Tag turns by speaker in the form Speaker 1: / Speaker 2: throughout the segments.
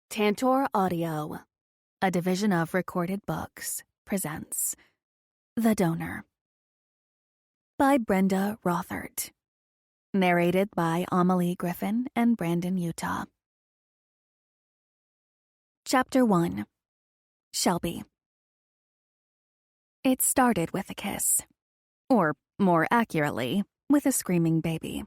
Speaker 1: Tantor Audio, a division of Recorded Books, presents The Donor by Brenda Rothert. Narrated by Amelie Griffin and Brandon Utah. Chapter 1. Shelby. It started with a kiss. Or, more accurately, with a screaming baby.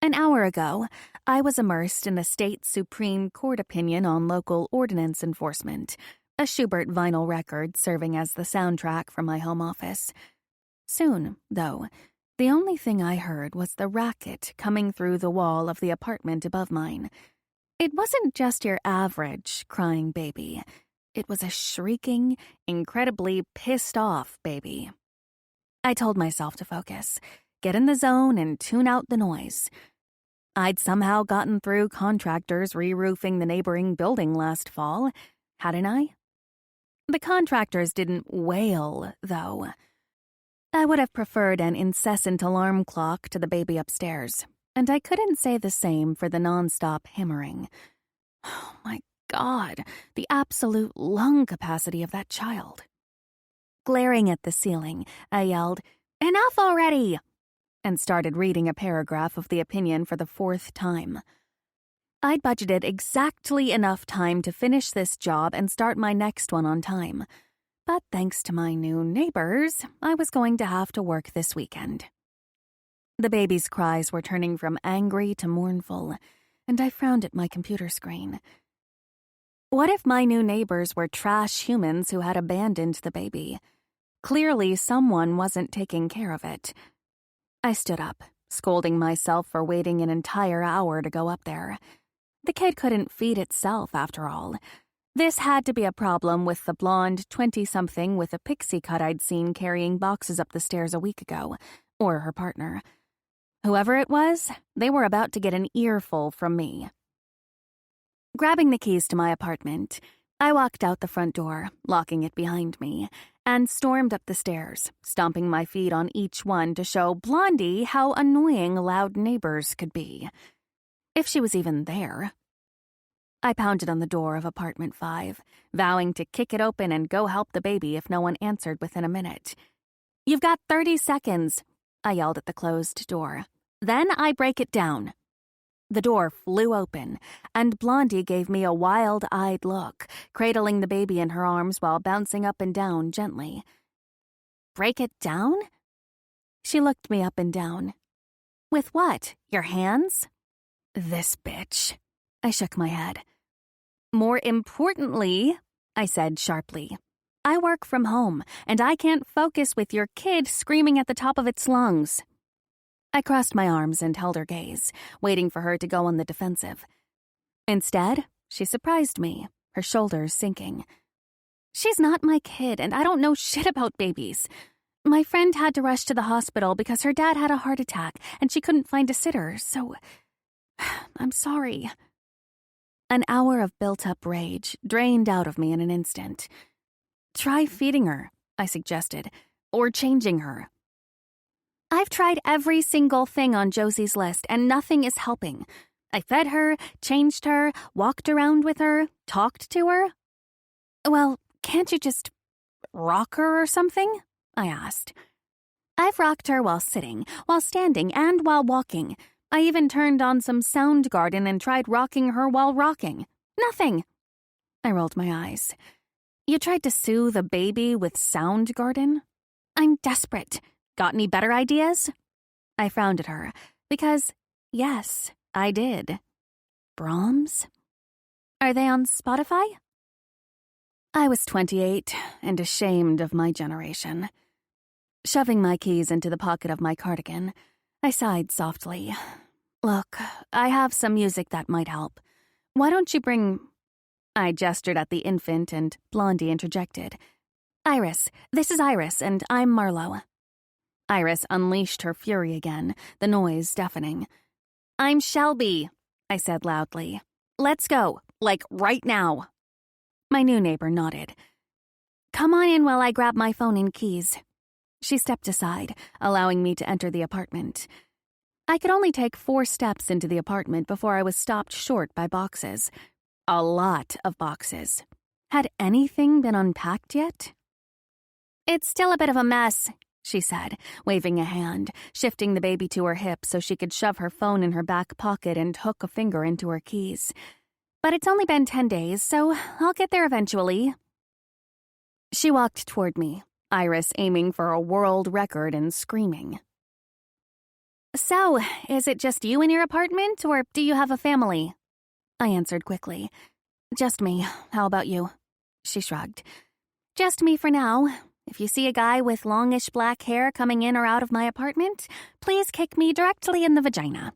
Speaker 1: An hour ago, I was immersed in the state's Supreme Court opinion on local ordinance enforcement, a Schubert vinyl record serving as the soundtrack from my home office. Soon, though, the only thing I heard was the racket coming through the wall of the apartment above mine. It wasn't just your average crying baby. It was a shrieking, incredibly pissed-off baby. I told myself to focus, get in the zone, and tune out the noise. I'd somehow gotten through contractors re-roofing the neighboring building last fall, hadn't I? The contractors didn't wail, though. I would have preferred an incessant alarm clock to the baby upstairs, and I couldn't say the same for the nonstop hammering. Oh my God, the absolute lung capacity of that child. Glaring at the ceiling, I yelled, "Enough already!" and started reading a paragraph of the opinion for the fourth time. I'd budgeted exactly enough time to finish this job and start my next one on time. But thanks to my new neighbors, I was going to have to work this weekend. The baby's cries were turning from angry to mournful, and I frowned at my computer screen. What if my new neighbors were trash humans who had abandoned the baby? Clearly, someone wasn't taking care of it. I stood up, scolding myself for waiting an entire hour to go up there. The kid couldn't feed itself, after all. This had to be a problem with the blonde 20-something with a pixie cut I'd seen carrying boxes up the stairs a week ago, or her partner. Whoever it was, they were about to get an earful from me. Grabbing the keys to my apartment, I walked out the front door, locking it behind me, and stormed up the stairs, stomping my feet on each one to show Blondie how annoying loud neighbors could be. If she was even there. I pounded on the door of apartment 5, vowing to kick it open and go help the baby if no one answered within a minute. "You've got 30 seconds, I yelled at the closed door. "Then I break it down." The door flew open, and Blondie gave me a wild-eyed look, cradling the baby in her arms while bouncing up and down gently. "Break it down?" She looked me up and down. "With what? Your hands?" "This bitch." I shook my head. "More importantly," I said sharply, "I work from home, and I can't focus with your kid screaming at the top of its lungs." I crossed my arms and held her gaze, waiting for her to go on the defensive. Instead, she surprised me, her shoulders sinking. "She's not my kid, and I don't know shit about babies. My friend had to rush to the hospital because her dad had a heart attack, and she couldn't find a sitter, so I'm sorry." An hour of built-up rage drained out of me in an instant. "Try feeding her," I suggested, "or changing her." "I've tried every single thing on Josie's list, and nothing is helping. I fed her, changed her, walked around with her, talked to her." "Well, can't you just rock her or something?" I asked. "I've rocked her while sitting, while standing, and while walking. I even turned on some Soundgarden and tried rocking her while rocking. Nothing." I rolled my eyes. "You tried to soothe a baby with Soundgarden?" "I'm desperate. Got any better ideas?" I frowned at her, because, yes, I did. Brahms? Are they on Spotify? I was 28 and ashamed of my generation. Shoving my keys into the pocket of my cardigan, I sighed softly. "Look, I have some music that might help. Why don't you bring—" I gestured at the infant, and Blondie interjected. "Iris, this is Iris, and I'm Marlowe." Iris unleashed her fury again, the noise deafening. "I'm Shelby," I said loudly. "Let's go, like right now." My new neighbor nodded. "Come on in while I grab my phone and keys." She stepped aside, allowing me to enter the apartment. I could only take 4 steps into the apartment before I was stopped short by boxes. A lot of boxes. Had anything been unpacked yet? "It's still a bit of a mess," she said, waving a hand, shifting the baby to her hip so she could shove her phone in her back pocket and hook a finger into her keys. "But it's only been 10 days, so I'll get there eventually." She walked toward me, Iris aiming for a world record in screaming. "So, is it just you in your apartment, or do you have a family?" I answered quickly. "Just me. How about you?" She shrugged. "Just me for now. If you see a guy with longish black hair coming in or out of my apartment, please kick me directly in the vagina."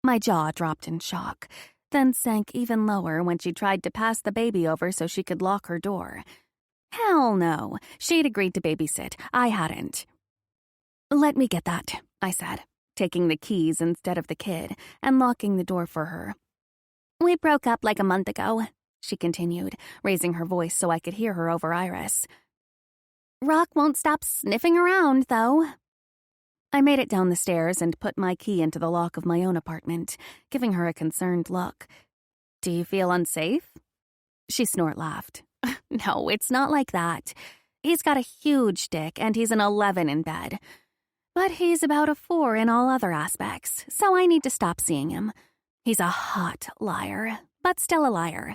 Speaker 1: My jaw dropped in shock, then sank even lower when she tried to pass the baby over so she could lock her door. Hell no. She'd agreed to babysit. I hadn't. "Let me get that," I said, taking the keys instead of the kid and locking the door for her. "We broke up like a month ago," she continued, raising her voice so I could hear her over Iris. "Rock won't stop sniffing around, though." I made it down the stairs and put my key into the lock of my own apartment, giving her a concerned look. "Do you feel unsafe?" She snort-laughed. "No, it's not like that. He's got a huge dick and he's an 11 in bed. But he's about a 4 in all other aspects, so I need to stop seeing him. He's a hot liar, but still a liar.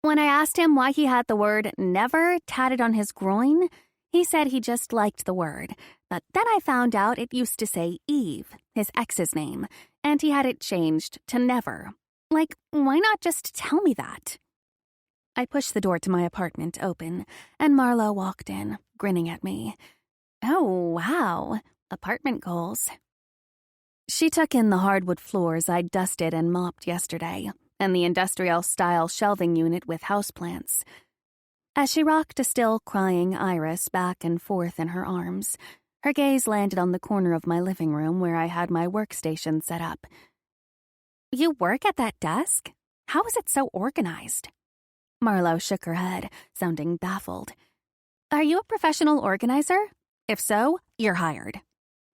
Speaker 1: When I asked him why he had the word never tatted on his groin, he said he just liked the word, but then I found out it used to say Eve, his ex's name, and he had it changed to never. Like, why not just tell me that?" I pushed the door to my apartment open, and Marlo walked in, grinning at me. "Oh, wow. Apartment goals." She took in the hardwood floors I'd dusted and mopped yesterday, and the industrial-style shelving unit with houseplants. As she rocked a still crying Iris back and forth in her arms, her gaze landed on the corner of my living room where I had my workstation set up. "You work at that desk? How is it so organized?" Marlo shook her head, sounding baffled. "Are you a professional organizer? If so, you're hired."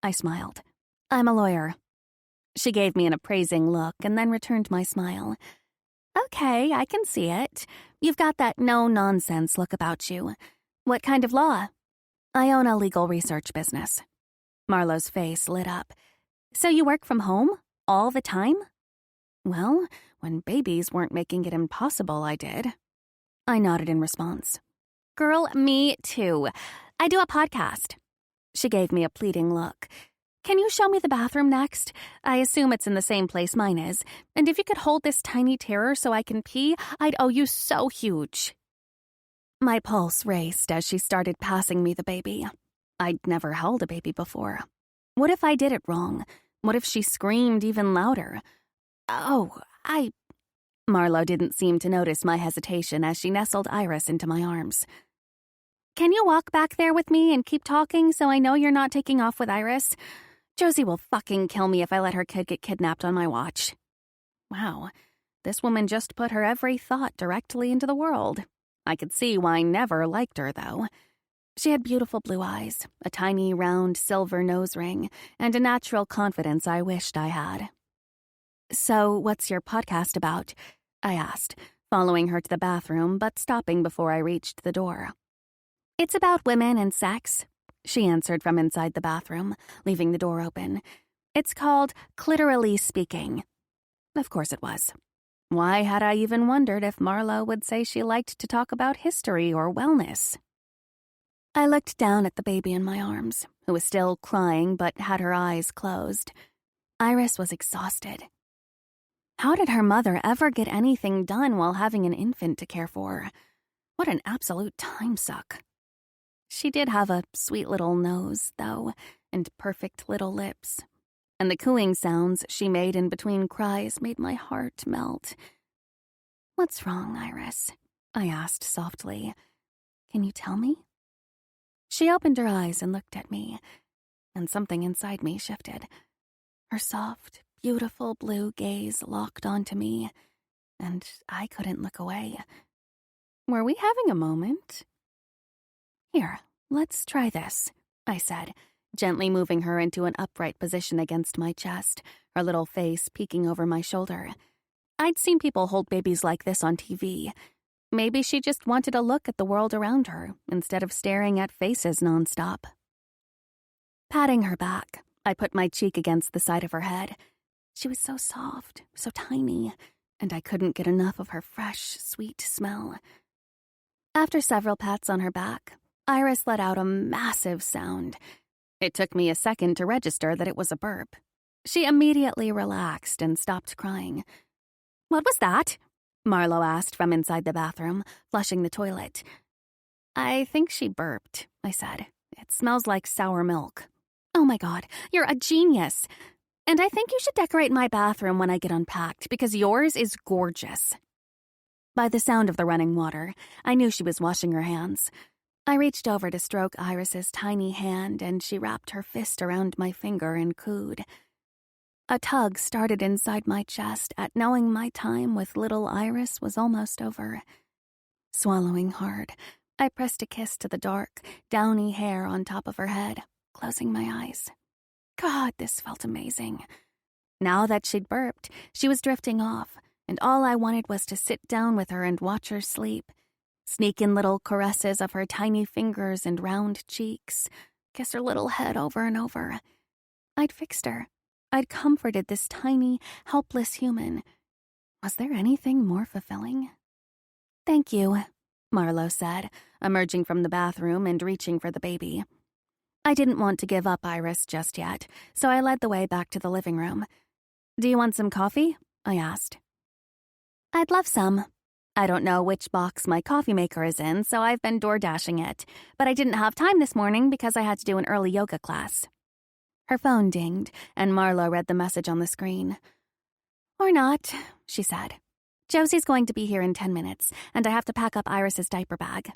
Speaker 1: I smiled. "I'm a lawyer." She gave me an appraising look and then returned my smile. "Okay, I can see it. You've got that no-nonsense look about you. What kind of law?" "I own a legal research business." Marlo's face lit up. "So you work from home? All the time?" "Well, when babies weren't making it impossible, I did." I nodded in response. "Girl, me too. I do a podcast." She gave me a pleading look. "Can you show me the bathroom next? I assume it's in the same place mine is. And if you could hold this tiny terror so I can pee, I'd owe you so huge." My pulse raced as she started passing me the baby. I'd never held a baby before. What if I did it wrong? What if she screamed even louder? Marlo didn't seem to notice my hesitation as she nestled Iris into my arms. "Can you walk back there with me and keep talking so I know you're not taking off with Iris? Josie will fucking kill me if I let her kid get kidnapped on my watch." Wow, this woman just put her every thought directly into the world. I could see why I never liked her, though. She had beautiful blue eyes, a tiny round silver nose ring, and a natural confidence I wished I had. "So, what's your podcast about?" I asked, following her to the bathroom but stopping before I reached the door. "It's about women and sex," she answered from inside the bathroom, leaving the door open. "It's called Clitorally Speaking." Of course it was. Why had I even wondered if Marlo would say she liked to talk about history or wellness? I looked down at the baby in my arms, who was still crying but had her eyes closed. Iris was exhausted. How did her mother ever get anything done while having an infant to care for? What an absolute time suck. She did have a sweet little nose, though, and perfect little lips. And the cooing sounds she made in between cries made my heart melt. "What's wrong, Iris?" I asked softly. "Can you tell me?" She opened her eyes and looked at me, and something inside me shifted. Her soft, beautiful blue gaze locked onto me, and I couldn't look away. Were we having a moment? "Here, let's try this," I said, gently moving her into an upright position against my chest, her little face peeking over my shoulder. I'd seen people hold babies like this on TV. Maybe she just wanted to look at the world around her instead of staring at faces nonstop. Patting her back, I put my cheek against the side of her head. She was so soft, so tiny, and I couldn't get enough of her fresh, sweet smell. After several pats on her back, Iris let out a massive sound. It took me a second to register that it was a burp. She immediately relaxed and stopped crying. "What was that?" Marlo asked from inside the bathroom, flushing the toilet. "I think she burped," I said. "It smells like sour milk." "Oh my God, you're a genius. And I think you should decorate my bathroom when I get unpacked, because yours is gorgeous." By the sound of the running water, I knew she was washing her hands. I reached over to stroke Iris's tiny hand, and she wrapped her fist around my finger and cooed. A tug started inside my chest at knowing my time with little Iris was almost over. Swallowing hard, I pressed a kiss to the dark, downy hair on top of her head, closing my eyes. God, this felt amazing. Now that she'd burped, she was drifting off, and all I wanted was to sit down with her and watch her sleep, sneak in little caresses of her tiny fingers and round cheeks, kiss her little head over and over. I'd fixed her. I'd comforted this tiny, helpless human. Was there anything more fulfilling? "Thank you," Marlo said, emerging from the bathroom and reaching for the baby. I didn't want to give up Iris just yet, so I led the way back to the living room. "Do you want some coffee?" I asked. "I'd love some. I don't know which box my coffee maker is in, so I've been door-dashing it, but I didn't have time this morning because I had to do an early yoga class." Her phone dinged, and Marlo read the message on the screen. "Or not," she said. "Josie's going to be here in 10 minutes, and I have to pack up Iris's diaper bag."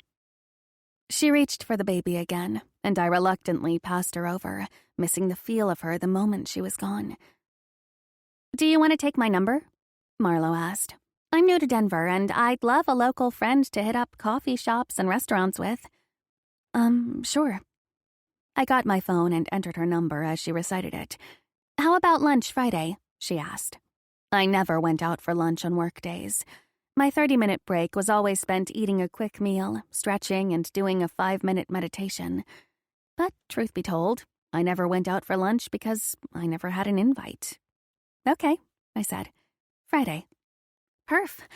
Speaker 1: She reached for the baby again, and I reluctantly passed her over, missing the feel of her the moment she was gone. "Do you want to take my number?" Marlo asked. "I'm new to Denver, and I'd love a local friend to hit up coffee shops and restaurants with." Sure." I got my phone and entered her number as she recited it. "How about lunch Friday?" she asked. I never went out for lunch on work days. My 30-minute break was always spent eating a quick meal, stretching, and doing a 5-minute meditation. But, truth be told, I never went out for lunch because I never had an invite. "Okay," I said. "Friday." "Perf.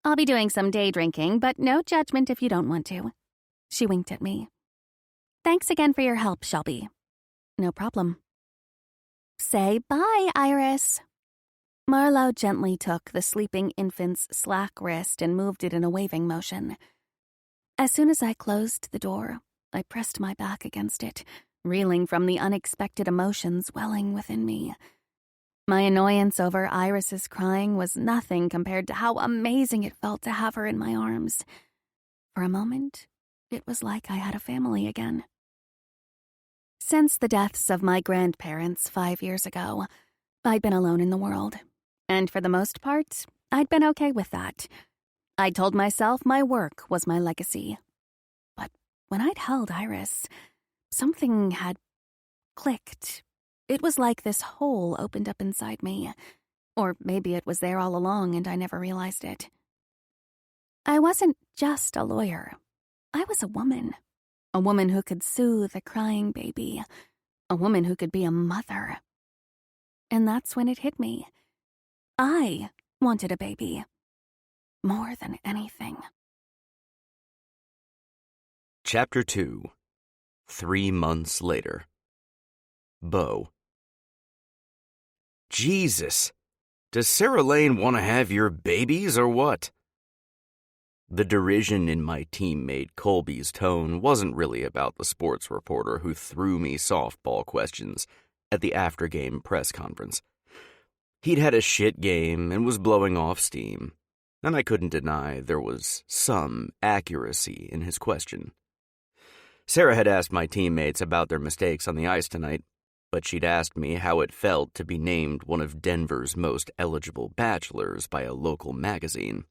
Speaker 1: I'll be doing some day drinking, but no judgment if you don't want to." She winked at me. "Thanks again for your help, Shelby." "No problem." "Say bye, Iris." Marlo gently took the sleeping infant's slack wrist and moved it in a waving motion. As soon as I closed the door, I pressed my back against it, reeling from the unexpected emotions welling within me. My annoyance over Iris's crying was nothing compared to how amazing it felt to have her in my arms. For a moment, it was like I had a family again. Since the deaths of my grandparents 5 years ago, I'd been alone in the world. And for the most part, I'd been okay with that. I'd told myself my work was my legacy. But when I'd held Iris, something had clicked. It was like this hole opened up inside me. Or maybe it was there all along and I never realized it. I wasn't just a lawyer. I was a woman. A woman who could soothe a crying baby. A woman who could be a mother. And that's when it hit me. I wanted a baby. More than anything.
Speaker 2: Chapter 2. 3 months later. Beau. Jesus! Does Sarah Lane want to have your babies or what? The derision in my teammate Colby's tone wasn't really about the sports reporter who threw me softball questions at the after-game press conference. He'd had a shit game and was blowing off steam, and I couldn't deny there was some accuracy in his question. Sarah had asked my teammates about their mistakes on the ice tonight, but she'd asked me how it felt to be named one of Denver's most eligible bachelors by a local magazine.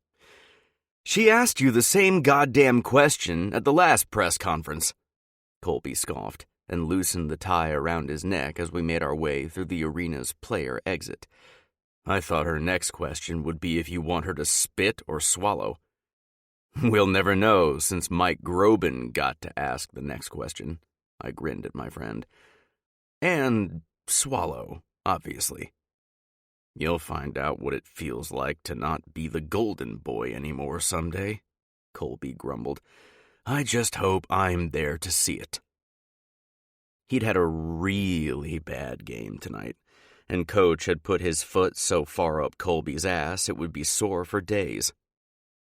Speaker 2: She asked you the same goddamn question at the last press conference, Colby scoffed and loosened the tie around his neck as we made our way through the arena's player exit. I thought her next question would be if you want her to spit or swallow. We'll never know since Mike Groban got to ask the next question. I grinned at my friend. And swallow, obviously. You'll find out what it feels like to not be the golden boy anymore someday, Colby grumbled. I just hope I'm there to see it. He'd had a really bad game tonight, and Coach had put his foot so far up Colby's ass it would be sore for days.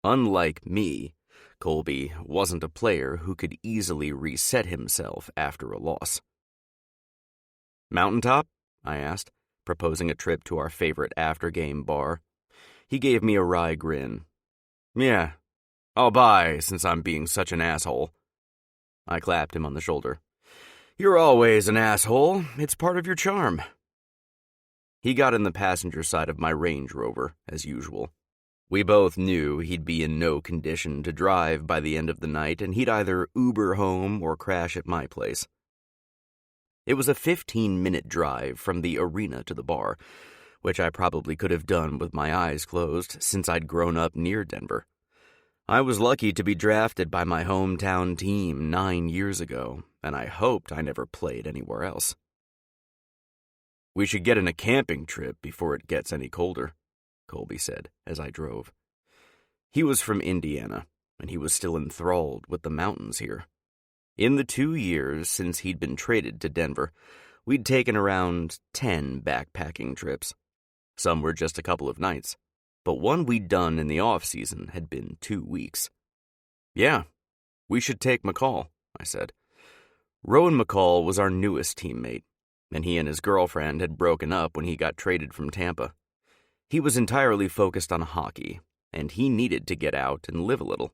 Speaker 2: Unlike me, Colby wasn't a player who could easily reset himself after a loss. Mountaintop? I asked, proposing a trip to our favorite after-game bar. He gave me a wry grin. Yeah, I'll buy since I'm being such an asshole. I clapped him on the shoulder. You're always an asshole. It's part of your charm. He got in the passenger side of my Range Rover, as usual. We both knew he'd be in no condition to drive by the end of the night, and he'd either Uber home or crash at my place. It was a 15-minute drive from the arena to the bar, which I probably could have done with my eyes closed since I'd grown up near Denver. I was lucky to be drafted by my hometown team 9 years ago, and I hoped I never played anywhere else. We should get in a camping trip before it gets any colder, Colby said as I drove. He was from Indiana, and he was still enthralled with the mountains here. In the 2 years since he'd been traded to Denver, we'd taken around 10 backpacking trips. Some were just a couple of nights, but one we'd done in the off-season had been 2 weeks. Yeah, we should take McCall, I said. Rowan McCall was our newest teammate, and he and his girlfriend had broken up when he got traded from Tampa. He was entirely focused on hockey, and he needed to get out and live a little.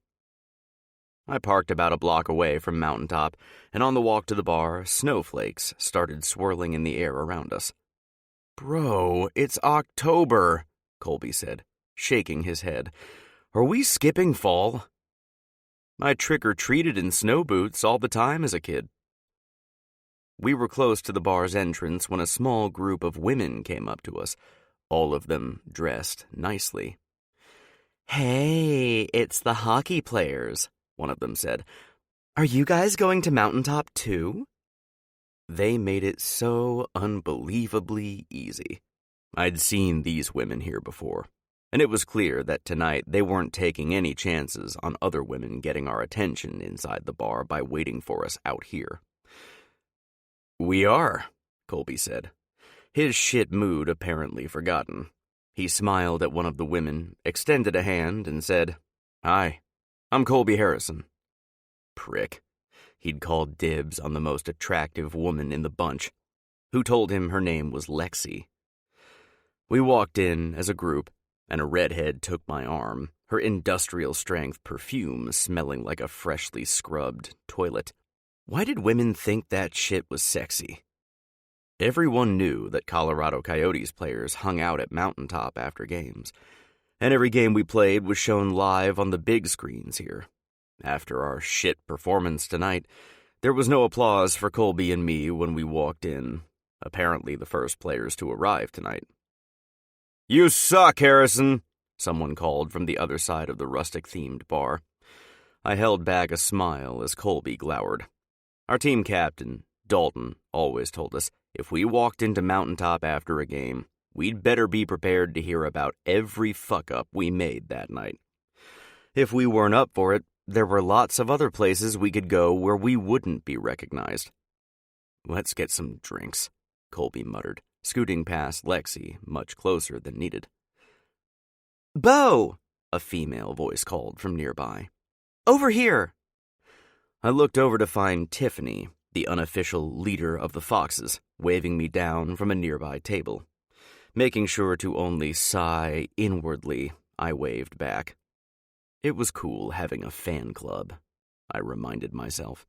Speaker 2: I parked about a block away from Mountaintop, and on the walk to the bar, snowflakes started swirling in the air around us. Bro, it's October, Colby said, shaking his head. Are we skipping fall? I trick-or-treated in snow boots all the time as a kid. We were close to the bar's entrance when a small group of women came up to us, all of them dressed nicely. Hey, it's the hockey players, one of them said. Are you guys going to Mountaintop too? They made it so unbelievably easy. I'd seen these women here before, and it was clear that tonight they weren't taking any chances on other women getting our attention inside the bar by waiting for us out here. We are, Colby said, his shit mood apparently forgotten. He smiled at one of the women, extended a hand, and said, Hi, I'm Colby Harrison. Prick. He'd called dibs on the most attractive woman in the bunch, who told him her name was Lexi. We walked in as a group, and a redhead took my arm, her industrial-strength perfume smelling like a freshly scrubbed toilet. Why did women think that shit was sexy? Everyone knew that Colorado Coyotes players hung out at Mountaintop after games, and every game we played was shown live on the big screens here. After our shit performance tonight, there was no applause for Colby and me when we walked in, apparently the first players to arrive tonight. You suck, Harrison, someone called from the other side of the rustic-themed bar. I held back a smile as Colby glowered. Our team captain, Dalton, always told us if we walked into Mountaintop after a game, we'd better be prepared to hear about every fuck-up we made that night. If we weren't up for it, there were lots of other places we could go where we wouldn't be recognized. Let's get some drinks, Colby muttered, scooting past Lexi much closer than needed. Bo! A female voice called from nearby. Over here! I looked over to find Tiffany, the unofficial leader of the Foxes, waving me down from a nearby table. Making sure to only sigh inwardly, I waved back. It was cool having a fan club, I reminded myself.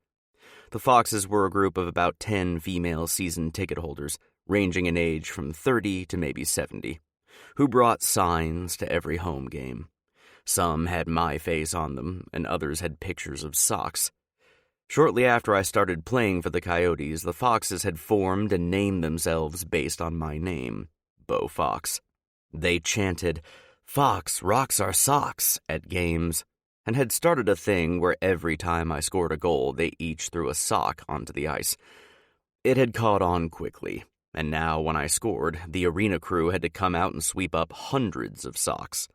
Speaker 2: The Foxes were a group of about 10 female season ticket holders, ranging in age from 30 to maybe 70, who brought signs to every home game. Some had my face on them, and others had pictures of socks. Shortly after I started playing for the Coyotes, the Foxes had formed and named themselves based on my name, Bo Fox. They chanted, "Fox rocks our socks" at games, and had started a thing where every time I scored a goal, they each threw a sock onto the ice. It had caught on quickly, and now when I scored, the arena crew had to come out and sweep up hundreds of socks.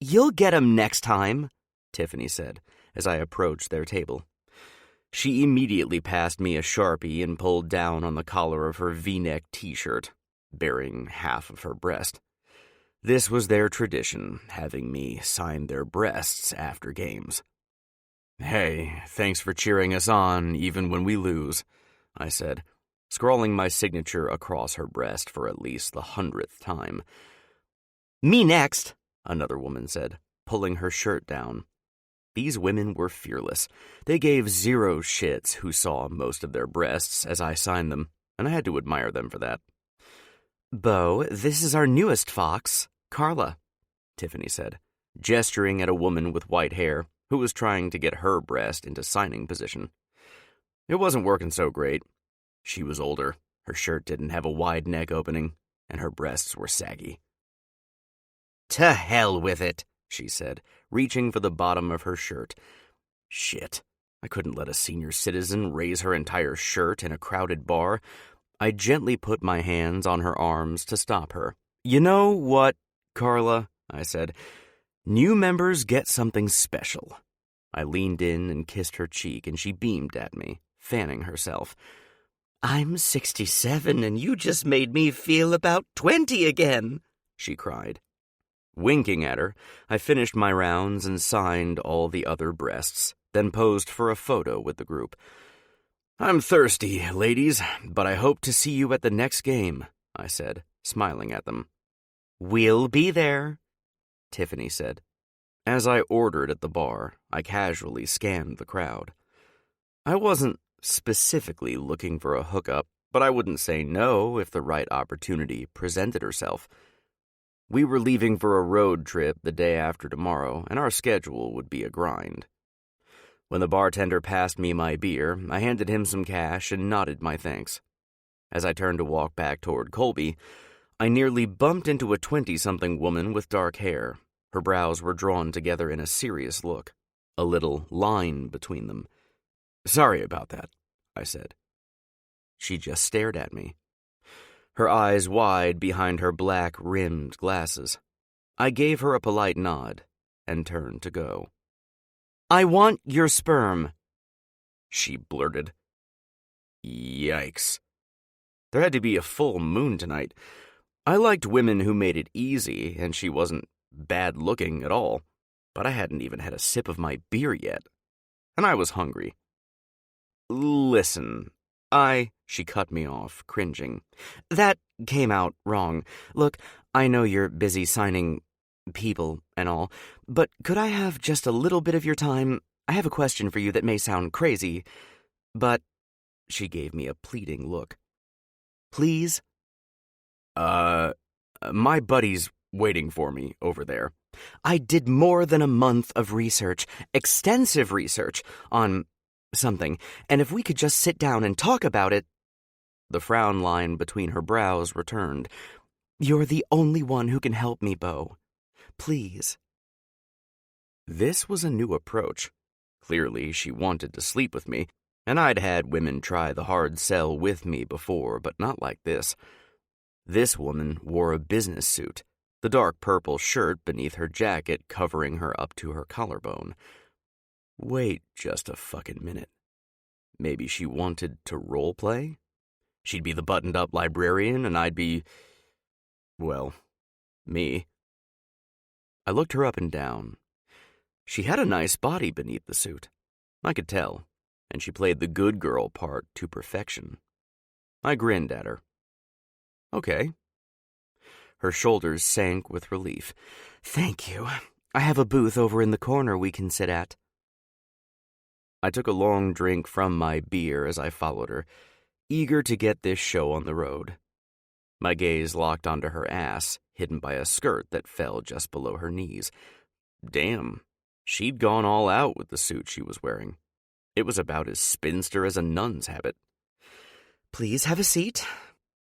Speaker 2: "You'll get 'em next time," Tiffany said, as I approached their table. She immediately passed me a Sharpie and pulled down on the collar of her V-neck t-shirt, bearing half of her breast. This was their tradition, having me sign their breasts after games. "Hey, thanks for cheering us on, even when we lose," I said, scrawling my signature across her breast for at least the 100th time. "Me next," another woman said, pulling her shirt down. These women were fearless. They gave zero shits who saw most of their breasts as I signed them, and I had to admire them for that. "Beau, this is our newest fox, Carla," Tiffany said, gesturing at a woman with white hair who was trying to get her breast into signing position. It wasn't working so great. She was older, her shirt didn't have a wide neck opening, and her breasts were saggy. "To hell with it," she said, reaching for the bottom of her shirt. Shit, I couldn't let a senior citizen raise her entire shirt in a crowded bar. I gently put my hands on her arms to stop her. "You know what, Carla?" I said. "New members get something special." I leaned in and kissed her cheek, and she beamed at me, fanning herself. "I'm 67, and you just made me feel about 20 again," she cried. Winking at her, I finished my rounds and signed all the other breasts, then posed for a photo with the group. "I'm thirsty, ladies, but I hope to see you at the next game," I said, smiling at them. "We'll be there," Tiffany said. As I ordered at the bar, I casually scanned the crowd. I wasn't specifically looking for a hookup, but I wouldn't say no if the right opportunity presented herself. We were leaving for a road trip the day after tomorrow, and our schedule would be a grind. When the bartender passed me my beer, I handed him some cash and nodded my thanks. As I turned to walk back toward Colby, I nearly bumped into a 20-something woman with dark hair. Her brows were drawn together in a serious look, a little line between them. "Sorry about that," I said. She just stared at me, her eyes wide behind her black-rimmed glasses. I gave her a polite nod and turned to go. "I want your sperm," she blurted. Yikes. There had to be a full moon tonight. I liked women who made it easy, and she wasn't bad-looking at all, but I hadn't even had a sip of my beer yet, and I was hungry. "Listen, She cut me off, cringing. "That came out wrong. Look, I know you're busy signing people and all, but could I have just a little bit of your time? I have a question for you that may sound crazy, but..." She gave me a pleading look. "Please?" My buddy's waiting for me over there. I did more than a month of research, extensive research, on something, and if we could just sit down and talk about it..." The frown line between her brows returned. "You're the only one who can help me, Beau. Please." This was a new approach. Clearly, she wanted to sleep with me, and I'd had women try the hard sell with me before, but not like this. This woman wore a business suit, the dark purple shirt beneath her jacket covering her up to her collarbone. Wait just a fucking minute. Maybe she wanted to role-play? She'd be the buttoned-up librarian, and I'd be... well, me. I looked her up and down. She had a nice body beneath the suit. I could tell, and she played the good girl part to perfection. I grinned at her. Okay. Her shoulders sank with relief. "Thank you. I have a booth over in the corner we can sit at." I took a long drink from my beer as I followed her, eager to get this show on the road. My gaze locked onto her ass, hidden by a skirt that fell just below her knees. Damn, she'd gone all out with the suit she was wearing. It was about as spinster as a nun's habit. "Please have a seat,"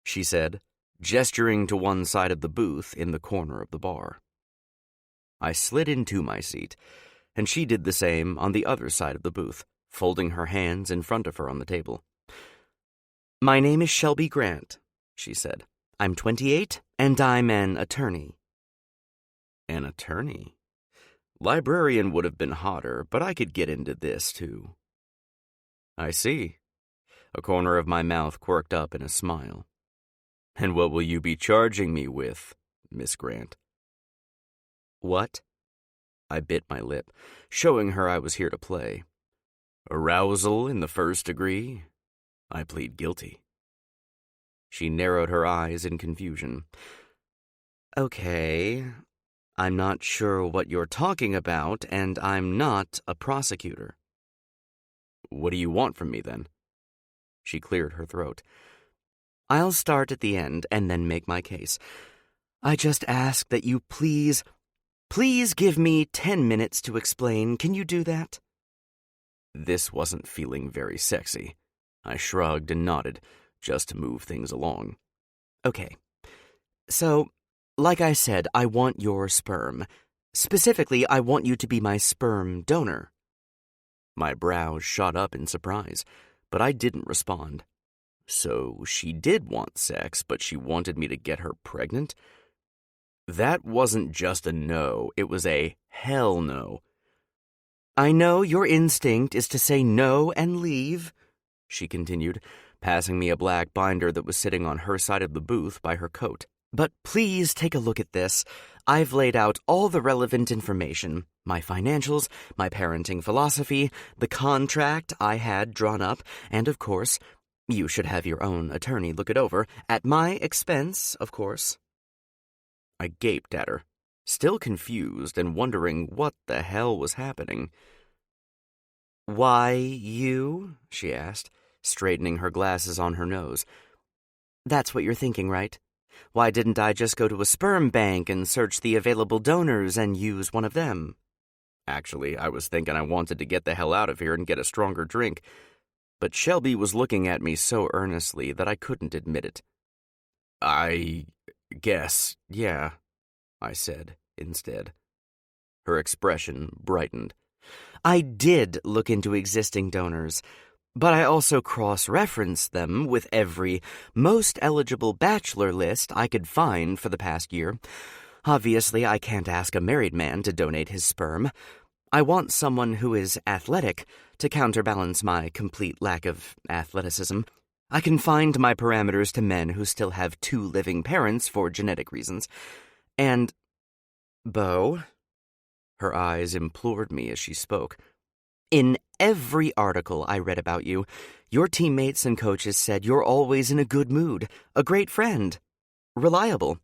Speaker 2: she said, gesturing to one side of the booth in the corner of the bar. I slid into my seat, and she did the same on the other side of the booth, folding her hands in front of her on the table. "My name is Shelby Grant," she said. "I'm 28, and I'm an attorney." An attorney? Librarian would have been hotter, but I could get into this, too. I see. A corner of my mouth quirked up in a smile. "And what will you be charging me with, Miss Grant?" "What?" I bit my lip, showing her I was here to play. "Arousal in the first degree? I plead guilty." She narrowed her eyes in confusion. "Okay, I'm not sure what you're talking about, and I'm not a prosecutor." "What do you want from me, then?" She cleared her throat. "I'll start at the end and then make my case. I just ask that you please give me 10 minutes to explain. Can you do that?" This wasn't feeling very sexy. I shrugged and nodded, just to move things along. "Okay. So, like I said, I want your sperm. Specifically, I want you to be my sperm donor." My brows shot up in surprise, but I didn't respond. So she did want sex, but she wanted me to get her pregnant? That wasn't just a no, it was a hell no. "I know your instinct is to say no and leave," she continued, passing me a black binder that was sitting on her side of the booth by her coat. "But please take a look at this. I've laid out all the relevant information, my financials, my parenting philosophy, the contract I had drawn up, and of course, you should have your own attorney look it over, at my expense, of course." I gaped at her, still confused and wondering what the hell was happening. "Why you?" she asked, straightening her glasses on her nose. "That's what you're thinking, right? Why didn't I just go to a sperm bank and search the available donors and use one of them?" Actually, I was thinking I wanted to get the hell out of here and get a stronger drink, but Shelby was looking at me so earnestly that I couldn't admit it. "I guess, yeah," I said instead. Her expression brightened. "I did look into existing donors, but I also cross-referenced them with every most eligible bachelor list I could find for the past year. Obviously, I can't ask a married man to donate his sperm. I want someone who is athletic to counterbalance my complete lack of athleticism. I confined my parameters to men who still have 2 living parents for genetic reasons. And, Beau," her eyes implored me as she spoke, "in every article I read about you, your teammates and coaches said you're always in a good mood, a great friend, reliable.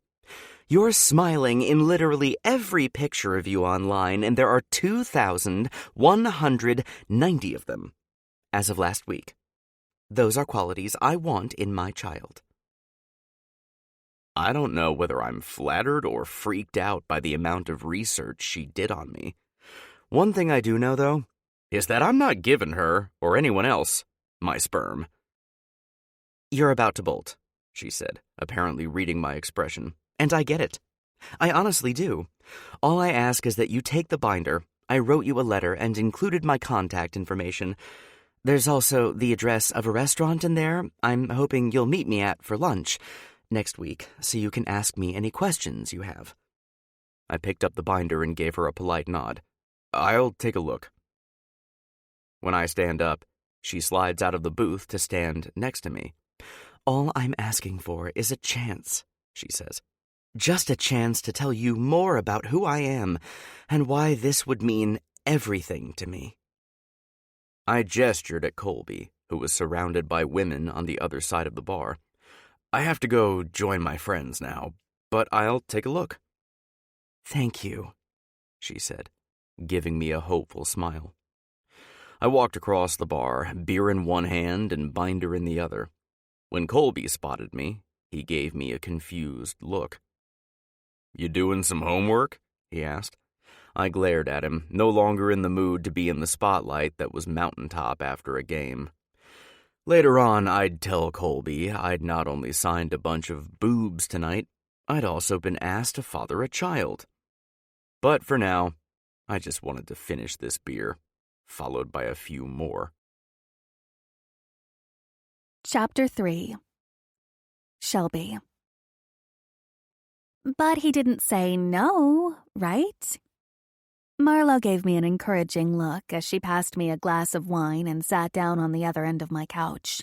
Speaker 2: You're smiling in literally every picture of you online, and there are 2,190 of them, as of last week. Those are qualities I want in my child." I don't know whether I'm flattered or freaked out by the amount of research she did on me. One thing I do know, though, is that I'm not giving her, or anyone else, my sperm. "You're about to bolt," she said, apparently reading my expression. "And I get it. I honestly do. All I ask is that you take the binder. I wrote you a letter and included my contact information. There's also the address of a restaurant in there I'm hoping you'll meet me at for lunch next week, so you can ask me any questions you have." I picked up the binder and gave her a polite nod. "I'll take a look." When I stand up, she slides out of the booth to stand next to me. "All I'm asking for is a chance," she says. "Just a chance to tell you more about who I am and why this would mean everything to me." I gestured at Colby, who was surrounded by women on the other side of the bar. "I have to go join my friends now, but I'll take a look." "Thank you," she said, giving me a hopeful smile. I walked across the bar, beer in one hand and binder in the other. When Colby spotted me, he gave me a confused look. "You doing some homework?" he asked. I glared at him, no longer in the mood to be in the spotlight that was mountaintop after a game. Later on, I'd tell Colby I'd not only signed a bunch of boobs tonight, I'd also been asked to father a child. But for now, I just wanted to finish this beer, followed by a few more.
Speaker 1: Chapter 3. Shelby. But he didn't say no, right? Marlo gave me an encouraging look as she passed me a glass of wine and sat down on the other end of my couch.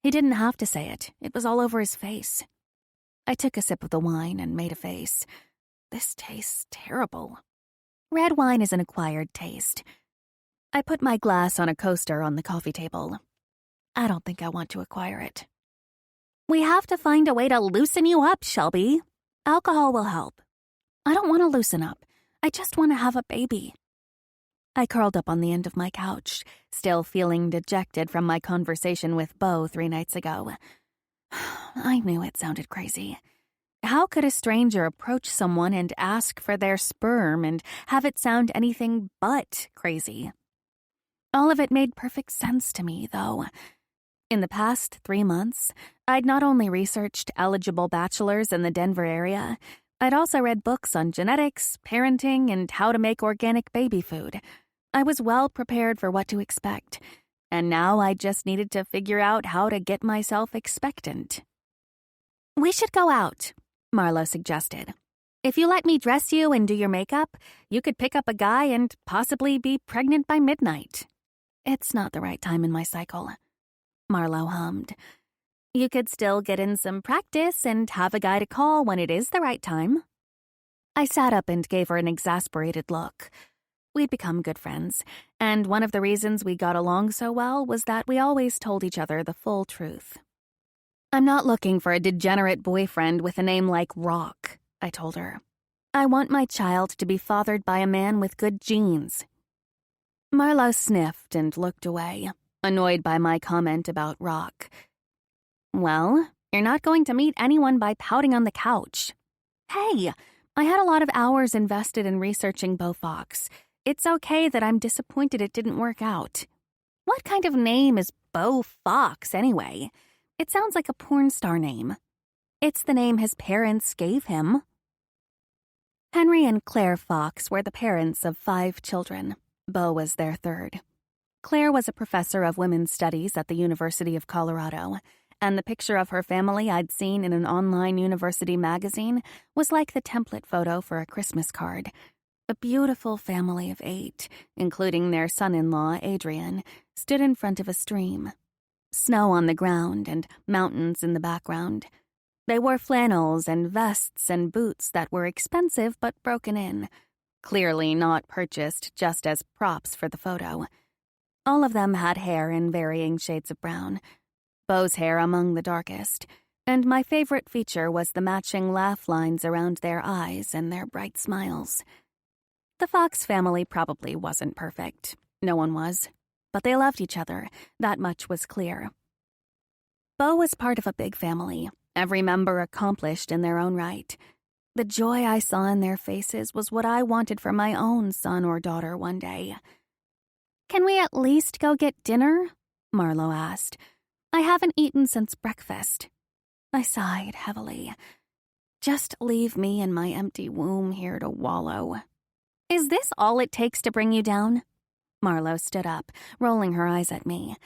Speaker 1: He didn't have to say it. It was all over his face. I took a sip of the wine and made a face. This tastes terrible. Red wine is an acquired taste. I put my glass on a coaster on the coffee table. I don't think I want to acquire it. We have to find a way to loosen you up, Shelby. Alcohol will help. I don't want to loosen up. I just want to have a baby. I curled up on the end of my couch, still feeling dejected from my conversation with Beau 3 nights ago. I knew it sounded crazy. How could a stranger approach someone and ask for their sperm and have it sound anything but crazy? All of it made perfect sense to me, though. In the past 3 months, I'd not only researched eligible bachelors in the Denver area, I'd also read books on genetics, parenting, and how to make organic baby food. I was well prepared for what to expect, and now I just needed to figure out how to get myself expectant. We should go out, Marlo suggested. If you let me dress you and do your makeup, you could pick up a guy and possibly be pregnant by midnight. It's not the right time in my cycle. Marlo hummed. You could still get in some practice and have a guy to call when it is the right time. I sat up and gave her an exasperated look. We'd become good friends, and one of the reasons we got along so well was that we always told each other the full truth. I'm not looking for a degenerate boyfriend with a name like Rock, I told her. I want my child to be fathered by a man with good genes. Marlo sniffed and looked away, annoyed by my comment about Rock. Well, you're not going to meet anyone by pouting on the couch. Hey, I had a lot of hours invested in researching Beau Fox. It's okay that I'm disappointed it didn't work out. What kind of name is Beau Fox, anyway? It sounds like a porn star name. It's the name his parents gave him. Henry and Claire Fox were the parents of 5 children. Beau was their 3rd. Claire was a professor of women's studies at the University of Colorado, and the picture of her family I'd seen in an online university magazine was like the template photo for a Christmas card. A beautiful family of 8, including their son-in-law, Adrian, stood in front of a stream. Snow on the ground and mountains in the background. They wore flannels and vests and boots that were expensive but broken in, clearly not purchased just as props for the photo. All of them had hair in varying shades of brown, Beau's hair among the darkest, and my favorite feature was the matching laugh lines around their eyes and their bright smiles. The Fox family probably wasn't perfect. No one was. But they loved each other. That much was clear. Beau was part of a big family, every member accomplished in their own right. The joy I saw in their faces was what I wanted for my own son or daughter one day. Can we at least go get dinner? Marlo asked. I haven't eaten since breakfast. I sighed heavily. Just leave me and my empty womb here to wallow. Is this all it takes to bring you down? Marlo stood up, rolling her eyes at me.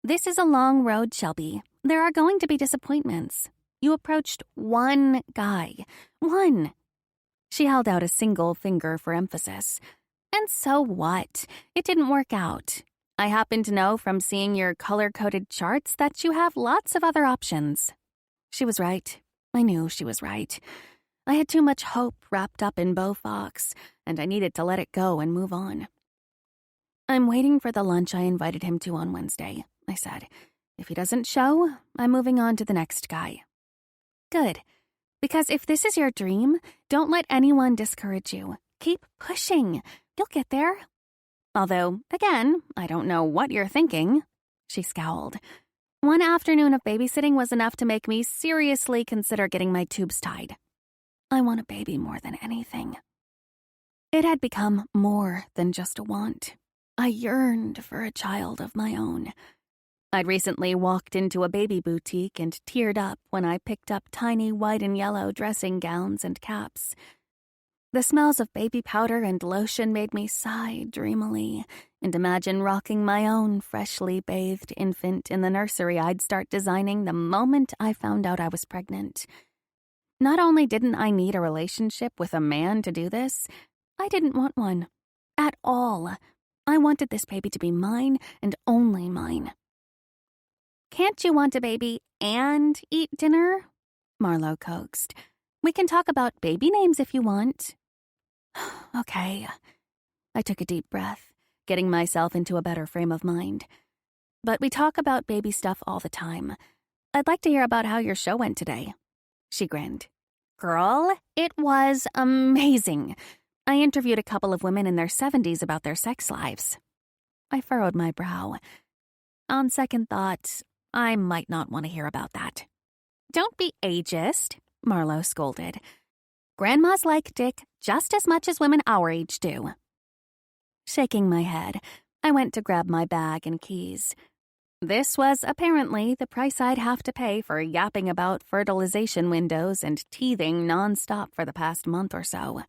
Speaker 1: This is a long road, Shelby. There are going to be disappointments. You approached one guy. One. She held out a single finger for emphasis. And so what? It didn't work out. I happen to know from seeing your color-coded charts that you have lots of other options. She was right. I knew she was right. I had too much hope wrapped up in Beau Fox, and I needed to let it go and move on. I'm waiting for the lunch I invited him to on Wednesday, I said. If he doesn't show, I'm moving on to the next guy. Good. Because if this is your dream, don't let anyone discourage you. Keep pushing. You'll get there. Although, again, I don't know what you're thinking. She scowled. One afternoon of babysitting was enough to make me seriously consider getting my tubes tied. I want a baby more than anything. It had become more than just a want. I yearned for a child of my own. I'd recently walked into a baby boutique and teared up when I picked up tiny white and yellow dressing gowns and caps. The smells of baby powder and lotion made me sigh dreamily and imagine rocking my own freshly bathed infant in the nursery I'd start designing the moment I found out I was pregnant. Not only didn't I need a relationship with a man to do this, I didn't want one. At all. I wanted this baby to be mine and only mine. "Can't you want a baby and eat dinner?" Marlowe coaxed. "We can talk about baby names if you want." Okay. I took a deep breath, getting myself into a better frame of mind. "But we talk about baby stuff all the time. I'd like to hear about how your show went today." She grinned. "Girl, it was amazing. I interviewed a couple of women in their 70s about their sex lives." I furrowed my brow. On second thought, I might not want to hear about that. "Don't be ageist," Marlowe scolded. "Grandmas like dick just as much as women our age do." Shaking my head, I went to grab my bag and keys. This was apparently the price I'd have to pay for yapping about fertilization windows and teething nonstop for the past month or so.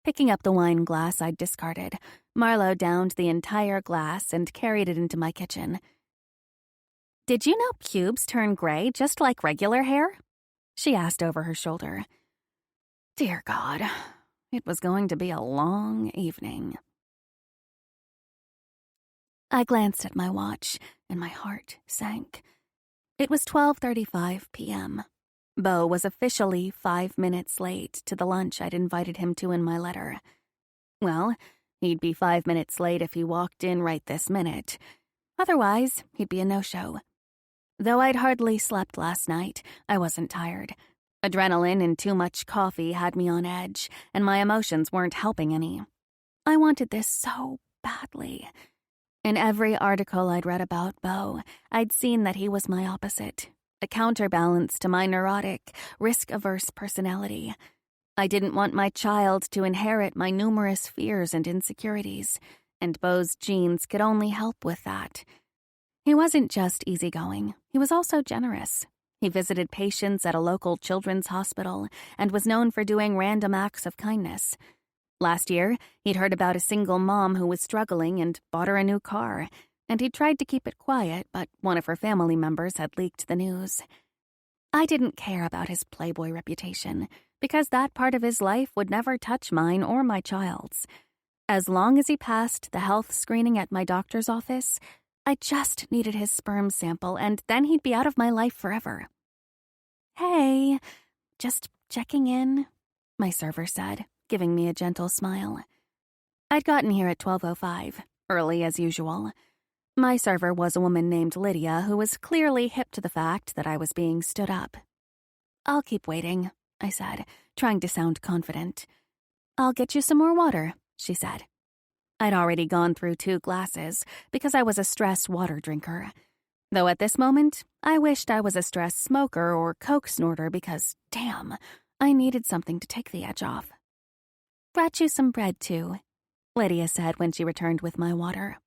Speaker 1: Picking up the wine glass I'd discarded, Marlowe downed the entire glass and carried it into my kitchen. "Did you know pubes turn gray just like regular hair?" she asked over her shoulder. Dear God, it was going to be a long evening. I glanced at my watch, and my heart sank. It was 12:35 p.m. Beau was officially 5 minutes late to the lunch I'd invited him to in my letter. Well, he'd be 5 minutes late if he walked in right this minute. Otherwise, he'd be a no-show. Though I'd hardly slept last night, I wasn't tired. Adrenaline and too much coffee had me on edge, and my emotions weren't helping any. I wanted this so badly. In every article I'd read about Beau, I'd seen that he was my opposite, a counterbalance to my neurotic, risk-averse personality. I didn't want my child to inherit my numerous fears and insecurities, and Beau's genes could only help with that. He wasn't just easygoing, he was also generous. He visited patients at a local children's hospital and was known for doing random acts of kindness. Last year, he'd heard about a single mom who was struggling and bought her a new car, and he'd tried to keep it quiet, but one of her family members had leaked the news. I didn't care about his playboy reputation, because that part of his life would never touch mine or my child's. As long as he passed the health screening at my doctor's office, I just needed his sperm sample, and then he'd be out of my life forever. "Hey, just checking in," my server said, giving me a gentle smile. I'd gotten here at 12:05, early as usual. My server was a woman named Lydia who was clearly hip to the fact that I was being stood up. "I'll keep waiting," I said, trying to sound confident. "I'll get you some more water," she said. I'd already gone through 2 glasses because I was a stress water drinker. Though at this moment, I wished I was a stress smoker or coke snorter because, damn, I needed something to take the edge off. "Brought you some bread, too," Lydia said when she returned with my water.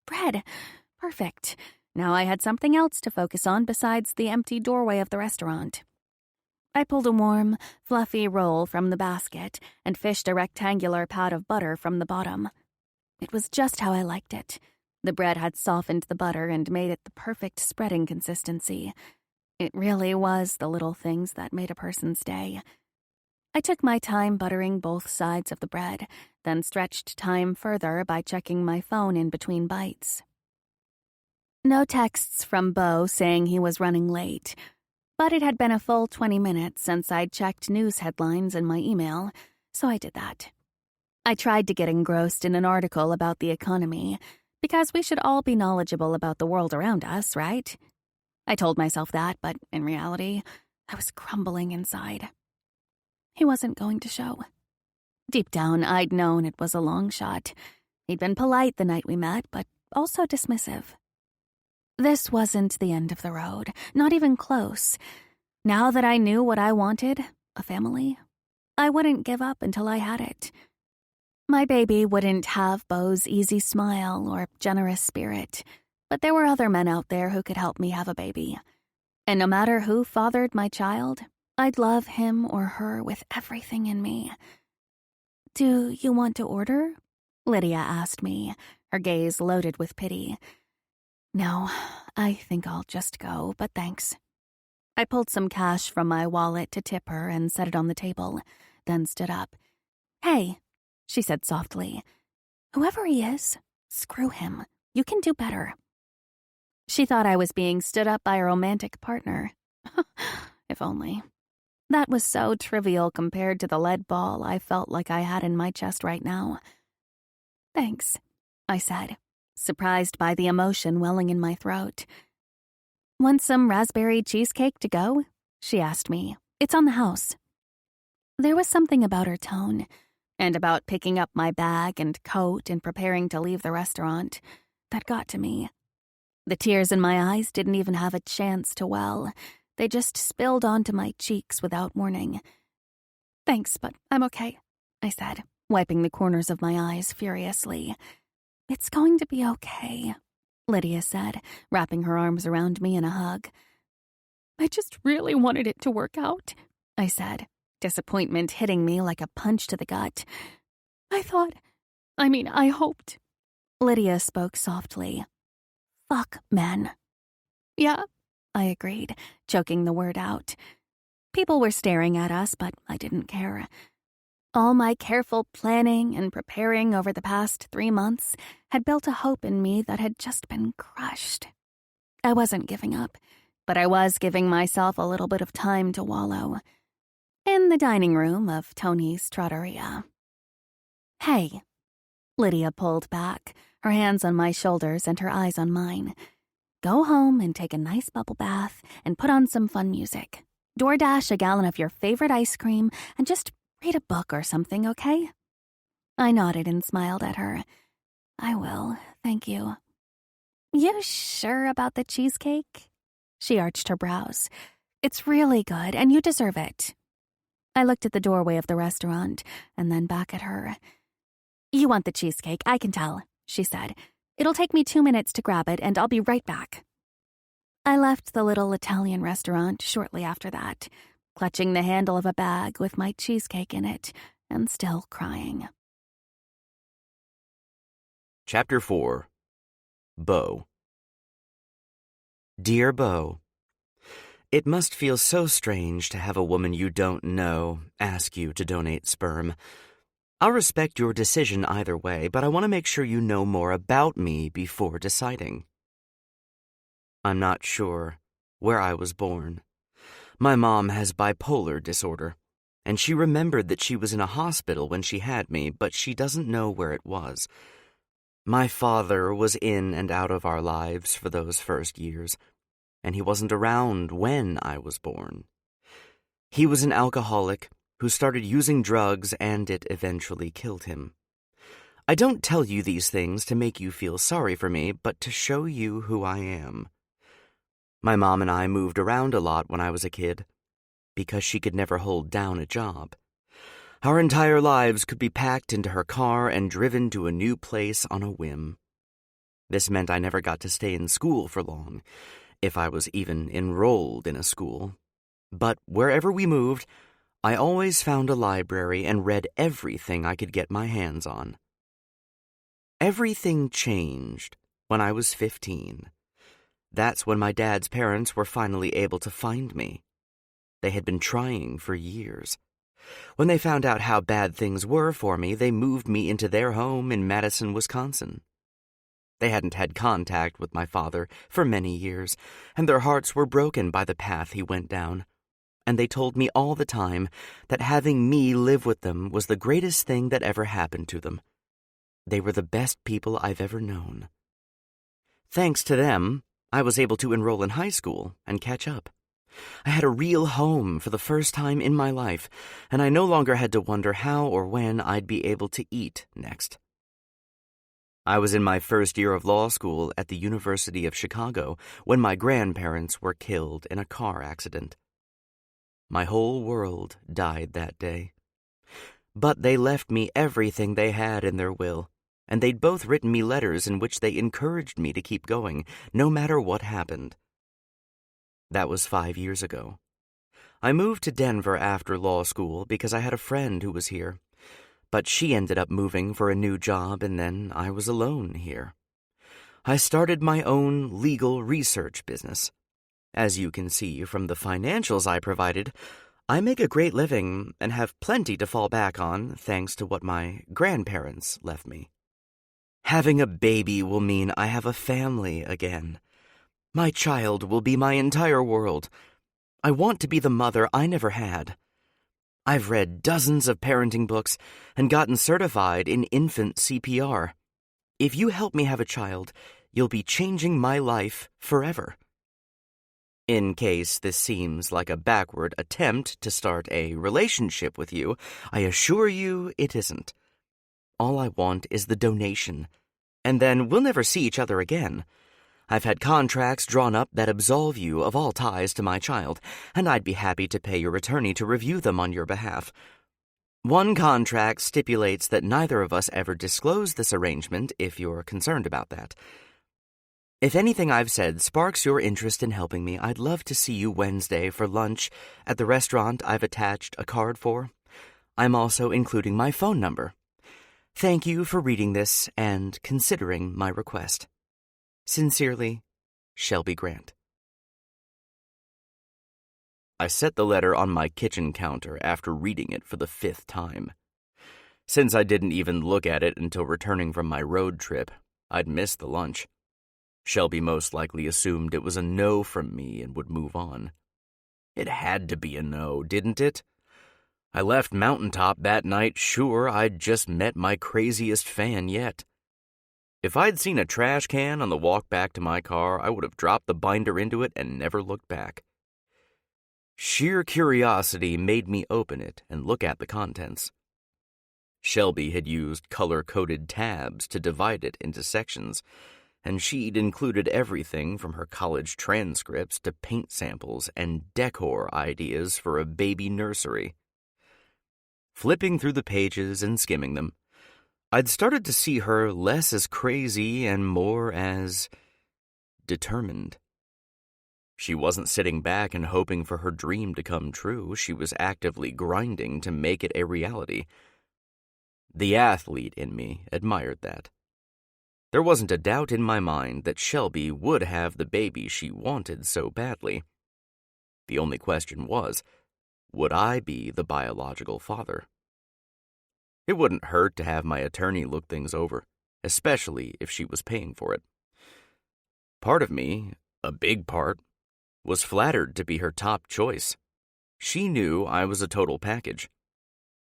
Speaker 1: Bread. Perfect. Now I had something else to focus on besides the empty doorway of the restaurant. I pulled a warm, fluffy roll from the basket and fished a rectangular pad of butter from the bottom. It was just how I liked it. The bread had softened the butter and made it the perfect spreading consistency. It really was the little things that made a person's day. I took my time buttering both sides of the bread, then stretched time further by checking my phone in between bites. No texts from Beau saying he was running late, but it had been a full 20 minutes since I'd checked news headlines in my email, so I did that. I tried to get engrossed in an article about the economy, because we should all be knowledgeable about the world around us, right? I told myself that, but in reality, I was crumbling inside. He wasn't going to show. Deep down, I'd known it was a long shot. He'd been polite the night we met, but also dismissive. This wasn't the end of the road, not even close. Now that I knew what I wanted, a family, I wouldn't give up until I had it. My baby wouldn't have Beau's easy smile or generous spirit. But there were other men out there who could help me have a baby. And no matter who fathered my child, I'd love him or her with everything in me. "Do you want to order?" Lydia asked me, her gaze loaded with pity. "No, I think I'll just go, but thanks." I pulled some cash from my wallet to tip her and set it on the table, then stood up. "Hey," she said softly. "Whoever he is, screw him. You can do better." She thought I was being stood up by a romantic partner. If only. That was so trivial compared to the lead ball I felt like I had in my chest right now. "Thanks," I said, surprised by the emotion welling in my throat. "Want some raspberry cheesecake to go?" she asked me. "It's on the house." There was something about her tone, and about picking up my bag and coat and preparing to leave the restaurant, that got to me. The tears in my eyes didn't even have a chance to well. They just spilled onto my cheeks without warning. "Thanks, but I'm okay," I said, wiping the corners of my eyes furiously. "It's going to be okay," Lydia said, wrapping her arms around me in a hug. "I just really wanted it to work out," I said, disappointment hitting me like a punch to the gut. I hoped." Lydia spoke softly. "Fuck men." "Yeah," I agreed, choking the word out. People were staring at us, but I didn't care. All my careful planning and preparing over the past 3 months had built a hope in me that had just been crushed. I wasn't giving up, but I was giving myself a little bit of time to wallow. In the dining room of Tony's Trattoria. "Hey." Lydia pulled back, her hands on my shoulders and her eyes on mine. "Go home and take a nice bubble bath and put on some fun music. DoorDash a gallon of your favorite ice cream and just read a book or something, okay?" I nodded and smiled at her. "I will, thank you." "You sure about the cheesecake?" She arched her brows. "It's really good, and you deserve it." I looked at the doorway of the restaurant, and then back at her. "You want the cheesecake, I can tell," she said. "It'll take me 2 minutes to grab it, and I'll be right back." I left the little Italian restaurant shortly after that, clutching the handle of a bag with my cheesecake in it, and still crying.
Speaker 2: Chapter 4. Beau. Dear Beau, it must feel so strange to have a woman you don't know ask you to donate sperm. I'll respect your decision either way, but I want to make sure you know more about me before deciding. I'm not sure where I was born. My mom has bipolar disorder, and she remembered that she was in a hospital when she had me, but she doesn't know where it was. My father was in and out of our lives for those first years, and he wasn't around when I was born. He was an alcoholic who started using drugs, and it eventually killed him. I don't tell you these things to make you feel sorry for me, but to show you who I am. My mom and I moved around a lot when I was a kid, because she could never hold down a job. Our entire lives could be packed into her car and driven to a new place on a whim. This meant I never got to stay in school for long, if I was even enrolled in a school. But wherever we moved, I always found a library and read everything I could get my hands on. Everything changed when I was 15. That's when my dad's parents were finally able to find me. They had been trying for years. When they found out how bad things were for me, they moved me into their home in Madison, Wisconsin. They hadn't had contact with my father for many years, and their hearts were broken by the path he went down. And they told me all the time that having me live with them was the greatest thing that ever happened to them. They were the best people I've ever known. Thanks to them, I was able to enroll in high school and catch up. I had a real home for the first time in my life, and I no longer had to wonder how or when I'd be able to eat next. I was in my first year of law school at the University of Chicago when my grandparents were killed in a car accident. My whole world died that day. But they left me everything they had in their will, and they'd both written me letters in which they encouraged me to keep going, no matter what happened. That was 5 years ago. I moved to Denver after law school because I had a friend who was here, but she ended up moving for a new job, and then I was alone here. I started my own legal research business. As you can see from the financials I provided, I make a great living and have plenty to fall back on thanks to what my grandparents left me. Having a baby will mean I have a family again. My child will be my entire world. I want to be the mother I never had. I've read dozens of parenting books and gotten certified in infant CPR. If you help me have a child, you'll be changing my life forever. In case this seems like a backward attempt to start a relationship with you, I assure you it isn't. All I want is the donation, and then we'll never see each other again. I've had contracts drawn up that absolve you of all ties to my child, and I'd be happy to pay your attorney to review them on your behalf. One contract stipulates that neither of us ever disclose this arrangement if you're concerned about that. If anything I've said sparks your interest in helping me, I'd love to see you Wednesday for lunch at the restaurant I've attached a card for. I'm also including my phone number. Thank you for reading this and considering my request. Sincerely, Shelby Grant. I set the letter on my kitchen counter after reading it for the 5th time. Since I didn't even look at it until returning from my road trip, I'd missed the lunch. Shelby most likely assumed it was a no from me and would move on. It had to be a no, didn't it? I left Mountaintop that night sure I'd just met my craziest fan yet. If I'd seen a trash can on the walk back to my car, I would have dropped the binder into it and never looked back. Sheer curiosity made me open it and look at the contents. Shelby had used color-coded tabs to divide it into sections, and she'd included everything from her college transcripts to paint samples and decor ideas for a baby nursery. Flipping through the pages and skimming them, I'd started to see her less as crazy and more as determined. She wasn't sitting back and hoping for her dream to come true. She was actively grinding to make it a reality. The athlete in me admired that. There wasn't a doubt in my mind that Shelby would have the baby she wanted so badly. The only question was, would I be the biological father? It wouldn't hurt to have my attorney look things over, especially if she was paying for it. Part of me, a big part, was flattered to be her top choice. She knew I was a total package.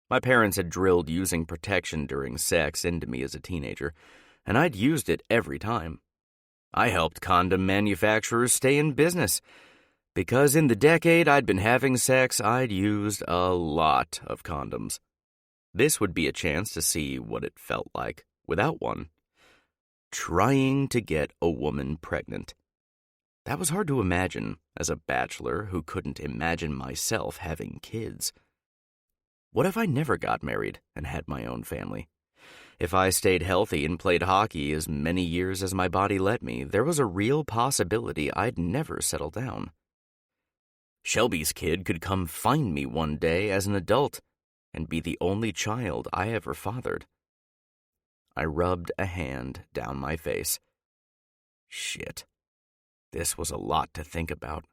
Speaker 2: My parents had drilled using protection during sex into me as a teenager, and I'd used it every time. I helped condom manufacturers stay in business, because in the decade I'd been having sex, I'd used a lot of condoms. This would be a chance to see what it felt like without one. Trying to get a woman pregnant. That was hard to imagine as a bachelor who couldn't imagine myself having kids. What if I never got married and had my own family? If I stayed healthy and played hockey as many years as my body let me, there was a real possibility I'd never settle down. Shelby's kid could come find me one day as an adult and be the only child I ever fathered. I rubbed a hand down my face. Shit. This was a lot to think about.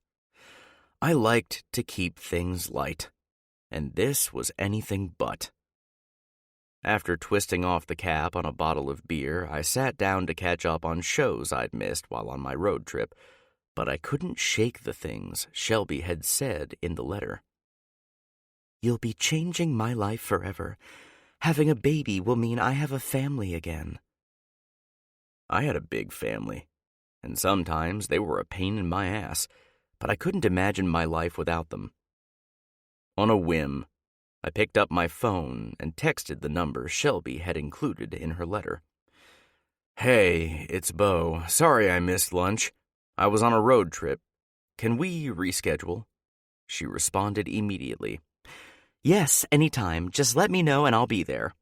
Speaker 2: I liked to keep things light, and this was anything but. After twisting off the cap on a bottle of beer, I sat down to catch up on shows I'd missed while on my road trip, but I couldn't shake the things Shelby had said in the letter. You'll be changing my life forever. Having a baby will mean I have a family again. I had a big family, and sometimes they were a pain in my ass, but I couldn't imagine my life without them. On a whim, I picked up my phone and texted the number Shelby had included in her letter. Hey, it's Bo. Sorry I missed lunch. I was on a road trip. Can we reschedule? She responded immediately. Yes, anytime. Just let me know and I'll be there.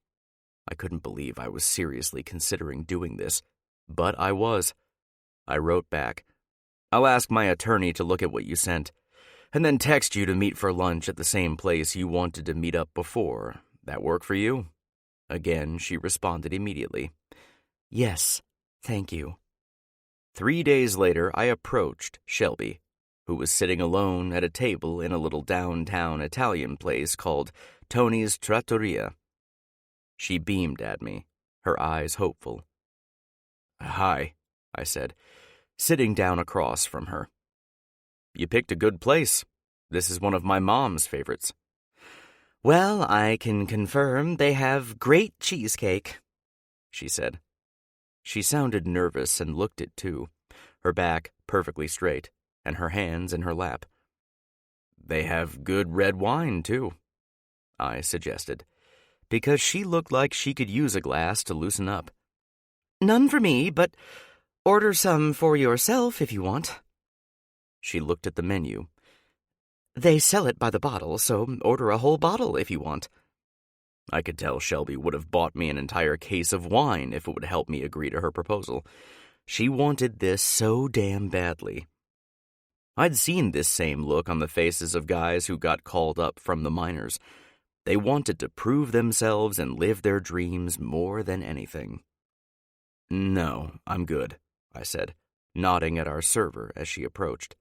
Speaker 2: I couldn't believe I was seriously considering doing this, but I was. I wrote back, "I'll ask my attorney to look at what you sent, and then text you to meet for lunch at the same place you wanted to meet up before. That work for you?" Again, she responded immediately, "Yes, thank you." 3 days later, I approached Shelby, who was sitting alone at a table in a little downtown Italian place called Tony's Trattoria. She beamed at me, her eyes hopeful. "Hi," I said, sitting down across from her. "You picked a good place. This is one of my mom's favorites." "Well, I can confirm they have great cheesecake," she said. She sounded nervous and looked it too, her back perfectly straight, and her hands in her lap. "They have good red wine, too," I suggested, because she looked like she could use a glass to loosen up. "None for me, but order some for yourself if you want." She looked at the menu. "They sell it by the bottle, so order a whole bottle if you want." I could tell Shelby would have bought me an entire case of wine if it would help me agree to her proposal. She wanted this so damn badly. I'd seen this same look on the faces of guys who got called up from the minors. They wanted to prove themselves and live their dreams more than anything. "No, I'm good," I said, nodding at our server as she approached.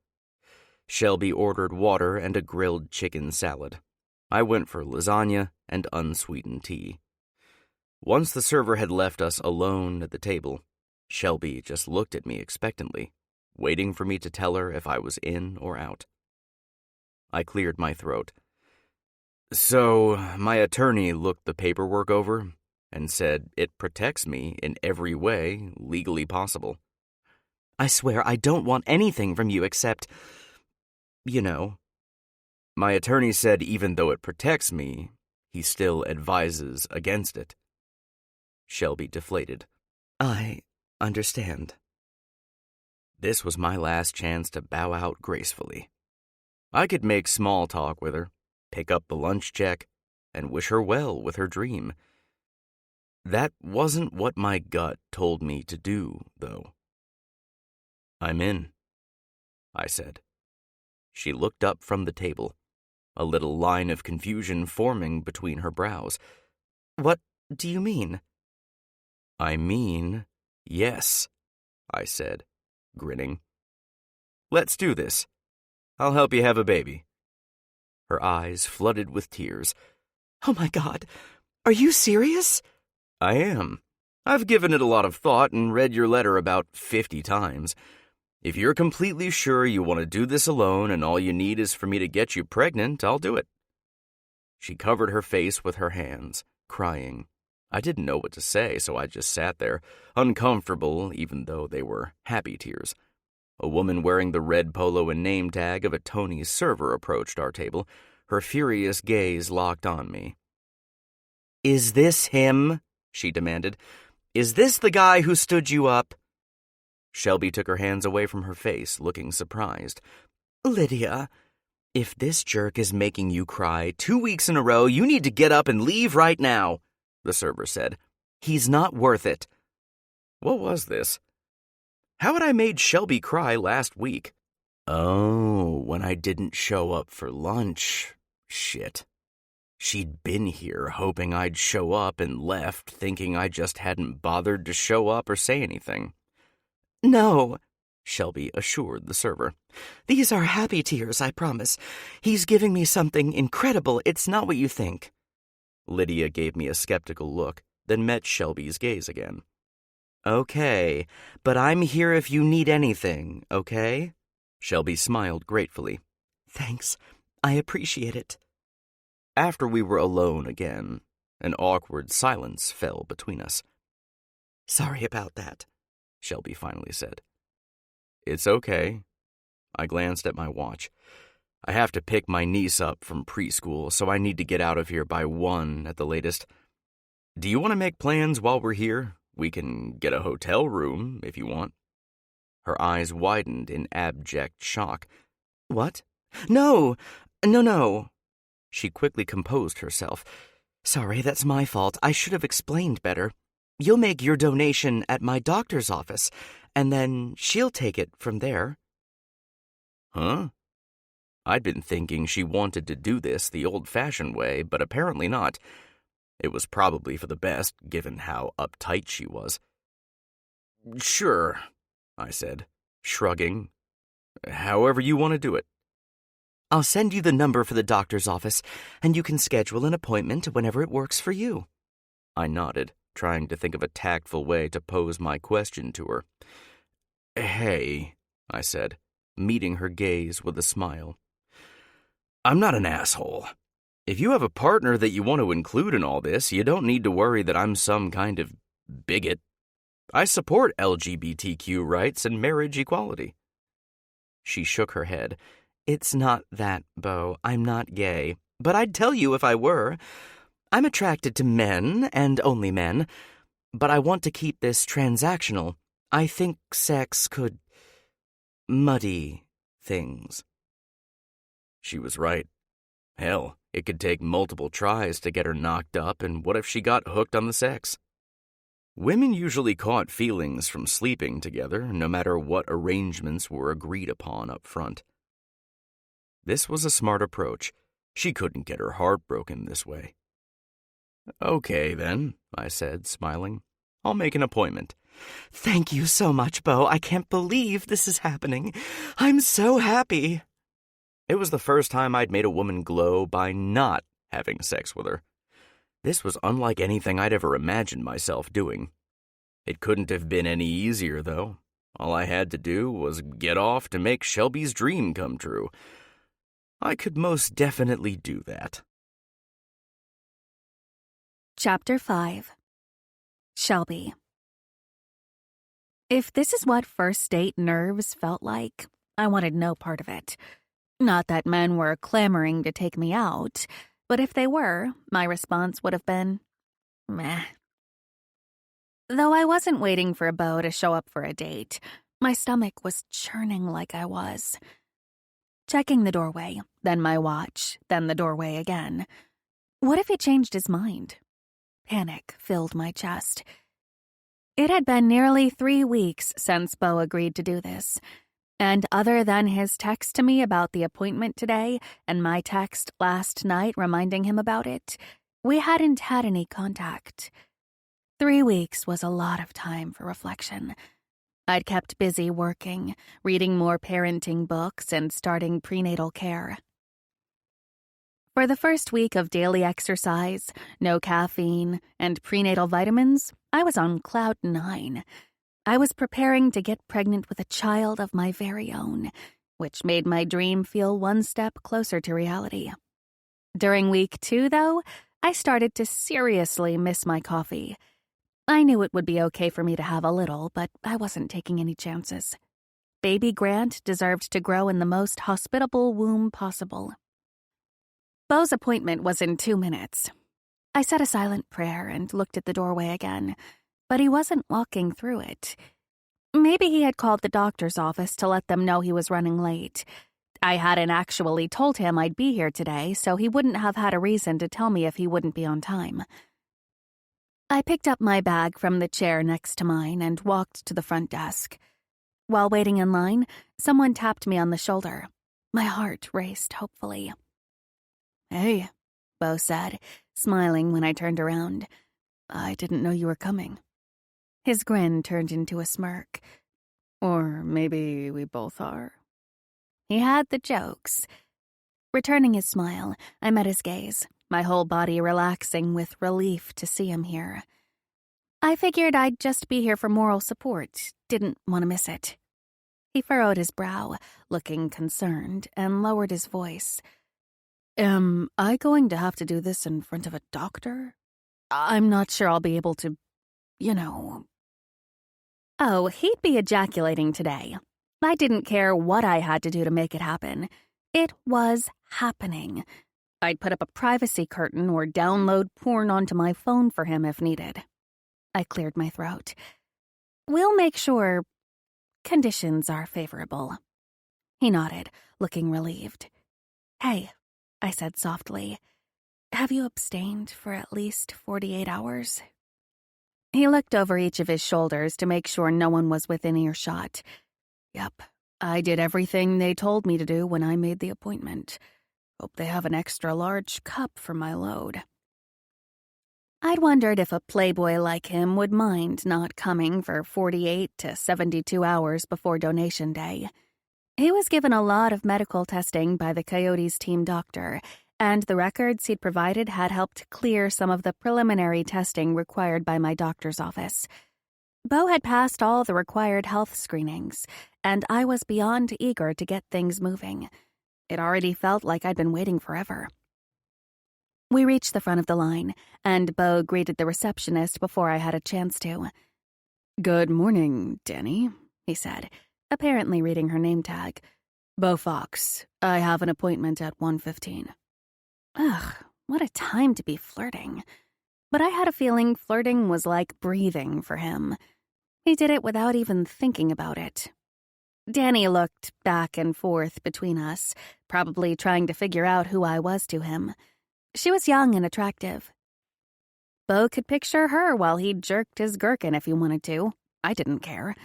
Speaker 2: Shelby ordered water and a grilled chicken salad. I went for lasagna and unsweetened tea. Once the server had left us alone at the table, Shelby just looked at me expectantly, waiting for me to tell her if I was in or out. I cleared my throat. "So, my attorney looked the paperwork over and said it protects me in every way legally possible." "I swear I don't want anything from you except, you know." "My attorney said even though it protects me, he still advises against it." Shelby deflated. "I understand." This was my last chance to bow out gracefully. I could make small talk with her, pick up the lunch check, and wish her well with her dream. That wasn't what my gut told me to do, though. "I'm in," I said. She looked up from the table, a little line of confusion forming between her brows. "What do you mean?" "I mean, yes," I said, grinning. "Let's do this. I'll help you have a baby." Her eyes flooded with tears. "Oh my God, are you serious?" "I am. I've given it a lot of thought and read your letter about 50 times. If you're completely sure you want to do this alone and all you need is for me to get you pregnant, I'll do it." She covered her face with her hands, crying. I didn't know what to say, so I just sat there, uncomfortable even though they were happy tears. A woman wearing the red polo and name tag of a Tony's server approached our table, her furious gaze locked on me. "Is this him?" she demanded. "Is this the guy who stood you up?" Shelby took her hands away from her face, looking surprised. "Lydia, if this jerk is making you cry 2 weeks in a row, you need to get up and leave right now," the server said. "He's not worth it." What was this? How had I made Shelby cry last week? Oh, when I didn't show up for lunch. Shit. She'd been here hoping I'd show up and left thinking I just hadn't bothered to show up or say anything. "No," Shelby assured the server. "These are happy tears, I promise. He's giving me something incredible. It's not what you think." Lydia gave me a skeptical look, then met Shelby's gaze again. "Okay, but I'm here if you need anything, okay?" Shelby smiled gratefully. "Thanks. I appreciate it." After we were alone again, an awkward silence fell between us. "Sorry about that," Shelby finally said. "It's okay." I glanced at my watch. I have to pick my niece up from preschool, so I need to get out of here by 1 at the latest. Do you want to make plans while we're here? We can get a hotel room if you want." Her eyes widened in abject shock. "What? No, no, no." She quickly composed herself. Sorry, that's my fault. I should have explained better. You'll make your donation at my doctor's office, and then she'll take it from there. Huh? I'd been thinking she wanted to do this the old-fashioned way, but apparently not. It was probably for the best, given how uptight she was. Sure, I said, shrugging. However you want to do it. I'll send you the number for the doctor's office, and you can schedule an appointment whenever it works for you. I nodded, trying to think of a tactful way to pose my question to her. Hey, I said, meeting her gaze with a smile. I'm not an asshole. If you have a partner that you want to include in all this, you don't need to worry that I'm some kind of bigot. I support LGBTQ rights and marriage equality. She shook her head. It's not that, Beau. I'm not gay. But I'd tell you if I were. I'm attracted to men, and only men. But I want to keep this transactional. I think sex could muddy things. She was right. Hell, it could take multiple tries to get her knocked up, and what if she got hooked on the sex? Women usually caught feelings from sleeping together, no matter what arrangements were agreed upon up front. This was a smart approach. She couldn't get her heart broken this way. Okay, then, I said, smiling. I'll make an appointment. Thank you so much, Beau. I can't believe this is happening. I'm so happy. It was the first time I'd made a woman glow by not having sex with her. This was unlike anything I'd ever imagined myself doing. It couldn't have been any easier, though. All I had to do was get off to make Shelby's dream come true. I could most definitely do that.
Speaker 1: Chapter 5. Shelby. If this is what first date nerves felt like, I wanted no part of it. Not that men were clamoring to take me out, but if they were, my response would have been, meh. Though I wasn't waiting for Beau to show up for a date, my stomach was churning like I was. Checking the doorway, then my watch, then the doorway again. What if he changed his mind? Panic filled my chest. It had been nearly 3 weeks since Beau agreed to do this. And other than his text to me about the appointment today and my text last night reminding him about it, we hadn't had any contact. 3 weeks was a lot of time for reflection. I'd kept busy working, reading more parenting books, and starting prenatal care. For the first week of daily exercise, no caffeine, and prenatal vitamins, I was on cloud 9. I was preparing to get pregnant with a child of my very own, which made my dream feel one step closer to reality. During week 2, though, I started to seriously miss my coffee. I knew it would be okay for me to have a little, but I wasn't taking any chances. Baby Grant deserved to grow in the most hospitable womb possible. Beau's appointment was in 2 minutes. I said a silent prayer and looked at the doorway again, but he wasn't walking through it. Maybe he had called the doctor's office to let them know he was running late. I hadn't actually told him I'd be here today, so he wouldn't have had a reason to tell me if he wouldn't be on time. I picked up my bag from the chair next to mine and walked to the front desk. While waiting in line, someone tapped me on the shoulder. My heart raced hopefully. Hey, Beau said, smiling when I turned around. I didn't know you were coming. His grin turned into a smirk. Or maybe we both are. He had the jokes. Returning his smile, I met his gaze, my whole body relaxing with relief to see him here. I figured I'd just be here for moral support, didn't want to miss it. He furrowed his brow, looking concerned, and lowered his voice. Am I going to have to do this in front of a doctor? I'm not sure I'll be able to, Oh, he'd be ejaculating today. I didn't care what I had to do to make it happen. It was happening. I'd put up a privacy curtain or download porn onto my phone for him if needed. I cleared my throat. We'll make sure conditions are favorable. He nodded, looking relieved. Hey, I said softly. Have you abstained for at least 48 hours? He looked over each of his shoulders to make sure no one was within earshot. Yep, I did everything they told me to do when I made the appointment. Hope they have an extra large cup for my load. I'd wondered if a playboy like him would mind not coming for 48 to 72 hours before donation day. He was given a lot of medical testing by the Coyotes team doctor, and the records he'd provided had helped clear some of the preliminary testing required by my doctor's office. Beau had passed all the required health screenings, and I was beyond eager to get things moving. It already felt like I'd been waiting forever. We reached the front of the line, and Beau greeted the receptionist before I had a chance to. "Good morning, Danny," he said, apparently reading her name tag. "Beau Fox. I have an appointment at 1:15. Ugh, what a time to be flirting. But I had a feeling flirting was like breathing for him. He did it without even thinking about it. Danny looked back and forth between us, probably trying to figure out who I was to him. She was young and attractive. Beau could picture her while he jerked his gherkin if he wanted to. I didn't care.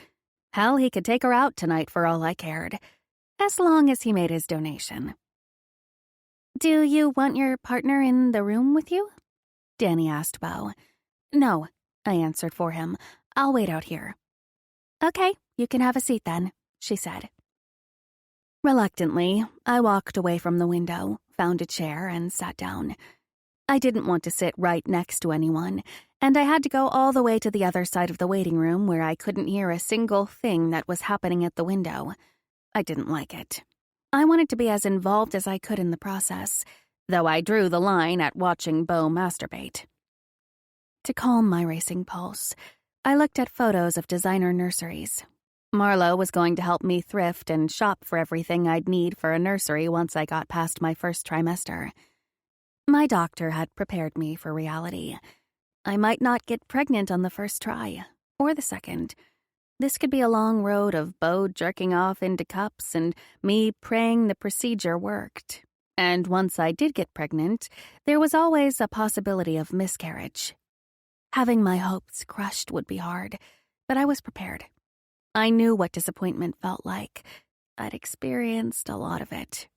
Speaker 1: Hell, he could take her out tonight for all I cared, as long as he made his donation. "Do you want your partner in the room with you?" Danny asked Beau. "No," I answered for him. "I'll wait out here." "Okay, you can have a seat then," she said. Reluctantly, I walked away from the window, found a chair, and sat down. I didn't want to sit right next to anyone, and I had to go all the way to the other side of the waiting room where I couldn't hear a single thing that was happening at the window. I didn't like it. I wanted to be as involved as I could in the process, though I drew the line at watching Beau masturbate. To calm my racing pulse, I looked at photos of designer nurseries. Marlo was going to help me thrift and shop for everything I'd need for a nursery once I got past my first trimester. My doctor had prepared me for reality. I might not get pregnant on the first try, or the second. This could be a long road of Beau jerking off into cups and me praying the procedure worked. And once I did get pregnant, there was always a possibility of miscarriage. Having my hopes crushed would be hard, but I was prepared. I knew what disappointment felt like. I'd experienced a lot of it.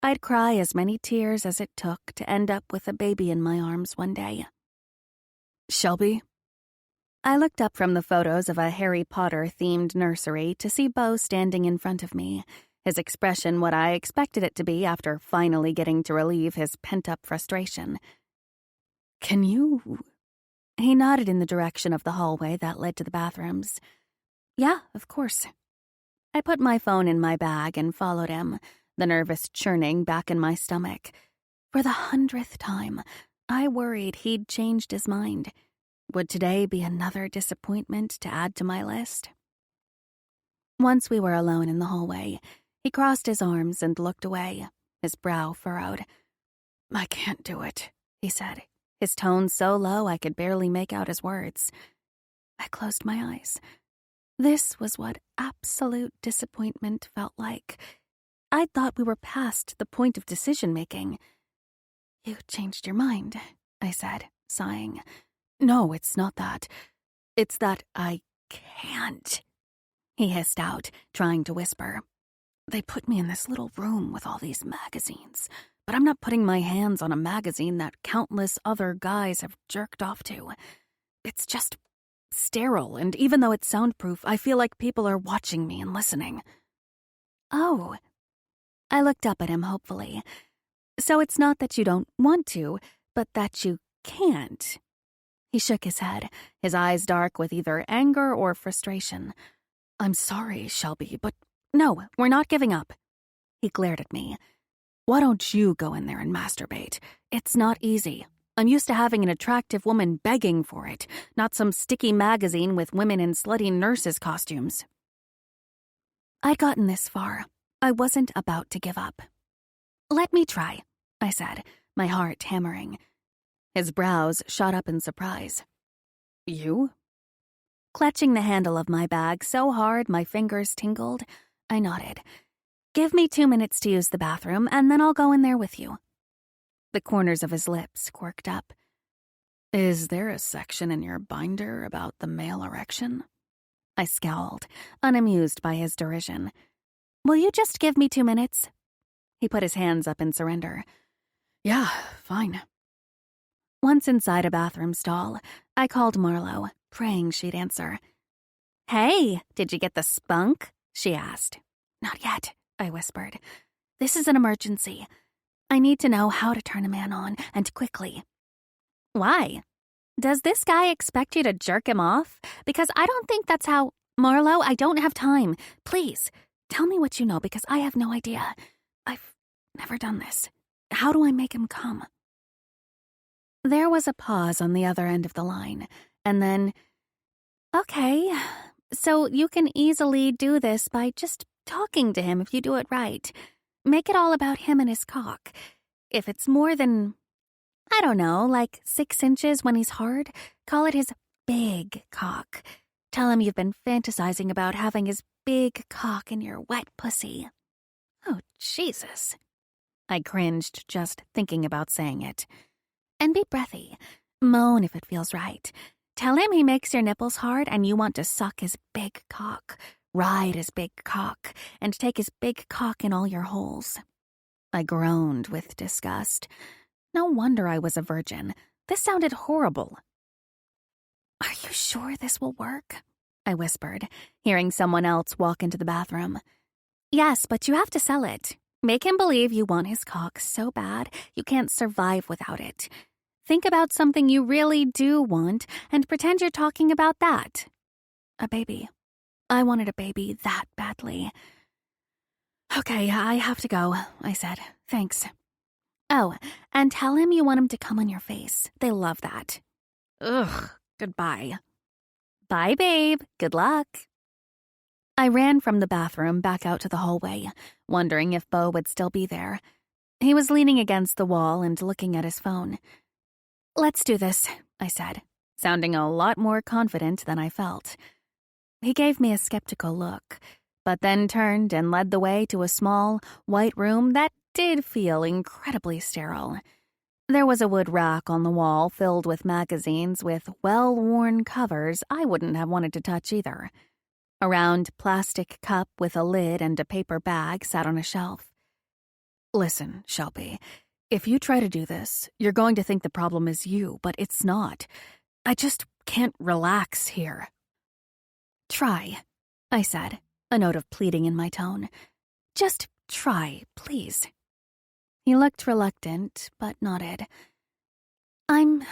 Speaker 1: I'd cry as many tears as it took to end up with a baby in my arms one day. "Shelby?" I looked up from the photos of a Harry Potter-themed nursery to see Beau standing in front of me, his expression what I expected it to be after finally getting to relieve his pent-up frustration. "Can you—" He nodded in the direction of the hallway that led to the bathrooms. "Yeah, of course." I put my phone in my bag and followed him, the nervous churning back in my stomach. For the 100th time, I worried he'd changed his mind. Would today be another disappointment to add to my list? Once we were alone in the hallway, he crossed his arms and looked away, his brow furrowed. "I can't do it," he said, his tone so low I could barely make out his words. I closed my eyes. This was what absolute disappointment felt like. I thought we were past the point of decision-making. "You changed your mind," I said, sighing. "No, it's not that. It's that I can't," he hissed out, trying to whisper. "They put me in this little room with all these magazines, but I'm not putting my hands on a magazine that countless other guys have jerked off to. It's just sterile, and even though it's soundproof, I feel like people are watching me and listening." "Oh." I looked up at him hopefully. "So it's not that you don't want to, but that you can't." He shook his head, his eyes dark with either anger or frustration. "I'm sorry, Shelby, but no, we're not giving up." He glared at me. "Why don't you go in there and masturbate? It's not easy. I'm used to having an attractive woman begging for it, not some sticky magazine with women in slutty nurses' costumes." I'd gotten this far. I wasn't about to give up. "Let me try," I said, my heart hammering. His brows shot up in surprise. "You?" Clutching the handle of my bag so hard my fingers tingled, I nodded. "Give me 2 minutes to use the bathroom, and then I'll go in there with you." The corners of his lips quirked up. "Is there a section in your binder about the male erection?" I scowled, unamused by his derision. "Will you just give me 2 minutes?" He put his hands up in surrender. "Yeah, fine." Once inside a bathroom stall, I called Marlo, praying she'd answer. "Hey, did you get the spunk?" she asked. "Not yet," I whispered. "This is an emergency. I need to know how to turn a man on, and quickly." "Why? Does this guy expect you to jerk him off? Because I don't think that's how— Marlo, I don't have time. Please, tell me what you know, because I have no idea. I've never done this. How do I make him come?" There was a pause on the other end of the line, and then, "Okay, so you can easily do this by just talking to him if you do it right. Make it all about him and his cock. If it's more than, I don't know, like 6 inches when he's hard, call it his big cock. Tell him you've been fantasizing about having his big cock in your wet pussy." Oh, Jesus. I cringed just thinking about saying it. "And be breathy. Moan if it feels right. Tell him he makes your nipples hard and you want to suck his big cock, ride his big cock, and take his big cock in all your holes." I groaned with disgust. No wonder I was a virgin. This sounded horrible. "Are you sure this will work?" I whispered, hearing someone else walk into the bathroom. "Yes, but you have to sell it. Make him believe you want his cock so bad you can't survive without it. Think about something you really do want and pretend you're talking about that." A baby. I wanted a baby that badly. "Okay, I have to go," I said. "Thanks." "Oh, and tell him you want him to come on your face. They love that." Ugh, goodbye. "Bye, babe. Good luck." I ran from the bathroom back out to the hallway, wondering if Beau would still be there. He was leaning against the wall and looking at his phone. "Let's do this," I said, sounding a lot more confident than I felt. He gave me a skeptical look, but then turned and led the way to a small, white room that did feel incredibly sterile. There was a wood rack on the wall filled with magazines with well-worn covers I wouldn't have wanted to touch either. A round plastic cup with a lid and a paper bag sat on a shelf. "Listen, Shelby, if you try to do this, you're going to think the problem is you, but it's not. I just can't relax here." "Try," I said, a note of pleading in my tone. "Just try, please." He looked reluctant, but nodded. "I'm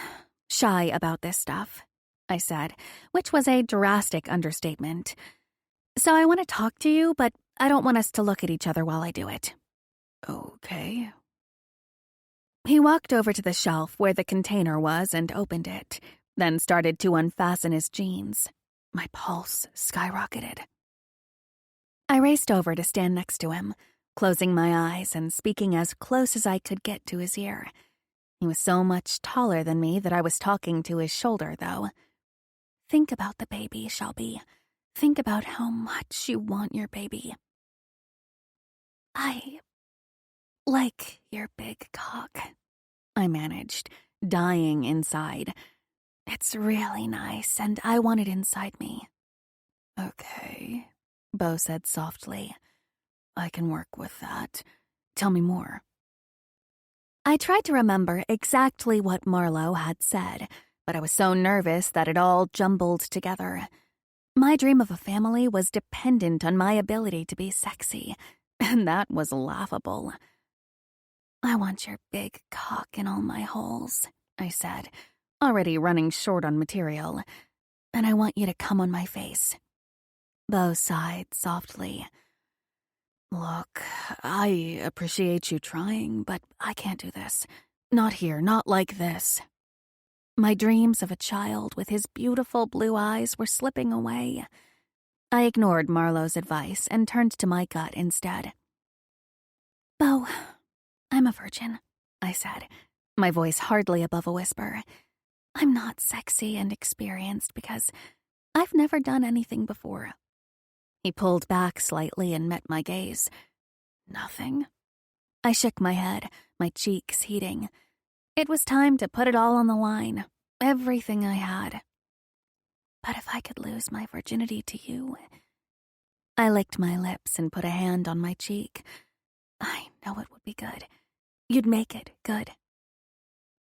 Speaker 1: shy about this stuff," I said, which was a drastic understatement. "So I want to talk to you, but I don't want us to look at each other while I do it." "Okay." He walked over to the shelf where the container was and opened it, then started to unfasten his jeans. My pulse skyrocketed. I raced over to stand next to him, closing my eyes and speaking as close as I could get to his ear. He was so much taller than me that I was talking to his shoulder, though. "Think about the baby, Shelby. Think about how much you want your baby." "I like your big cock," I managed, dying inside. "It's really nice, and I want it inside me." "Okay," Beau said softly. "I can work with that. Tell me more." I tried to remember exactly what Marlo had said, but I was so nervous that it all jumbled together. My dream of a family was dependent on my ability to be sexy, and that was laughable. "I want your big cock in all my holes," I said, already running short on material. "And I want you to come on my face." Beau sighed softly. "Look, I appreciate you trying, but I can't do this. Not here, not like this." My dreams of a child with his beautiful blue eyes were slipping away. I ignored Marlo's advice and turned to my gut instead. "Beau, I'm a virgin," I said, my voice hardly above a whisper. "I'm not sexy and experienced because I've never done anything before." He pulled back slightly and met my gaze. "Nothing?" I shook my head, my cheeks heating. It was time to put it all on the line, everything I had. But if I could lose my virginity to you... I licked my lips and put a hand on my cheek. I know it would be good. You'd make it good.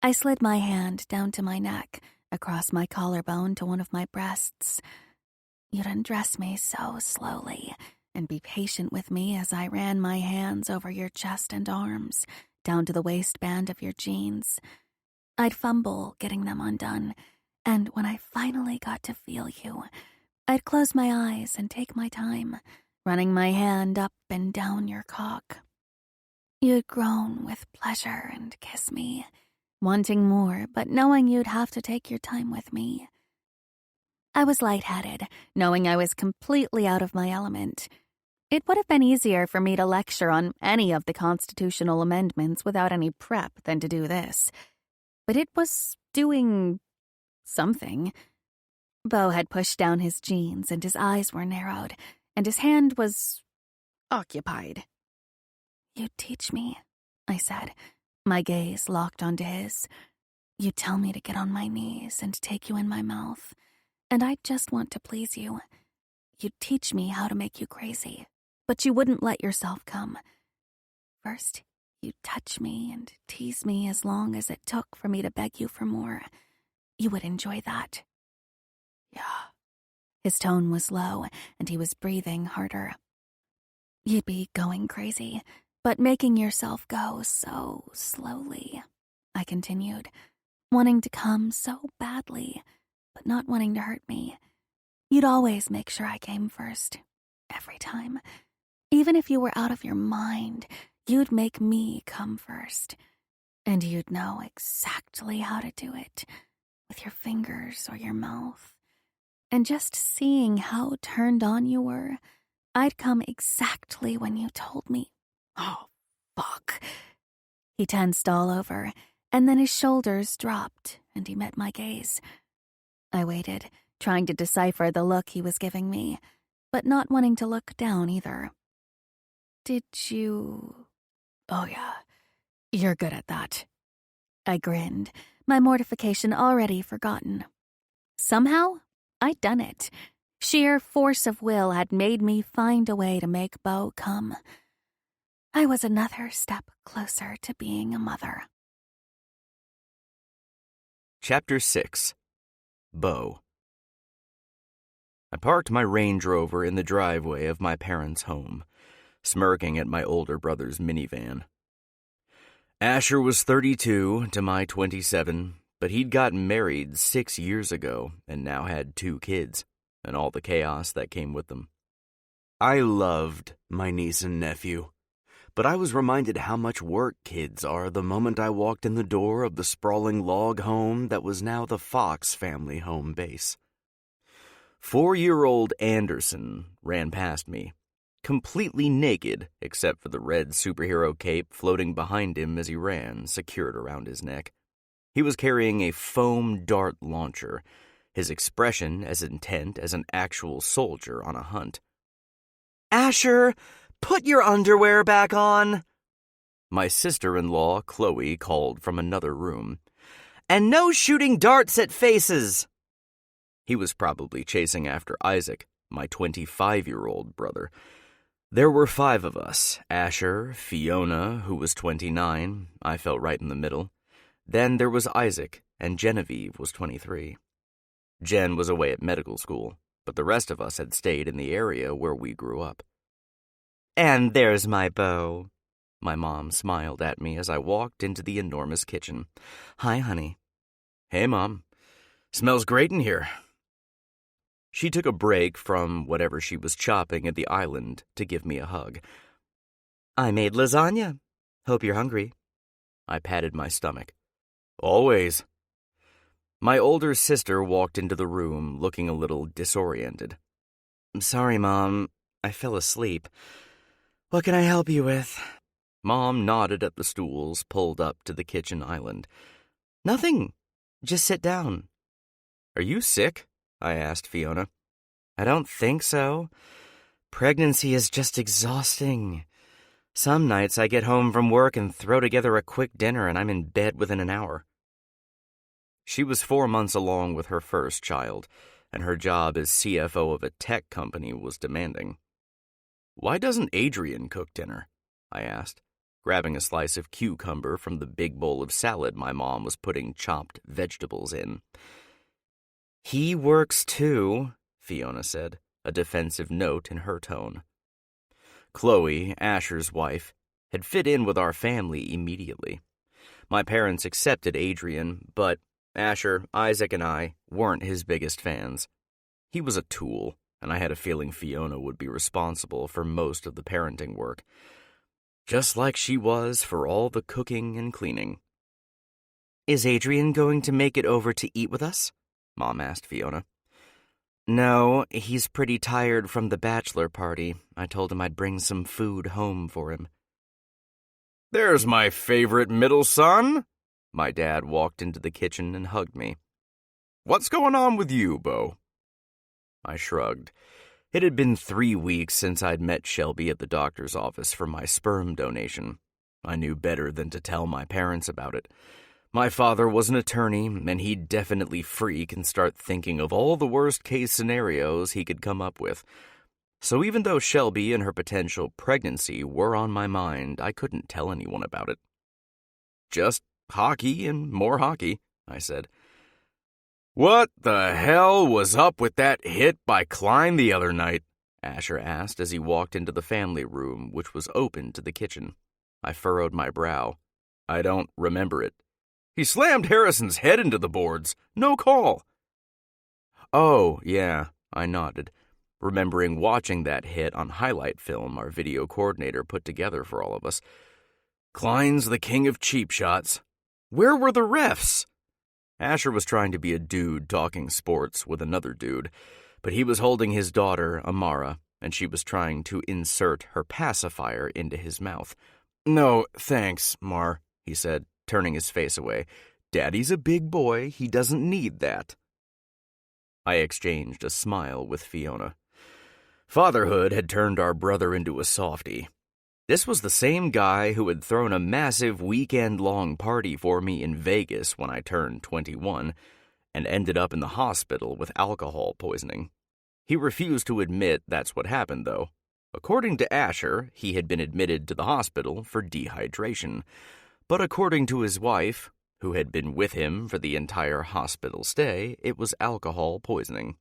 Speaker 1: I slid my hand down to my neck, across my collarbone to one of my breasts. You'd undress me so slowly and be patient with me as I ran my hands over your chest and arms, down to the waistband of your jeans. I'd fumble getting them undone, and when I finally got to feel you, I'd close my eyes and take my time, running my hand up and down your cock. You'd groan with pleasure and kiss me, wanting more, but knowing you'd have to take your time with me. I was lightheaded, knowing I was completely out of my element. It would have been easier for me to lecture on any of the constitutional amendments without any prep than to do this. But it was doing something. Beau had pushed down his jeans and his eyes were narrowed, and his hand was occupied. "You'd teach me," I said, my gaze locked onto his. "You'd tell me to get on my knees and take you in my mouth, and I'd just want to please you. You'd teach me how to make you crazy, but you wouldn't let yourself come. First, you'd touch me and tease me as long as it took for me to beg you for more. You would enjoy that." "Yeah." His tone was low, and he was breathing harder. "You'd be going crazy, but making yourself go so slowly," I continued, "wanting to come so badly, but not wanting to hurt me. You'd always make sure I came first, every time. Even if you were out of your mind, you'd make me come first. And you'd know exactly how to do it, with your fingers or your mouth. And just seeing how turned on you were, I'd come exactly when you told me. Oh, fuck." He tensed all over, and then his shoulders dropped, and he met my gaze. I waited, trying to decipher the look he was giving me, but not wanting to look down either. "Did you... Oh yeah, you're good at that." I grinned, my mortification already forgotten. Somehow, I'd done it. Sheer force of will had made me find a way to make Beau come. I was another step closer to being a mother.
Speaker 2: Chapter 6. Beau. I parked my Range Rover in the driveway of my parents' home, smirking at my older brother's minivan. Asher was 32 to my 27, but he'd gotten married 6 years ago and now had 2 kids, and all the chaos that came with them. I loved my niece and nephew, but I was reminded how much work kids are the moment I walked in the door of the sprawling log home that was now the Fox family home base. 4-year-old Anderson ran past me, completely naked except for the red superhero cape floating behind him as he ran, secured around his neck. He was carrying a foam dart launcher, his expression as intent as an actual soldier on a hunt. "Asher, put your underwear back on," my sister-in-law, Chloe, called from another room. "And no shooting darts at faces." He was probably chasing after Isaac, my 25-year-old brother. There were 5 of us: Asher, Fiona, who was 29, I fell right in the middle. Then there was Isaac, and Genevieve was 23. Jen was away at medical school, but the rest of us had stayed in the area where we grew up. "And there's my Beau." My mom smiled at me as I walked into the enormous kitchen. "Hi, honey." "Hey, Mom. Smells great in here." She took a break from whatever she was chopping at the island to give me a hug. "I made lasagna. Hope you're hungry." I patted my stomach. "Always." My older sister walked into the room looking a little disoriented. "I'm sorry, Mom. I fell asleep. What can I help you with?" Mom nodded at the stools pulled up to the kitchen island. "Nothing. Just sit down." "Are you sick?" I asked Fiona. "I don't think so. Pregnancy is just exhausting. Some nights I get home from work and throw together a quick dinner and I'm in bed within an hour." She was 4 months along with her first child, and her job as CFO of a tech company was demanding. "Why doesn't Adrian cook dinner?" I asked, grabbing a slice of cucumber from the big bowl of salad my mom was putting chopped vegetables in. "He works too," Fiona said, a defensive note in her tone. Chloe, Asher's wife, had fit in with our family immediately. My parents accepted Adrian, but Asher, Isaac, and I weren't his biggest fans. He was a tool, and I had a feeling Fiona would be responsible for most of the parenting work, just like she was for all the cooking and cleaning. "Is Adrian going to make it over to eat with us?" Mom asked Fiona. "No, he's pretty tired from the bachelor party. I told him I'd bring some food home for him."
Speaker 3: "There's my favorite middle son." My dad walked into the kitchen and hugged me. "What's going on with you, Bo?"
Speaker 2: I shrugged. It had been 3 weeks since I'd met Shelby at the doctor's office for my sperm donation. I knew better than to tell my parents about it. My father was an attorney, and he'd definitely freak and start thinking of all the worst-case scenarios he could come up with. So even though Shelby and her potential pregnancy were on my mind, I couldn't tell anyone about it.
Speaker 3: "Just hockey and more hockey," I said. "What the hell was up with that hit by Klein the other night?"
Speaker 2: Asher asked as he walked into the family room, which was open to the kitchen. I furrowed my brow.
Speaker 3: "I don't remember it." "He slammed Harrison's head into the boards. No call."
Speaker 2: "Oh, yeah," I nodded, remembering watching that hit on highlight film our video coordinator put together for all of us.
Speaker 3: "Klein's the king of cheap shots. Where were the refs?"
Speaker 2: Asher was trying to be a dude talking sports with another dude, but he was holding his daughter, Amara, and she was trying to insert her pacifier into his mouth.
Speaker 3: "No, thanks, Mar,"
Speaker 2: he said, turning his face away. "Daddy's a big boy. He doesn't need that." I exchanged a smile with Fiona. Fatherhood had turned our brother into a softie. This was the same guy who had thrown a massive weekend-long party for me in Vegas when I turned 21 and ended up in the hospital with alcohol poisoning. He refused to admit that's what happened, though. According to Asher, he had been admitted to the hospital for dehydration. But according to his wife, who had been with him for the entire hospital stay, it was alcohol poisoning.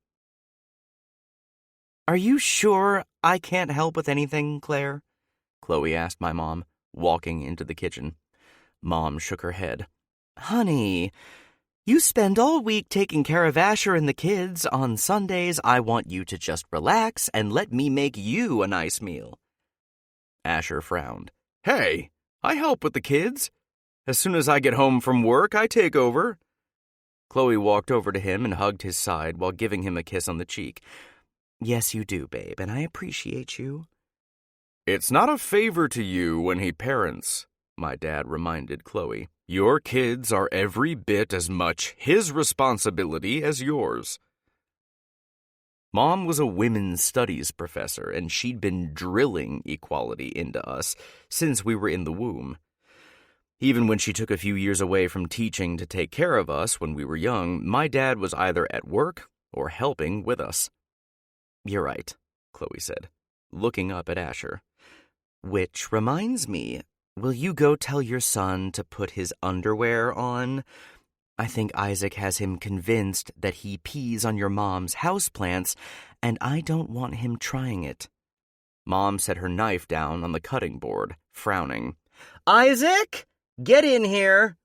Speaker 2: "Are you sure I can't help with anything, Claire?" Chloe asked my mom, walking into the kitchen. Mom shook her head. "Honey, you spend all week taking care of Asher and the kids. On Sundays, I want you to just relax and let me make you a nice meal." Asher frowned.
Speaker 3: "Hey, I help with the kids. As soon as I get home from work, I take over."
Speaker 2: Chloe walked over to him and hugged his side while giving him a kiss on the cheek. "Yes, you do, babe, and I appreciate you."
Speaker 3: "It's not a favor to you when he parents," my dad reminded Chloe. "Your kids are every bit as much his responsibility as yours."
Speaker 2: Mom was a women's studies professor, and she'd been drilling equality into us since we were in the womb. Even when she took a few years away from teaching to take care of us when we were young, my dad was either at work or helping with us. "You're right," Chloe said, looking up at Asher. "Which reminds me, will you go tell your son to put his underwear on? I think Isaac has him convinced that he pees on your mom's houseplants, and I don't want him trying it." Mom set her knife down on the cutting board, frowning. "Isaac, get in here."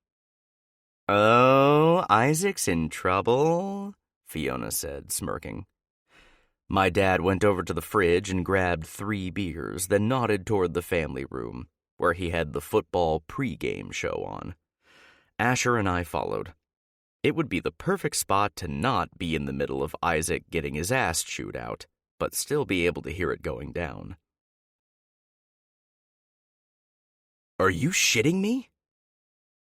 Speaker 2: "Oh, Isaac's in trouble," Fiona said, smirking. My dad went over to the fridge and grabbed 3 beers, then nodded toward the family room, where he had the football pregame show on. Asher and I followed. It would be the perfect spot to not be in the middle of Isaac getting his ass chewed out, but still be able to hear it going down. "Are you shitting me?"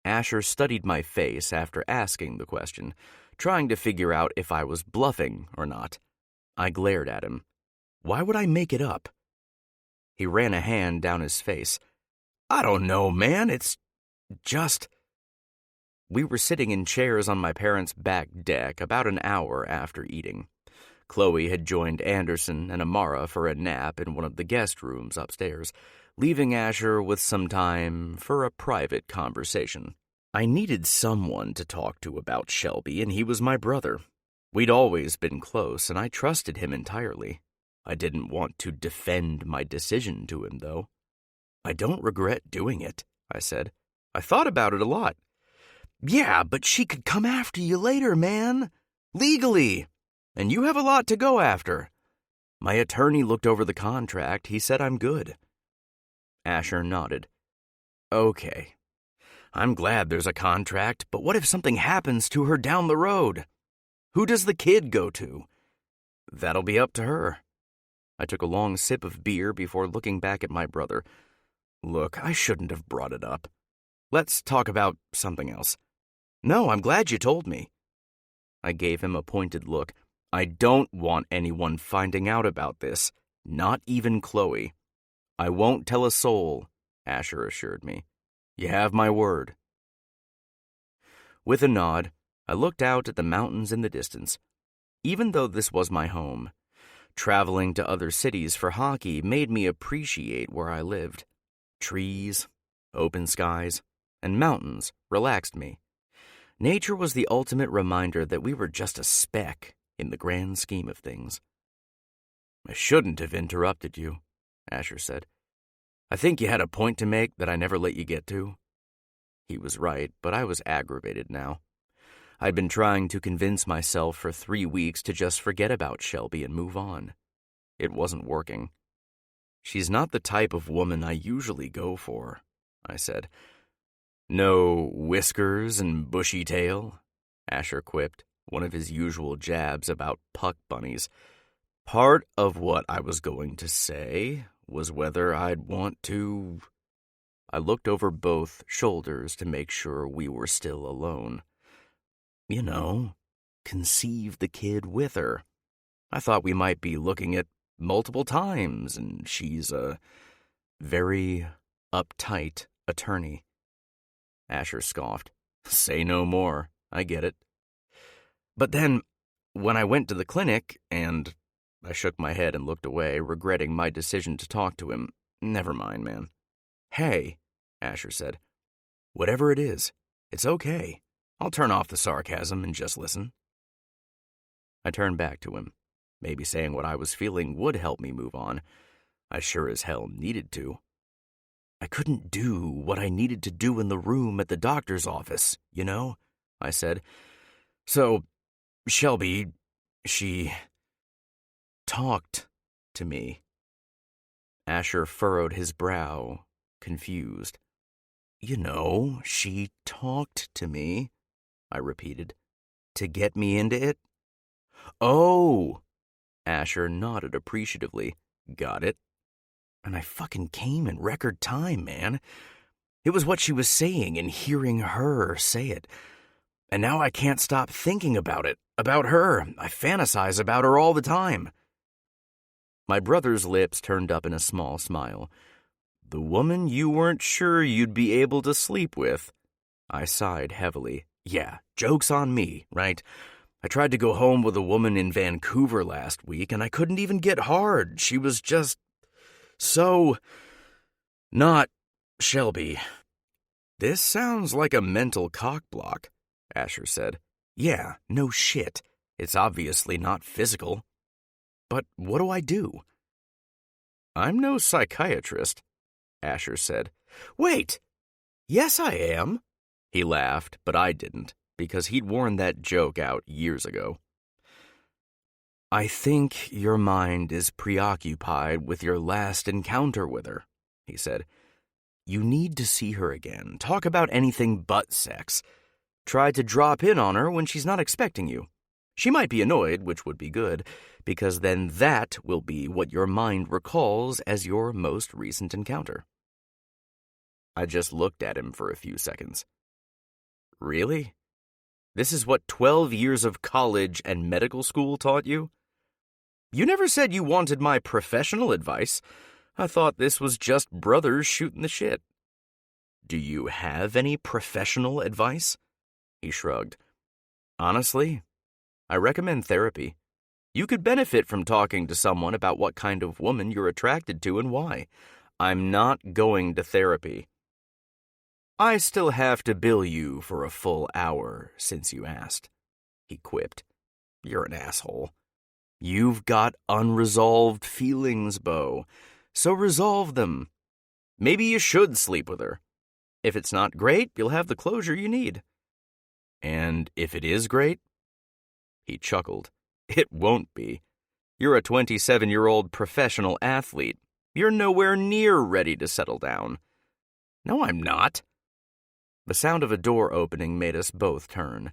Speaker 2: Asher studied my face after asking the question, trying to figure out if I was bluffing or not. I glared at him. Why would I make it up? He ran a hand down his face. "I don't know, man. It's just..." We were sitting in chairs on my parents' back deck about an hour after eating. Chloe had joined Anderson and Amara for a nap in one of the guest rooms upstairs, leaving Asher with some time for a private conversation. I needed someone to talk to about Shelby, and he was my brother. We'd always been close, and I trusted him entirely. I didn't want to defend my decision to him, though. "I don't regret doing it," I said. "I thought about it a lot." "Yeah, but she could come after you later, man. Legally. And you have a lot to go after." My attorney looked over the contract. He said I'm good. Asher nodded. "Okay. I'm glad there's a contract, but what if something happens to her down the road? Who does the kid go to?" "That'll be up to her." I took a long sip of beer before looking back at my brother. "Look, I shouldn't have brought it up. Let's talk about something else." "No, I'm glad you told me." I gave him a pointed look. "I don't want anyone finding out about this, not even Chloe." "I won't tell a soul," Asher assured me. "You have my word." With a nod, I looked out at the mountains in the distance. Even though this was my home, traveling to other cities for hockey made me appreciate where I lived. Trees, open skies, and mountains relaxed me. Nature was the ultimate reminder that we were just a speck in the grand scheme of things. "I shouldn't have interrupted you," Asher said. "I think you had a point to make that I never let you get to." He was right, but I was aggravated now. I'd been trying to convince myself for 3 weeks to just forget about Shelby and move on. It wasn't working. "She's not the type of woman I usually go for," I said. "No whiskers and bushy tail," Asher quipped, one of his usual jabs about puck bunnies. Part of what I was going to say was whether I'd want to... I looked over both shoulders to make sure we were still alone. You know, conceive the kid with her. I thought we might be looking at multiple times, and she's a very uptight attorney. Asher scoffed. "Say no more. I get it." "But then, when I went to the clinic, and..." I shook my head and looked away, regretting my decision to talk to him. "Never mind, man." "Hey," Asher said. "Whatever it is, it's okay. I'll turn off the sarcasm and just listen." I turned back to him. Maybe saying what I was feeling would help me move on. I sure as hell needed to. "I couldn't do what I needed to do in the room at the doctor's office, you know?" I said. "So, Shelby, she talked to me." Asher furrowed his brow, confused. "You know, she talked to me," I repeated. "To get me into it?" "Oh!" Asher nodded appreciatively. "Got it." And I fucking came in record time, man. It was what she was saying and hearing her say it. And now I can't stop thinking about it, about her. I fantasize about her all the time. My brother's lips turned up in a small smile. "The woman you weren't sure you'd be able to sleep with." I sighed heavily. "Yeah, joke's on me, right? I tried to go home with a woman in Vancouver last week, and I couldn't even get hard. She was just so... not Shelby." "This sounds like a mental cockblock," Asher said. "Yeah, no shit. It's obviously not physical. But what do I do?" "I'm no psychiatrist," Asher said. "Wait! Yes, I am." He laughed, but I didn't, because he'd worn that joke out years ago. "I think your mind is preoccupied with your last encounter with her," he said. "You need to see her again. Talk about anything but sex. Try to drop in on her when she's not expecting you. She might be annoyed, which would be good, because then that will be what your mind recalls as your most recent encounter." I just looked at him for a few seconds. "Really? This is what 12 years of college and medical school taught you? You never said you wanted my professional advice. I thought this was just brothers shooting the shit." "Do you have any professional advice?" He shrugged. Honestly, I recommend therapy. You could benefit from talking to someone about what kind of woman you're attracted to and why. I'm not going to therapy. I still have to bill you for a full hour since you asked, he quipped. You're an asshole. You've got unresolved feelings, Beau, so resolve them. Maybe you should sleep with her. If it's not great, you'll have the closure you need. And if it is great? He chuckled. It won't be. You're a 27-year-old professional athlete. You're nowhere near ready to settle down. No, I'm not. The sound of a door opening made us both turn.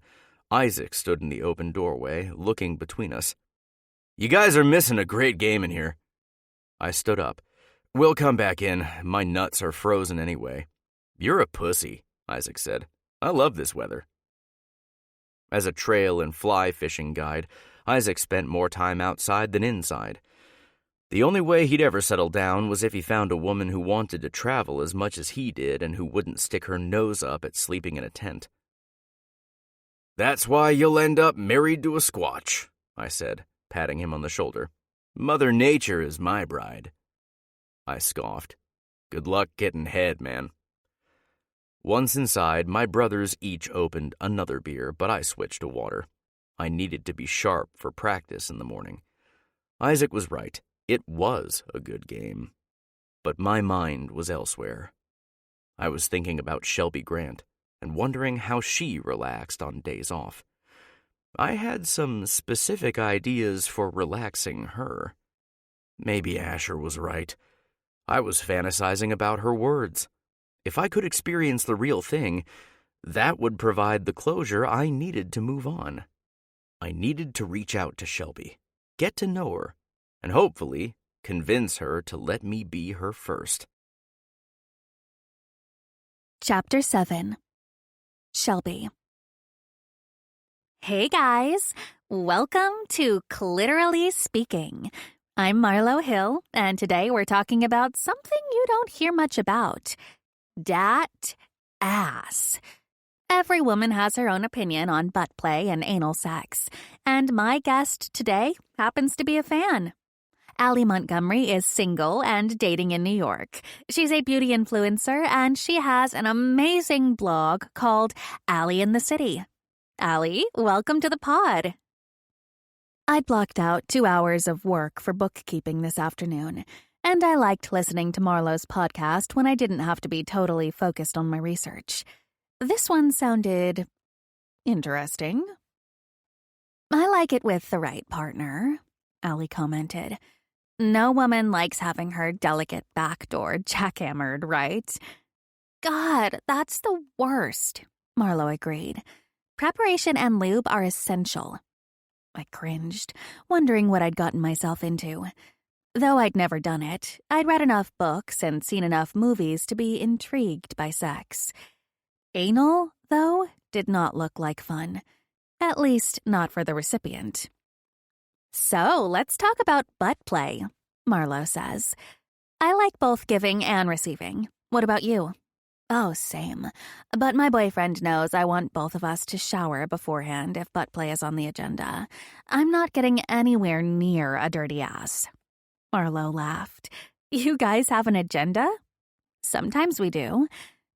Speaker 2: Isaac stood in the open doorway, looking between us. You guys are missing a great game in here. I stood up. We'll come back in. My nuts are frozen anyway. You're a pussy, Isaac said. I love this weather. As a trail and fly fishing guide, Isaac spent more time outside than inside. The only way he'd ever settle down was if he found a woman who wanted to travel as much as he did and who wouldn't stick her nose up at sleeping in a tent. That's why you'll end up married to a squatch, I said, patting him on the shoulder. Mother Nature is my bride. I scoffed. Good luck getting head, man. Once inside, my brothers each opened another beer, but I switched to water. I needed to be sharp for practice in the morning. Isaac was right. It was a good game. But my mind was elsewhere. I was thinking about Shelby Grant and wondering how she relaxed on days off. I had some specific ideas for relaxing her. Maybe Asher was right. I was fantasizing about her words. If I could experience the real thing, that would provide the closure I needed to move on. I needed to reach out to Shelby, get to know her, and hopefully convince her to let me be her first.
Speaker 1: Chapter 7. Shelby. Hey guys, welcome to Clitorally Speaking. I'm Marlo Hill, and today we're talking about something you don't hear much about. Dat ass. Every woman has her own opinion on butt play and anal sex, and my guest today happens to be a fan. Allie Montgomery is single and dating in New York. She's a beauty influencer, and she has an amazing blog called Allie in the City. Allie, welcome to the pod. I'd blocked out 2 hours of work for bookkeeping this afternoon, and I liked listening to Marlo's podcast when I didn't have to be totally focused on my research. This one sounded interesting. I like it with the right partner, Allie commented. No woman likes having her delicate back door jackhammered, right? God, that's the worst, Marlo agreed. Preparation and lube are essential. I cringed, wondering what I'd gotten myself into. Though I'd never done it, I'd read enough books and seen enough movies to be intrigued by sex. Anal, though, did not look like fun. At least, not for the recipient. So, let's talk about butt play, Marlo says. I like both giving and receiving. What about you? Oh, same. But my boyfriend knows I want both of us to shower beforehand if butt play is on the agenda. I'm not getting anywhere near a dirty ass. Marlo laughed. You guys have an agenda? Sometimes we do.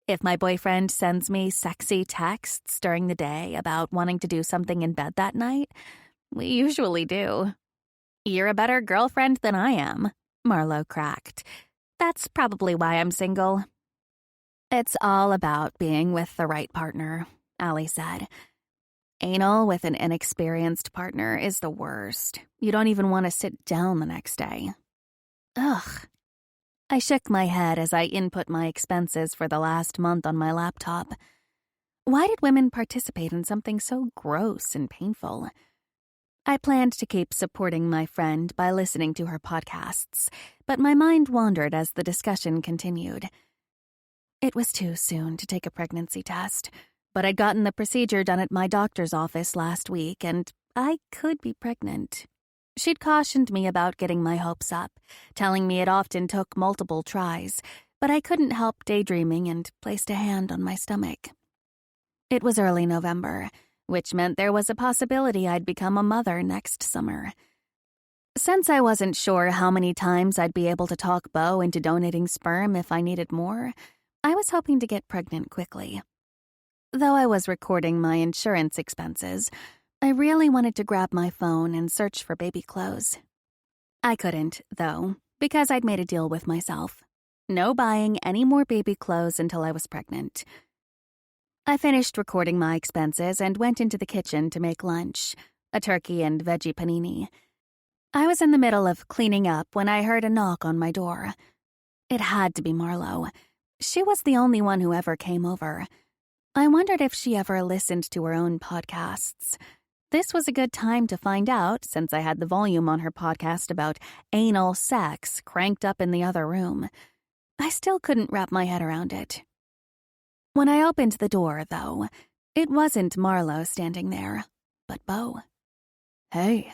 Speaker 1: If my boyfriend sends me sexy texts during the day about wanting to do something in bed that night, we usually do. You're a better girlfriend than I am, Marlo cracked. That's probably why I'm single. It's all about being with the right partner, Allie said. Anal with an inexperienced partner is the worst. You don't even want to sit down the next day. Ugh. I shook my head as I input my expenses for the last month on my laptop. Why did women participate in something so gross and painful? I planned to keep supporting my friend by listening to her podcasts, but my mind wandered as the discussion continued. It was too soon to take a pregnancy test, but I'd gotten the procedure done at my doctor's office last week, and I could be pregnant. She'd cautioned me about getting my hopes up, telling me it often took multiple tries, but I couldn't help daydreaming and placed a hand on my stomach. It was early November, which meant there was a possibility I'd become a mother next summer. Since I wasn't sure how many times I'd be able to talk Beau into donating sperm if I needed more, I was hoping to get pregnant quickly. Though I was recording my insurance expenses, I really wanted to grab my phone and search for baby clothes. I couldn't, though, because I'd made a deal with myself. No buying any more baby clothes until I was pregnant. I finished recording my expenses and went into the kitchen to make lunch, a turkey and veggie panini. I was in the middle of cleaning up when I heard a knock on my door. It had to be Marlo. She was the only one who ever came over. I wondered if she ever listened to her own podcasts. This was a good time to find out, since I had the volume on her podcast about anal sex cranked up in the other room. I still couldn't wrap my head around it. When I opened the door, though, it wasn't Marlo standing there, but Beau. "Hey."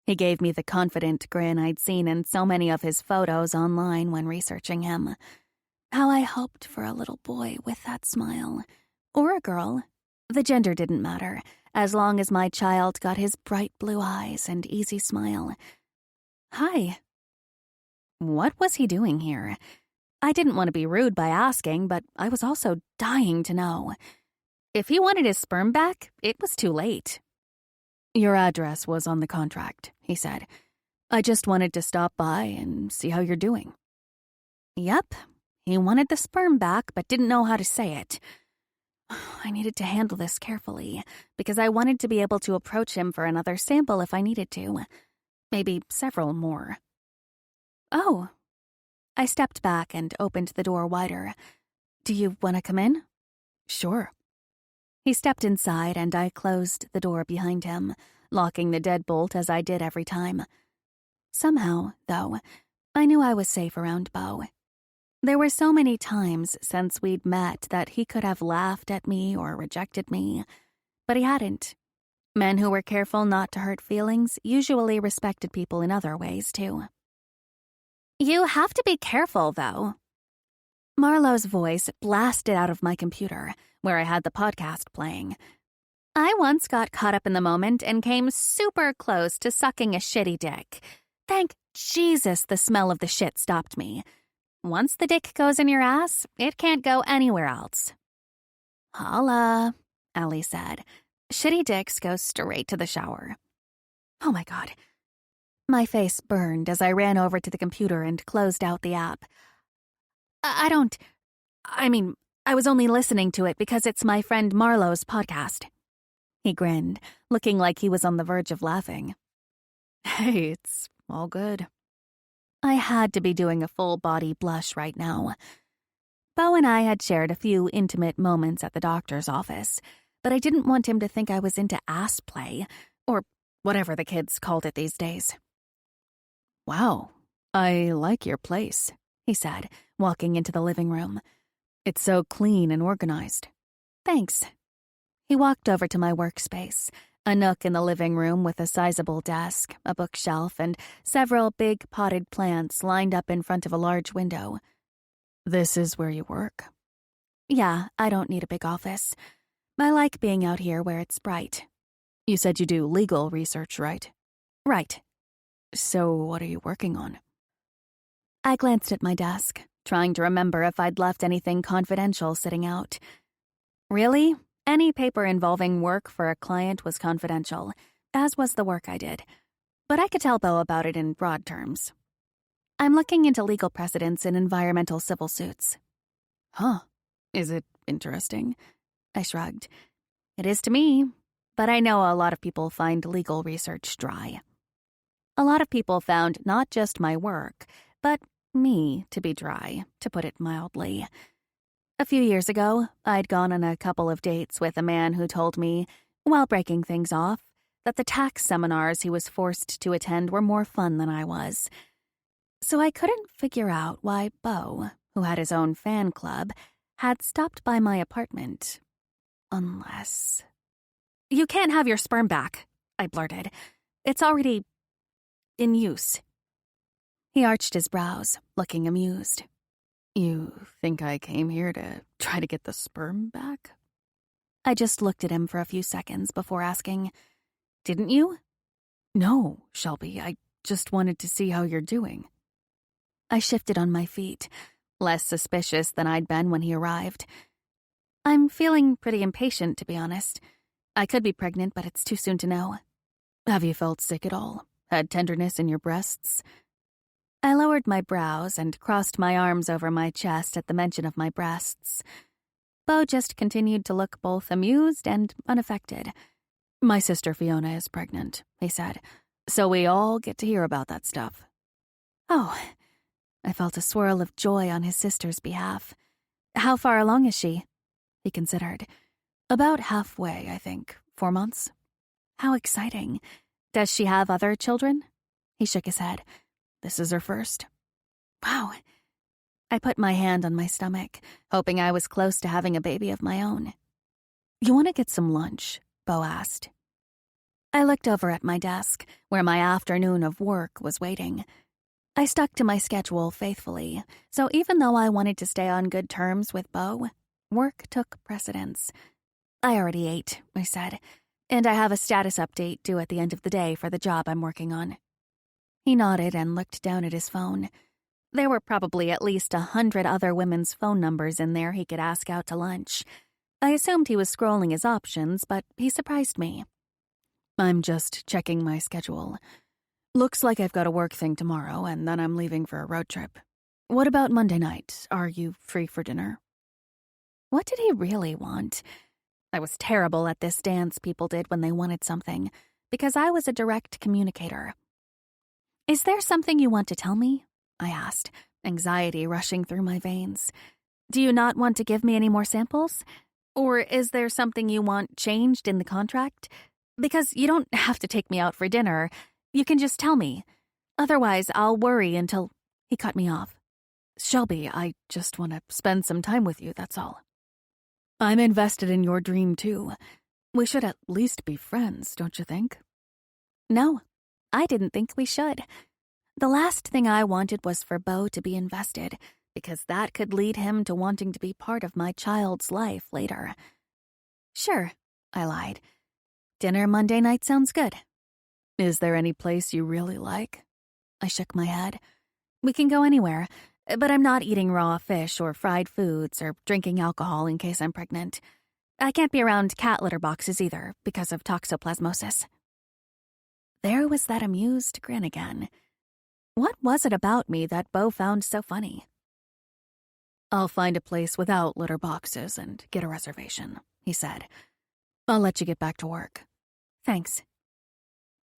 Speaker 1: He gave me the confident grin I'd seen in so many of his photos online when researching him. How I hoped for a little boy with that smile. Or a girl. The gender didn't matter, as long as my child got his bright blue eyes and easy smile. "Hi." What was he doing here? I didn't want to be rude by asking, but I was also dying to know. If he wanted his sperm back, it was too late. "Your address was on the contract," he said. "I just wanted to stop by and see how you're doing." Yep, he wanted the sperm back but didn't know how to say it. I needed to handle this carefully because I wanted to be able to approach him for another sample if I needed to. Maybe several more. "Oh." I stepped back and opened the door wider. "Do you want to come in?" "Sure." He stepped inside and I closed the door behind him, locking the deadbolt as I did every time. Somehow, though, I knew I was safe around Beau. There were so many times since we'd met that he could have laughed at me or rejected me, but he hadn't. Men who were careful not to hurt feelings usually respected people in other ways, too. "You have to be careful, though." Marlo's voice blasted out of my computer, where I had the podcast playing. "I once got caught up in the moment and came super close to sucking a shitty dick. Thank Jesus the smell of the shit stopped me. Once the dick goes in your ass, it can't go anywhere else." "Holla," Allie said. "Shitty dicks go straight to the shower." Oh my God. My face burned as I ran over to the computer and closed out the app. I was only listening to it because it's my friend Marlo's podcast." He grinned, looking like he was on the verge of laughing. "Hey, it's all good." I had to be doing a full-body blush right now. Beau and I had shared a few intimate moments at the doctor's office, but I didn't want him to think I was into ass play, or whatever the kids called it these days. "Wow, I like your place," he said, walking into the living room. "It's so clean and organized." "Thanks." He walked over to my workspace, a nook in the living room with a sizable desk, a bookshelf, and several big potted plants lined up in front of a large window. "This is where you work?" "Yeah, I don't need a big office. I like being out here where it's bright." "You said you do legal research, right?" "Right." "So what are you working on?" I glanced at my desk, trying to remember if I'd left anything confidential sitting out. Really, any paper involving work for a client was confidential, as was the work I did. But I could tell Beau about it in broad terms. "I'm looking into legal precedents in environmental civil suits." "Huh. Is it interesting?" I shrugged. "It is to me, but I know a lot of people find legal research dry." A lot of people found not just my work, but me to be dry, to put it mildly. A few years ago, I'd gone on a couple of dates with a man who told me, while breaking things off, that the tax seminars he was forced to attend were more fun than I was. So I couldn't figure out why Beau, who had his own fan club, had stopped by my apartment. Unless... "You can't have your sperm back," I blurted. "It's already... in use." He arched his brows, looking amused. "You think I came here to try to get the sperm back?" I just looked at him for a few seconds before asking, "Didn't you?" "No, Shelby, I just wanted to see how you're doing." I shifted on my feet, less suspicious than I'd been when he arrived. "I'm feeling pretty impatient, to be honest. I could be pregnant, but it's too soon to know." "Have you felt sick at all? Had tenderness in your breasts?" I lowered my brows and crossed my arms over my chest at the mention of my breasts. Beau just continued to look both amused and unaffected. "My sister Fiona is pregnant," he said, "so we all get to hear about that stuff." "Oh." I felt a swirl of joy on his sister's behalf. "How far along is she?" He considered. "About halfway, I think. 4 months." "How exciting. Does she have other children?" He shook his head. "This is her first." "Wow." I put my hand on my stomach, hoping I was close to having a baby of my own. "You want to get some lunch?" Beau asked. I looked over at my desk, where my afternoon of work was waiting. I stuck to my schedule faithfully, so even though I wanted to stay on good terms with Beau, work took precedence. "I already ate," I said, "and I have a status update due at the end of the day for the job I'm working on." He nodded and looked down at his phone. There were probably at least 100 other women's phone numbers in there he could ask out to lunch. I assumed he was scrolling his options, but he surprised me. "I'm just checking my schedule. Looks like I've got a work thing tomorrow, and then I'm leaving for a road trip. What about Monday night? Are you free for dinner?" What did he really want? I was terrible at this dance people did when they wanted something, because I was a direct communicator. "Is there something you want to tell me?" I asked, anxiety rushing through my veins. "Do you not want to give me any more samples? Or is there something you want changed in the contract? Because you don't have to take me out for dinner. You can just tell me. Otherwise, I'll worry until—" He cut me off. "Shelby, I just want to spend some time with you, that's all. I'm invested in your dream, too. We should at least be friends, don't you think?" No, I didn't think we should. The last thing I wanted was for Beau to be invested, because that could lead him to wanting to be part of my child's life later. "Sure," I lied. "Dinner Monday night sounds good." "Is there any place you really like?" I shook my head. "We can go anywhere, but I'm not eating raw fish or fried foods or drinking alcohol in case I'm pregnant. I can't be around cat litter boxes either because of toxoplasmosis." There was that amused grin again. What was it about me that Beau found so funny? "I'll find a place without litter boxes and get a reservation," he said. "I'll let you get back to work." "Thanks."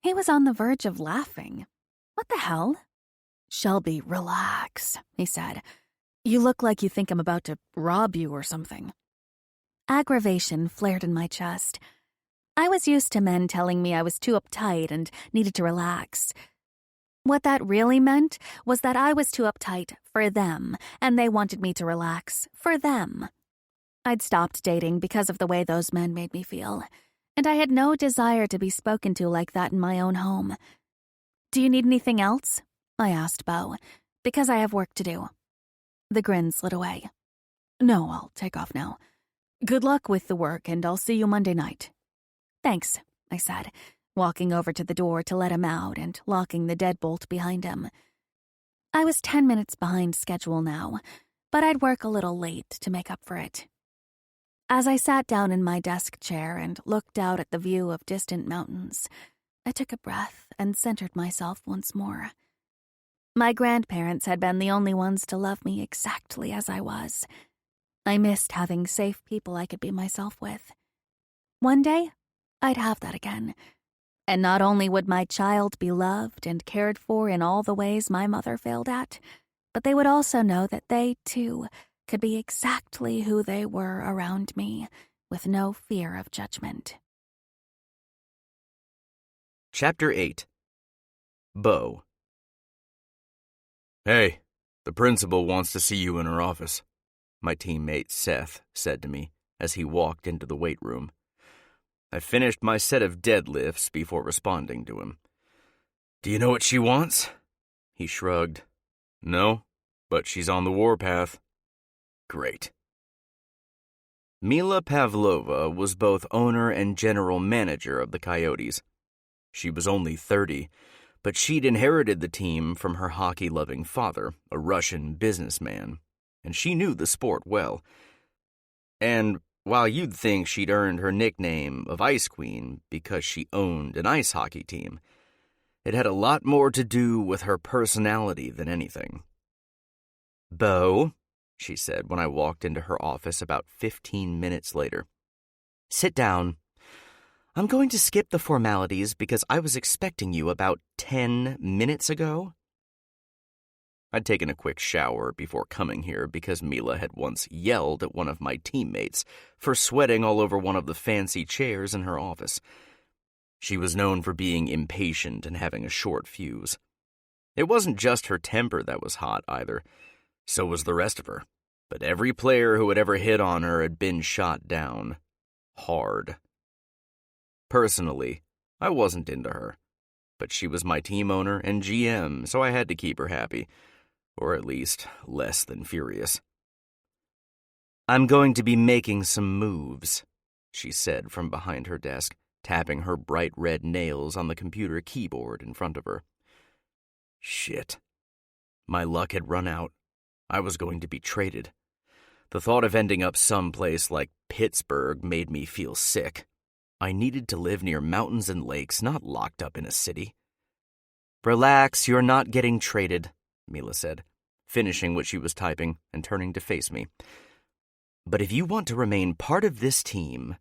Speaker 1: He was on the verge of laughing. What the hell? "Shelby, relax," he said. "You look like you think I'm about to rob you or something." Aggravation flared in my chest. I was used to men telling me I was too uptight and needed to relax. What that really meant was that I was too uptight for them, and they wanted me to relax for them. I'd stopped dating because of the way those men made me feel, and I had no desire to be spoken to like that in my own home. "Do you need anything else?" I asked Beau, "because I have work to do." The grin slid away. "No, I'll take off now. Good luck with the work, and I'll see you Monday night." "Thanks," I said, walking over to the door to let him out and locking the deadbolt behind him. I was 10 minutes behind schedule now, but I'd work a little late to make up for it. As I sat down in my desk chair and looked out at the view of distant mountains, I took a breath and centered myself once more. My grandparents had been the only ones to love me exactly as I was. I missed having safe people I could be myself with. One day, I'd have that again. And not only would my child be loved and cared for in all the ways my mother failed at, but they would also know that they, too, could be exactly who they were around me, with no fear of judgment.
Speaker 2: Chapter 8. Beau.
Speaker 3: "Hey, the principal wants to see you in her office," my teammate Seth said to me as he walked into the weight room.
Speaker 2: I finished my set of deadlifts before responding to him.
Speaker 3: "Do you know what she wants?"
Speaker 2: He shrugged.
Speaker 3: "No, but she's on the warpath."
Speaker 2: "Great." Mila Pavlova was both owner and general manager of the Coyotes. She was only 30, but she'd inherited the team from her hockey-loving father, a Russian businessman, and she knew the sport well. And while you'd think she'd earned her nickname of Ice Queen because she owned an ice hockey team, it had a lot more to do with her personality than anything. "Beau," she said when I walked into her office about 15 minutes later. "Sit down. I'm going to skip the formalities because I was expecting you about 10 minutes ago." I'd taken a quick shower before coming here because Mila had once yelled at one of my teammates for sweating all over one of the fancy chairs in her office. She was known for being impatient and having a short fuse. It wasn't just her temper that was hot either. So was the rest of her. But every player who had ever hit on her had been shot down. Hard. Personally, I wasn't into her. But she was my team owner and GM, so I had to keep her happy. Or at least less than furious. "I'm going to be making some moves," she said from behind her desk, tapping her bright red nails on the computer keyboard in front of her. Shit. My luck had run out. I was going to be traded. The thought of ending up someplace like Pittsburgh made me feel sick. I needed to live near mountains and lakes, not locked up in a city. "Relax, you're not getting traded," Mila said, finishing what she was typing and turning to face me. "But if you want to remain part of this team,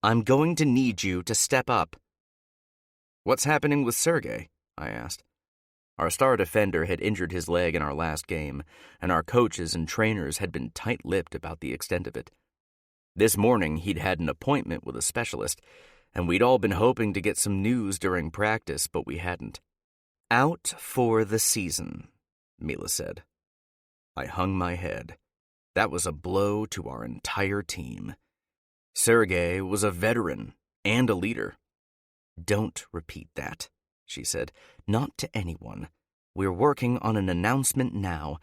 Speaker 2: I'm going to need you to step up." "What's happening with Sergei?" I asked. Our star defender had injured his leg in our last game, and our coaches and trainers had been tight-lipped about the extent of it. This morning, he'd had an appointment with a specialist, and we'd all been hoping to get some news during practice, but we hadn't. "Out for the season," Mila said. I hung my head. That was a blow to our entire team. Sergei was a veteran and a leader. "Don't repeat that," she said. "Not to anyone. We're working on an announcement now.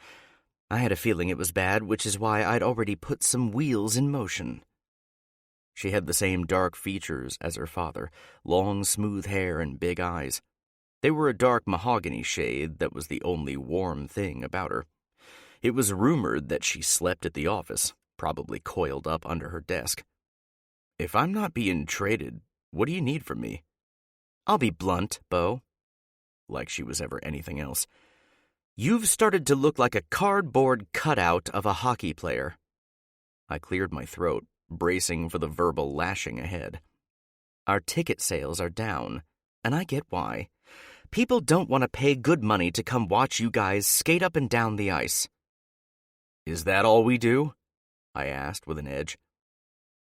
Speaker 2: I had a feeling it was bad, which is why I'd already put some wheels in motion." She had the same dark features as her father, long, smooth hair and big eyes. They were a dark mahogany shade that was the only warm thing about her. It was rumored that she slept at the office, probably coiled up under her desk. "If I'm not being traded, what do you need from me?" "I'll be blunt, Beau." Like she was ever anything else. "You've started to look like a cardboard cutout of a hockey player." I cleared my throat, bracing for the verbal lashing ahead. "Our ticket sales are down, and I get why. People don't want to pay good money to come watch you guys skate up and down the ice." "Is that all we do?" I asked with an edge.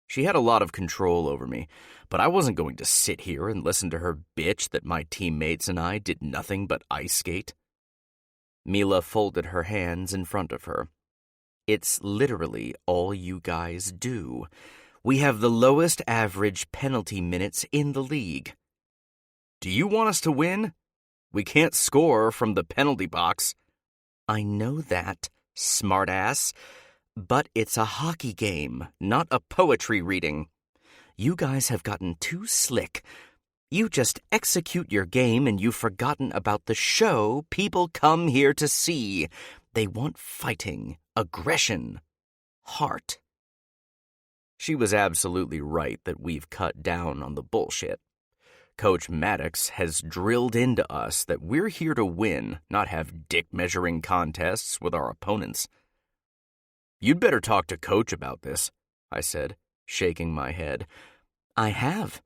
Speaker 2: She had a lot of control over me, but I wasn't going to sit here and listen to her bitch that my teammates and I did nothing but ice skate. Mila folded her hands in front of her. "It's literally all you guys do. We have the lowest average penalty minutes in the league." "Do you want us to win? We can't score from the penalty box." "I know that, smartass. But it's a hockey game, not a poetry reading. You guys have gotten too slick. You just execute your game and you've forgotten about the show people come here to see. They want fighting, aggression, heart." She was absolutely right that we've cut down on the bullshit. Coach Maddox has drilled into us that we're here to win, not have dick-measuring contests with our opponents. "You'd better talk to Coach about this," I said, shaking my head. "I have.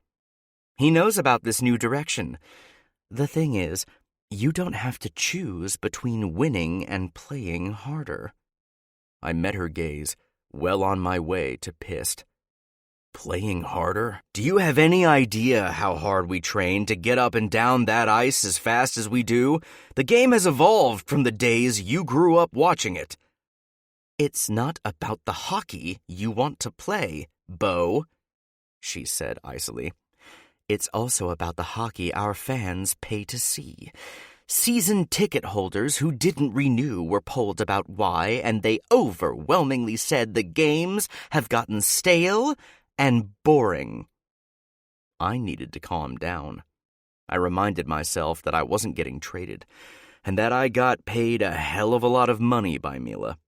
Speaker 2: He knows about this new direction. The thing is, you don't have to choose between winning and playing harder." I met her gaze, well on my way to pissed. "Playing harder? Do you have any idea how hard we train to get up and down that ice as fast as we do? The game has evolved from the days you grew up watching it." "It's not about the hockey you want to play, Beau," she said icily. "It's also about the hockey our fans pay to see. Season ticket holders who didn't renew were polled about why, and they overwhelmingly said the games have gotten stale and boring. I needed to calm down. I reminded myself that I wasn't getting traded, and that I got paid a hell of a lot of money by Mila.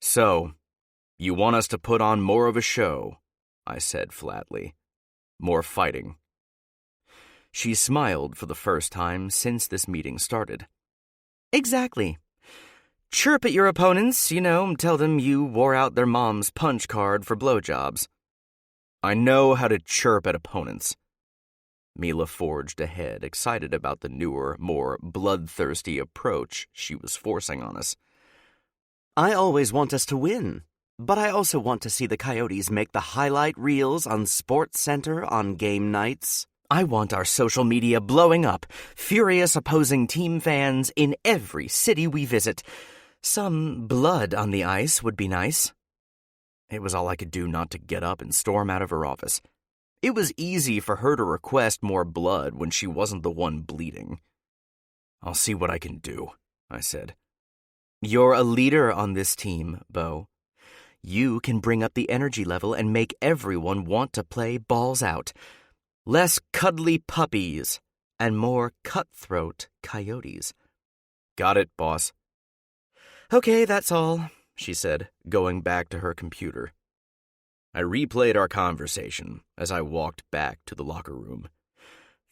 Speaker 2: "So, you want us to put on more of a show?" I said flatly. "More fighting." She smiled for the first time since this meeting started. "Exactly. Chirp at your opponents, tell them you wore out their mom's punch card for blowjobs." "I know how to chirp at opponents." Mila forged ahead, excited about the newer, more bloodthirsty approach she was forcing on us. "I always want us to win, but I also want to see the Coyotes make the highlight reels on SportsCenter on game nights. I want our social media blowing up, furious opposing team fans in every city we visit. Some blood on the ice would be nice." It was all I could do not to get up and storm out of her office. It was easy for her to request more blood when she wasn't the one bleeding. "I'll see what I can do," I said. "You're a leader on this team, Bo. You can bring up the energy level and make everyone want to play balls out. Less cuddly puppies and more cutthroat coyotes." "Got it, boss." "Okay, that's all," she said, going back to her computer. I replayed our conversation as I walked back to the locker room,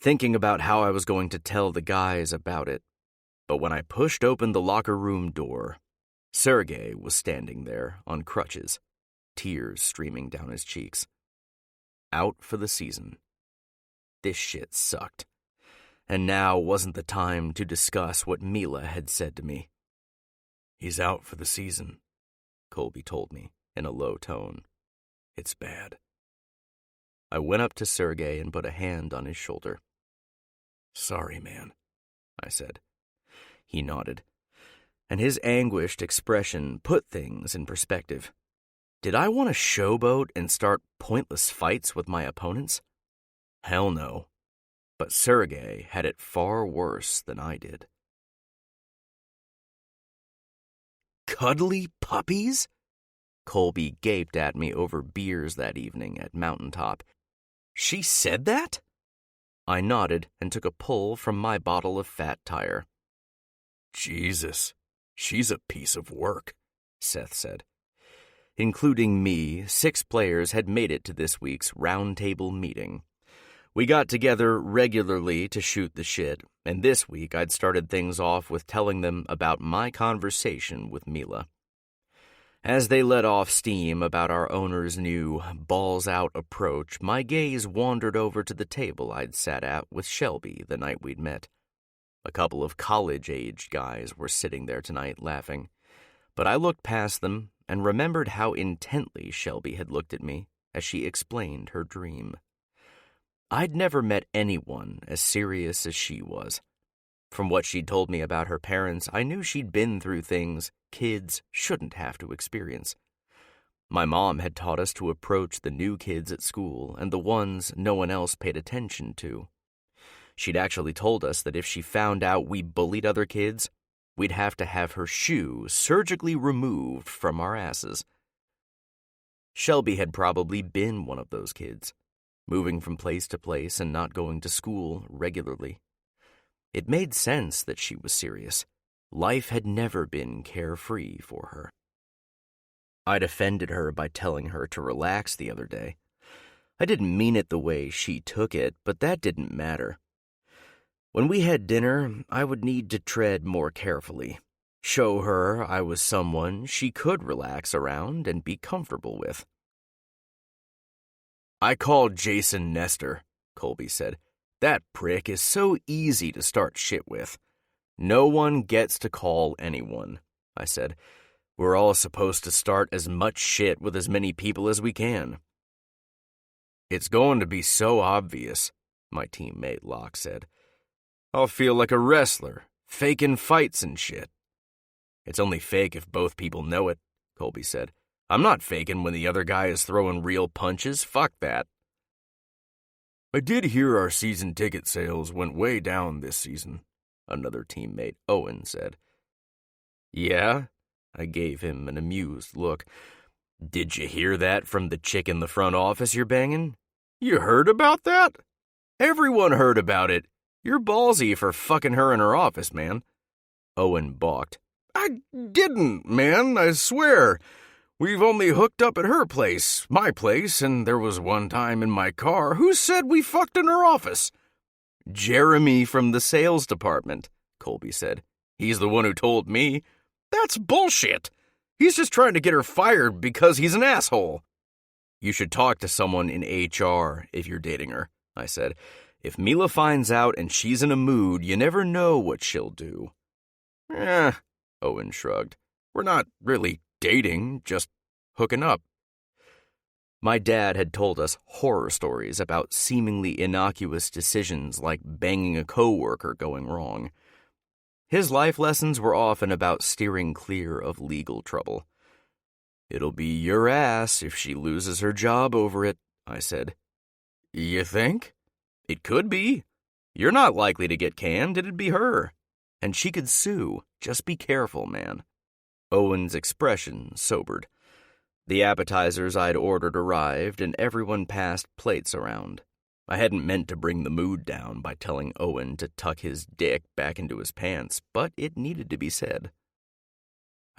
Speaker 2: thinking about how I was going to tell the guys about it. But when I pushed open the locker room door, Sergei was standing there on crutches, tears streaming down his cheeks. Out for the season. This shit sucked. And now wasn't the time to discuss what Mila had said to me. "He's out for the season," Colby told me in a low tone. "It's bad." I went up to Sergei and put a hand on his shoulder. "Sorry, man," I said. He nodded, and his anguished expression put things in perspective. Did I want to showboat and start pointless fights with my opponents? Hell no. But Sergei had it far worse than I did. "Cuddly puppies?" Colby gaped at me over beers that evening at Mountaintop. "She said that?" I nodded and took a pull from my bottle of Fat Tire. "Jesus, she's a piece of work," Seth said. Including me, 6 players had made it to this week's roundtable meeting. We got together regularly to shoot the shit, and this week I'd started things off with telling them about my conversation with Mila. As they let off steam about our owner's new balls-out approach, my gaze wandered over to the table I'd sat at with Shelby the night we'd met. A couple of college-aged guys were sitting there tonight laughing, but I looked past them and remembered how intently Shelby had looked at me as she explained her dream. I'd never met anyone as serious as she was. From what she'd told me about her parents, I knew she'd been through things kids shouldn't have to experience. My mom had taught us to approach the new kids at school and the ones no one else paid attention to. She'd actually told us that if she found out we bullied other kids, we'd have to have her shoe surgically removed from our asses. Shelby had probably been one of those kids, moving from place to place and not going to school regularly. It made sense that she was serious. Life had never been carefree for her. I'd offended her by telling her to relax the other day. I didn't mean it the way she took it, but that didn't matter. When we had dinner, I would need to tread more carefully, show her I was someone she could relax around and be comfortable with. "I called Jason Nestor," Colby said. "That prick is so easy to start shit with." "No one gets to call anyone," I said. "We're all supposed to start as much shit with as many people as we can." "It's going to be so obvious," my teammate Locke said. "I'll feel like a wrestler, faking fights and shit." "It's only fake if both people know it," Colby said. "I'm not faking when the other guy is throwing real punches. Fuck that." "I did hear our season ticket sales went way down this season," another teammate, Owen, said. Yeah? I gave him an amused look. Did you hear that from the chick in the front office you're banging? You heard about that? Everyone heard about it. You're ballsy for fucking her in her office, man. Owen balked. I didn't, man, I swear. We've only hooked up at her place, my place, and there was one time in my car. Who said we fucked in her office? Jeremy from the sales department, Colby said. He's the one who told me. That's bullshit. He's just trying to get her fired because he's an asshole. You should talk to someone in HR if you're dating her, I said. If Mila finds out and she's in a mood, you never know what she'll do. Owen shrugged. We're not really dating, just hooking up. My dad had told us horror stories about seemingly innocuous decisions like banging a coworker going wrong. His life lessons were often about steering clear of legal trouble. It'll be your ass if she loses her job over it, I said. You think? It could be. You're not likely to get canned, it'd be her. And she could sue. Just be careful, man. Owen's expression sobered. The appetizers I'd ordered arrived, and everyone passed plates around. I hadn't meant to bring the mood down by telling Owen to tuck his dick back into his pants, but it needed to be said.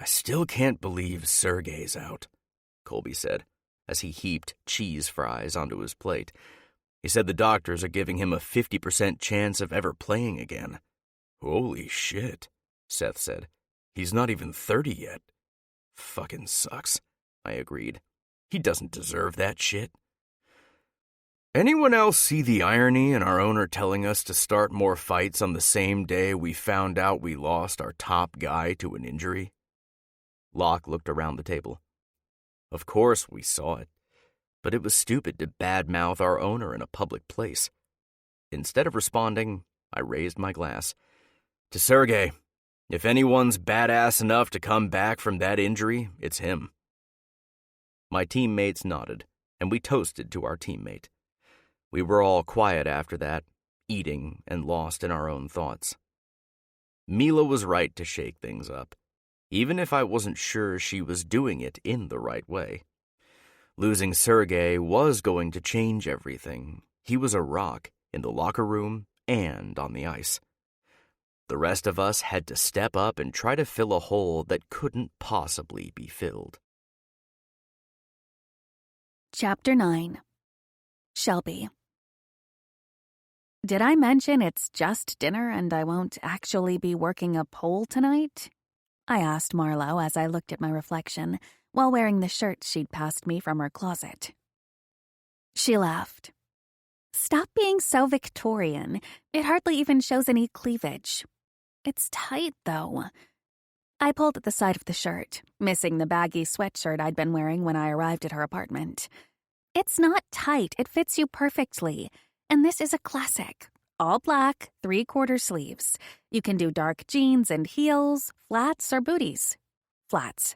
Speaker 2: I still can't believe Sergey's out, Colby said, as he heaped cheese fries onto his plate. He said the doctors are giving him a 50% chance of ever playing again. Holy shit, Seth said. He's not even 30 yet. Fucking sucks, I agreed. He doesn't deserve that shit. Anyone else see the irony in our owner telling us to start more fights on the same day we found out we lost our top guy to an injury? Locke looked around the table. Of course we saw it, but it was stupid to badmouth our owner in a public place. Instead of responding, I raised my glass. To Sergey, if anyone's badass enough to come back from that injury, it's him. My teammates nodded, and we toasted to our teammate. We were all quiet after that, eating and lost in our own thoughts. Mila was right to shake things up, even if I wasn't sure she was doing it in the right way. Losing Sergey was going to change everything. He was a rock in the locker room and on the ice. The rest of us had to step up and try to fill a hole that couldn't possibly be filled.
Speaker 1: Chapter 9. Shelby. Did I mention it's just dinner and I won't actually be working a pole tonight? I asked Marlo as I looked at my reflection while wearing the shirt she'd passed me from her closet. She laughed. Stop being so Victorian. It hardly even shows any cleavage. It's tight, though. I pulled at the side of the shirt, missing the baggy sweatshirt I'd been wearing when I arrived at her apartment. It's not tight. It fits you perfectly. And this is a classic. All black, 3/4 sleeves. You can do dark jeans and heels, flats or booties. Flats.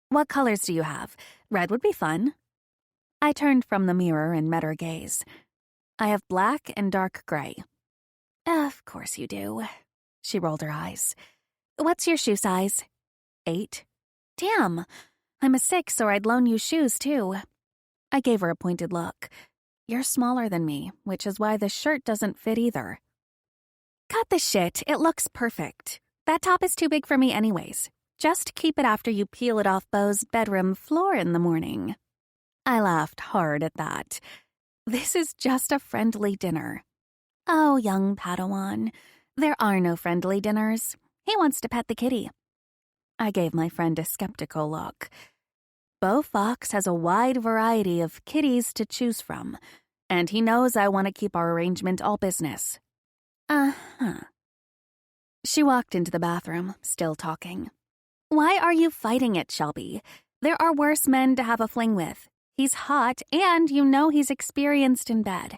Speaker 1: What colors do you have? Red would be fun. I turned from the mirror and met her gaze. I have black and dark gray. Of course you do. She rolled her eyes. What's your shoe size? 8. Damn, I'm a 6 or I'd loan you shoes too. I gave her a pointed look. You're smaller than me, which is why the shirt doesn't fit either. Cut the shit, it looks perfect. That top is too big for me anyways. Just keep it after you peel it off Beau's bedroom floor in the morning. I laughed hard at that. This is just a friendly dinner. Oh, young Padawan, there are no friendly dinners. He wants to pet the kitty. I gave my friend a skeptical look. Beau Fox has a wide variety of kitties to choose from, and he knows I want to keep our arrangement all business. Uh-huh. She walked into the bathroom, still talking. Why are you fighting it, Shelby? There are worse men to have a fling with. He's hot, and you know he's experienced in bed.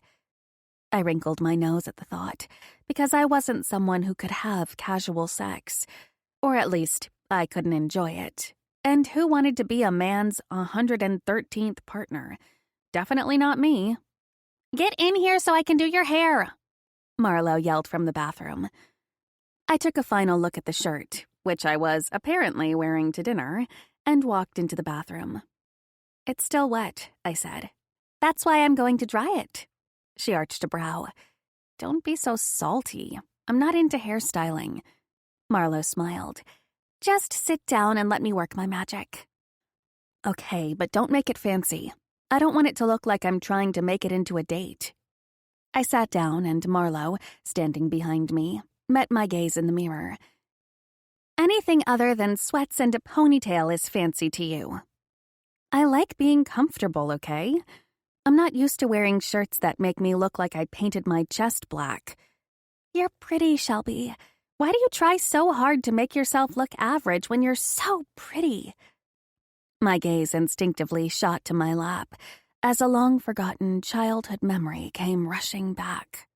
Speaker 1: I wrinkled my nose at the thought, because I wasn't someone who could have casual sex. Or at least, I couldn't enjoy it. And who wanted to be a man's 113th partner? Definitely not me. Get in here so I can do your hair, Marlo yelled from the bathroom. I took a final look at the shirt, which I was apparently wearing to dinner, and walked into the bathroom. "It's still wet," I said. "That's why I'm going to dry it." She arched a brow. "Don't be so salty. I'm not into hairstyling." Marlo smiled. "Just sit down and let me work my magic." "Okay, but don't make it fancy. I don't want it to look like I'm trying to make it into a date." I sat down and Marlo, standing behind me, met my gaze in the mirror. "Anything other than sweats and a ponytail is fancy to you." "I like being comfortable, okay? I'm not used to wearing shirts that make me look like I painted my chest black." "You're pretty, Shelby. Why do you try so hard to make yourself look average when you're so pretty?" My gaze instinctively shot to my lap as a long-forgotten childhood memory came rushing back.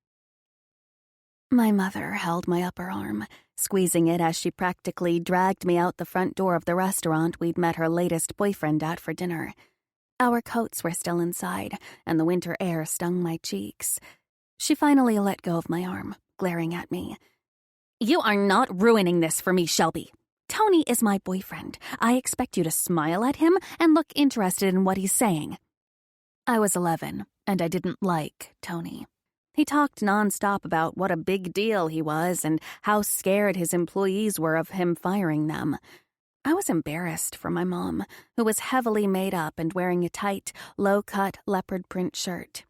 Speaker 1: My mother held my upper arm, squeezing it as she practically dragged me out the front door of the restaurant we'd met her latest boyfriend at for dinner. Our coats were still inside, and the winter air stung my cheeks. She finally let go of my arm, glaring at me. "You are not ruining this for me, Shelby. Tony is my boyfriend. I expect you to smile at him and look interested in what he's saying." I was 11, and I didn't like Tony. He talked nonstop about what a big deal he was and how scared his employees were of him firing them. I was embarrassed for my mom, who was heavily made up and wearing a tight, low-cut leopard print shirt.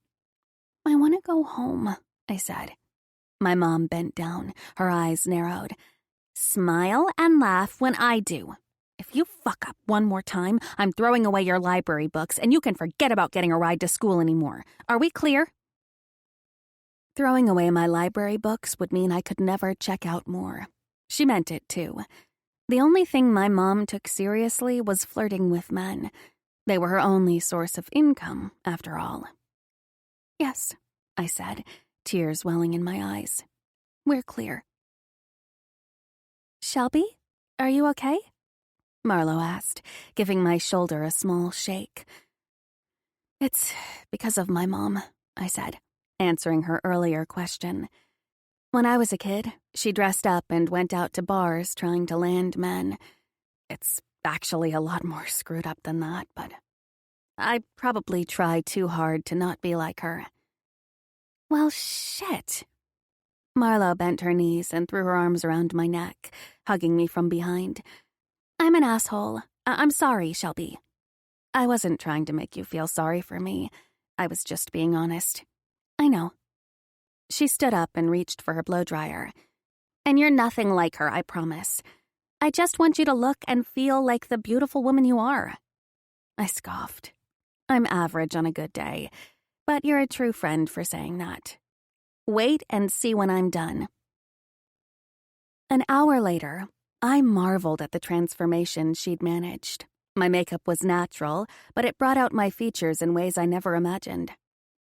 Speaker 1: "I want to go home," I said. My mom bent down, her eyes narrowed. "Smile and laugh when I do. If you fuck up one more time, I'm throwing away your library books and you can forget about getting a ride to school anymore. Are we clear?" Throwing away my library books would mean I could never check out more. She meant it, too. The only thing my mom took seriously was flirting with men. They were her only source of income, after all. "Yes," I said, tears welling in my eyes. "We're clear." "Shelby, are you okay?" Marlo asked, giving my shoulder a small shake. "It's because of my mom," I said, answering her earlier question. "When I was a kid, she dressed up and went out to bars trying to land men. It's actually a lot more screwed up than that, but I probably try too hard to not be like her." "Well, shit." Marlo bent her knees and threw her arms around my neck, hugging me from behind. "I'm an asshole. I'm sorry, Shelby." "I wasn't trying to make you feel sorry for me. I was just being honest." "I know." She stood up and reached for her blow-dryer. "And you're nothing like her, I promise. I just want you to look and feel like the beautiful woman you are." I scoffed. "I'm average on a good day, but you're a true friend for saying that. Wait and see when I'm done." An hour later, I marveled at the transformation she'd managed. My makeup was natural, but it brought out my features in ways I never imagined.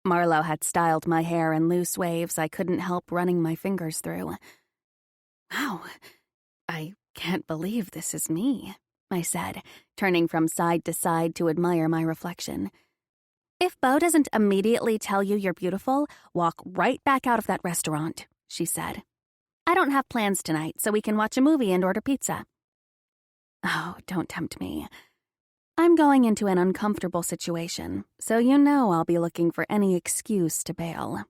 Speaker 1: Marlo had styled my hair in loose waves I couldn't help running my fingers through. "Wow, I can't believe this is me," I said, turning from side to side to admire my reflection. "If Beau doesn't immediately tell you you're beautiful, walk right back out of that restaurant," she said. "I don't have plans tonight, so we can watch a movie and order pizza." "Oh, don't tempt me. I'm going into an uncomfortable situation, so you know I'll be looking for any excuse to bail."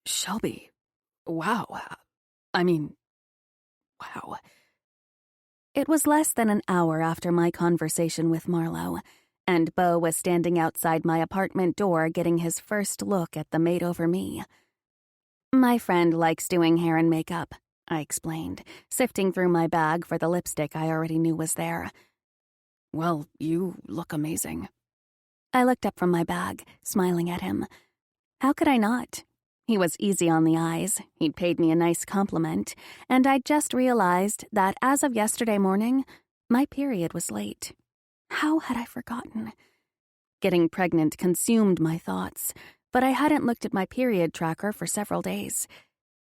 Speaker 1: "Shelby, wow. Wow." It was less than an hour after my conversation with Marlo, and Beau was standing outside my apartment door getting his first look at the maid over me. "My friend likes doing hair and makeup," I explained, sifting through my bag for the lipstick I already knew was there. "Well, you look amazing." I looked up from my bag, smiling at him. How could I not? He was easy on the eyes, he'd paid me a nice compliment, and I'd just realized that as of yesterday morning, my period was late. How had I forgotten? Getting pregnant consumed my thoughts, but I hadn't looked at my period tracker for several days.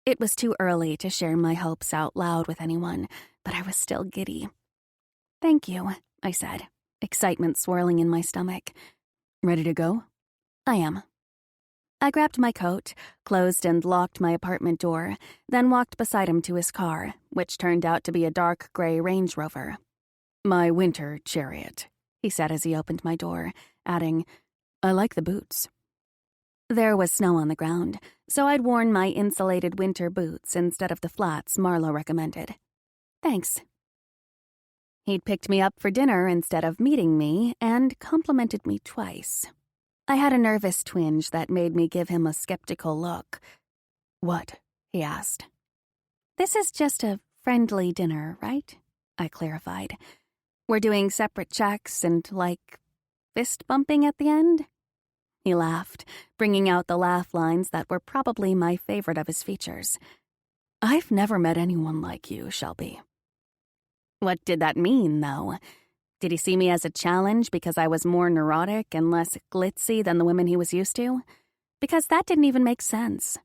Speaker 1: It was too early to share my hopes out loud with anyone, but I was still giddy. "Thank you," I said, excitement swirling in my stomach. "Ready to go?" "I am." I grabbed my coat, closed and locked my apartment door, then walked beside him to his car, which turned out to be a dark gray Range Rover. "My winter chariot," he said as he opened my door, adding, "I like the boots." There was snow on the ground, so I'd worn my insulated winter boots instead of the flats Marlo recommended. "Thanks." He'd picked me up for dinner instead of meeting me and complimented me twice. I had a nervous twinge that made me give him a skeptical look. "What?" he asked. "This is just a friendly dinner, right?" I clarified. "We're doing separate checks and, fist bumping at the end?" He laughed, bringing out the laugh lines that were probably my favorite of his features. "I've never met anyone like you, Shelby." What did that mean, though? Did he see me as a challenge because I was more neurotic and less glitzy than the women he was used to? Because that didn't even make sense.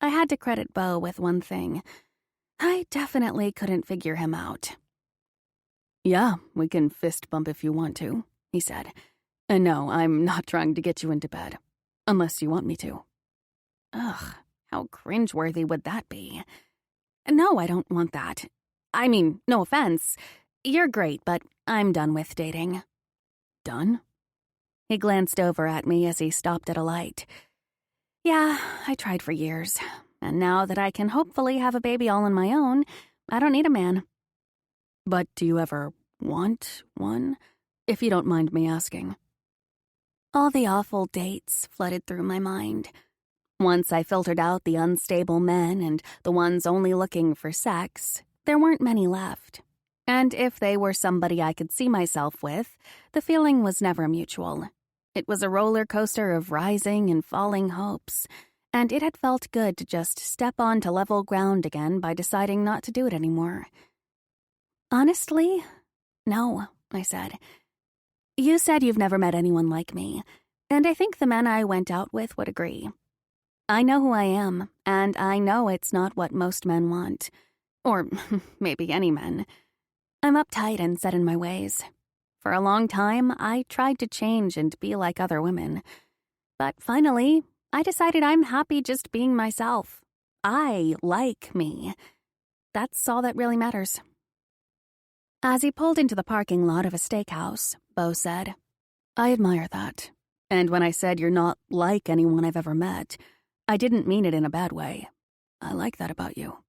Speaker 1: I had to credit Beau with one thing. I definitely couldn't figure him out. "Yeah, we can fist bump if you want to," he said. "And no, I'm not trying to get you into bed. Unless you want me to." Ugh, how cringeworthy would that be? No, I don't want that. I mean, no offense. You're great, but I'm done with dating. "Done?" He glanced over at me as he stopped at a light. "Yeah, I tried for years. And now that I can hopefully have a baby all on my own, I don't need a man." "But do you ever want one? If you don't mind me asking." All the awful dates flooded through my mind. Once I filtered out the unstable men and the ones only looking for sex, there weren't many left. And if they were somebody I could see myself with, the feeling was never mutual. It was a roller coaster of rising and falling hopes, and it had felt good to just step onto level ground again by deciding not to do it anymore. "Honestly, no," I said. "You said you've never met anyone like me, and I think the men I went out with would agree. I know who I am, and I know it's not what most men want. Or maybe any men. I'm uptight and set in my ways. For a long time, I tried to change and be like other women. But finally, I decided I'm happy just being myself. I like me. That's all that really matters." As he pulled into the parking lot of a steakhouse, Beau said, "I admire that. And when I said you're not like anyone I've ever met, I didn't mean it in a bad way. I like that about you."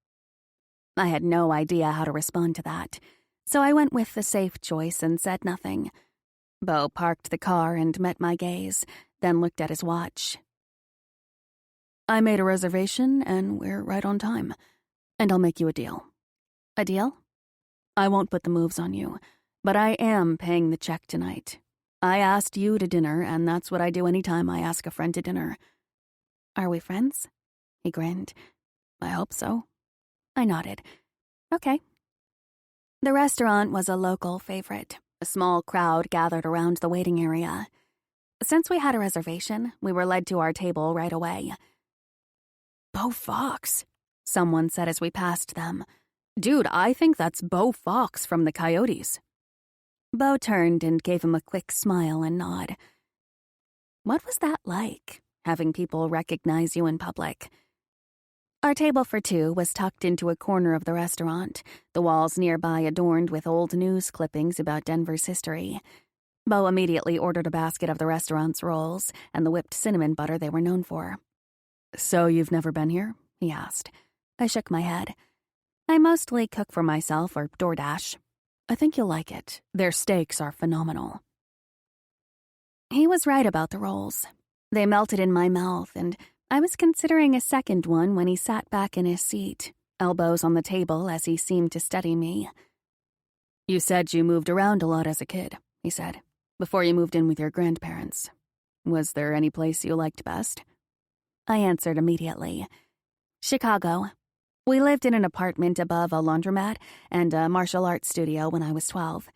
Speaker 1: I had no idea how to respond to that, so I went with the safe choice and said nothing. Beau parked the car and met my gaze, then looked at his watch. "I made a reservation, and we're right on time. And I'll make you a deal." "A deal?" "I won't put the moves on you, but I am paying the check tonight. I asked you to dinner, and that's what I do anytime I ask a friend to dinner." "Are we friends?" He grinned. "I hope so." I nodded. "Okay." The restaurant was a local favorite. A small crowd gathered around the waiting area. Since we had a reservation, we were led to our table right away. "Beau Fox," someone said as we passed them. "Dude, I think that's Beau Fox from the Coyotes." Beau turned and gave him a quick smile and nod. What was that like, having people recognize you in public? Our table for two was tucked into a corner of the restaurant, the walls nearby adorned with old news clippings about Denver's history. Beau immediately ordered a basket of the restaurant's rolls and the whipped cinnamon butter they were known for. "So you've never been here?" he asked. I shook my head. "I mostly cook for myself or DoorDash. I think you'll like it. Their steaks are phenomenal." He was right about the rolls. They melted in my mouth, and I was considering a second one when he sat back in his seat, elbows on the table as he seemed to study me. "You said you moved around a lot as a kid," he said, "before you moved in with your grandparents. Was there any place you liked best?" I answered immediately. "Chicago. We lived in an apartment above a laundromat and a martial arts studio when I was 12.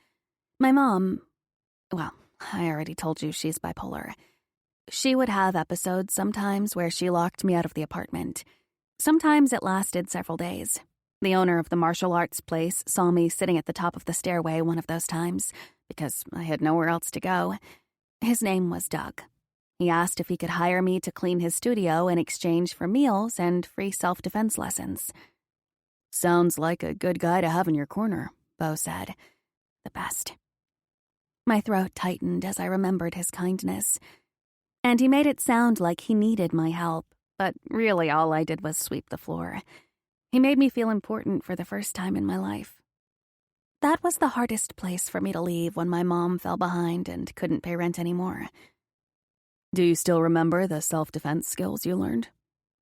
Speaker 1: My mom, well, I already told you she's bipolar. She would have episodes sometimes where she locked me out of the apartment. Sometimes it lasted several days. The owner of the martial arts place saw me sitting at the top of the stairway one of those times, because I had nowhere else to go. His name was Doug. He asked if he could hire me to clean his studio in exchange for meals and free self-defense lessons. "Sounds like a good guy to have in your corner," Bo said. "The best." My throat tightened as I remembered his kindness. And he made it sound like he needed my help, but really all I did was sweep the floor. He made me feel important for the first time in my life. That was the hardest place for me to leave when my mom fell behind and couldn't pay rent anymore. "Do you still remember the self-defense skills you learned?"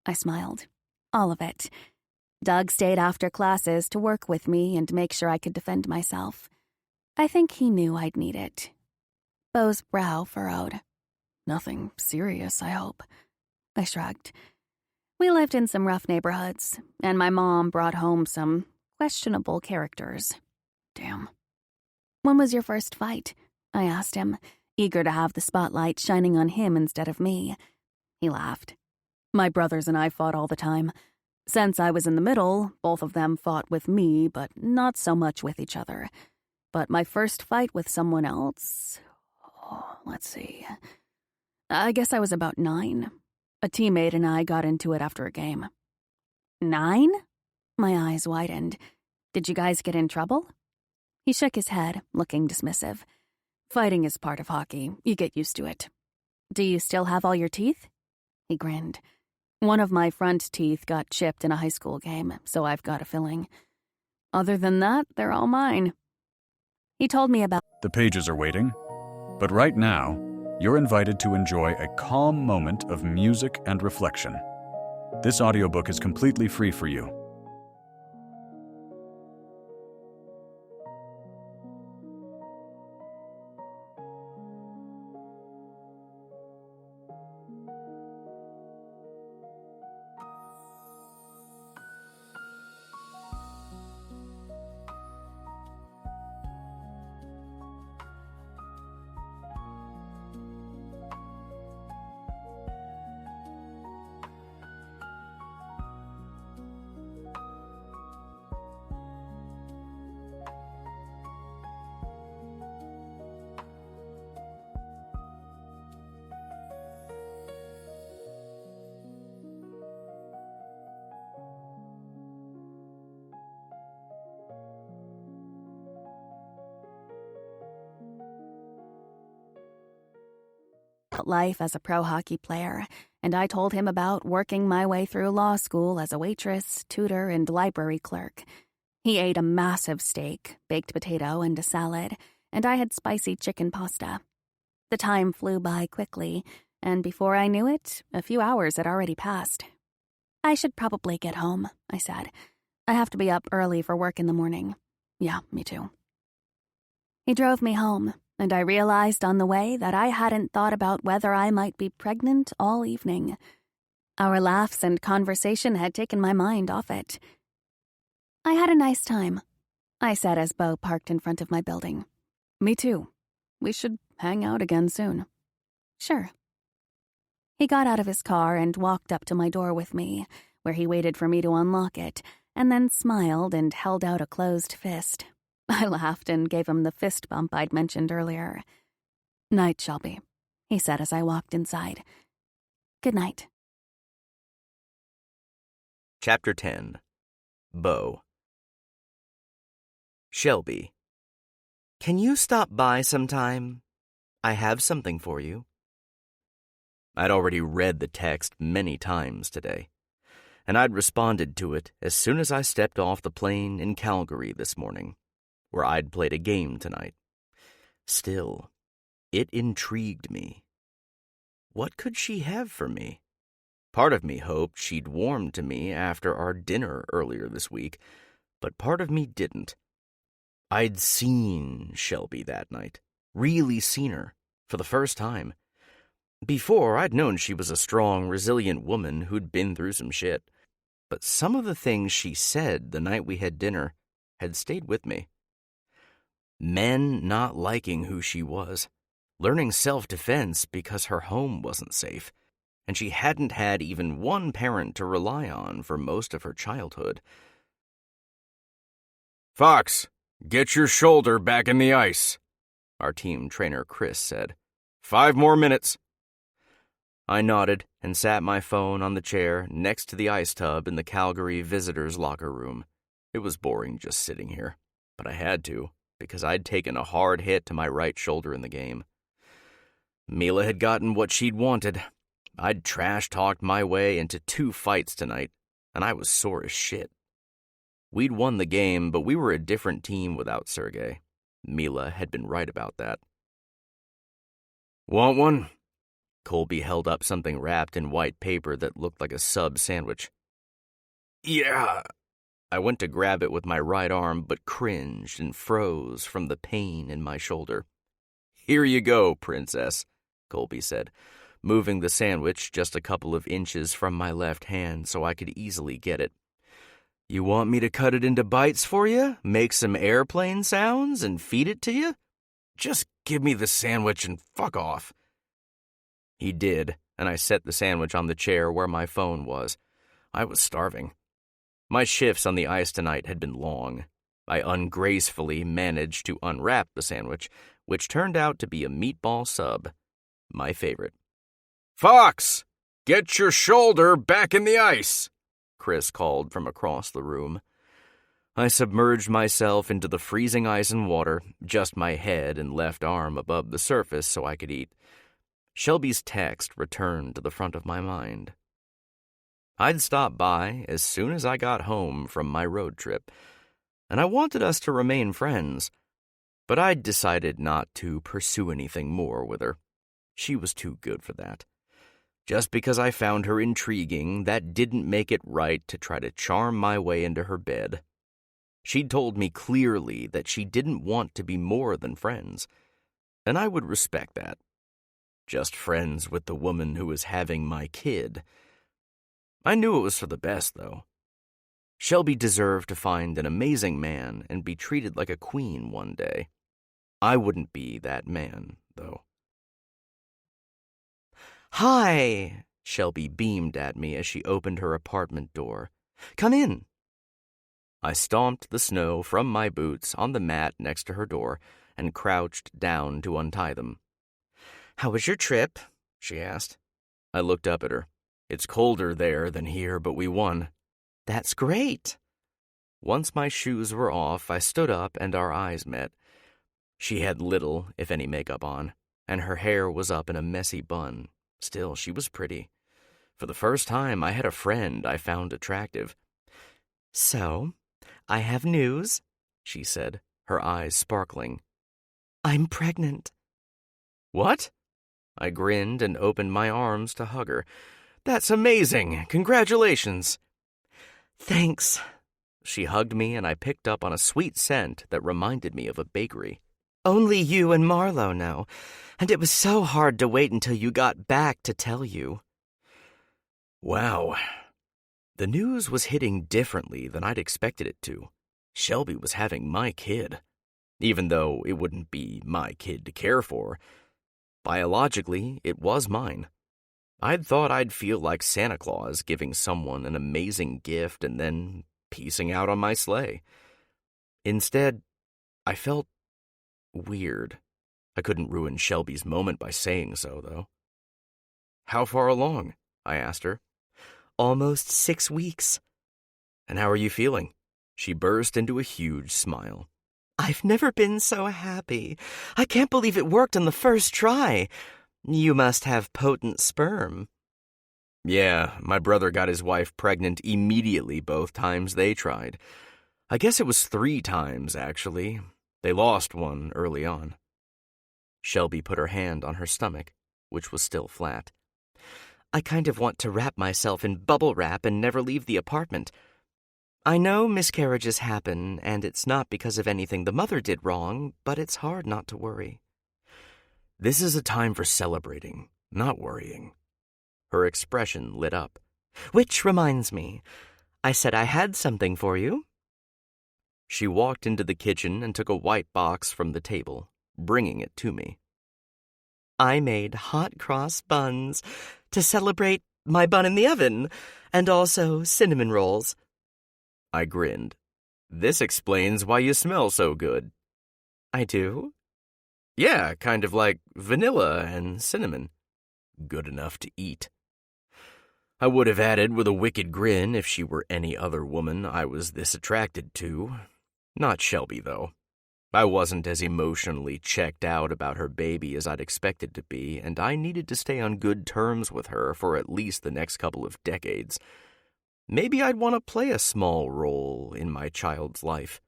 Speaker 1: I smiled. All of it. Doug stayed after classes to work with me and make sure I could defend myself. I think he knew I'd need it. Bo's brow furrowed. "Nothing serious, I hope." I shrugged. We lived in some rough neighborhoods, and my mom brought home some questionable characters. Damn. "When was your first fight?" I asked him, eager to have the spotlight shining on him instead of me. He laughed. "My brothers and I fought all the time. Since I was in the middle, both of them fought with me, but not so much with each other. But my first fight with someone else... let's see. I guess I was about 9. A teammate and I got into it after a game." 9? My eyes widened. "Did you guys get in trouble?" He shook his head, looking dismissive. "Fighting is part of hockey. You get used to it." "Do you still have all your teeth?" He grinned. "One of my front teeth got chipped in a high school game, so I've got a filling. Other than that, they're all mine." He told me about...
Speaker 4: The pages are waiting, but right now, you're invited to enjoy a calm moment of music and reflection. This audiobook is completely free for you.
Speaker 1: life as a pro hockey player, and I told him about working my way through law school as a waitress, tutor, and library clerk. He ate a massive steak, baked potato, and a salad, and I had spicy chicken pasta. The time flew by quickly, and before I knew it, a few hours had already passed. "I should probably get home," I said. "I have to be up early for work in the morning." "Yeah, me too." He drove me home, and I realized on the way that I hadn't thought about whether I might be pregnant all evening. Our laughs and conversation had taken my mind off it. "I had a nice time," I said as Bo parked in front of my building. "Me too. We should hang out again soon." "Sure." He got out of his car and walked up to my door with me, where he waited for me to unlock it, and then smiled and held out a closed fist. I laughed and gave him the fist bump I'd mentioned earlier. "Night, Shelby," he said as I walked inside. "Good night."
Speaker 2: Chapter 10. Bo. Shelby. "Can you stop by sometime? I have something for you." I'd already read the text many times today, and I'd responded to it as soon as I stepped off the plane in Calgary this morning, where I'd played a game tonight. Still, it intrigued me. What could she have for me? Part of me hoped she'd warmed to me after our dinner earlier this week, but part of me didn't. I'd seen Shelby that night, really seen her, for the first time. Before, I'd known she was a strong, resilient woman who'd been through some shit, but some of the things she said the night we had dinner had stayed with me. Men not liking who she was, learning self-defense because her home wasn't safe, and she hadn't had even one parent to rely on for most of her childhood.
Speaker 3: "Fox, get your shoulder back in the ice," our team trainer Chris said. 5 more minutes."
Speaker 2: I nodded and sat my phone on the chair next to the ice tub in the Calgary visitors' locker room. It was boring just sitting here, but I had to, because I'd taken a hard hit to my right shoulder in the game. Mila had gotten what she'd wanted. I'd trash-talked my way into 2 fights tonight, and I was sore as shit. We'd won the game, but we were a different team without Sergey. Mila had been right about that. Want one? Colby held up something wrapped in white paper that looked like a sub sandwich. Yeah. I went to grab it with my right arm, but cringed and froze from the pain in my shoulder. Here you go, princess, Colby said, moving the sandwich just a couple of inches from my left hand so I could easily get it. You want me to cut it into bites for you, make some airplane sounds, and feed it to you? Just give me the sandwich and fuck off. He did, and I set the sandwich on the chair where my phone was. I was starving. My shifts on the ice tonight had been long. I ungracefully managed to unwrap the sandwich, which turned out to be a meatball sub, my favorite. Fox, get your shoulder back in the ice, Chris called from across the room. I submerged myself into the freezing ice and water, just my head and left arm above the surface so I could eat. Shelby's text returned to the front of my mind. I'd stop by as soon as I got home from my road trip, and I wanted us to remain friends, but I'd decided not to pursue anything more with her. She was too good for that. Just because I found her intriguing, that didn't make it right to try to charm my way into her bed. She'd told me clearly that she didn't want to be more than friends, and I would respect that. Just friends with the woman who was having my kid. I knew it was for the best, though. Shelby deserved to find an amazing man and be treated like a queen one day. I wouldn't be that man, though. Hi, Shelby beamed at me as she opened her apartment door. Come in. I stomped the snow from my boots on the mat next to her door and crouched down to untie them. How was your trip? She asked. I looked up at her. It's colder there than here, but we won. That's great. Once my shoes were off, I stood up and our eyes met. She had little, if any, makeup on, and her hair was up in a messy bun. Still, she was pretty. For the first time, I had a friend I found attractive. So, I have news, she said, her eyes sparkling. I'm pregnant. What? I grinned and opened my arms to hug her. That's amazing. Congratulations. Thanks. She hugged me and I picked up on a sweet scent that reminded me of a bakery. Only you and Marlo know, and it was so hard to wait until you got back to tell you. Wow. The news was hitting differently than I'd expected it to. Shelby was having my kid, even though it wouldn't be my kid to care for. Biologically, it was mine. I'd thought I'd feel like Santa Claus giving someone an amazing gift and then piecing out on my sleigh. Instead, I felt weird. I couldn't ruin Shelby's moment by saying so, though. How far along? I asked her. Almost 6 weeks. And how are you feeling? She burst into a huge smile. I've never been so happy. I can't believe it worked on the first try. You must have potent sperm. Yeah, my brother got his wife pregnant immediately both times they tried. I guess it was 3 times, actually. They lost one early on. Shelby put her hand on her stomach, which was still flat. I kind of want to wrap myself in bubble wrap and never leave the apartment. I know miscarriages happen, and it's not because of anything the mother did wrong, but it's hard not to worry. This is a time for celebrating, not worrying. Her expression lit up. Which reminds me, I said I had something for you. She walked into the kitchen and took a white box from the table, bringing it to me. I made hot cross buns to celebrate my bun in the oven, and also cinnamon rolls. I grinned. This explains why you smell so good. I do? Yeah, kind of like vanilla and cinnamon. good enough to eat. I would have added with a wicked grin if she were any other woman I was this attracted to. Not Shelby, though. I wasn't as emotionally checked out about her baby as I'd expected to be, and I needed to stay on good terms with her for at least the next couple of decades. Maybe I'd want to play a small role in my child's life,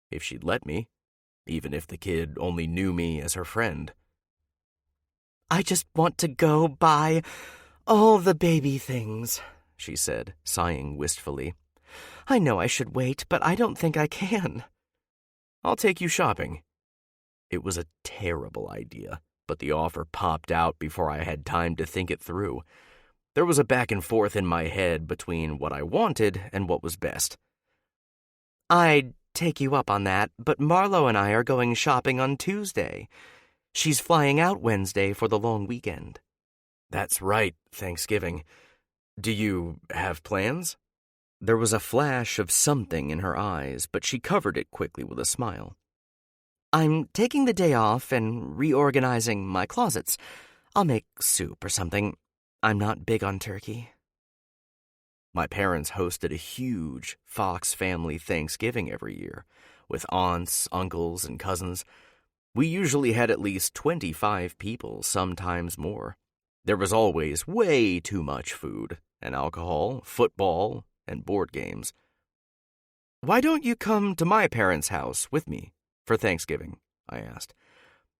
Speaker 2: if she'd let me, even if the kid only knew me as her friend.
Speaker 5: I just want to go buy all the baby things, she said, sighing wistfully. I know I should wait, but I don't think I can.
Speaker 2: I'll take you shopping. It was a terrible idea, but the offer popped out before I had time to think it through. There was a back and forth in my head between what I wanted and what was best.
Speaker 5: I'd take you up on that, but Marlo and I are going shopping on Tuesday. She's flying out Wednesday for the long weekend.
Speaker 2: That's right, Thanksgiving. Do you have plans? There was a flash of something in her eyes, but she covered it quickly with a smile.
Speaker 5: I'm taking the day off and reorganizing my closets. I'll make soup or something. I'm not big on turkey.
Speaker 2: My parents hosted a huge Fox family Thanksgiving every year, with aunts, uncles, and cousins. We usually had at least 25 people, sometimes more. There was always way too much food, and alcohol, football, and board games.
Speaker 3: Why don't you come to my parents' house with me for Thanksgiving? I asked.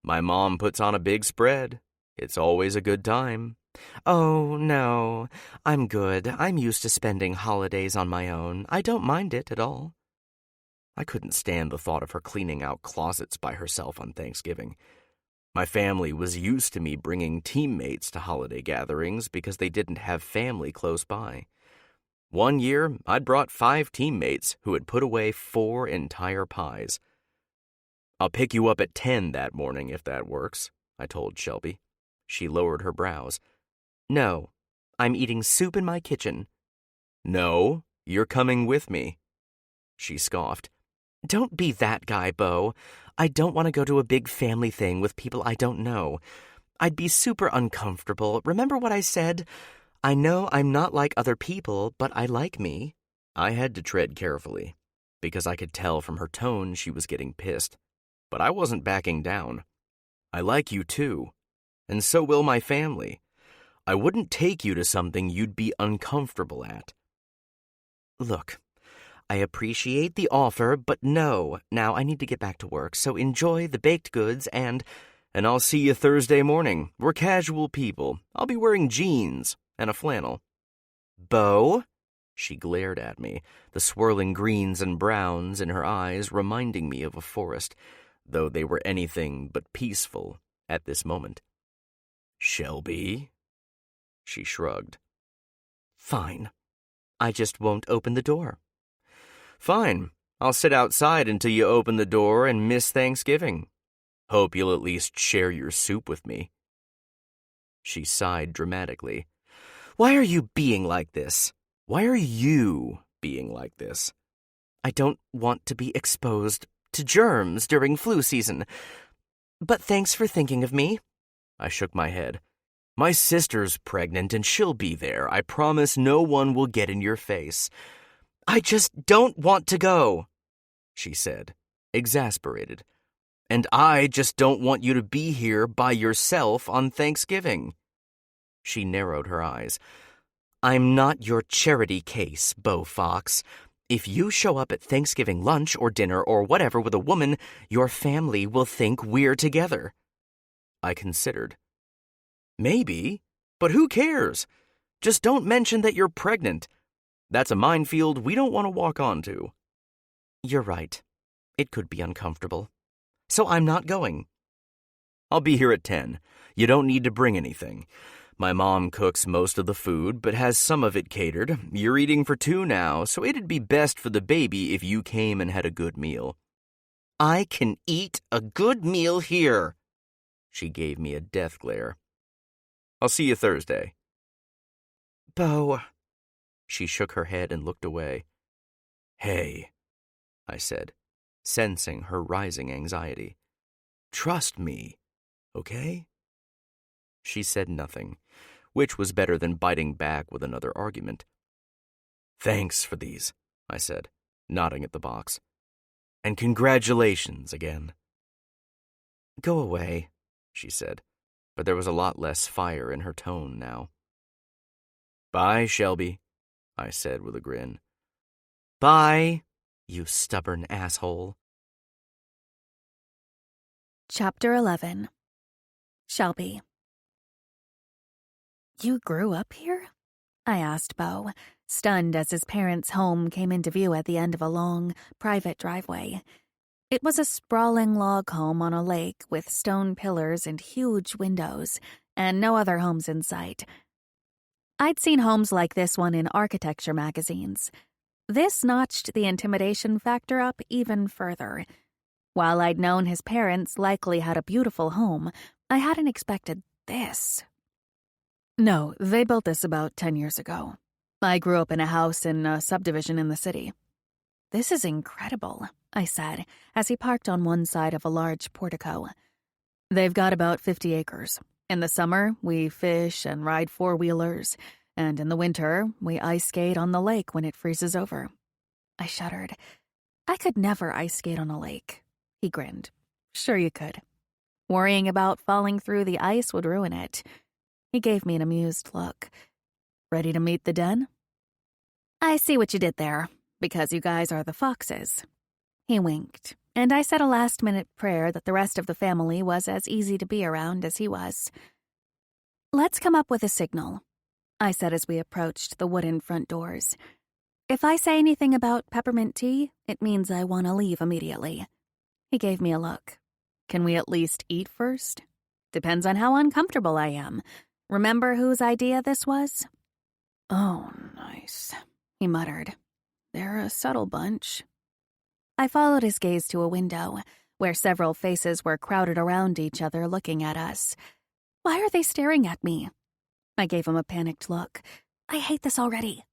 Speaker 3: My mom puts on a big spread. It's always a good time.
Speaker 5: Oh, no. I'm good. I'm used to spending holidays on my own. I don't mind it at all.
Speaker 2: I couldn't stand the thought of her cleaning out closets by herself on Thanksgiving. My family was used to me bringing teammates to holiday gatherings because they didn't have family close by. One year, I'd brought 5 teammates who had put away 4 entire pies. I'll pick you up at 10 that morning if that works, I told Shelby. She lowered her brows.
Speaker 5: No, I'm eating soup in my kitchen.
Speaker 2: No, you're coming with me. She scoffed.
Speaker 5: Don't be that guy, Bo. I don't want to go to a big family thing with people I don't know. I'd be super uncomfortable. Remember what I said? I know I'm not like other people, but I like me.
Speaker 2: I had to tread carefully, because I could tell from her tone she was getting pissed. But I wasn't backing down. I like you too, and so will my family. I wouldn't take you to something you'd be uncomfortable at.
Speaker 5: Look, I appreciate the offer, but no, now I need to get back to work, so enjoy the baked goods and
Speaker 2: I'll see you Thursday morning. We're casual people. I'll be wearing jeans and a flannel.
Speaker 5: Bo?
Speaker 2: She glared at me, the swirling greens and browns in her eyes reminding me of a forest, though they were anything but peaceful at this moment. Shelby? She shrugged.
Speaker 5: Fine. I just won't open the door.
Speaker 2: Fine. I'll sit outside until you open the door and miss Thanksgiving. Hope you'll at least share your soup with me. She sighed dramatically.
Speaker 5: Why are you being like this?
Speaker 2: Why are you being like this?
Speaker 5: I don't want to be exposed to germs during flu season. But thanks for thinking of me.
Speaker 2: I shook my head. My sister's pregnant and she'll be there. I promise no one will get in your face.
Speaker 5: I just don't want to go,
Speaker 2: she said, exasperated. And I just don't want you to be here by yourself on Thanksgiving. She narrowed her eyes.
Speaker 5: I'm not your charity case, Bo Fox. If you show up at Thanksgiving lunch or dinner or whatever with a woman, your family will think we're together.
Speaker 2: I considered. Maybe, but who cares? Just don't mention that you're pregnant. That's a minefield we don't want to walk onto.
Speaker 5: You're right. It could be uncomfortable. So I'm not going.
Speaker 2: I'll be here at 10. You don't need to bring anything. My mom cooks most of the food, but has some of it catered. You're eating for 2 now, so it'd be best for the baby if you came and had a good meal.
Speaker 5: I can eat a good meal here.
Speaker 2: She gave me a death glare. I'll see you Thursday.
Speaker 5: Bo.
Speaker 2: She shook her head and looked away. Hey, I said, sensing her rising anxiety. Trust me, okay? She said nothing. which was better than biting back with another argument. "Thanks for these," I said, nodding at the box. "And congratulations again."
Speaker 5: "Go away,"
Speaker 2: she said, but there was a lot less fire in her tone now. "Bye, Shelby," I said with a grin.
Speaker 5: "Bye, you stubborn asshole."
Speaker 1: Chapter 11. Shelby. "You grew up here?" I asked Beau, stunned as his parents' home came into view at the end of a long, private driveway. It was a sprawling log home on a lake with stone pillars and huge windows, and no other homes in sight. I'd seen homes like this one in architecture magazines. This notched the intimidation factor up even further. While I'd known his parents likely had a beautiful home, I hadn't expected this. "No, they built this about 10 years ago. I grew up in a house in a subdivision in the city." "This is incredible," I said, as he parked on one side of a large portico. "They've got about 50 acres. In the summer, we fish and ride four-wheelers, and in the winter, we ice skate on the lake when it freezes over." I shuddered. "I could never ice skate on a lake." He grinned. "Sure you could. Worrying about falling through the ice would ruin it." He gave me an amused look. "Ready to meet the den?" "I see what you did there, because you guys are the Foxes." He winked, and I said a last-minute prayer that the rest of the family was as easy to be around as he was. "Let's come up with a signal," I said as we approached the wooden front doors. "If I say anything about peppermint tea, it means I want to leave immediately." He gave me a look. "Can we at least eat first?" "Depends on how uncomfortable I am. Remember whose idea this was?" "Oh, nice," he muttered. "They're a subtle bunch." I followed his gaze to a window, where several faces were crowded around each other looking at us. "Why are they staring at me?" I gave him a panicked look. "I hate this already."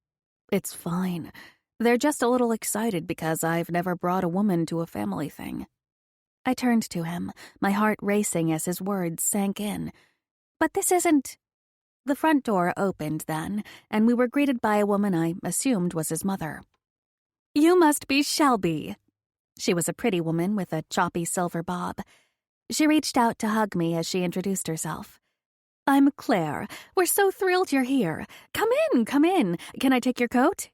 Speaker 1: "It's fine. They're just a little excited because I've never brought a woman to a family thing." I turned to him, my heart racing as his words sank in. "But this isn't—" The front door opened then, and we were greeted by a woman I assumed was his mother. "You must be Shelby." She was a pretty woman with a choppy silver bob. She reached out to hug me as she introduced herself. "I'm Claire. We're so thrilled you're here. Come in, come in. Can I take your coat?"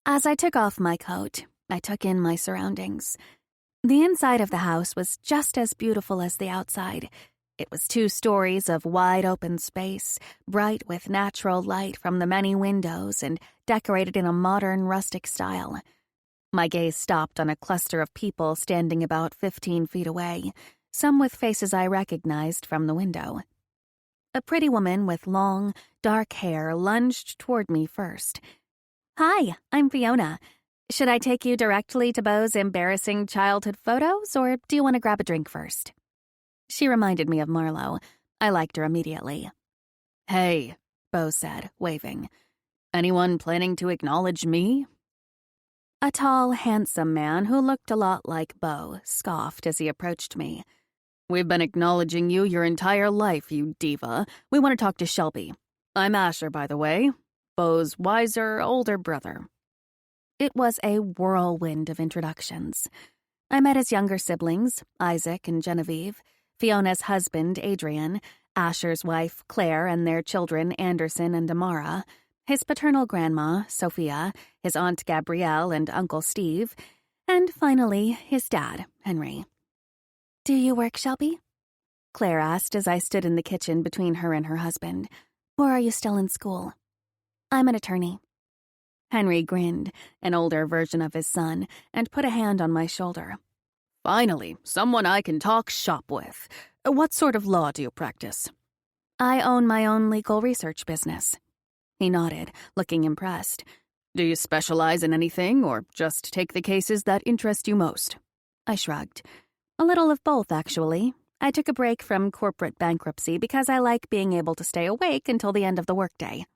Speaker 1: As I took off my coat, I took in my surroundings. The inside of the house was just as beautiful as the outside. It was 2 stories of wide open space, bright with natural light from the many windows and decorated in a modern rustic style. My gaze stopped on a cluster of people standing about 15 feet away, some with faces I recognized from the window. A pretty woman with long, dark hair lunged toward me first. "Hi, I'm Fiona. Should I take you directly to Beau's embarrassing childhood photos, or do you want to grab a drink first?" She reminded me of Marlowe. I liked her immediately. "Hey," Beau said, waving. "Anyone planning to acknowledge me?" A tall, handsome man who looked a lot like Beau scoffed as he approached me. "We've been acknowledging you your entire life, you diva. We want to talk to Shelby. I'm Asher, by the way. Beau's wiser, older brother." It was a whirlwind of introductions. I met his younger siblings, Isaac and Genevieve, Fiona's husband, Adrian, Asher's wife, Claire, and their children, Anderson and Amara, his paternal grandma, Sophia, his aunt Gabrielle and Uncle Steve, and finally, his dad, Henry. "Do you work, Shelby?" Claire asked as I stood in the kitchen between her and her husband. "Or are you still in school?" "I'm an attorney." Henry grinned, an older version of his son, and put a hand on my shoulder. "Finally, someone I can talk shop with. What sort of law do you practice?" "I own my own legal research business." He nodded, looking impressed. "Do you specialize in anything, or just take the cases that interest you most?" I shrugged. "A little of both, actually. I took a break from corporate bankruptcy because I like being able to stay awake until the end of the workday."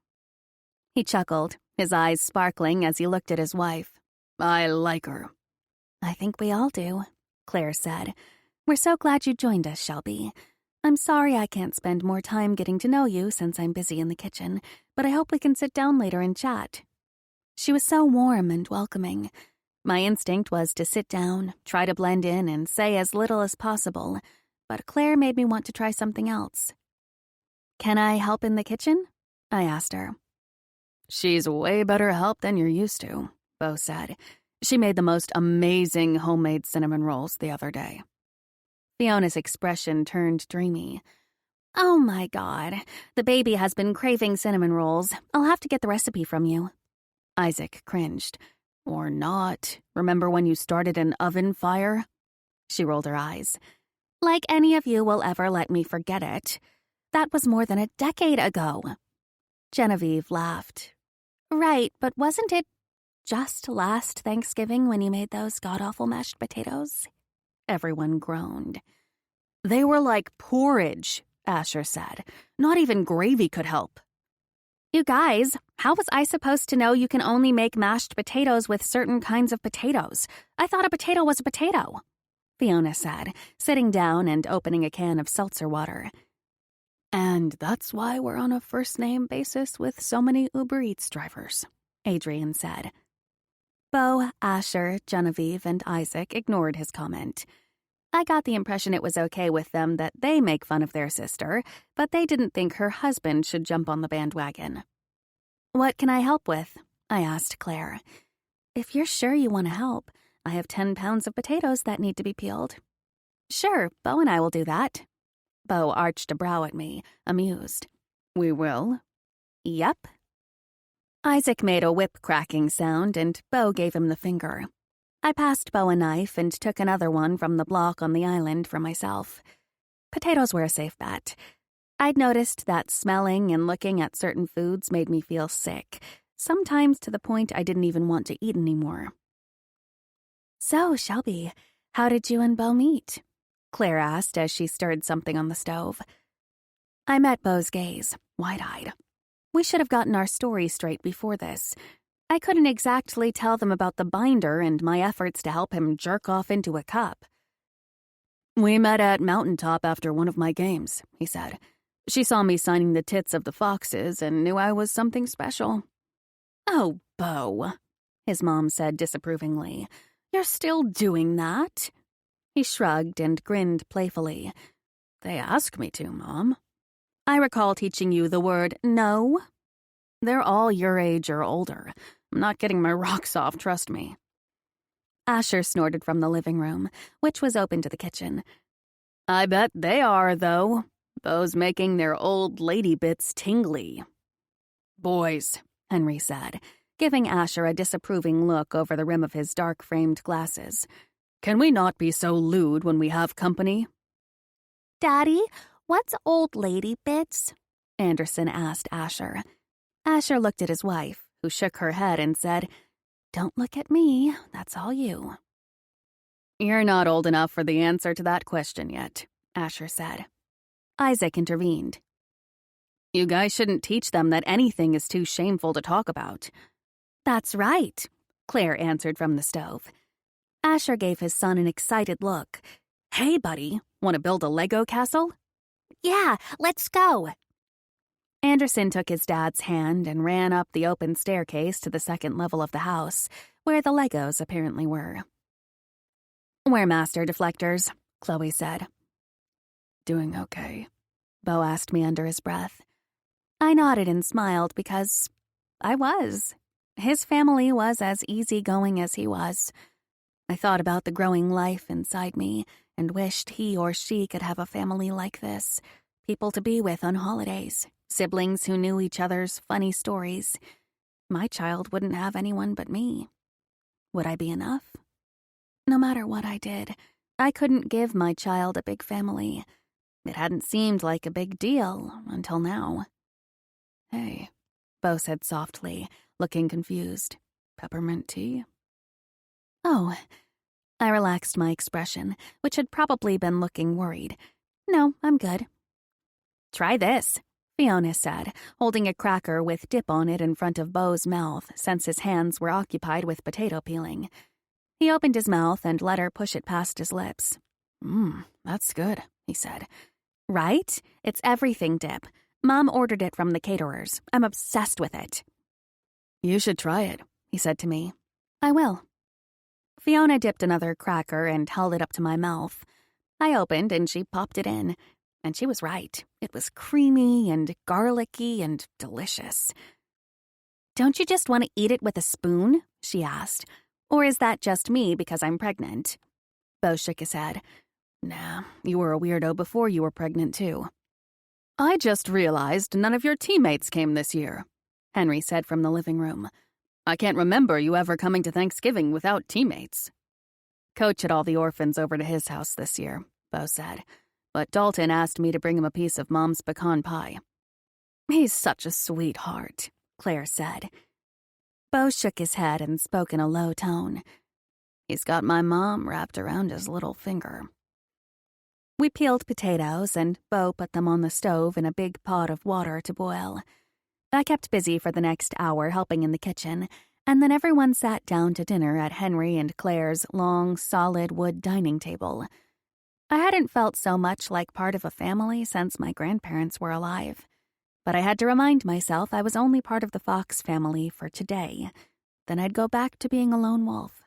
Speaker 1: He chuckled, his eyes sparkling as he looked at his wife. "I like her." "I think we all do," Claire said. "We're so glad you joined us, Shelby. I'm sorry I can't spend more time getting to know you since I'm busy in the kitchen, but I hope we can sit down later and chat. She was so warm and welcoming. My instinct was to sit down, try to blend in, and say as little as possible, but Claire made me want to try something else. Can I help in the kitchen? I asked her. She's way better help than you're used to, Bo said. She made the most amazing homemade cinnamon rolls the other day. Fiona's expression turned dreamy. Oh my God, the baby has been craving cinnamon rolls. I'll have to get the recipe from you. Isaac cringed. Or not. Remember when you started an oven fire? She rolled her eyes. Like any of you will ever let me forget it. That was more than a decade ago. Genevieve laughed. Right, but wasn't it just last Thanksgiving when you made those god-awful mashed potatoes? Everyone groaned. They were like porridge, Asher said. Not even gravy could help. You guys, how was I supposed to know you can only make mashed potatoes with certain kinds of potatoes? I thought a potato was a potato, Fiona said, sitting down and opening a can of seltzer water. And that's why we're on a first-name basis with so many Uber Eats drivers, Adrian said. Bo, Asher, Genevieve, and Isaac ignored his comment. I got the impression it was okay with them that they make fun of their sister, but they didn't think her husband should jump on the bandwagon. What can I help with? I asked Claire. If you're sure you want to help, I have 10 pounds of potatoes that need to be peeled. Sure, Bo and I will do that. Bo arched a brow at me, amused. We will? Yep. Isaac made a whip-cracking sound, and Bo gave him the finger. I passed Bo a knife and took another one from the block on the island for myself. Potatoes were a safe bet. I'd noticed that smelling and looking at certain foods made me feel sick, sometimes to the point I didn't even want to eat anymore. So, Shelby, how did you and Bo meet? Claire asked as she stirred something on the stove. I met Bo's gaze, wide-eyed. We should have gotten our story straight before this. I couldn't exactly tell them about the binder and my efforts to help him jerk off into a cup. We met at Mountaintop after one of my games, he said. She saw me signing the tits of the foxes and knew I was something special. Oh, Bo, his mom said disapprovingly. You're still doing that? He shrugged and grinned playfully. They ask me to, Mom. I recall teaching you the word no. They're all your age or older. I'm not getting my rocks off, trust me. Asher snorted from the living room, which was open to the kitchen. I bet they are, though. Bo's making their old lady bits tingly. Boys, Henry said, giving Asher a disapproving look over the rim of his dark-framed glasses. Can we not be so lewd when we have company? Daddy, what's old lady bits? Anderson asked Asher. Asher looked at his wife, who shook her head and said, Don't look at me, that's all you. You're not old enough for the answer to that question yet, Asher said. Isaac intervened. You guys shouldn't teach them that anything is too shameful to talk about. That's right, Claire answered from the stove. Asher gave his son an excited look. Hey, buddy, want to build a Lego castle? Yeah, let's go. Anderson took his dad's hand and ran up the open staircase to the second level of the house, where the Legos apparently were. We're master deflectors, Chloe said. Doing okay? Bo asked me under his breath. I nodded and smiled because I was. His family was as easygoing as he was. I thought about the growing life inside me and wished he or she could have a family like this, people to be with on holidays, siblings who knew each other's funny stories. My child wouldn't have anyone but me. Would I be enough? No matter what I did, I couldn't give my child a big family. It hadn't seemed like a big deal until now. Hey, Bo said softly, looking confused. Peppermint tea? Oh. I relaxed my expression, which had probably been looking worried. No, I'm good. Try this, Fiona said, holding a cracker with dip on it in front of Bo's mouth since his hands were occupied with potato peeling. He opened his mouth and let her push it past his lips. That's good, he said. Right? It's everything dip. Mom ordered it from the caterers. I'm obsessed with it.
Speaker 6: You should try it,
Speaker 1: he said to me. I will. Fiona dipped another cracker and held it up to my mouth. I opened and she popped it in. And she was right. It was creamy and garlicky and delicious. Don't you just want to eat it with a spoon? She asked. Or is that just me because I'm pregnant? Bo shook his head.
Speaker 6: Nah, you were a weirdo before you were pregnant, too.
Speaker 7: I just realized none of your teammates came this year, Henry said from the living room. I can't remember you ever coming to Thanksgiving without teammates.
Speaker 1: Coach had all the orphans over to his house this year, Bo said. But Dalton asked me to bring him a piece of Mom's pecan pie. He's such a sweetheart, Claire said. Bo shook his head and spoke in a low tone. He's got my mom wrapped around his little finger. We peeled potatoes, and Bo put them on the stove in a big pot of water to boil. I kept busy for the next hour helping in the kitchen, and then everyone sat down to dinner at Henry and Claire's long, solid wood dining table. I hadn't felt so much like part of a family since my grandparents were alive. But I had to remind myself I was only part of the Fox family for today. Then I'd go back to being a lone wolf.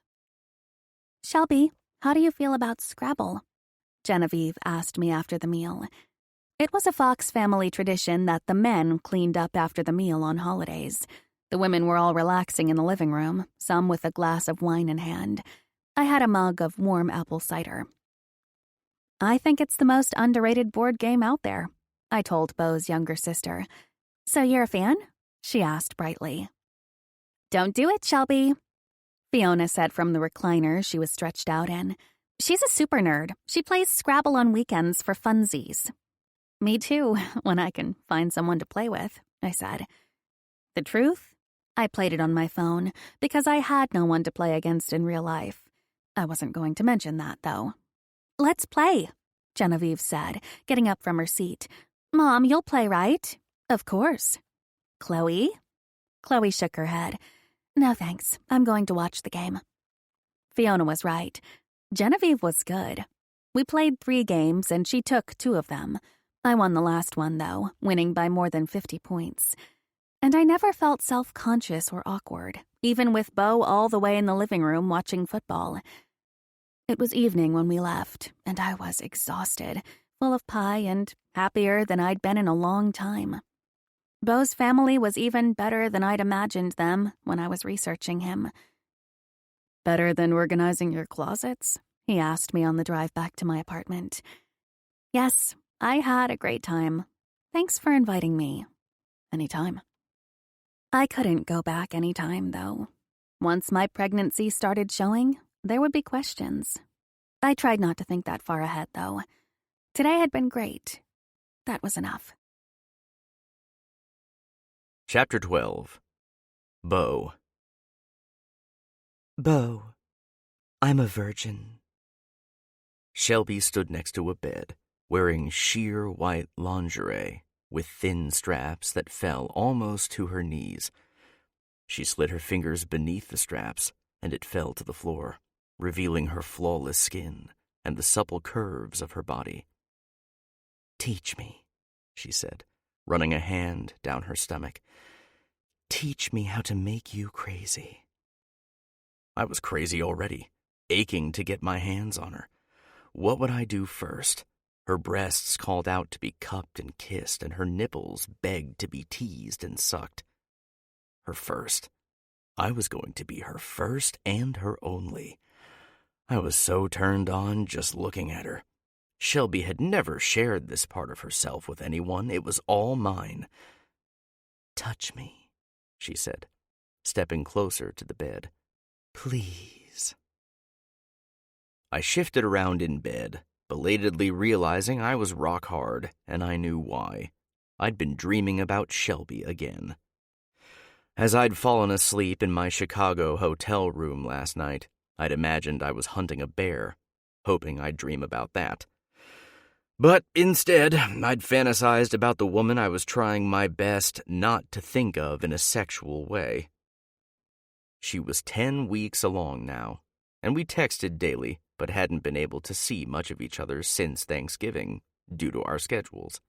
Speaker 1: Shelby, how do you feel about Scrabble? Genevieve asked me after the meal. It was a Fox family tradition that the men cleaned up after the meal on holidays. The women were all relaxing in the living room, some with a glass of wine in hand. I had a mug of warm apple cider. I think it's the most underrated board game out there, I told Bo's younger sister. So you're a fan? She asked brightly. Don't do it, Shelby, Fiona said from the recliner she was stretched out in. She's a super nerd. She plays Scrabble on weekends for funsies. Me too, when I can find someone to play with, I said. The truth? I played it on my phone because I had no one to play against in real life. I wasn't going to mention that, though. Let's play, Genevieve said, getting up from her seat. Mom, you'll play, right? Of course. Chloe? Chloe shook her head. No, thanks. I'm going to watch the game. Fiona was right. Genevieve was good. We played 3 games, and she took 2 of them. I won the last one, though, winning by more than 50 points. And I never felt self-conscious or awkward, even with Bo all the way in the living room watching football. It was evening when we left, and I was exhausted, full of pie and happier than I'd been in a long time. Bo's family was even better than I'd imagined them when I was researching him.
Speaker 7: Better than organizing your closets?
Speaker 1: He asked me on the drive back to my apartment. Yes, I had a great time. Thanks for inviting me.
Speaker 7: Anytime.
Speaker 1: I couldn't go back anytime, though. Once my pregnancy started showing, there would be questions. I tried not to think that far ahead, though. Today had been great. That was enough.
Speaker 2: Chapter 12. Bo.
Speaker 5: Bo, I'm a virgin.
Speaker 2: Shelby stood next to a bed, wearing sheer white lingerie with thin straps that fell almost to her knees. She slid her fingers beneath the straps, and it fell to the floor, revealing her flawless skin and the supple curves of her body.
Speaker 5: Teach me,
Speaker 2: she said, running a hand down her stomach.
Speaker 5: Teach me how to make you crazy.
Speaker 2: I was crazy already, aching to get my hands on her. What would I do first? Her breasts called out to be cupped and kissed, and her nipples begged to be teased and sucked. Her first. I was going to be her first and her only. I was so turned on just looking at her. Shelby had never shared this part of herself with anyone. It was all mine.
Speaker 5: Touch me,
Speaker 2: she said, stepping closer to the bed.
Speaker 5: Please.
Speaker 2: I shifted around in bed, belatedly realizing I was rock hard, and I knew why. I'd been dreaming about Shelby again. As I'd fallen asleep in my Chicago hotel room last night, I'd imagined I was hunting a bear, hoping I'd dream about that. But instead, I'd fantasized about the woman I was trying my best not to think of in a sexual way. She was 10 weeks along now, and we texted daily, but hadn't been able to see much of each other since Thanksgiving, due to our schedules.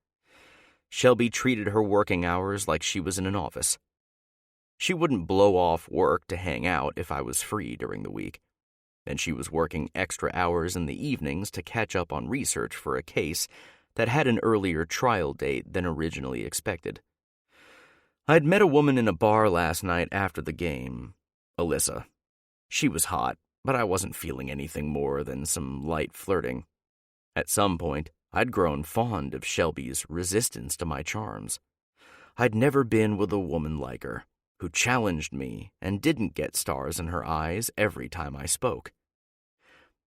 Speaker 2: Shelby treated her working hours like she was in an office. She wouldn't blow off work to hang out if I was free during the week, and she was working extra hours in the evenings to catch up on research for a case that had an earlier trial date than originally expected. I'd met a woman in a bar last night after the game, Alyssa. She was hot, but I wasn't feeling anything more than some light flirting. At some point, I'd grown fond of Shelby's resistance to my charms. I'd never been with a woman like her, who challenged me and didn't get stars in her eyes every time I spoke.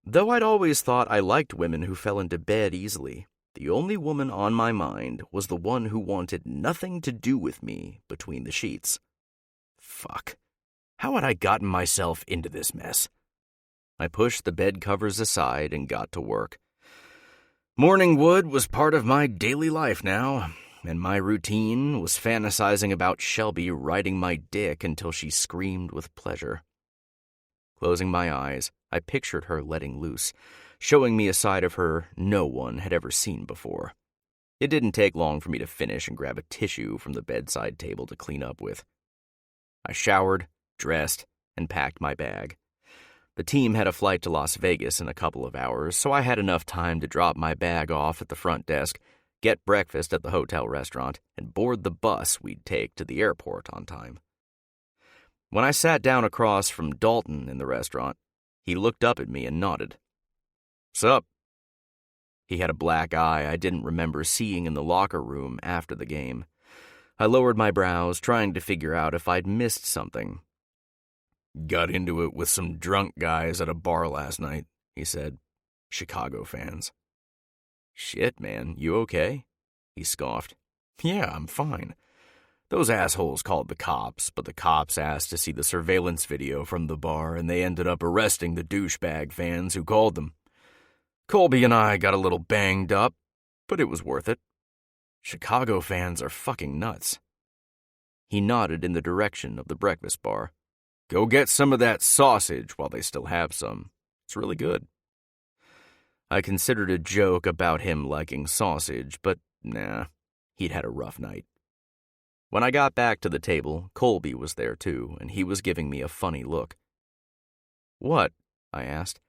Speaker 2: Though I'd always thought I liked women who fell into bed easily, the only woman on my mind was the one who wanted nothing to do with me between the sheets. Fuck. How had I gotten myself into this mess? I pushed the bed covers aside and got to work. Morning wood was part of my daily life now, and my routine was fantasizing about Shelby riding my dick until she screamed with pleasure. Closing my eyes, I pictured her letting loose, showing me a side of her no one had ever seen before. It didn't take long for me to finish and grab a tissue from the bedside table to clean up with. I showered, dressed, and packed my bag. The team had a flight to Las Vegas in a couple of hours, so I had enough time to drop my bag off at the front desk, get breakfast at the hotel restaurant, and board the bus we'd take to the airport on time. When I sat down across from Dalton in the restaurant, he looked up at me and nodded. "Sup?" He had a black eye I didn't remember seeing in the locker room after the game. I lowered my brows, trying to figure out if I'd missed something. "Got into it with some drunk guys at a bar last night," he said. "Chicago fans." "Shit, man, you okay?" He scoffed. "Yeah, I'm fine. Those assholes called the cops, but the cops asked to see the surveillance video from the bar, and they ended up arresting the douchebag fans who called them. Colby and I got a little banged up, but it was worth it. Chicago fans are fucking nuts." He nodded in the direction of the breakfast bar. "Go get some of that sausage while they still have some. It's really good." I considered a joke about him liking sausage, but nah, he'd had a rough night. When I got back to the table, Colby was there too, and he was giving me a funny look. "What?" I asked.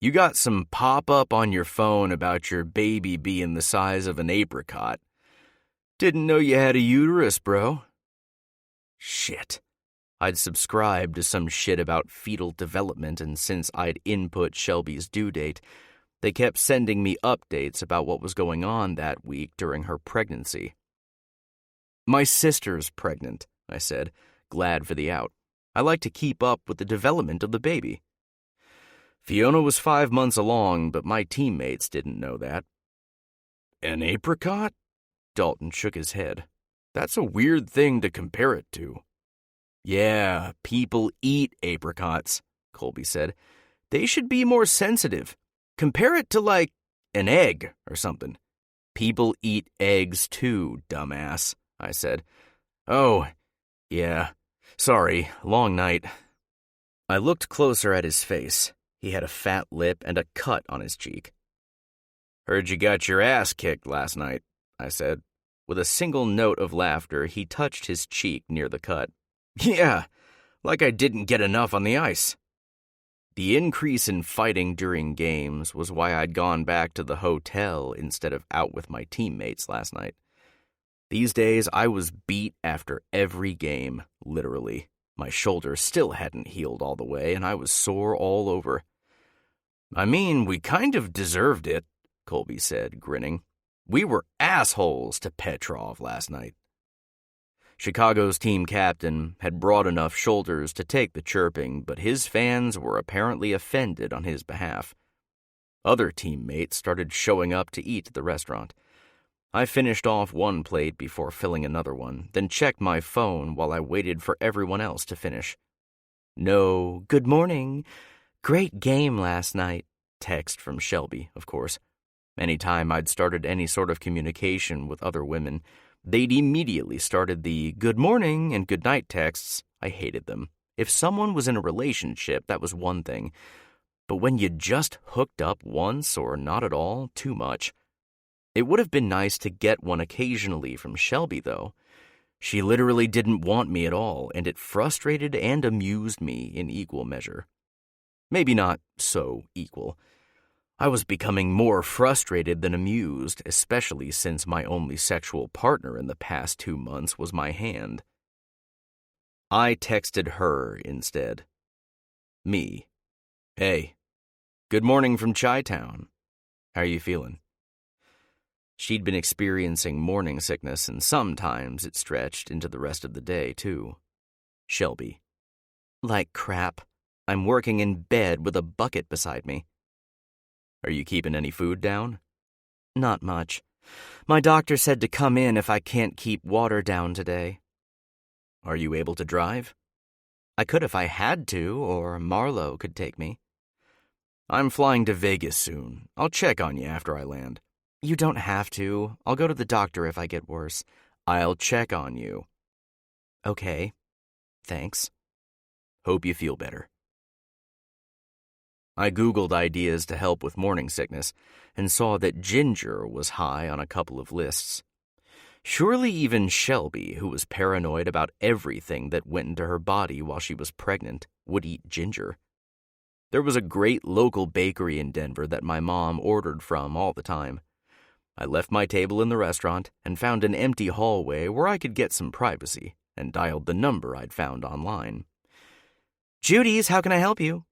Speaker 2: "You got some pop-up on your phone about your baby being the size of an apricot. Didn't know you had a uterus, bro." Shit. I'd subscribed to some shit about fetal development, and since I'd input Shelby's due date, they kept sending me updates about what was going on that week during her pregnancy. "My sister's pregnant," I said, glad for the out. "I like to keep up with the development of the baby." Fiona was 5 months along, but my teammates didn't know that. "An apricot?" Dalton shook his head. "That's a weird thing to compare it to." "Yeah, people eat apricots," Colby said. "They should be more sensitive. Compare it to, like, an egg or something." "People eat eggs too, dumbass," I said. "Oh, yeah. Sorry, long night." I looked closer at his face. He had a fat lip and a cut on his cheek. "Heard you got your ass kicked last night," I said. With a single note of laughter, he touched his cheek near the cut. "Yeah, like I didn't get enough on the ice." The increase in fighting during games was why I'd gone back to the hotel instead of out with my teammates last night. These days, I was beat after every game, literally. My shoulder still hadn't healed all the way, and I was sore all over. "I mean, we kind of deserved it," Colby said, grinning. "We were assholes to Petrov last night." Chicago's team captain had broad enough shoulders to take the chirping, but his fans were apparently offended on his behalf. Other teammates started showing up to eat at the restaurant. I finished off one plate before filling another one, then checked my phone while I waited for everyone else to finish. "No, good morning. Great game last night." Text from Shelby, of course. Anytime I'd started any sort of communication with other women, they'd immediately started the good morning and good night texts. I hated them. If someone was in a relationship, that was one thing. But when you just hooked up once or not at all, too much. It would have been nice to get one occasionally from Shelby, though. She literally didn't want me at all, and it frustrated and amused me in equal measure. Maybe not so equal. I was becoming more frustrated than amused, especially since my only sexual partner in the past 2 months was my hand. I texted her instead. Me. Hey, good morning from Chi-Town. How are you feeling? She'd been experiencing morning sickness, and sometimes it stretched into the rest of the day, too. Shelby. Like crap. I'm working in bed with a bucket beside me. Are you keeping any food down? Not much. My doctor said to come in if I can't keep water down today. Are you able to drive? I could if I had to, or Marlo could take me. I'm flying to Vegas soon. I'll check on you after I land. You don't have to. I'll go to the doctor if I get worse. I'll check on you. Okay. Thanks. Hope you feel better. I Googled ideas to help with morning sickness and saw that ginger was high on a couple of lists. Surely even Shelby, who was paranoid about everything that went into her body while she was pregnant, would eat ginger. There was a great local bakery in Denver that my mom ordered from all the time. I left my table in the restaurant and found an empty hallway where I could get some privacy and dialed the number I'd found online. Judy's, how can I help you?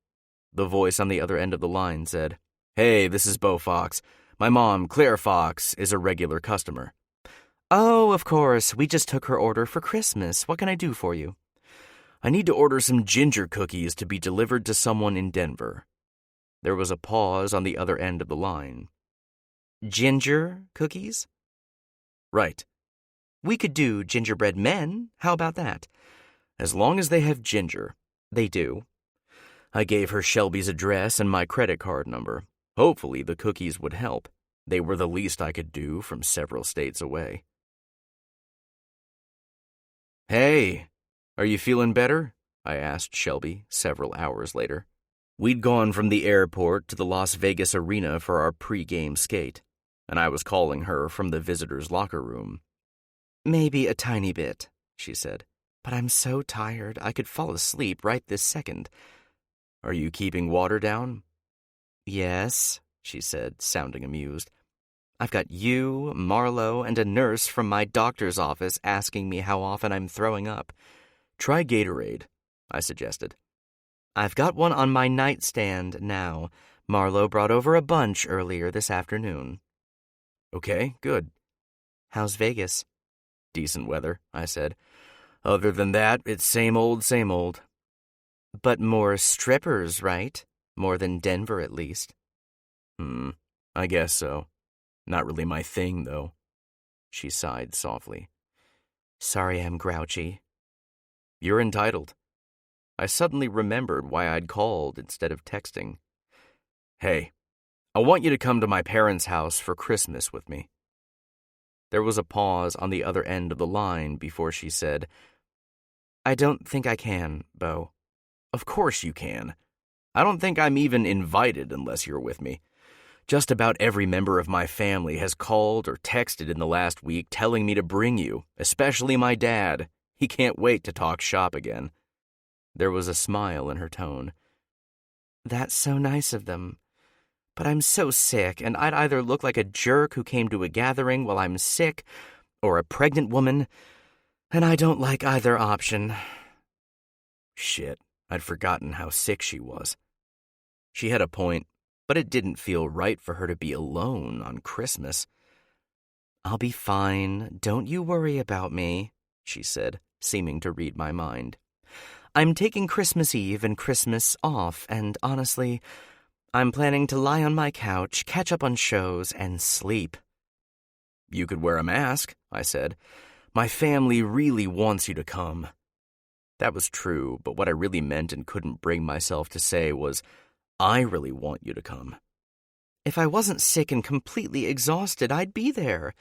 Speaker 2: The voice on the other end of the line said, Hey, this is Beau Fox. My mom, Claire Fox, is a regular customer. Oh, of course. We just took her order for Christmas. What can I do for you? I need to order some ginger cookies to be delivered to someone in Denver. There was a pause on the other end of the line. Ginger cookies? Right. We could do gingerbread men. How about that? As long as they have ginger. They do. I gave her Shelby's address and my credit card number. Hopefully the cookies would help. They were the least I could do from several states away. Hey, are you feeling better? I asked Shelby several hours later. We'd gone from the airport to the Las Vegas arena for our pre-game skate, and I was calling her from the visitors' locker room. Maybe a tiny bit, she said, but I'm so tired I could fall asleep right this second. Are you keeping water down? Yes, she said, sounding amused. I've got you, Marlo, and a nurse from my doctor's office asking me how often I'm throwing up. Try Gatorade, I suggested. I've got one on my nightstand now. Marlo brought over a bunch earlier this afternoon. Okay, good. How's Vegas? Decent weather, I said. Other than that, it's same old, same old. But more strippers, right? More than Denver, at least. I guess so. Not really my thing, though. She sighed softly. Sorry I'm grouchy. You're entitled. I suddenly remembered why I'd called instead of texting. Hey, I want you to come to my parents' house for Christmas with me. There was a pause on the other end of the line before she said, I don't think I can, Beau. Of course you can. I don't think I'm even invited unless you're with me. Just about every member of my family has called or texted in the last week telling me to bring you, especially my dad. He can't wait to talk shop again. There was a smile in her tone. That's so nice of them. But I'm so sick, and I'd either look like a jerk who came to a gathering while I'm sick, or a pregnant woman, and I don't like either option. Shit, I'd forgotten how sick she was. She had a point, but it didn't feel right for her to be alone on Christmas. I'll be fine. Don't you worry about me, she said, seeming to read my mind. I'm taking Christmas Eve and Christmas off, and honestly, I'm planning to lie on my couch, catch up on shows, and sleep. You could wear a mask, I said. My family really wants you to come. That was true, but what I really meant and couldn't bring myself to say was, I really want you to come. If I wasn't sick and completely exhausted, I'd be there.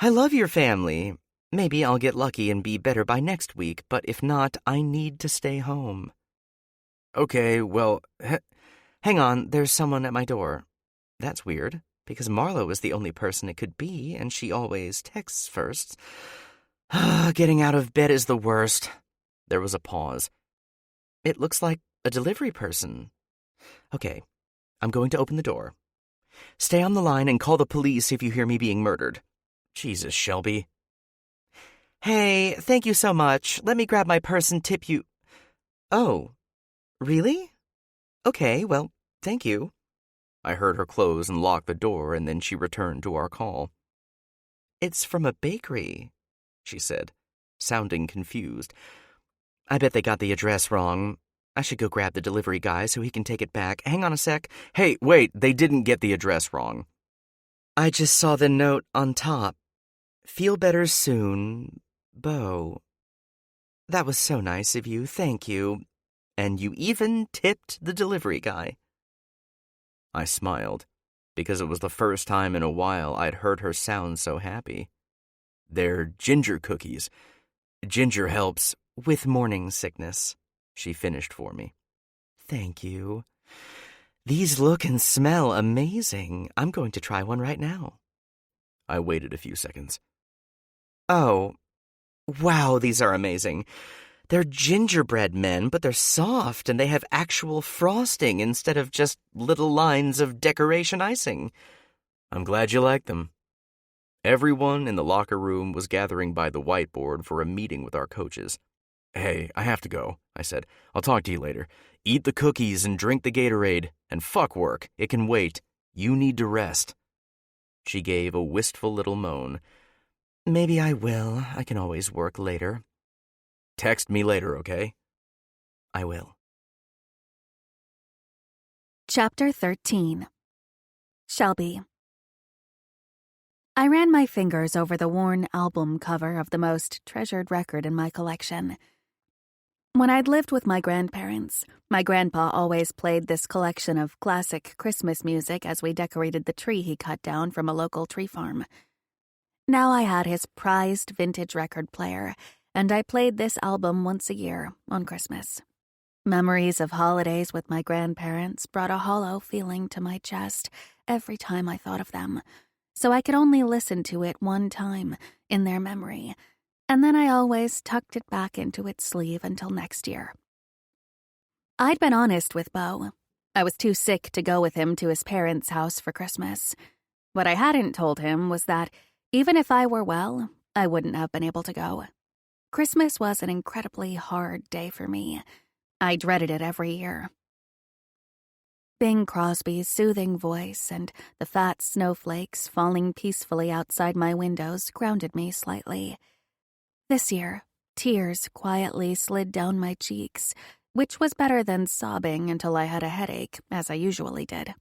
Speaker 2: I love your family. Maybe I'll get lucky and be better by next week, but if not, I need to stay home. Okay, well, hang on, there's someone at my door. That's weird.
Speaker 5: because Marlo is the only person it could be, and she always texts first. Getting out of bed is the worst. There was a pause. It looks like a delivery person. Okay, I'm going to open the door. Stay on the line and call the police if you hear me being murdered. Jesus, Shelby. Hey, thank you so much. Let me grab my purse and tip you. Oh, really? Okay, well, thank you. I heard her close and lock the door, and then she returned to our call. It's from a bakery, she said, sounding confused. I bet they got the address wrong. I should go grab the delivery guy so he can take it back. Hang on a sec.
Speaker 3: Hey, wait, they didn't get the address wrong.
Speaker 5: I just saw the note on top. Feel better soon, Bo. That was so nice of you, thank you. And you even tipped the delivery guy.
Speaker 3: I smiled, because it was the first time in a while I'd heard her sound so happy. They're ginger cookies. Ginger helps
Speaker 5: with morning sickness,
Speaker 3: she finished for me.
Speaker 5: Thank you. These look and smell amazing. I'm going to try one right now.
Speaker 3: I waited a few seconds.
Speaker 5: Oh, wow, these are amazing. They're gingerbread men, but they're soft and they have actual frosting instead of just little lines of decoration icing.
Speaker 3: I'm glad you like them. Everyone in the locker room was gathering by the whiteboard for a meeting with our coaches. Hey, I have to go, I said. I'll talk to you later. Eat the cookies and drink the Gatorade, and fuck work. It can wait. You need to rest. She gave a wistful little moan.
Speaker 5: Maybe I will. I can always work later.
Speaker 3: Text me later, okay?
Speaker 5: I will.
Speaker 1: Chapter 13. Shelby. I ran my fingers over the worn album cover of the most treasured record in my collection. When I'd lived with my grandparents, my grandpa always played this collection of classic Christmas music as we decorated the tree he cut down from a local tree farm. Now I had his prized vintage record player, and I played this album once a year on Christmas. Memories of holidays with my grandparents brought a hollow feeling to my chest every time I thought of them, so I could only listen to it one time in their memory, and then I always tucked it back into its sleeve until next year. I'd been honest with Bo. I was too sick to go with him to his parents' house for Christmas. What I hadn't told him was that, even if I were well, I wouldn't have been able to go. Christmas was an incredibly hard day for me. I dreaded it every year. Bing Crosby's soothing voice and the fat snowflakes falling peacefully outside my windows grounded me slightly. This year, tears quietly slid down my cheeks, which was better than sobbing until I had a headache, as I usually did.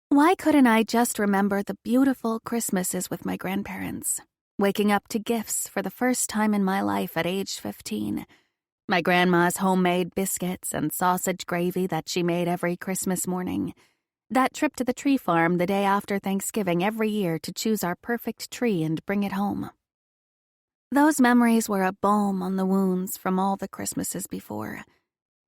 Speaker 1: Why couldn't I just remember the beautiful Christmases with my grandparents? Waking up to gifts for the first time in my life at age 15. My grandma's homemade biscuits and sausage gravy that she made every Christmas morning. That trip to the tree farm the day after Thanksgiving every year to choose our perfect tree and bring it home. Those memories were a balm on the wounds from all the Christmases before.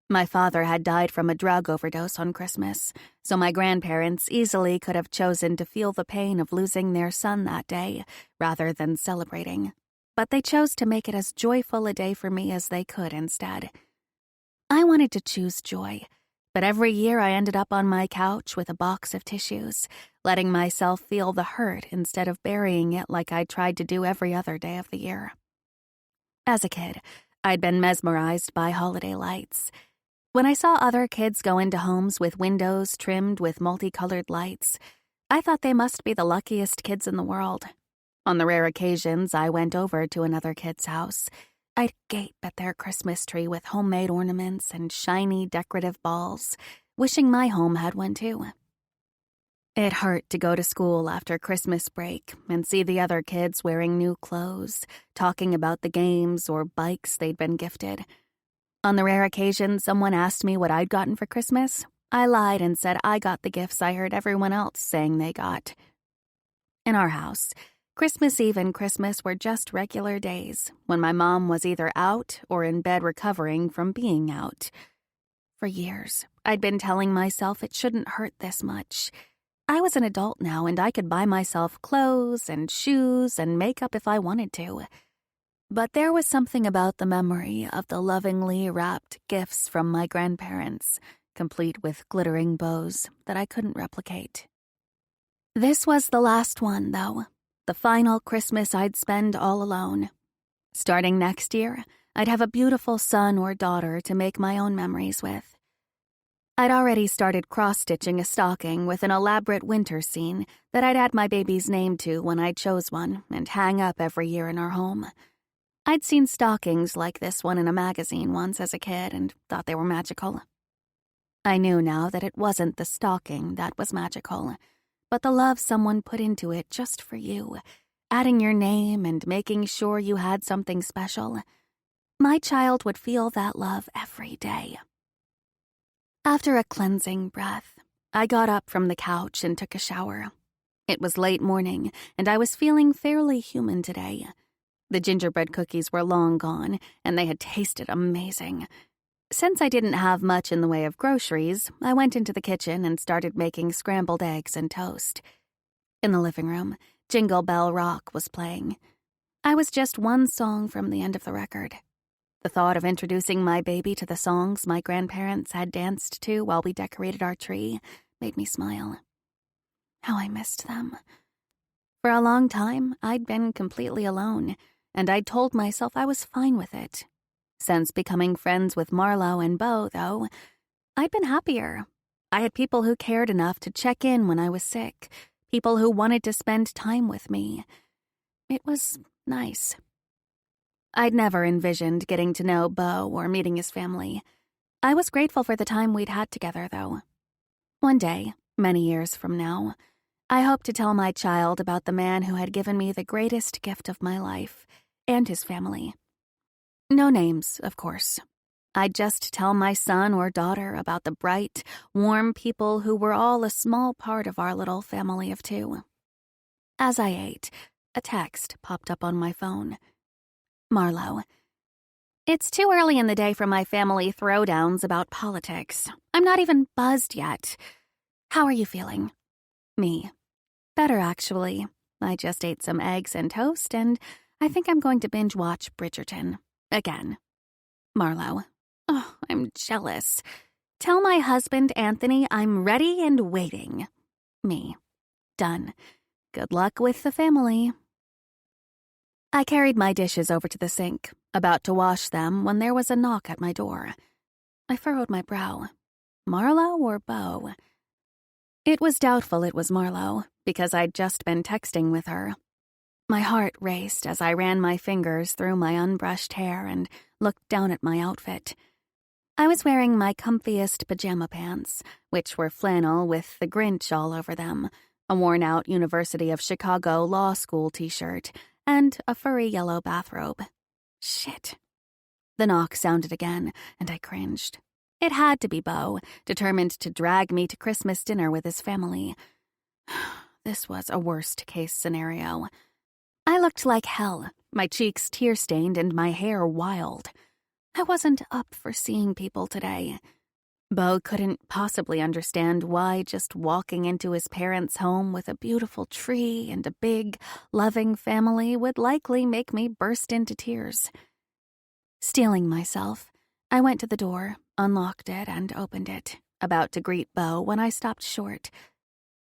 Speaker 1: My father had died from a drug overdose on Christmas, so my grandparents easily could have chosen to feel the pain of losing their son that day, rather than celebrating. But they chose to make it as joyful a day for me as they could instead. I wanted to choose joy, but every year I ended up on my couch with a box of tissues, letting myself feel the hurt instead of burying it like I tried to do every other day of the year. As a kid, I'd been mesmerized by holiday lights. When I saw other kids go into homes with windows trimmed with multicolored lights, I thought they must be the luckiest kids in the world. On the rare occasions I went over to another kid's house, I'd gape at their Christmas tree with homemade ornaments and shiny decorative balls, wishing my home had one too. It hurt to go to school after Christmas break and see the other kids wearing new clothes, talking about the games or bikes they'd been gifted. On the rare occasion someone asked me what I'd gotten for Christmas, I lied and said I got the gifts I heard everyone else saying they got. In our house, Christmas Eve and Christmas were just regular days when my mom was either out or in bed recovering from being out. For years, I'd been telling myself it shouldn't hurt this much. I was an adult now, and I could buy myself clothes and shoes and makeup if I wanted to. But there was something about the memory of the lovingly wrapped gifts from my grandparents, complete with glittering bows, that I couldn't replicate. This was the last one, though, the final Christmas I'd spend all alone. Starting next year, I'd have a beautiful son or daughter to make my own memories with. I'd already started cross-stitching a stocking with an elaborate winter scene that I'd add my baby's name to when I chose one and hang up every year in our home. I'd seen stockings like this one in a magazine once as a kid and thought they were magical. I knew now that it wasn't the stocking that was magical, but the love someone put into it just for you, adding your name and making sure you had something special. My child would feel that love every day. After a cleansing breath, I got up from the couch and took a shower. It was late morning, and I was feeling fairly human today. The gingerbread cookies were long gone, and they had tasted amazing. Since I didn't have much in the way of groceries, I went into the kitchen and started making scrambled eggs and toast. In the living room, Jingle Bell Rock was playing. I was just one song from the end of the record. The thought of introducing my baby to the songs my grandparents had danced to while we decorated our tree made me smile. How I missed them. For a long time, I'd been completely alone, and I'd told myself I was fine with it. Since becoming friends with Marlo and Beau, though, I'd been happier. I had people who cared enough to check in when I was sick, people who wanted to spend time with me. It was nice. I'd never envisioned getting to know Beau or meeting his family. I was grateful for the time we'd had together, though. One day, many years from now, I hope to tell my child about the man who had given me the greatest gift of my life, and his family. No names, of course. I'd just tell my son or daughter about the bright, warm people who were all a small part of our little family of two. As I ate, a text popped up on my phone. Marlo. It's too early in the day for my family throwdowns about politics. I'm not even buzzed yet. How are you feeling? Me. Better, actually. I just ate some eggs and toast, and I think I'm going to binge watch Bridgerton. Again. Marlo. Oh, I'm jealous. Tell my husband, Anthony, I'm ready and waiting. Me. Done. Good luck with the family. I carried my dishes over to the sink, about to wash them when there was a knock at my door. I furrowed my brow. Marlo or Beau? It was doubtful it was Marlo, because I'd just been texting with her. My heart raced as I ran my fingers through my unbrushed hair and looked down at my outfit. I was wearing my comfiest pajama pants, which were flannel with the Grinch all over them, a worn-out University of Chicago Law School t-shirt, and a furry yellow bathrobe. Shit. The knock sounded again, and I cringed. It had to be Beau, determined to drag me to Christmas dinner with his family. This was a worst-case scenario. I looked like hell, my cheeks tear-stained and my hair wild. I wasn't up for seeing people today. Beau couldn't possibly understand why just walking into his parents' home with a beautiful tree and a big, loving family would likely make me burst into tears. Steeling myself, I went to the door, unlocked it, and opened it, about to greet Beau when I stopped short.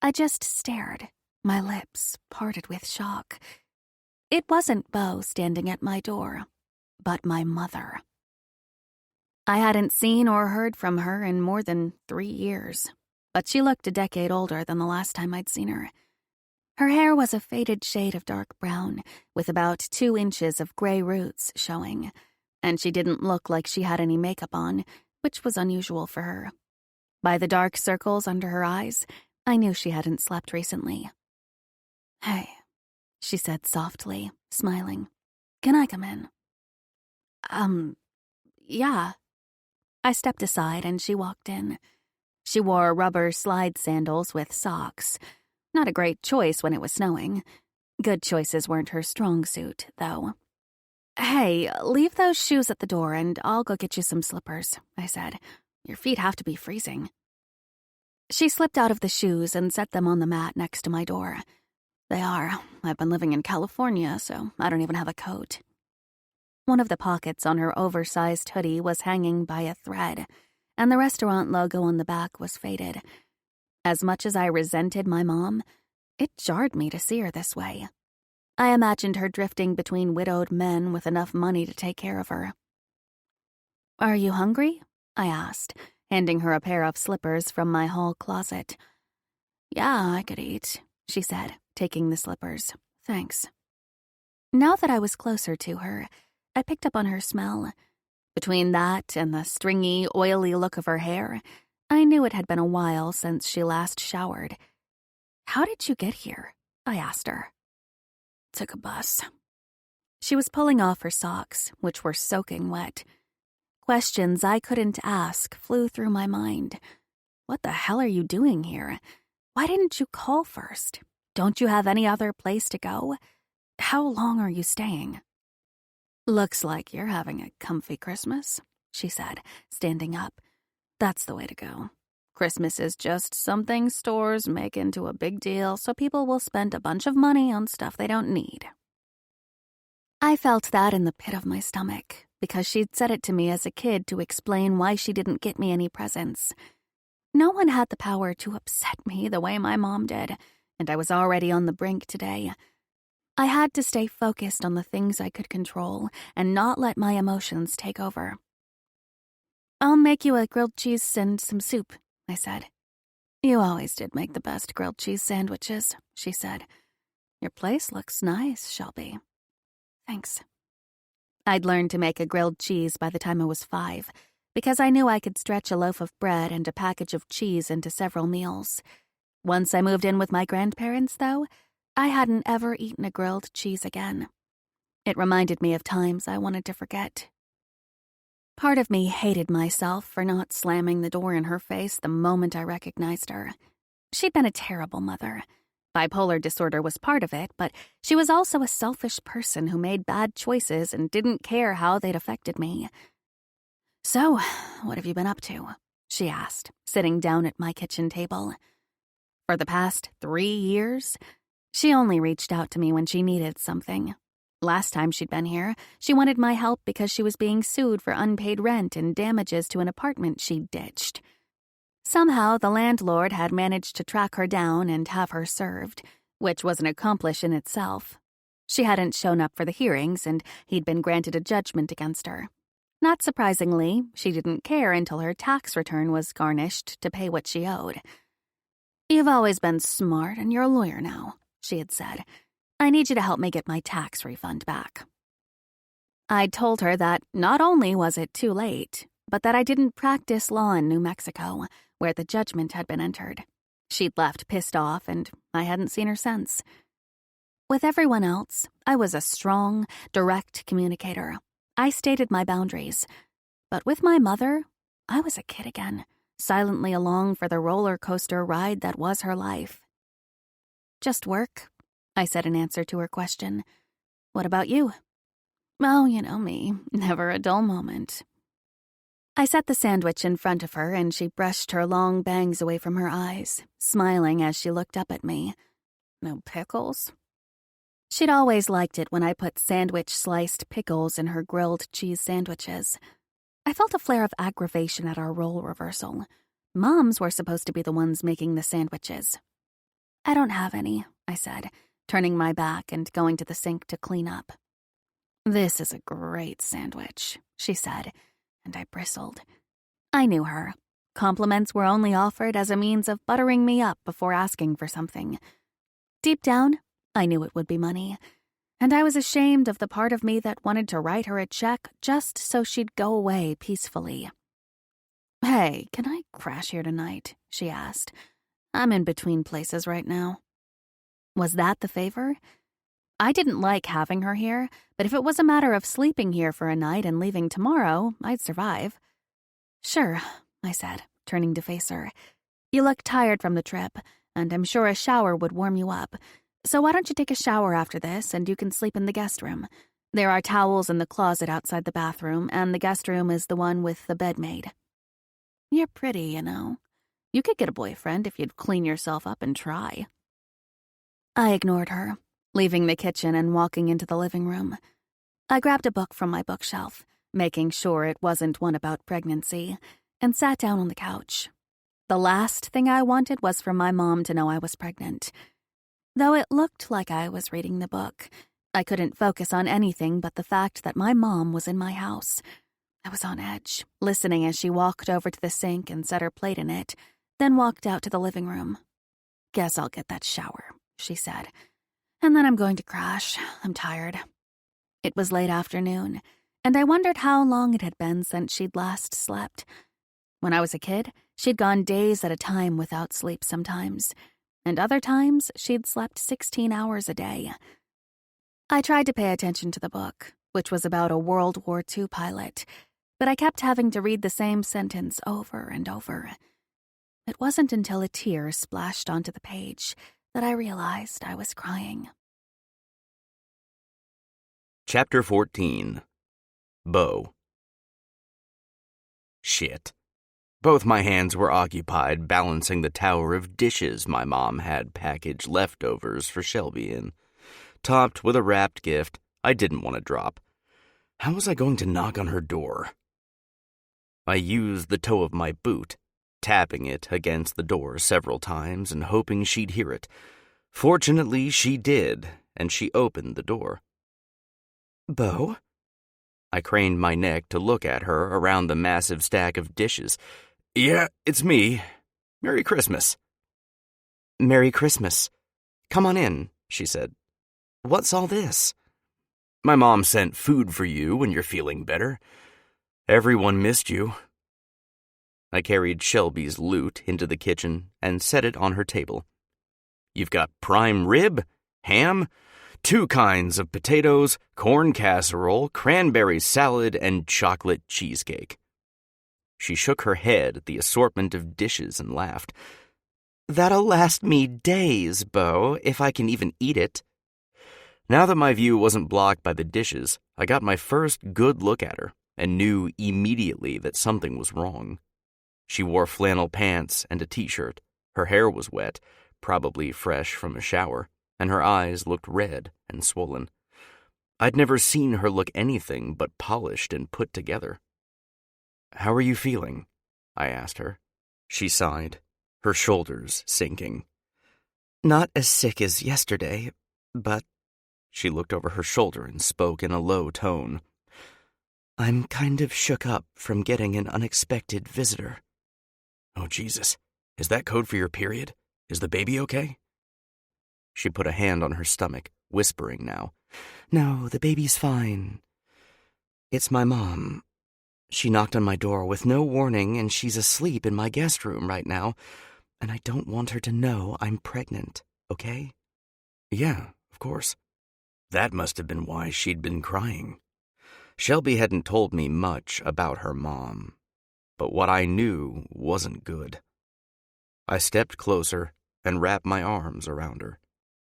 Speaker 1: I just stared, my lips parted with shock. It wasn't Beau standing at my door, but my mother. I hadn't seen or heard from her in more than 3 years, but she looked a decade older than the last time I'd seen her. Her hair was a faded shade of dark brown, with about 2 inches of gray roots showing, and she didn't look like she had any makeup on, which was unusual for her. By the dark circles under her eyes, I knew she hadn't slept recently. "Hey," she said softly, smiling. "Can I come in?" Yeah." I stepped aside and she walked in. She wore rubber slide sandals with socks. Not a great choice when it was snowing. Good choices weren't her strong suit, though. "Hey, leave those shoes at the door and I'll go get you some slippers," I said. "Your feet have to be freezing." She slipped out of the shoes and set them on the mat next to my door. They are. I've been living in California, so I don't even have a coat. One of the pockets on her oversized hoodie was hanging by a thread, and the restaurant logo on the back was faded. As much as I resented my mom, it jarred me to see her this way. I imagined her drifting between widowed men with enough money to take care of her. "Are you hungry?" I asked, handing her a pair of slippers from my hall closet. "Yeah, I could eat," she said, taking the slippers. "Thanks." Now that I was closer to her, I picked up on her smell. Between that and the stringy, oily look of her hair, I knew it had been a while since she last showered. "How did you get here?" I asked her. "Took a bus." She was pulling off her socks, which were soaking wet. Questions I couldn't ask flew through my mind. What the hell are you doing here? Why didn't you call first? Don't you have any other place to go? How long are you staying? "Looks like you're having a comfy Christmas," she said, standing up. "That's the way to go. Christmas is just something stores make into a big deal so people will spend a bunch of money on stuff they don't need." I felt that in the pit of my stomach, because she'd said it to me as a kid to explain why she didn't get me any presents. No one had the power to upset me the way my mom did, and I was already on the brink today. I had to stay focused on the things I could control and not let my emotions take over. "I'll make you a grilled cheese and some soup," I said. "You always did make the best grilled cheese sandwiches," she said. "Your place looks nice, Shelby." "Thanks." I'd learned to make a grilled cheese by the time I was 5, because I knew I could stretch a loaf of bread and a package of cheese into several meals. Once I moved in with my grandparents, though, I hadn't ever eaten a grilled cheese again. It reminded me of times I wanted to forget. Part of me hated myself for not slamming the door in her face the moment I recognized her. She'd been a terrible mother. Bipolar disorder was part of it, but she was also a selfish person who made bad choices and didn't care how they'd affected me. "So, what have you been up to?" she asked, sitting down at my kitchen table. For the past 3 years, she only reached out to me when she needed something. Last time she'd been here, she wanted my help because she was being sued for unpaid rent and damages to an apartment she'd ditched. Somehow, the landlord had managed to track her down and have her served, which was an accomplishment in itself. She hadn't shown up for the hearings, and he'd been granted a judgment against her. Not surprisingly, she didn't care until her tax return was garnished to pay what she owed. "You've always been smart, and you're a lawyer now," she had said. "I need you to help me get my tax refund back." I'd told her that not only was it too late, but that I didn't practice law in New Mexico, where the judgment had been entered. She'd left pissed off, and I hadn't seen her since. With everyone else, I was a strong, direct communicator. I stated my boundaries. But with my mother, I was a kid again, silently along for the roller coaster ride that was her life. "Just work," I said in answer to her question. "What about you?" "Oh, you know me, never a dull moment." I set the sandwich in front of her, and she brushed her long bangs away from her eyes, smiling as she looked up at me. "No pickles?" She'd always liked it when I put sandwich-sliced pickles in her grilled cheese sandwiches. I felt a flare of aggravation at our role reversal. Moms were supposed to be the ones making the sandwiches. "I don't have any," I said, turning my back and going to the sink to clean up. "This is a great sandwich," she said, and I bristled. I knew her. Compliments were only offered as a means of buttering me up before asking for something. Deep down, I knew it would be money, and I was ashamed of the part of me that wanted to write her a check just so she'd go away peacefully. "Hey, can I crash here tonight?" she asked. "I'm in between places right now." Was that the favor? I didn't like having her here, but if it was a matter of sleeping here for a night and leaving tomorrow, I'd survive. "Sure," I said, turning to face her. "You look tired from the trip, and I'm sure a shower would warm you up. So why don't you take a shower after this, and you can sleep in the guest room? There are towels in the closet outside the bathroom, and the guest room is the one with the bed made." "You're pretty, you know."
Speaker 6: You could get a boyfriend if you'd clean yourself up and try.
Speaker 1: I ignored her, leaving the kitchen and walking into the living room. I grabbed a book from my bookshelf, making sure it wasn't one about pregnancy, and sat down on the couch. The last thing I wanted was for my mom to know I was pregnant. Though it looked like I was reading the book, I couldn't focus on anything but the fact that my mom was in my house. I was on edge, listening as she walked over to the sink and set her plate in it, then walked out to the living room. "Guess I'll get that shower," she said. "And then I'm going to crash. I'm tired." It was late afternoon, and I wondered how long it had been since she'd last slept. When I was a kid, she'd gone days at a time without sleep sometimes, and other times she'd slept 16 hours a day. I tried to pay attention to the book, which was about a World War II pilot, but I kept having to read the same sentence over and over. It wasn't until a tear splashed onto the page that I realized I was crying.
Speaker 2: Chapter 14. Beau. Shit. Both my hands were occupied balancing the tower of dishes my mom had packaged leftovers for Shelby in, topped with a wrapped gift I didn't want to drop. How was I going to knock on her door? I used the toe of my boot, tapping it against the door several times and hoping she'd hear it. Fortunately, she did, and she opened the door. "Beau?" I craned my neck to look at her around the massive stack of dishes. "Yeah, it's me. Merry Christmas."
Speaker 5: "Merry Christmas. Come on in," she said. "What's all this?"
Speaker 2: "My mom sent food for you when you're feeling better. Everyone missed you." I carried Shelby's loot into the kitchen and set it on her table. "You've got prime rib, ham, 2 kinds of potatoes, corn casserole, cranberry salad, and chocolate cheesecake." She shook her head at the assortment of dishes and laughed.
Speaker 5: "That'll last me days, Beau, if I can even eat it."
Speaker 2: Now that my view wasn't blocked by the dishes, I got my first good look at her and knew immediately that something was wrong. She wore flannel pants and a t-shirt. Her hair was wet, probably fresh from a shower, and her eyes looked red and swollen. I'd never seen her look anything but polished and put together. "How are you feeling?" I asked her. She sighed, her shoulders sinking.
Speaker 5: "Not as sick as yesterday, but..."
Speaker 2: She looked over her shoulder and spoke in a low tone.
Speaker 5: "I'm kind of shook up from getting an unexpected visitor."
Speaker 2: "Oh, Jesus. Is that code for your period? Is the baby okay?" She put a hand on her stomach, whispering now.
Speaker 5: "No, the baby's fine. It's my mom. She knocked on my door with no warning, and she's asleep in my guest room right now, and I don't want her to know I'm pregnant, okay?"
Speaker 2: "Yeah, of course." That must have been why she'd been crying. Shelby hadn't told me much about her mom, but what I knew wasn't good. I stepped closer and wrapped my arms around her.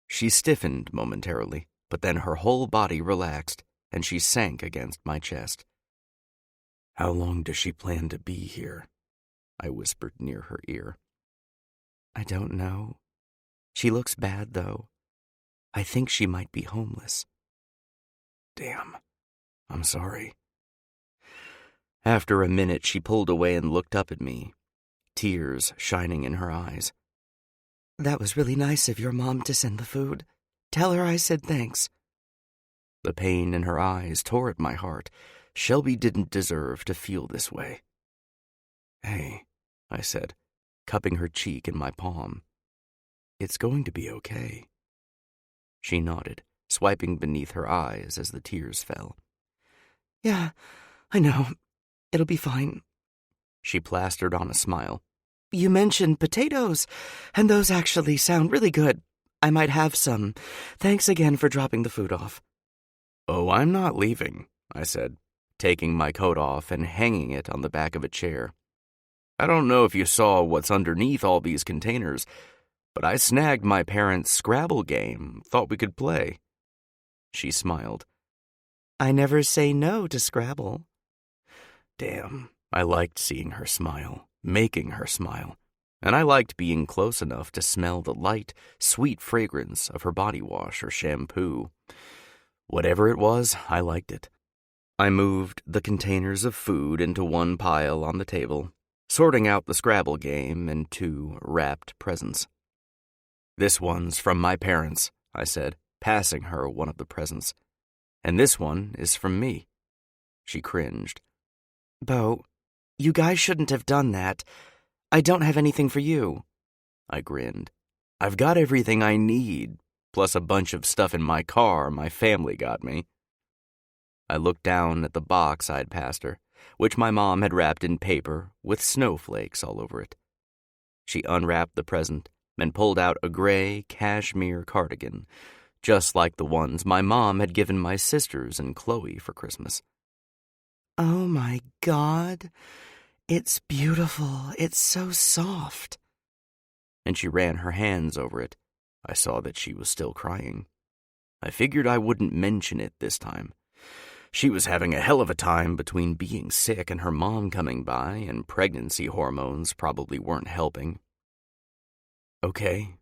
Speaker 2: She stiffened momentarily, but then her whole body relaxed, and she sank against my chest. "How long does she plan to be here?" I whispered near her ear.
Speaker 5: "I don't know. She looks bad, though. I think she might be homeless."
Speaker 2: "Damn. I'm sorry." After a minute, she pulled away and looked up at me, tears shining in her eyes.
Speaker 5: "That was really nice of your mom to send the food. Tell her I said thanks."
Speaker 2: The pain in her eyes tore at my heart. Shelby didn't deserve to feel this way. "Hey," I said, cupping her cheek in my palm. "It's going to be okay." She nodded, swiping beneath her eyes as the tears fell.
Speaker 5: "Yeah, I know. It'll be fine."
Speaker 2: She plastered on a smile.
Speaker 5: "You mentioned potatoes, and those actually sound really good. I might have some. Thanks again for dropping the food off."
Speaker 2: "Oh, I'm not leaving," I said, taking my coat off and hanging it on the back of a chair. "I don't know if you saw what's underneath all these containers, but I snagged my parents' Scrabble game, thought we could play." She smiled.
Speaker 5: "I never say no to Scrabble."
Speaker 2: Damn, I liked seeing her smile, making her smile.
Speaker 3: and I liked being close enough to smell the light, sweet fragrance of her body wash or shampoo. Whatever it was, I liked it. I moved the containers of food into one pile on the table, sorting out the Scrabble game and 2 wrapped presents. "This one's from my parents," I said, passing her one of the presents. "And this one is from me." She cringed.
Speaker 5: "Bo, you guys shouldn't have done that. I don't have anything for you."
Speaker 3: I grinned. "I've got everything I need, plus a bunch of stuff in my car my family got me." I looked down at the box I'd passed her, which my mom had wrapped in paper with snowflakes all over it. She unwrapped the present and pulled out a gray cashmere cardigan, just like the ones my mom had given my sisters and Chloe for Christmas.
Speaker 5: "Oh my God, it's beautiful. It's so soft."
Speaker 3: And she ran her hands over it. I saw that she was still crying. I figured I wouldn't mention it this time. She was having a hell of a time between being sick and her mom coming by, and pregnancy hormones probably weren't helping. "Okay,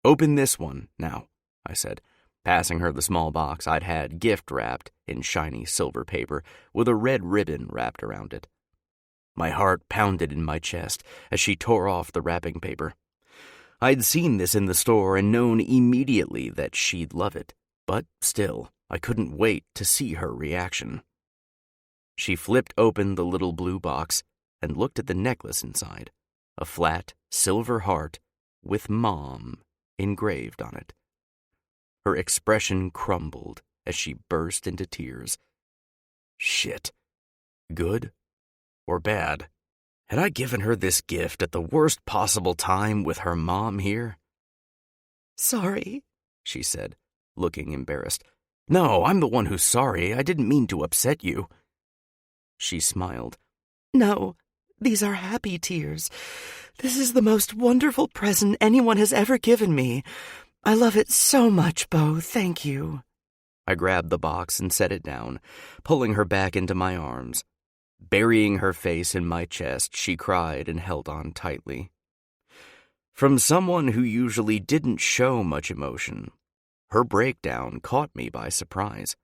Speaker 3: open this one now," I said, passing her the small box I'd had gift-wrapped in shiny silver paper with a red ribbon wrapped around it. My heart pounded in my chest as she tore off the wrapping paper. I'd seen this in the store and known immediately that she'd love it, but still, I couldn't wait to see her reaction. She flipped open the little blue box and looked at the necklace inside, a flat silver heart with Mom engraved on it. Her expression crumbled as she burst into tears. Shit. Good or bad? Had I given her this gift at the worst possible time with her mom here?
Speaker 5: "Sorry,"
Speaker 3: she said, looking embarrassed. "No, I'm the one who's sorry. I didn't mean to upset you." She smiled.
Speaker 5: "No, these are happy tears. This is the most wonderful present anyone has ever given me. I love it so much, Bo. Thank you."
Speaker 3: I grabbed the box and set it down, pulling her back into my arms. Burying her face in my chest, she cried and held on tightly. From someone who usually didn't show much emotion, her breakdown caught me by surprise.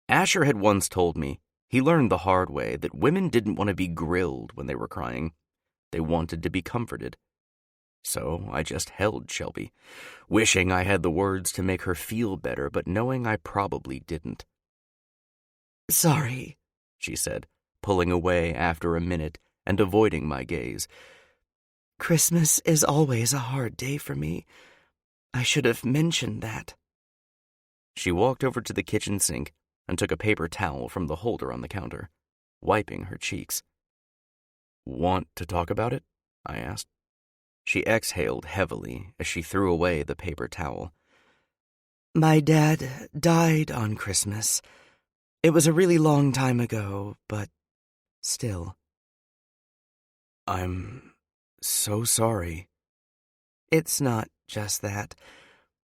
Speaker 3: Asher had once told me he learned the hard way that women didn't want to be grilled when they were crying. They wanted to be comforted. So I just held Shelby, wishing I had the words to make her feel better, but knowing I probably didn't.
Speaker 5: "Sorry,"
Speaker 3: she said, pulling away after a minute and avoiding my gaze.
Speaker 5: "Christmas is always a hard day for me. I should have mentioned that."
Speaker 3: She walked over to the kitchen sink and took a paper towel from the holder on the counter, wiping her cheeks. "Want to talk about it?" I asked. She exhaled heavily as she threw away the paper towel.
Speaker 5: "My dad died on Christmas. It was a really long time ago, but still."
Speaker 3: "I'm so sorry."
Speaker 5: "It's not just that.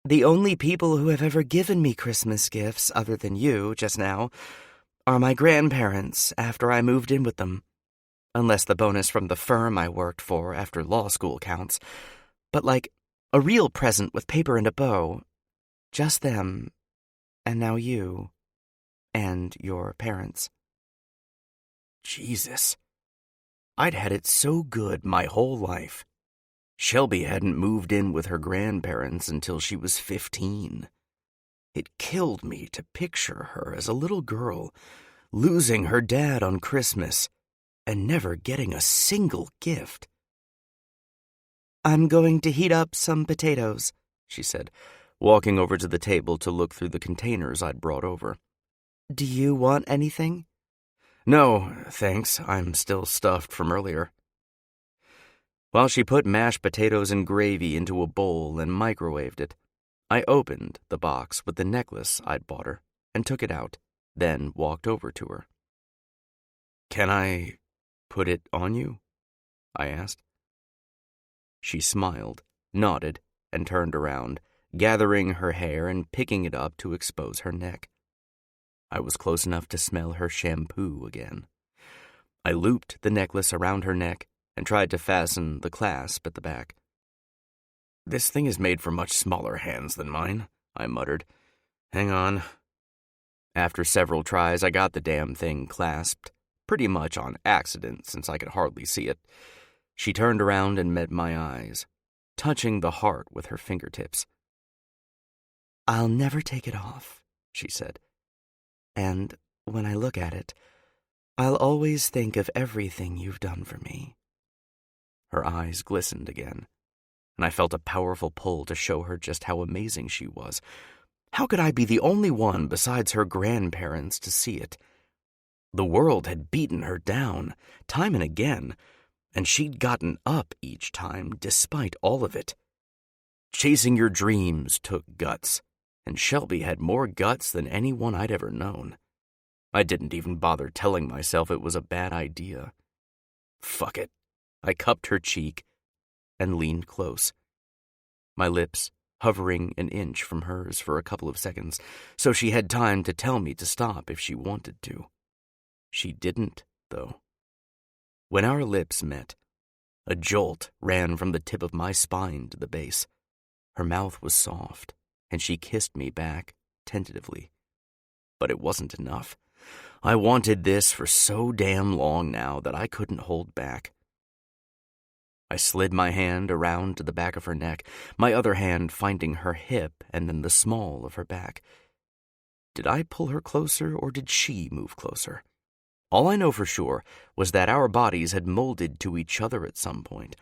Speaker 5: The only people who have ever given me Christmas gifts, other than you just now, are my grandparents after I moved in with them. Unless the bonus from the firm I worked for after law school counts. But like a real present with paper and a bow. Just them, and now you, and your parents."
Speaker 3: Jesus. I'd had it so good my whole life. Shelby hadn't moved in with her grandparents until she was 15. It killed me to picture her as a little girl, losing her dad on Christmas, and never getting a single gift.
Speaker 5: "I'm going to heat up some potatoes," she said,
Speaker 3: walking over to the table to look through the containers I'd brought over.
Speaker 5: "Do you want anything?"
Speaker 3: "No, thanks. I'm still stuffed from earlier." While she put mashed potatoes and gravy into a bowl and microwaved it, I opened the box with the necklace I'd bought her and took it out, then walked over to her. "Can I put it on you?" I asked. She smiled, nodded, and turned around, gathering her hair and picking it up to expose her neck. I was close enough to smell her shampoo again. I looped the necklace around her neck and tried to fasten the clasp at the back. "This thing is made for much smaller hands than mine," I muttered. "Hang on." After several tries, I got the damn thing clasped, pretty much on accident since I could hardly see it. She turned around and met my eyes, touching the heart with her fingertips. "I'll never take it off," she said. "And when I look at it, I'll always think of everything you've done for me." Her eyes glistened again, and I felt a powerful pull to show her just how amazing she was. How could I be the only one besides her grandparents to see it? The world had beaten her down, time and again, and she'd gotten up each time despite all of it. Chasing your dreams took guts, and Shelby had more guts than anyone I'd ever known. I didn't even bother telling myself it was a bad idea. Fuck it. I cupped her cheek and leaned close, my lips hovering an inch from hers for a couple of seconds, so she had time to tell me to stop if she wanted to. She didn't, though. When our lips met, a jolt ran from the tip of my spine to the base. Her mouth was soft, and she kissed me back tentatively. But it wasn't enough. I wanted this for so damn long now that I couldn't hold back. I slid my hand around to the back of her neck, my other hand finding her hip and then the small of her back. Did I pull her closer, or did she move closer? All I know for sure was that our bodies had molded to each other at some point,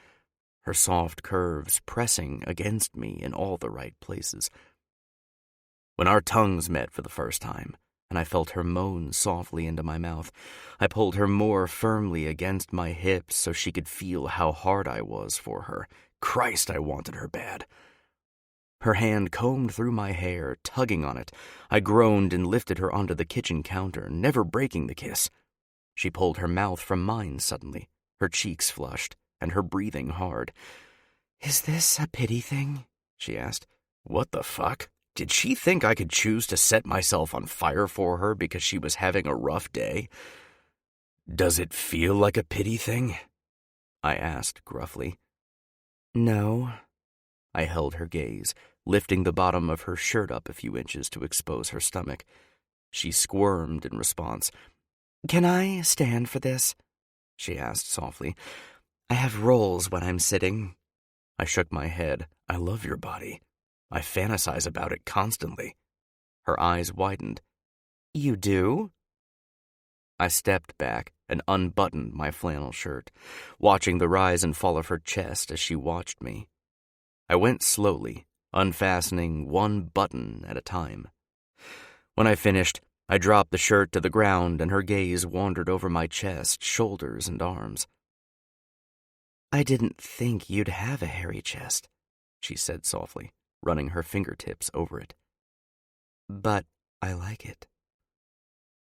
Speaker 3: her soft curves pressing against me in all the right places. When our tongues met for the first time, and I felt her moan softly into my mouth, I pulled her more firmly against my hips so she could feel how hard I was for her. Christ, I wanted her bad. Her hand combed through my hair, tugging on it. I groaned and lifted her onto the kitchen counter, never breaking the kiss. She pulled her mouth from mine suddenly, her cheeks flushed, and her breathing hard. "Is this a pity thing?" she asked. What the fuck? Did she think I could choose to set myself on fire for her because she was having a rough day? "Does it feel like a pity thing?" I asked gruffly. "No." I held her gaze, lifting the bottom of her shirt up a few inches to expose her stomach. She squirmed in response. "Can I stand for this?" she asked softly. "I have rolls when I'm sitting." I shook my head. "I love your body. I fantasize about it constantly." Her eyes widened. "You do?" I stepped back and unbuttoned my flannel shirt, watching the rise and fall of her chest as she watched me. I went slowly, unfastening one button at a time. When I finished, I dropped the shirt to the ground and her gaze wandered over my chest, shoulders, and arms. "I didn't think you'd have a hairy chest," she said softly, running her fingertips over it. "But I like it."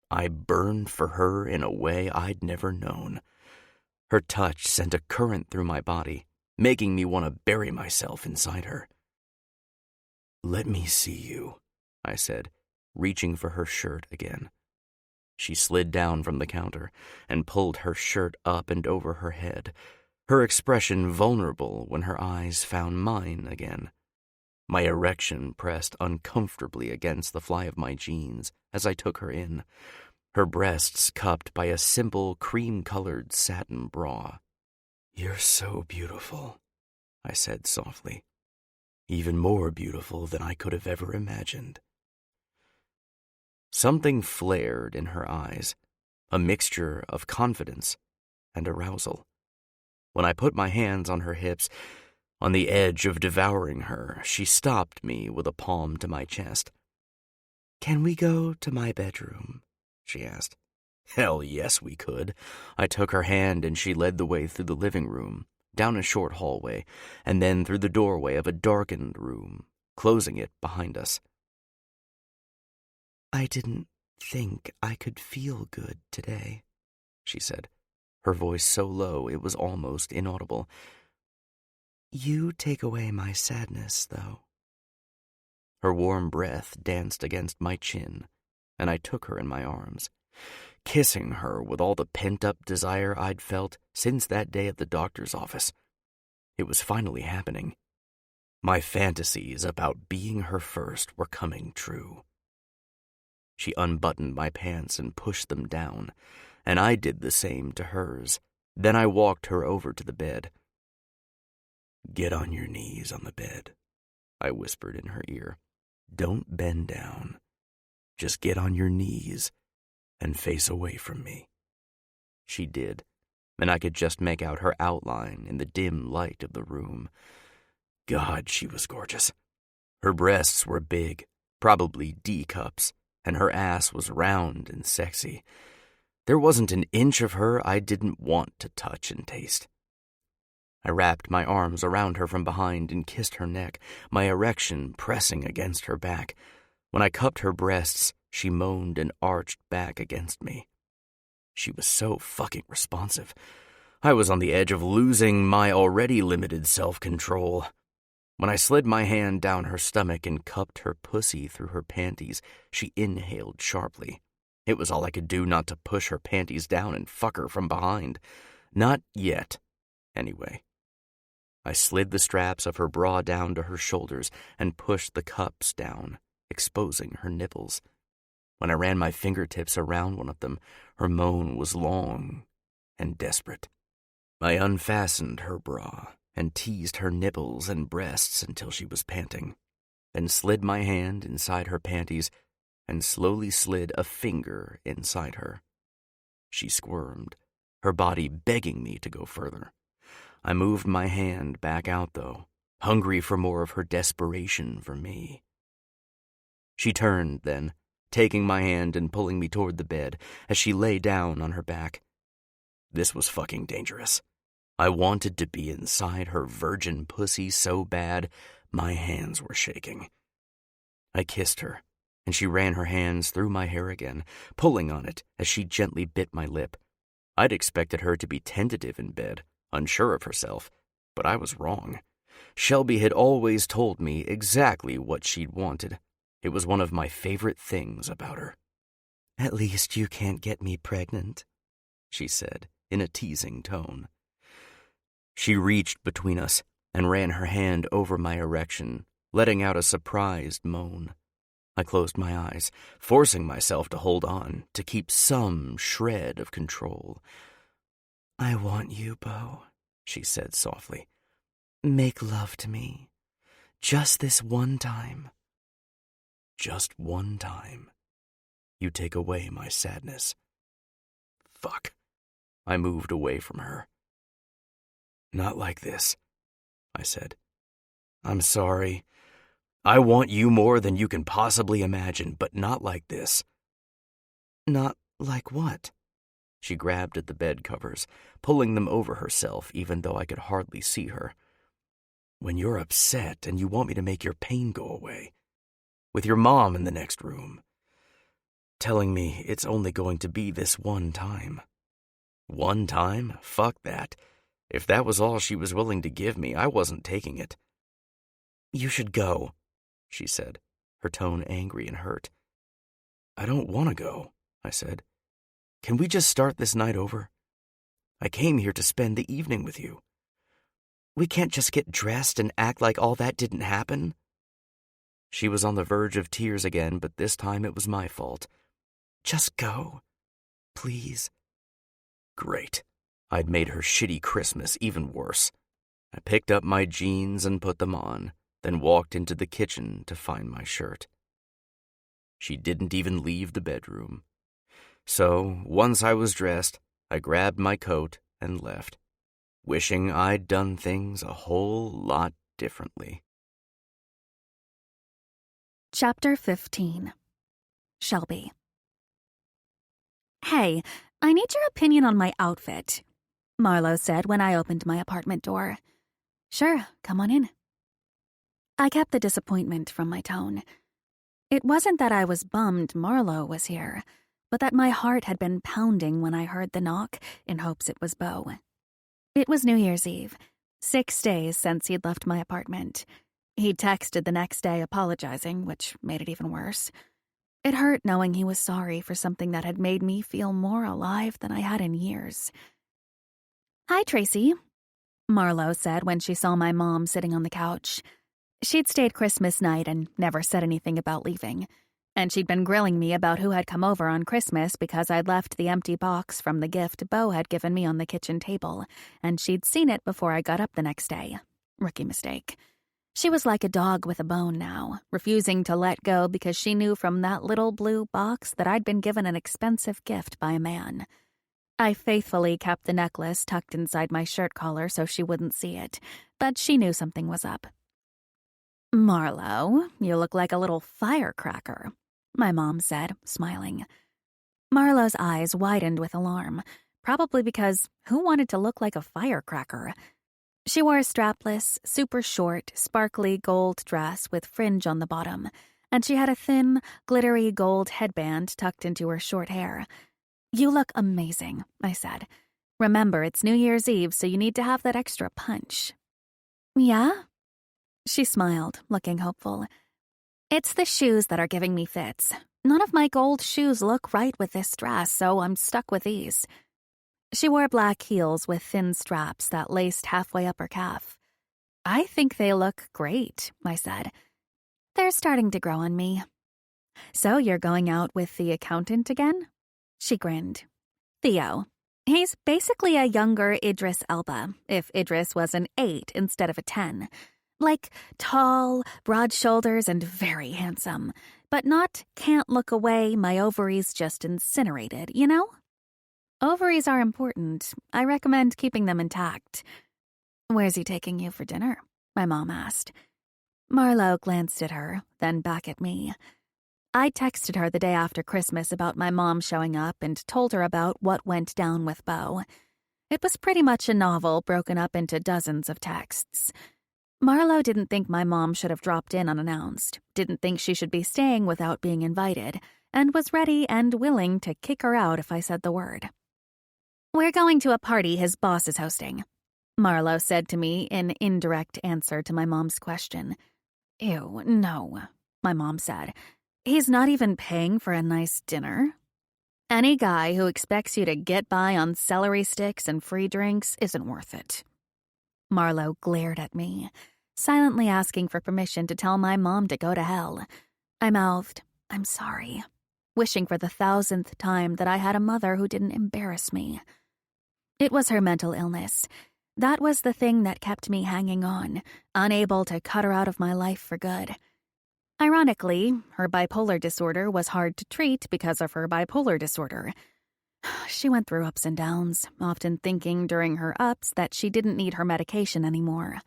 Speaker 3: I burned for her in a way I'd never known. Her touch sent a current through my body, making me want to bury myself inside her. "Let me see you," I said, reaching for her shirt again. She slid down from the counter and pulled her shirt up and over her head, her expression vulnerable when her eyes found mine again. My erection pressed uncomfortably against the fly of my jeans as I took her in, her breasts cupped by a simple cream-colored satin bra. "You're so beautiful," I said softly. "Even more beautiful than I could have ever imagined." Something flared in her eyes, a mixture of confidence and arousal. When I put my hands on her hips, on the edge of devouring her, she stopped me with a palm to my chest. "Can we go to my bedroom?" she asked. Hell yes, we could. I took her hand and she led the way through the living room, down a short hallway, and then through the doorway of a darkened room, closing it behind us. "I didn't think I could feel good today," she said, her voice so low it was almost inaudible. "You take away my sadness, though." Her warm breath danced against my chin, and I took her in my arms. Kissing her with all the pent-up desire I'd felt since that day at the doctor's office. It was finally happening. My fantasies about being her first were coming true. She unbuttoned my pants and pushed them down, and I did the same to hers. Then I walked her over to the bed. "Get on your knees on the bed," I whispered in her ear. "Don't bend down. Just get on your knees and face away from me." She did, and I could just make out her outline in the dim light of the room. God, she was gorgeous. Her breasts were big, probably D cups, and her ass was round and sexy. There wasn't an inch of her I didn't want to touch and taste. I wrapped my arms around her from behind and kissed her neck, my erection pressing against her back. When I cupped her breasts, she moaned and arched back against me. She was so fucking responsive. I was on the edge of losing my already limited self-control. When I slid my hand down her stomach and cupped her pussy through her panties, she inhaled sharply. It was all I could do not to push her panties down and fuck her from behind. Not yet, anyway. I slid the straps of her bra down to her shoulders and pushed the cups down, exposing her nipples. When I ran my fingertips around one of them, her moan was long and desperate. I unfastened her bra and teased her nipples and breasts until she was panting, then slid my hand inside her panties and slowly slid a finger inside her. She squirmed, her body begging me to go further. I moved my hand back out, though, hungry for more of her desperation for me. She turned, then, taking my hand and pulling me toward the bed as she lay down on her back. This was fucking dangerous. I wanted to be inside her virgin pussy so bad, my hands were shaking. I kissed her, and she ran her hands through my hair again, pulling on it as she gently bit my lip. I'd expected her to be tentative in bed, unsure of herself, but I was wrong. Shelby had always told me exactly what she'd wanted. It was one of my favorite things about her. "At least you can't get me pregnant," she said in a teasing tone. She reached between us and ran her hand over my erection, letting out a surprised moan. I closed my eyes, forcing myself to hold on, to keep some shred of control. "I want you, Beau," she said softly. "Make love to me. Just this one time." Just one time. You take away my sadness. Fuck. I moved away from her. "Not like this," I said. "I'm sorry. I want you more than you can possibly imagine, but not like this." "Not like what?" She grabbed at the bed covers, pulling them over herself even though I could hardly see her. "When you're upset and you want me to make your pain go away. With your mom in the next room. Telling me it's only going to be this one time." One time? Fuck that. If that was all she was willing to give me, I wasn't taking it. "You should go," she said, her tone angry and hurt. "I don't want to go," I said. "Can we just start this night over? I came here to spend the evening with you." "We can't just get dressed and act like all that didn't happen?" She was on the verge of tears again, but this time it was my fault. "Just go. Please." Great. I'd made her shitty Christmas even worse. I picked up my jeans and put them on, then walked into the kitchen to find my shirt. She didn't even leave the bedroom. So, once I was dressed, I grabbed my coat and left, wishing I'd done things a whole lot differently.
Speaker 1: Chapter 15. Shelby. "Hey, I need your opinion on my outfit," Marlo said when I opened my apartment door. "Sure, come on in." I kept the disappointment from my tone. It wasn't that I was bummed Marlo was here, but that my heart had been pounding when I heard the knock in hopes it was Beau. It was New Year's Eve, 6 days since he'd left my apartment. He texted the next day apologizing, which made it even worse. It hurt knowing he was sorry for something that had made me feel more alive than I had in years. "Hi, Tracy," Marlo said when she saw my mom sitting on the couch. She'd stayed Christmas night and never said anything about leaving. And she'd been grilling me about who had come over on Christmas because I'd left the empty box from the gift Bo had given me on the kitchen table, and she'd seen it before I got up the next day. Rookie mistake. She was like a dog with a bone now, refusing to let go because she knew from that little blue box that I'd been given an expensive gift by a man. I faithfully kept the necklace tucked inside my shirt collar so she wouldn't see it, but she knew something was up. "Marlo, you look like a little firecracker," my mom said, smiling. Marlo's eyes widened with alarm, probably because who wanted to look like a firecracker? She wore a strapless, super short, sparkly gold dress with fringe on the bottom, and she had a thin, glittery gold headband tucked into her short hair. "You look amazing," I said. "Remember, it's New Year's Eve, so you need to have that extra punch." "Yeah?" She smiled, looking hopeful. "It's the shoes that are giving me fits. None of my gold shoes look right with this dress, so I'm stuck with these." She wore black heels with thin straps that laced halfway up her calf. "I think they look great," I said. "They're starting to grow on me." "So you're going out with the accountant again?" She grinned. "Theo. He's basically a younger Idris Elba, if Idris was an 8 instead of a 10. Like, tall, broad shoulders, and very handsome. But not can't look away, my ovaries just incinerated, you know? Ovaries are important. I recommend keeping them intact." "Where's he taking you for dinner?" my mom asked. Marlo glanced at her, then back at me. I texted her the day after Christmas about my mom showing up and told her about what went down with Bo. It was pretty much a novel broken up into dozens of texts. Marlo didn't think my mom should have dropped in unannounced, didn't think she should be staying without being invited, and was ready and willing to kick her out if I said the word. "We're going to a party his boss is hosting," Marlo said to me in indirect answer to my mom's question. "Ew, no," my mom said. "He's not even paying for a nice dinner?" "Any guy who expects you to get by on celery sticks and free drinks isn't worth it." Marlo glared at me, silently asking for permission to tell my mom to go to hell. I mouthed, "I'm sorry," wishing for the 1,000th time that I had a mother who didn't embarrass me. It was her mental illness. That was the thing that kept me hanging on, unable to cut her out of my life for good. Ironically, her bipolar disorder was hard to treat because of her bipolar disorder. She went through ups and downs, often thinking during her ups that she didn't need her medication anymore.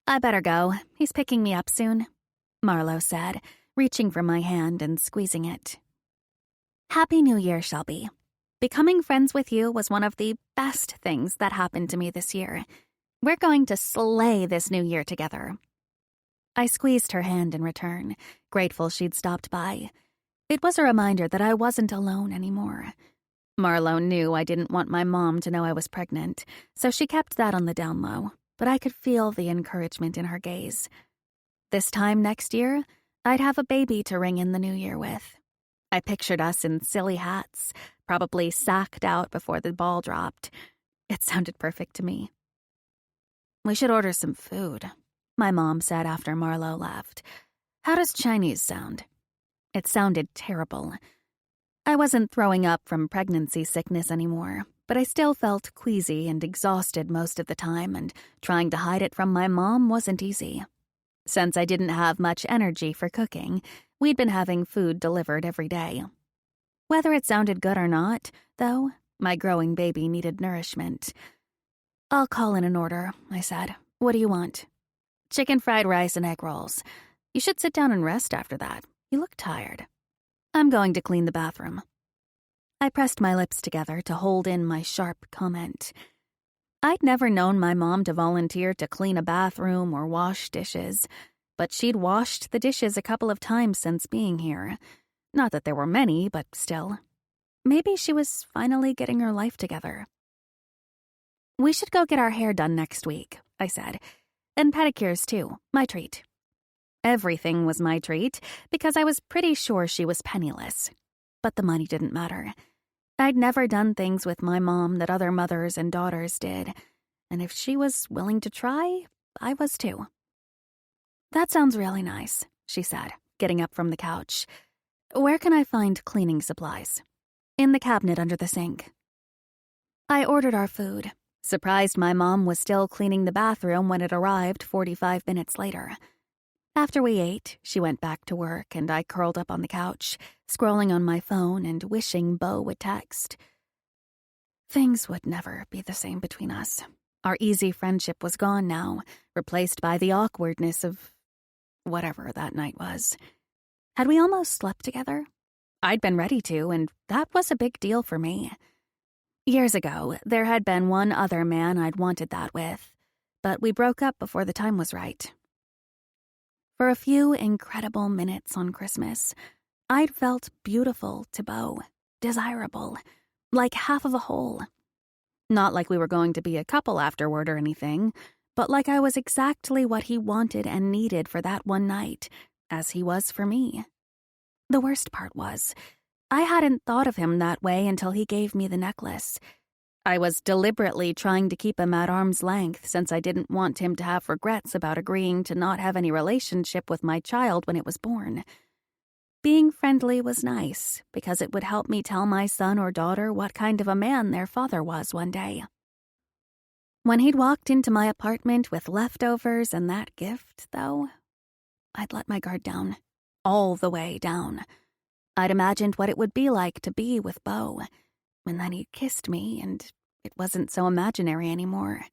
Speaker 1: "I better go. He's picking me up soon," Marlo said, reaching for my hand and squeezing it. "Happy New Year, Shelby. Becoming friends with you was one of the best things that happened to me this year. We're going to slay this new year together." I squeezed her hand in return, grateful she'd stopped by. It was a reminder that I wasn't alone anymore. Marlo knew I didn't want my mom to know I was pregnant, so she kept that on the down low, but I could feel the encouragement in her gaze. This time next year, I'd have a baby to ring in the new year with. I pictured us in silly hats, probably sacked out before the ball dropped. It sounded perfect to me. "We should order some food," my mom said after Marlo left. "How does Chinese sound?" It sounded terrible. I wasn't throwing up from pregnancy sickness anymore, but I still felt queasy and exhausted most of the time, and trying to hide it from my mom wasn't easy. Since I didn't have much energy for cooking, we'd been having food delivered every day. Whether it sounded good or not, though, my growing baby needed nourishment. "I'll call in an order," I said. "What do you want?" "Chicken fried rice and egg rolls. You should sit down and rest after that. You look tired." "I'm going to clean the bathroom." I pressed my lips together to hold in my sharp comment. I'd never known my mom to volunteer to clean a bathroom or wash dishes, but she'd washed the dishes a couple of times since being here. Not that there were many, but still. Maybe she was finally getting her life together. "We should go get our hair done next week," I said. "And pedicures, too. My treat." Everything was my treat because I was pretty sure she was penniless. But the money didn't matter. I'd never done things with my mom that other mothers and daughters did, and if she was willing to try, I was too. "That sounds really nice," she said, getting up from the couch. "Where can I find cleaning supplies?" "In the cabinet under the sink." I ordered our food, surprised my mom was still cleaning the bathroom when it arrived 45 minutes later. After we ate, she went back to work and I curled up on the couch, scrolling on my phone and wishing Beau would text. Things would never be the same between us. Our easy friendship was gone now, replaced by the awkwardness of whatever that night was. Had we almost slept together? I'd been ready to, and that was a big deal for me. Years ago, there had been one other man I'd wanted that with, but we broke up before the time was right. For a few incredible minutes on Christmas, I'd felt beautiful to Beau, desirable, like half of a whole. Not like we were going to be a couple afterward or anything, but like I was exactly what he wanted and needed for that one night, as he was for me. The worst part was, I hadn't thought of him that way until he gave me the necklace. I was deliberately trying to keep him at arm's length since I didn't want him to have regrets about agreeing to not have any relationship with my child when it was born. Being friendly was nice because it would help me tell my son or daughter what kind of a man their father was one day. When he'd walked into my apartment with leftovers and that gift, though, I'd let my guard down, all the way down. I'd imagined what it would be like to be with Beau, and then he kissed me, and it wasn't so imaginary anymore.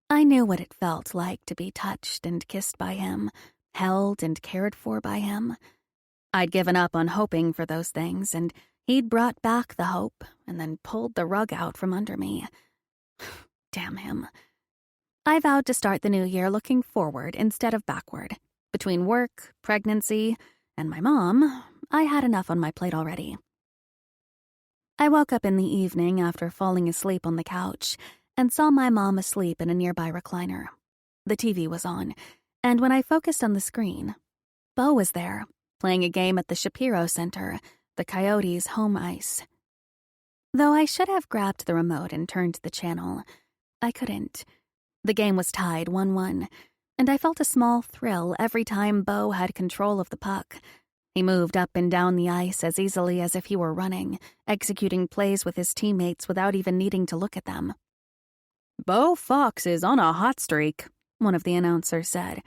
Speaker 1: I knew what it felt like to be touched and kissed by him, held and cared for by him. I'd given up on hoping for those things, and he'd brought back the hope and then pulled the rug out from under me. Damn him. I vowed to start the new year looking forward instead of backward. Between work, pregnancy, and my mom, I had enough on my plate already. I woke up in the evening after falling asleep on the couch and saw my mom asleep in a nearby recliner. The TV was on, and when I focused on the screen, Beau was there, playing a game at the Shapiro Center, the Coyotes' home ice. Though I should have grabbed the remote and turned the channel, I couldn't. The game was tied 1-1, and I felt a small thrill every time Beau had control of the puck. He moved up and down the ice as easily as if he were running, executing plays with his teammates without even needing to look at them. "Beau Fox is on a hot streak," one of the announcers said.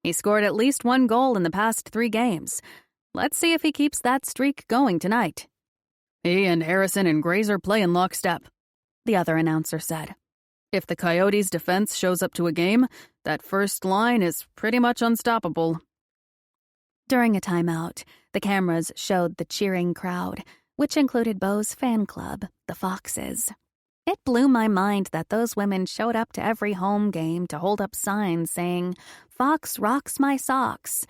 Speaker 1: "He scored at least 1 goal in the past 3 games. Let's see if he keeps that streak going tonight." "He and Harrison and Grazer play in lockstep," the other announcer said. "If the Coyotes' defense shows up to a game, that first line is pretty much unstoppable." During a timeout, the cameras showed the cheering crowd, which included Beau's fan club, the Foxes. It blew my mind that those women showed up to every home game to hold up signs saying, "Fox rocks my socks."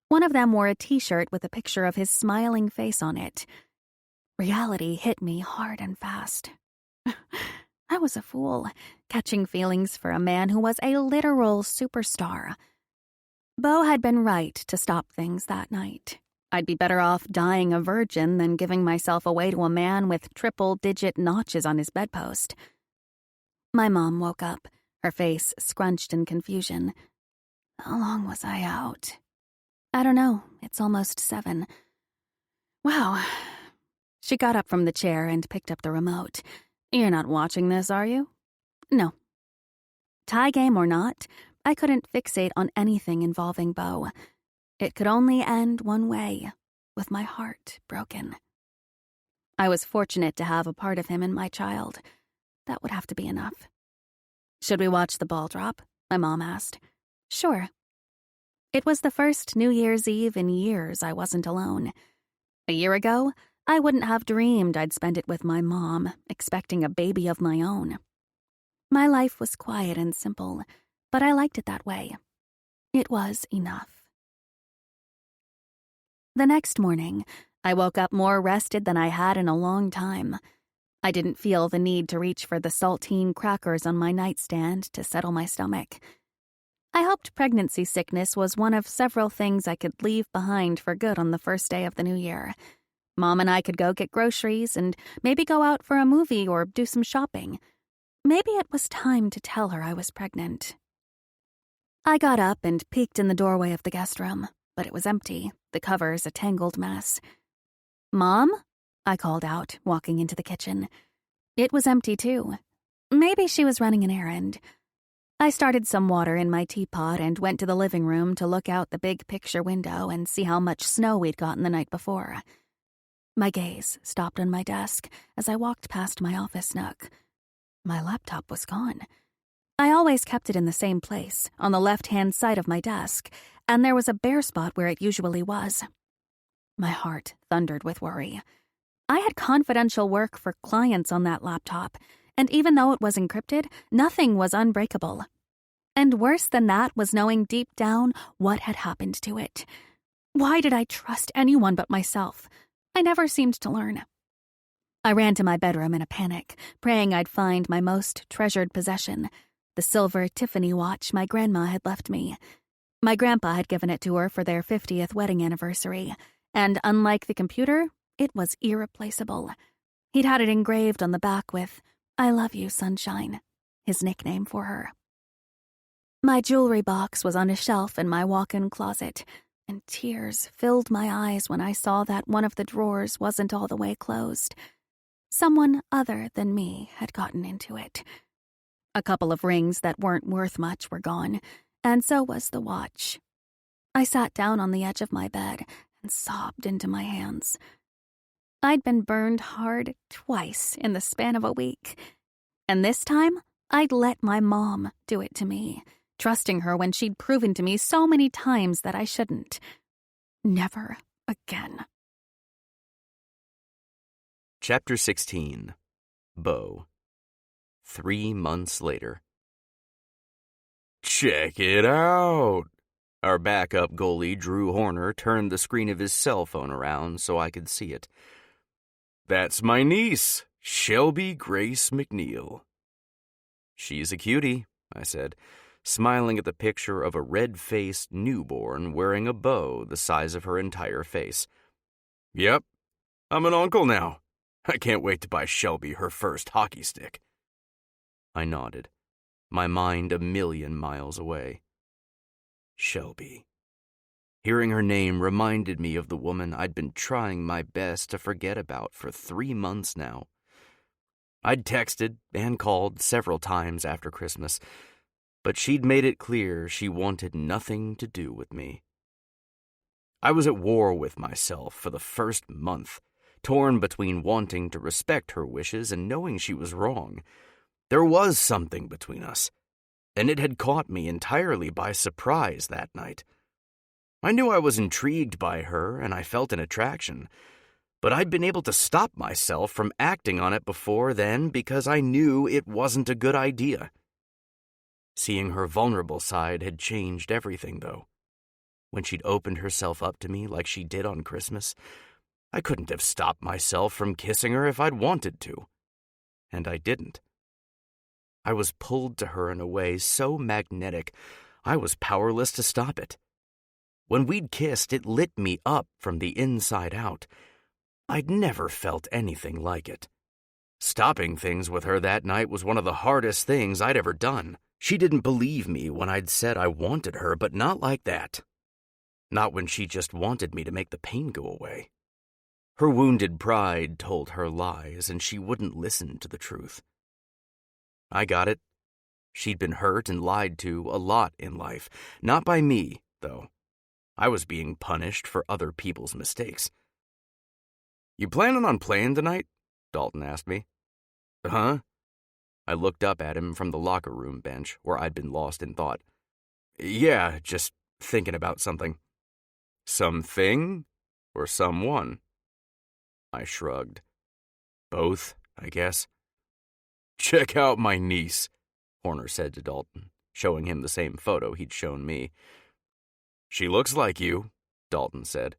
Speaker 1: One of them wore a t-shirt with a picture of his smiling face on it. Reality hit me hard and fast. I was a fool, catching feelings for a man who was a literal superstar. Beau had been right to stop things that night. I'd be better off dying a virgin than giving myself away to a man with triple-digit notches on his bedpost. My mom woke up, her face scrunched in confusion. How long was I out? I don't know. It's almost 7. Wow. She got up from the chair and picked up the remote. "You're not watching this, are you?" "No." Tie game or not, I couldn't fixate on anything involving Beau. It could only end one way, with my heart broken. I was fortunate to have a part of him in my child. That would have to be enough. "Should we watch the ball drop?" my mom asked. "Sure." It was the first New Year's Eve in years I wasn't alone. A year ago, I wouldn't have dreamed I'd spend it with my mom, expecting a baby of my own. My life was quiet and simple, but I liked it that way. It was enough. The next morning, I woke up more rested than I had in a long time. I didn't feel the need to reach for the saltine crackers on my nightstand to settle my stomach. I hoped pregnancy sickness was one of several things I could leave behind for good on the first day of the new year. Mom and I could go get groceries and maybe go out for a movie or do some shopping. Maybe it was time to tell her I was pregnant. I got up and peeked in the doorway of the guest room, but it was empty, the covers a tangled mess. "Mom?" I called out, walking into the kitchen. It was empty, too. Maybe she was running an errand. I started some water in my teapot and went to the living room to look out the big picture window and see how much snow we'd gotten the night before. My gaze stopped on my desk as I walked past my office nook. My laptop was gone. I always kept it in the same place, on the left-hand side of my desk, and there was a bare spot where it usually was. My heart thundered with worry. I had confidential work for clients on that laptop, and even though it was encrypted, nothing was unbreakable. And worse than that was knowing deep down what had happened to it. Why did I trust anyone but myself? I never seemed to learn. I ran to my bedroom in a panic, praying I'd find my most treasured possession, the silver Tiffany watch my grandma had left me. My grandpa had given it to her for their 50th wedding anniversary, and unlike the computer, it was irreplaceable. He'd had it engraved on the back with, "I love you, sunshine," his nickname for her. My jewelry box was on a shelf in my walk-in closet, and tears filled my eyes when I saw that one of the drawers wasn't all the way closed. Someone other than me had gotten into it. A couple of rings that weren't worth much were gone, and so was the watch. I sat down on the edge of my bed and sobbed into my hands. I'd been burned hard twice in the span of a week, and this time I'd let my mom do it to me, trusting her when she'd proven to me so many times that I shouldn't. Never again.
Speaker 2: Chapter 16. Beau. 3 months later. Check it out! Our backup goalie, Drew Horner, turned the screen of his cell phone around so I could see it. That's my niece, Shelby Grace McNeil. She's a cutie, I said, smiling at the picture of a red-faced newborn wearing a bow the size of her entire face. Yep, I'm an uncle now. I can't wait to buy Shelby her first hockey stick. I nodded, my mind a million miles away. Shelby. Hearing her name reminded me of the woman I'd been trying my best to forget about for 3 months now. I'd texted and called several times after Christmas, but she'd made it clear she wanted nothing to do with me. I was at war with myself for the first month, torn between wanting to respect her wishes and knowing she was wrong. There was something between us, and it had caught me entirely by surprise that night. I knew I was intrigued by her and I felt an attraction, but I'd been able to stop myself from acting on it before then because I knew it wasn't a good idea. Seeing her vulnerable side had changed everything, though. When she'd opened herself up to me like she did on Christmas, I couldn't have stopped myself from kissing her if I'd wanted to. And I didn't. I was pulled to her in a way so magnetic, I was powerless to stop it. When we'd kissed, it lit me up from the inside out. I'd never felt anything like it. Stopping things with her that night was one of the hardest things I'd ever done. She didn't believe me when I'd said I wanted her, but not like that. Not when she just wanted me to make the pain go away. Her wounded pride told her lies, and she wouldn't listen to the truth. I got it. She'd been hurt and lied to a lot in life. Not by me, though. I was being punished for other people's mistakes. You planning on playing tonight? Dalton asked me. Huh? I looked up at him from the locker room bench where I'd been lost in thought. Yeah, just thinking about something. Something or someone? I shrugged. Both, I guess. Check out my niece, Horner said to Dalton, showing him the same photo he'd shown me. She looks like you, Dalton said.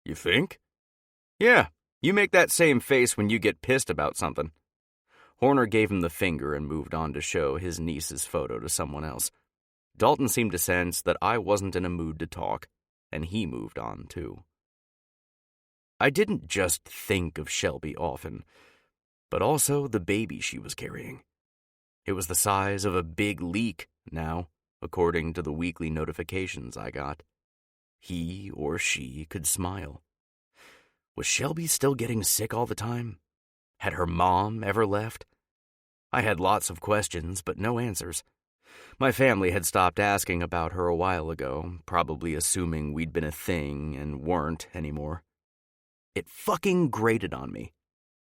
Speaker 2: You think? Yeah, you make that same face when you get pissed about something. Horner gave him the finger and moved on to show his niece's photo to someone else.
Speaker 3: Dalton seemed to sense that I wasn't in a mood to talk, and he moved on, too. I didn't just think of Shelby often, but also the baby she was carrying. It was the size of a big leak now, according to the weekly notifications I got. He or she could smile. Was Shelby still getting sick all the time? Had her mom ever left? I had lots of questions, but no answers. My family had stopped asking about her a while ago, probably assuming we'd been a thing and weren't anymore. It fucking grated on me,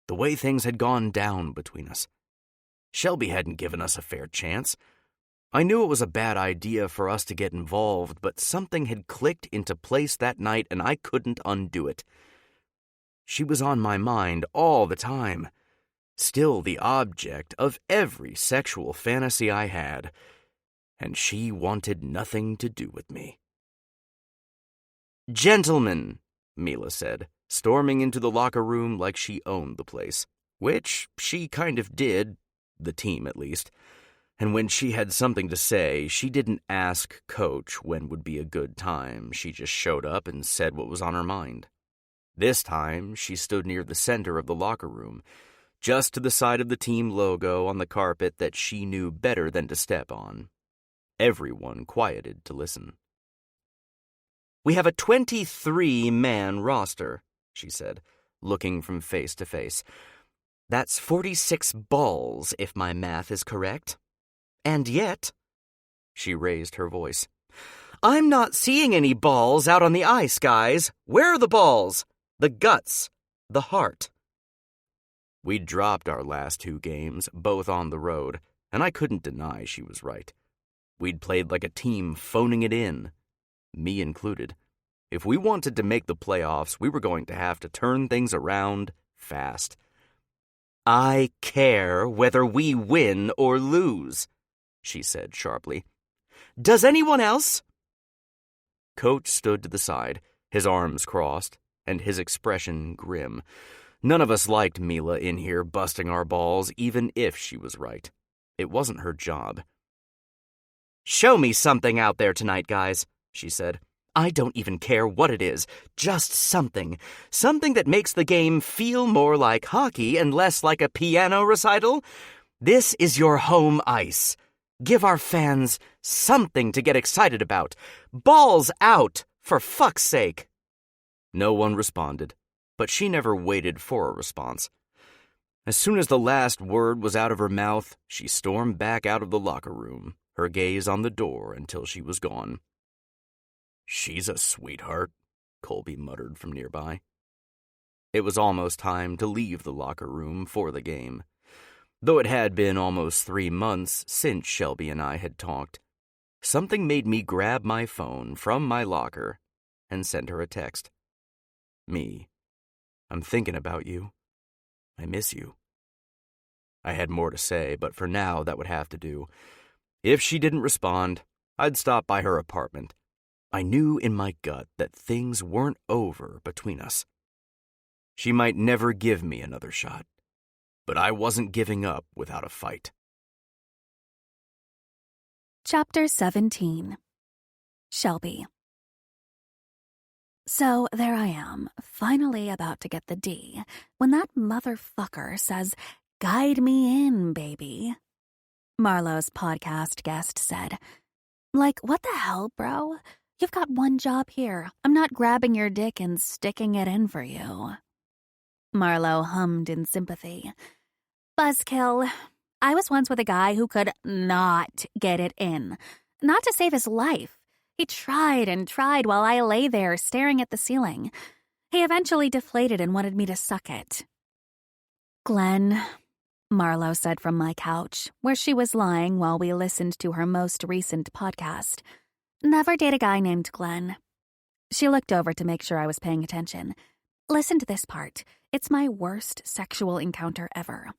Speaker 3: the way things had gone down between us. Shelby hadn't given us a fair chance. I knew it was a bad idea for us to get involved, but something had clicked into place that night and I couldn't undo it. She was on my mind all the time, still the object of every sexual fantasy I had, and she wanted nothing to do with me. "Gentlemen," Mila said, storming into the locker room like she owned the place, which she kind of did, the team at least. And when she had something to say, she didn't ask Coach when would be a good time. She just showed up and said what was on her mind. This time, she stood near the center of the locker room, just to the side of the team logo on the carpet that she knew better than to step on. Everyone quieted to listen. "We have a 23-man roster," she said, looking from face to face. "That's 46 balls, if my math is correct. And yet," she raised her voice, "I'm not seeing any balls out on the ice, guys. Where are the balls? The guts, the heart." We'd dropped our last 2 games, both on the road, and I couldn't deny she was right. We'd played like a team phoning it in, me included. If we wanted to make the playoffs, we were going to have to turn things around fast. "I care whether we win or lose," she said sharply. "Does anyone else?" Coach stood to the side, his arms crossed, and his expression grim. None of us liked Mila in here busting our balls, even if she was right. It wasn't her job. "Show me something out there tonight, guys," she said. "I don't even care what it is, just something. Something that makes the game feel more like hockey and less like a piano recital. This is your home ice. Give our fans something to get excited about. Balls out, for fuck's sake." No one responded, but she never waited for a response. As soon as the last word was out of her mouth, she stormed back out of the locker room, her gaze on the door until she was gone. "She's a sweetheart," Colby muttered from nearby. It was almost time to leave the locker room for the game. Though it had been almost 3 months since Shelby and I had talked, something made me grab my phone from my locker and send her a text. "Me, I'm thinking about you. I miss you." I had more to say, but for now that would have to do. If she didn't respond, I'd stop by her apartment. I knew in my gut that things weren't over between us. She might never give me another shot, but I wasn't giving up without a fight.
Speaker 1: Chapter 17. Shelby. So there I am, finally about to get the D, when that motherfucker says, "Guide me in, baby." Marlowe's podcast guest said, "Like, what the hell, bro? You've got one job here. I'm not grabbing your dick and sticking it in for you." Marlowe hummed in sympathy. "Buzzkill. I was once with a guy who could not get it in. Not to save his life. He tried and tried while I lay there staring at the ceiling. He eventually deflated and wanted me to suck it." "Glenn," Marlowe said from my couch, where she was lying while we listened to her most recent podcast. "Never date a guy named Glenn." She looked over to make sure I was paying attention. "Listen to this part. It's my worst sexual encounter ever.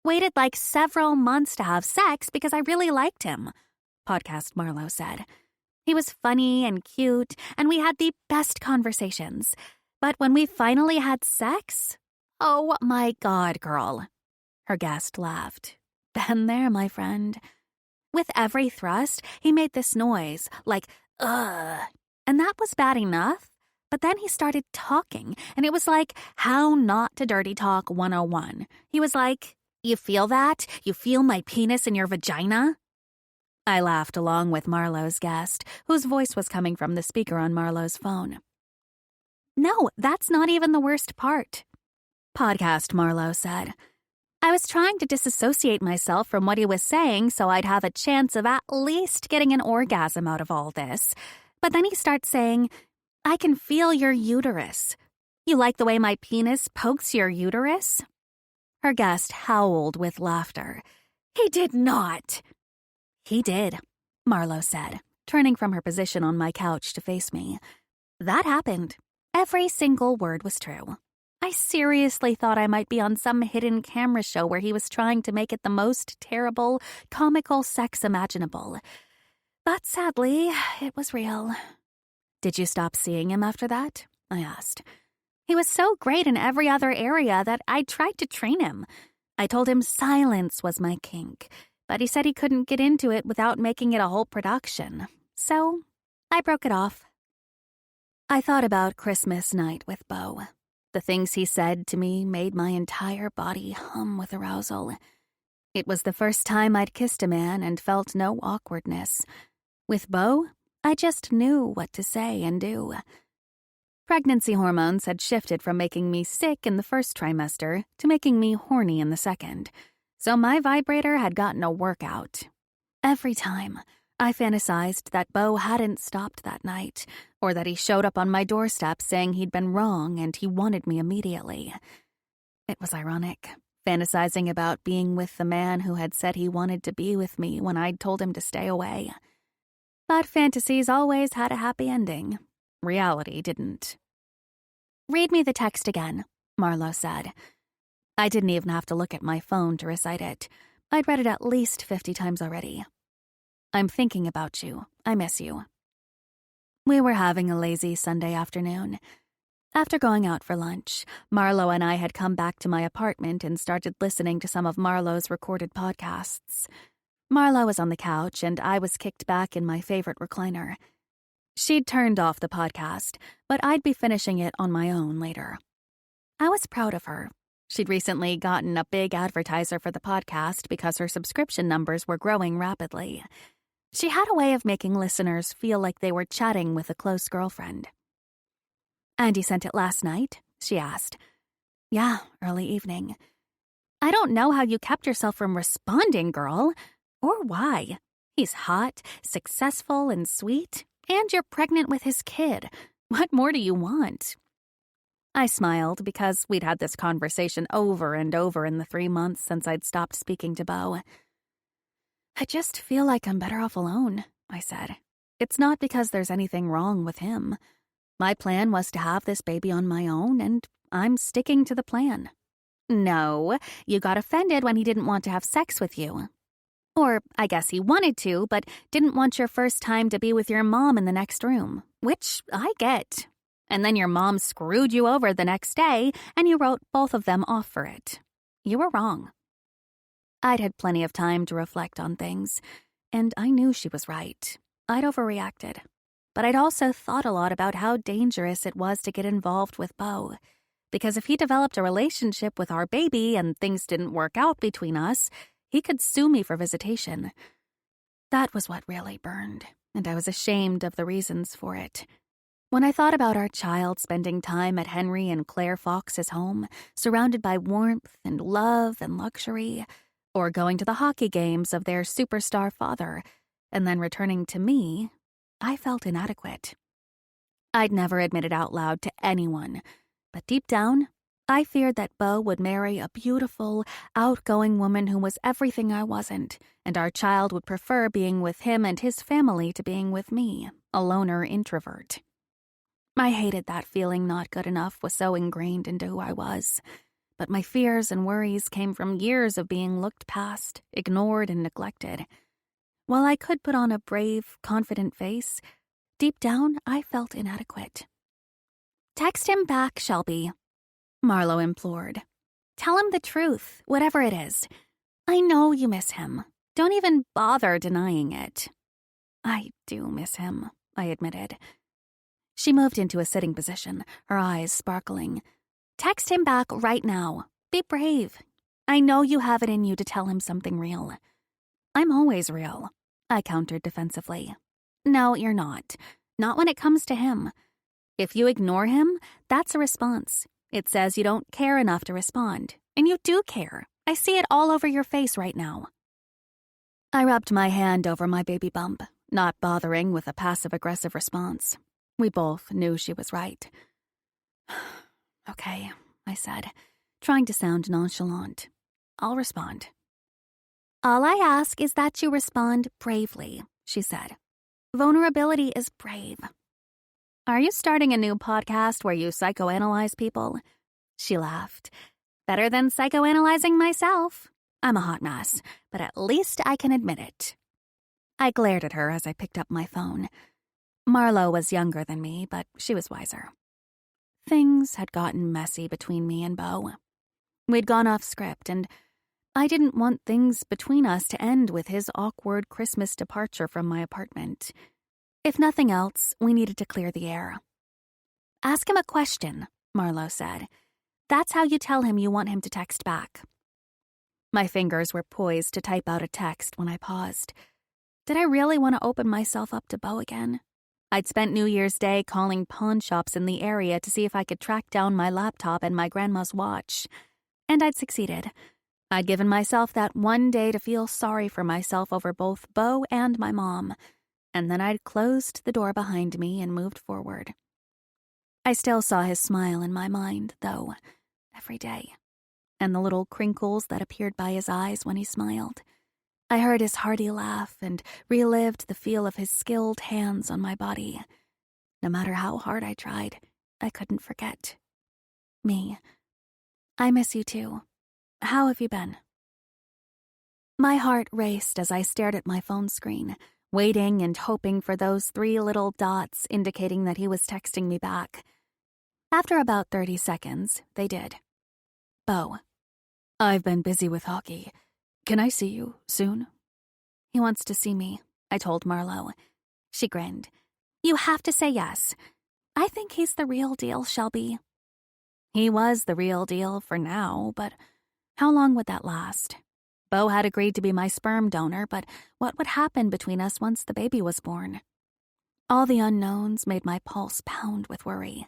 Speaker 1: Waited like several months to have sex because I really liked him," podcast Marlowe said. "He was funny and cute, and we had the best conversations. But when we finally had sex, oh my God, girl." Her guest laughed. "Been there, my friend. With every thrust, he made this noise, like, ugh. And that was bad enough. But then he started talking, and it was like How Not to Dirty Talk 101. He was like, "You feel that? You feel my penis in your vagina?" I laughed along with Marlowe's guest, whose voice was coming from the speaker on Marlowe's phone. "No, that's not even the worst part," Podcast Marlowe said. "I was trying to disassociate myself from what he was saying so I'd have a chance of at least getting an orgasm out of all this. But then he starts saying, 'I can feel your uterus. You like the way my penis pokes your uterus?'" Her guest howled with laughter. "He did not." "He did," Marlowe said, turning from her position on my couch to face me. "That happened. Every single word was true. I seriously thought I might be on some hidden camera show where he was trying to make it the most terrible, comical sex imaginable. But sadly, it was real." "Did you stop seeing him after that?" I asked. "He was so great in every other area that I tried to train him. I told him silence was my kink, but he said he couldn't get into it without making it a whole production. So I broke it off." I thought about Christmas night with Beau. The things he said to me made my entire body hum with arousal. It was the first time I'd kissed a man and felt no awkwardness. With Beau, I just knew what to say and do. Pregnancy hormones had shifted from making me sick in the first trimester to making me horny in the second, so my vibrator had gotten a workout. Every time, I fantasized that Beau hadn't stopped that night, or that he showed up on my doorstep saying he'd been wrong and he wanted me immediately. It was ironic, fantasizing about being with the man who had said he wanted to be with me when I'd told him to stay away. But fantasies always had a happy ending. Reality didn't. "Read me the text again," Marlowe said. I didn't even have to look at my phone to recite it. I'd read it at least 50 times already. "I'm thinking about you. I miss you." We were having a lazy Sunday afternoon. After going out for lunch, Marlowe and I had come back to my apartment and started listening to some of Marlowe's recorded podcasts. Marlowe was on the couch, and I was kicked back in my favorite recliner. She'd turned off the podcast, but I'd be finishing it on my own later. I was proud of her. She'd recently gotten a big advertiser for the podcast because her subscription numbers were growing rapidly. She had a way of making listeners feel like they were chatting with a close girlfriend. "And you sent it last night?" she asked. "Yeah, early evening." "I don't know how you kept yourself from responding, girl. Or why. He's hot, successful, and sweet, and you're pregnant with his kid. What more do you want?" I smiled because we'd had this conversation over and over in the 3 months since I'd stopped speaking to Beau. "I just feel like I'm better off alone," I said. "It's not because there's anything wrong with him. My plan was to have this baby on my own, and I'm sticking to the plan." "No, you got offended when he didn't want to have sex with you. Or I guess he wanted to, but didn't want your first time to be with your mom in the next room, which I get. And then your mom screwed you over the next day, and you wrote both of them off for it. You were wrong." I'd had plenty of time to reflect on things, and I knew she was right. I'd overreacted. But I'd also thought a lot about how dangerous it was to get involved with Beau, because if he developed a relationship with our baby and things didn't work out between us, he could sue me for visitation. That was what really burned, and I was ashamed of the reasons for it. When I thought about our child spending time at Henry and Claire Fox's home, surrounded by warmth and love and luxury, or going to the hockey games of their superstar father, and then returning to me, I felt inadequate. I'd never admit it out loud to anyone, but deep down, I feared that Beau would marry a beautiful, outgoing woman who was everything I wasn't, and our child would prefer being with him and his family to being with me, a loner introvert. I hated that feeling not good enough was so ingrained into who I was, but my fears and worries came from years of being looked past, ignored, and neglected. While I could put on a brave, confident face, deep down I felt inadequate. "Text him back, Shelby," Marlowe implored. "Tell him the truth, whatever it is. I know you miss him. Don't even bother denying it. I do miss him, I admitted. She moved into a sitting position, her eyes sparkling. Text him back right now. Be brave. I know you have it in you to tell him something real. I'm always real, I countered defensively. No, you're not. Not when it comes to him. If you ignore him, that's a response. It says you don't care enough to respond. And you do care. I see it all over your face right now. I rubbed my hand over my baby bump, not bothering with a passive-aggressive response. We both knew she was right. Okay, I said, trying to sound nonchalant. I'll respond. All I ask is that you respond bravely, she said. Vulnerability is brave. Are you starting a new podcast where you psychoanalyze people? She laughed. Better than psychoanalyzing myself. I'm a hot mess, but at least I can admit it. I glared at her as I picked up my phone. Marlo was younger than me, but she was wiser. Things had gotten messy between me and Beau. We'd gone off script, and I didn't want things between us to end with his awkward Christmas departure from my apartment. If nothing else, we needed to clear the air. Ask him a question, Marlo said. That's how you tell him you want him to text back. My fingers were poised to type out a text when I paused. Did I really want to open myself up to Beau again? I'd spent New Year's Day calling pawn shops in the area to see if I could track down my laptop and my grandma's watch. And I'd succeeded. I'd given myself that one day to feel sorry for myself over both Beau and my mom, and then I'd closed the door behind me and moved forward. I still saw his smile in my mind, though, every day, and the little crinkles that appeared by his eyes when he smiled. I heard his hearty laugh and relived the feel of his skilled hands on my body. No matter how hard I tried, I couldn't forget. Me. I miss you too. How have you been? My heart raced as I stared at my phone screen, waiting and hoping for those 3 little dots indicating that he was texting me back. After about 30 seconds, they did. Beau. I've been busy with hockey. Can I see you soon? He wants to see me, I told Marlo. She grinned. You have to say yes. I think he's the real deal, Shelby. He was the real deal for now, but how long would that last? Beau had agreed to be my sperm donor, but what would happen between us once the baby was born? All the unknowns made my pulse pound with worry.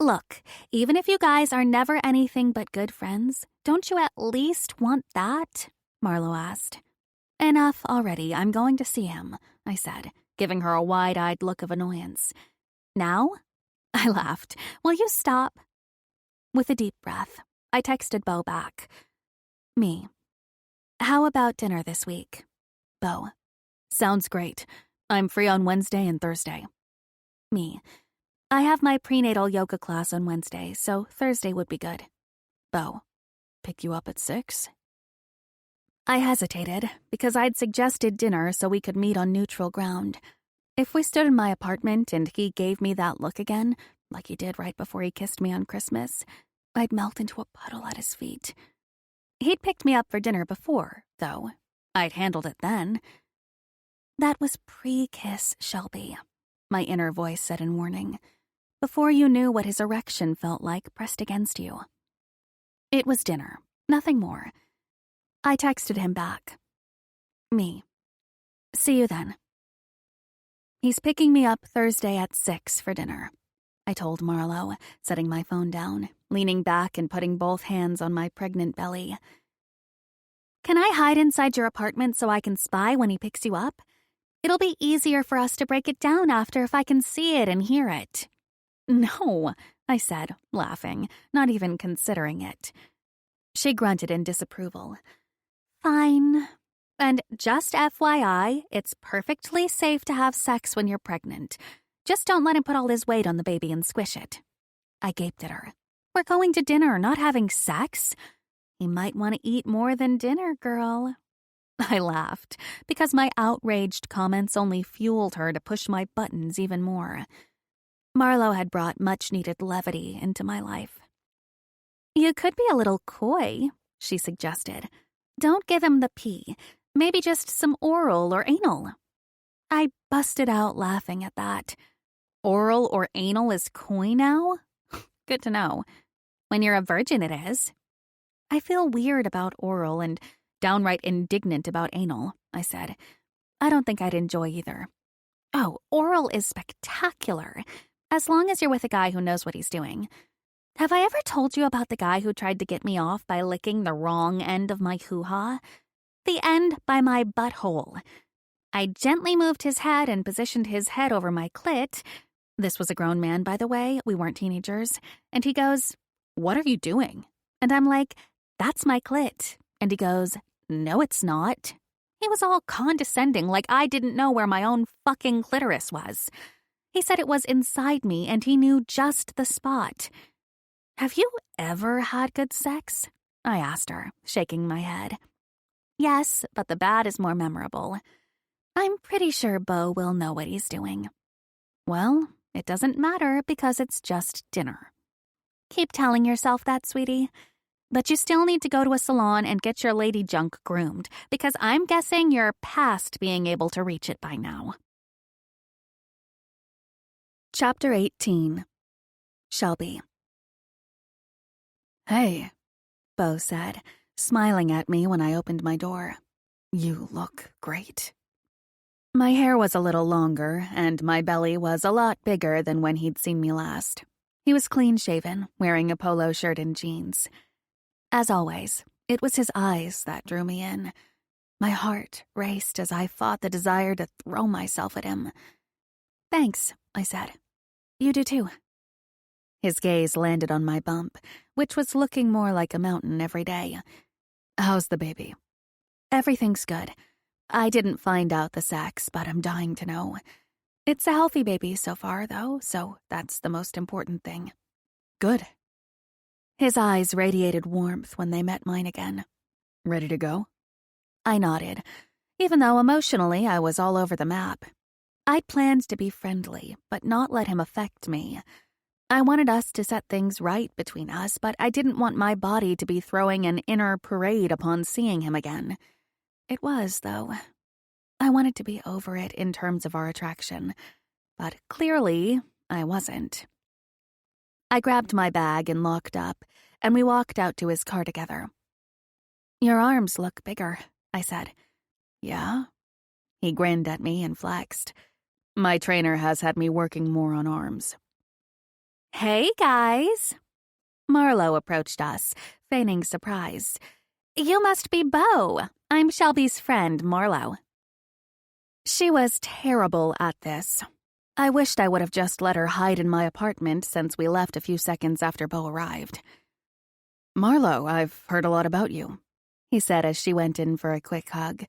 Speaker 1: Look, even if you guys are never anything but good friends, don't you at least want that? Marlo asked. Enough already, I'm going to see him, I said, giving her a wide-eyed look of annoyance. Now? I laughed. Will you stop? With a deep breath, I texted Beau back. Me. How about dinner this week? Beau. Sounds great. I'm free on Wednesday and Thursday. Me. I have my prenatal yoga class on Wednesday, so Thursday would be good. Beau. Pick you up at 6? I hesitated, because I'd suggested dinner so we could meet on neutral ground. If we stood in my apartment and he gave me that look again, like he did right before he kissed me on Christmas, I'd melt into a puddle at his feet. He'd picked me up for dinner before, though. I'd handled it then. That was pre-kiss, Shelby, my inner voice said in warning, before you knew what his erection felt like pressed against you. It was dinner, nothing more. I texted him back. Me. See you then. He's picking me up Thursday at 6 for dinner, I told Marlo, setting my phone down, leaning back and putting both hands on my pregnant belly. Can I hide inside your apartment so I can spy when he picks you up? It'll be easier for us to break it down after if I can see it and hear it. No, I said, laughing, not even considering it. She grunted in disapproval. Fine. And just FYI, it's perfectly safe to have sex when you're pregnant. Just don't let him put all his weight on the baby and squish it. I gaped at her. We're going to dinner, not having sex? He might want to eat more than dinner, girl. I laughed, because my outraged comments only fueled her to push my buttons even more. Marlo had brought much-needed levity into my life. You could be a little coy, she suggested. Don't give him the pee. Maybe just some oral or anal. I busted out laughing at that. Oral or anal is coy now? Good to know. When you're a virgin, it is. I feel weird about oral and downright indignant about anal, I said. I don't think I'd enjoy either. Oh, oral is spectacular, as long as you're with a guy who knows what he's doing. Have I ever told you about the guy who tried to get me off by licking the wrong end of my hoo-ha? The end by my butthole. I gently moved his head and positioned his head over my clit. This was a grown man, by the way. We weren't teenagers. And he goes, "What are you doing?" And I'm like, "That's my clit." And he goes, "No, it's not." He was all condescending, like I didn't know where my own fucking clitoris was. He said it was inside me and he knew just the spot. Have you ever had good sex? I asked her, shaking my head. Yes, but the bad is more memorable. I'm pretty sure Beau will know what he's doing. Well, it doesn't matter because it's just dinner. Keep telling yourself that, sweetie. But you still need to go to a salon and get your lady junk groomed, because I'm guessing you're past being able to reach it by now. Chapter 18. Shelby. Hey, Beau said, smiling at me when I opened my door. You look great. My hair was a little longer, and my belly was a lot bigger than when he'd seen me last. He was clean-shaven, wearing a polo shirt and jeans. As always, it was his eyes that drew me in. My heart raced as I fought the desire to throw myself at him. Thanks, I said. You do too. His gaze landed on my bump, which was looking more like a mountain every day. How's the baby? Everything's good. I didn't find out the sex, but I'm dying to know. It's a healthy baby so far, though, so that's the most important thing. Good. His eyes radiated warmth when they met mine again. Ready to go? I nodded, even though emotionally I was all over the map. I'd planned to be friendly, but not let him affect me. I wanted us to set things right between us, but I didn't want my body to be throwing an inner parade upon seeing him again. It was, though. I wanted to be over it in terms of our attraction, but clearly I wasn't. I grabbed my bag and locked up, and we walked out to his car together. Your arms look bigger, I said. Yeah? He grinned at me and flexed. My trainer has had me working more on arms. Hey, guys. Marlo approached us, feigning surprise. You must be Beau. I'm Shelby's friend, Marlo. She was terrible at this. I wished I would have just let her hide in my apartment since we left a few seconds after Beau arrived. Marlo, I've heard a lot about you, he said as she went in for a quick hug.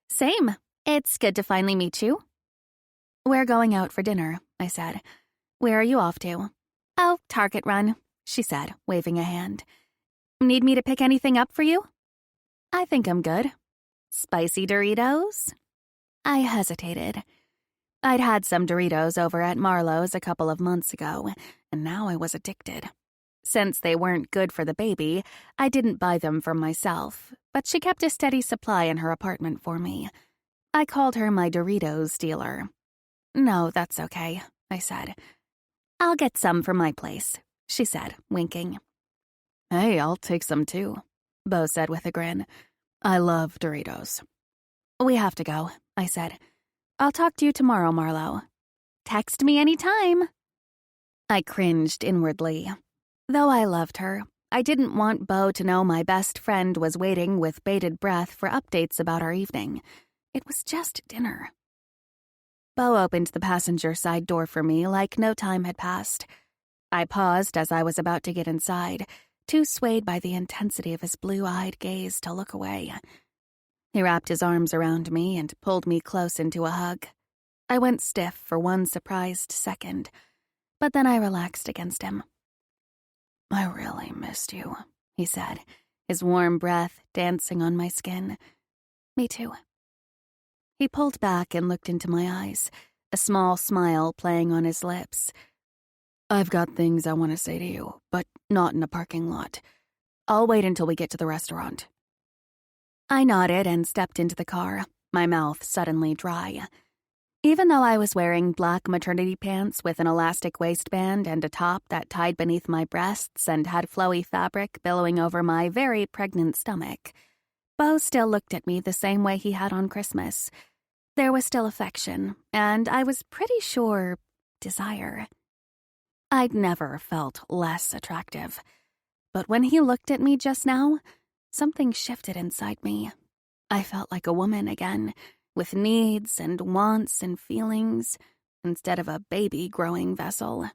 Speaker 1: Same. It's good to finally meet you. We're going out for dinner, I said. Where are you off to? Oh, Target Run, she said, waving a hand. Need me to pick anything up for you? I think I'm good. Spicy Doritos? I hesitated. I'd had some Doritos over at Marlo's a couple of months ago, and now I was addicted. Since they weren't good for the baby, I didn't buy them for myself, but she kept a steady supply in her apartment for me. I called her my Doritos dealer. No, that's okay, I said. I'll get some for my place, she said, winking. Hey, I'll take some too, Beau said with a grin. I love Doritos. We have to go, I said. I'll talk to you tomorrow, Marlo. Text me anytime. I cringed inwardly. Though I loved her, I didn't want Beau to know my best friend was waiting with bated breath for updates about our evening. It was just dinner. Beau opened the passenger side door for me like no time had passed. I paused as I was about to get inside, too swayed by the intensity of his blue-eyed gaze to look away. He wrapped his arms around me and pulled me close into a hug. I went stiff for one surprised second, but then I relaxed against him. I really missed you, he said, his warm breath dancing on my skin. Me too. He pulled back and looked into my eyes, a small smile playing on his lips. I've got things I want to say to you, but not in a parking lot. I'll wait until we get to the restaurant. I nodded and stepped into the car, my mouth suddenly dry. Even though I was wearing black maternity pants with an elastic waistband and a top that tied beneath my breasts and had flowy fabric billowing over my very pregnant stomach, Beau still looked at me the same way he had on Christmas. There was still affection, and I was pretty sure desire. I'd never felt less attractive. But when he looked at me just now, something shifted inside me. I felt like a woman again, with needs and wants and feelings, instead of a baby-growing vessel.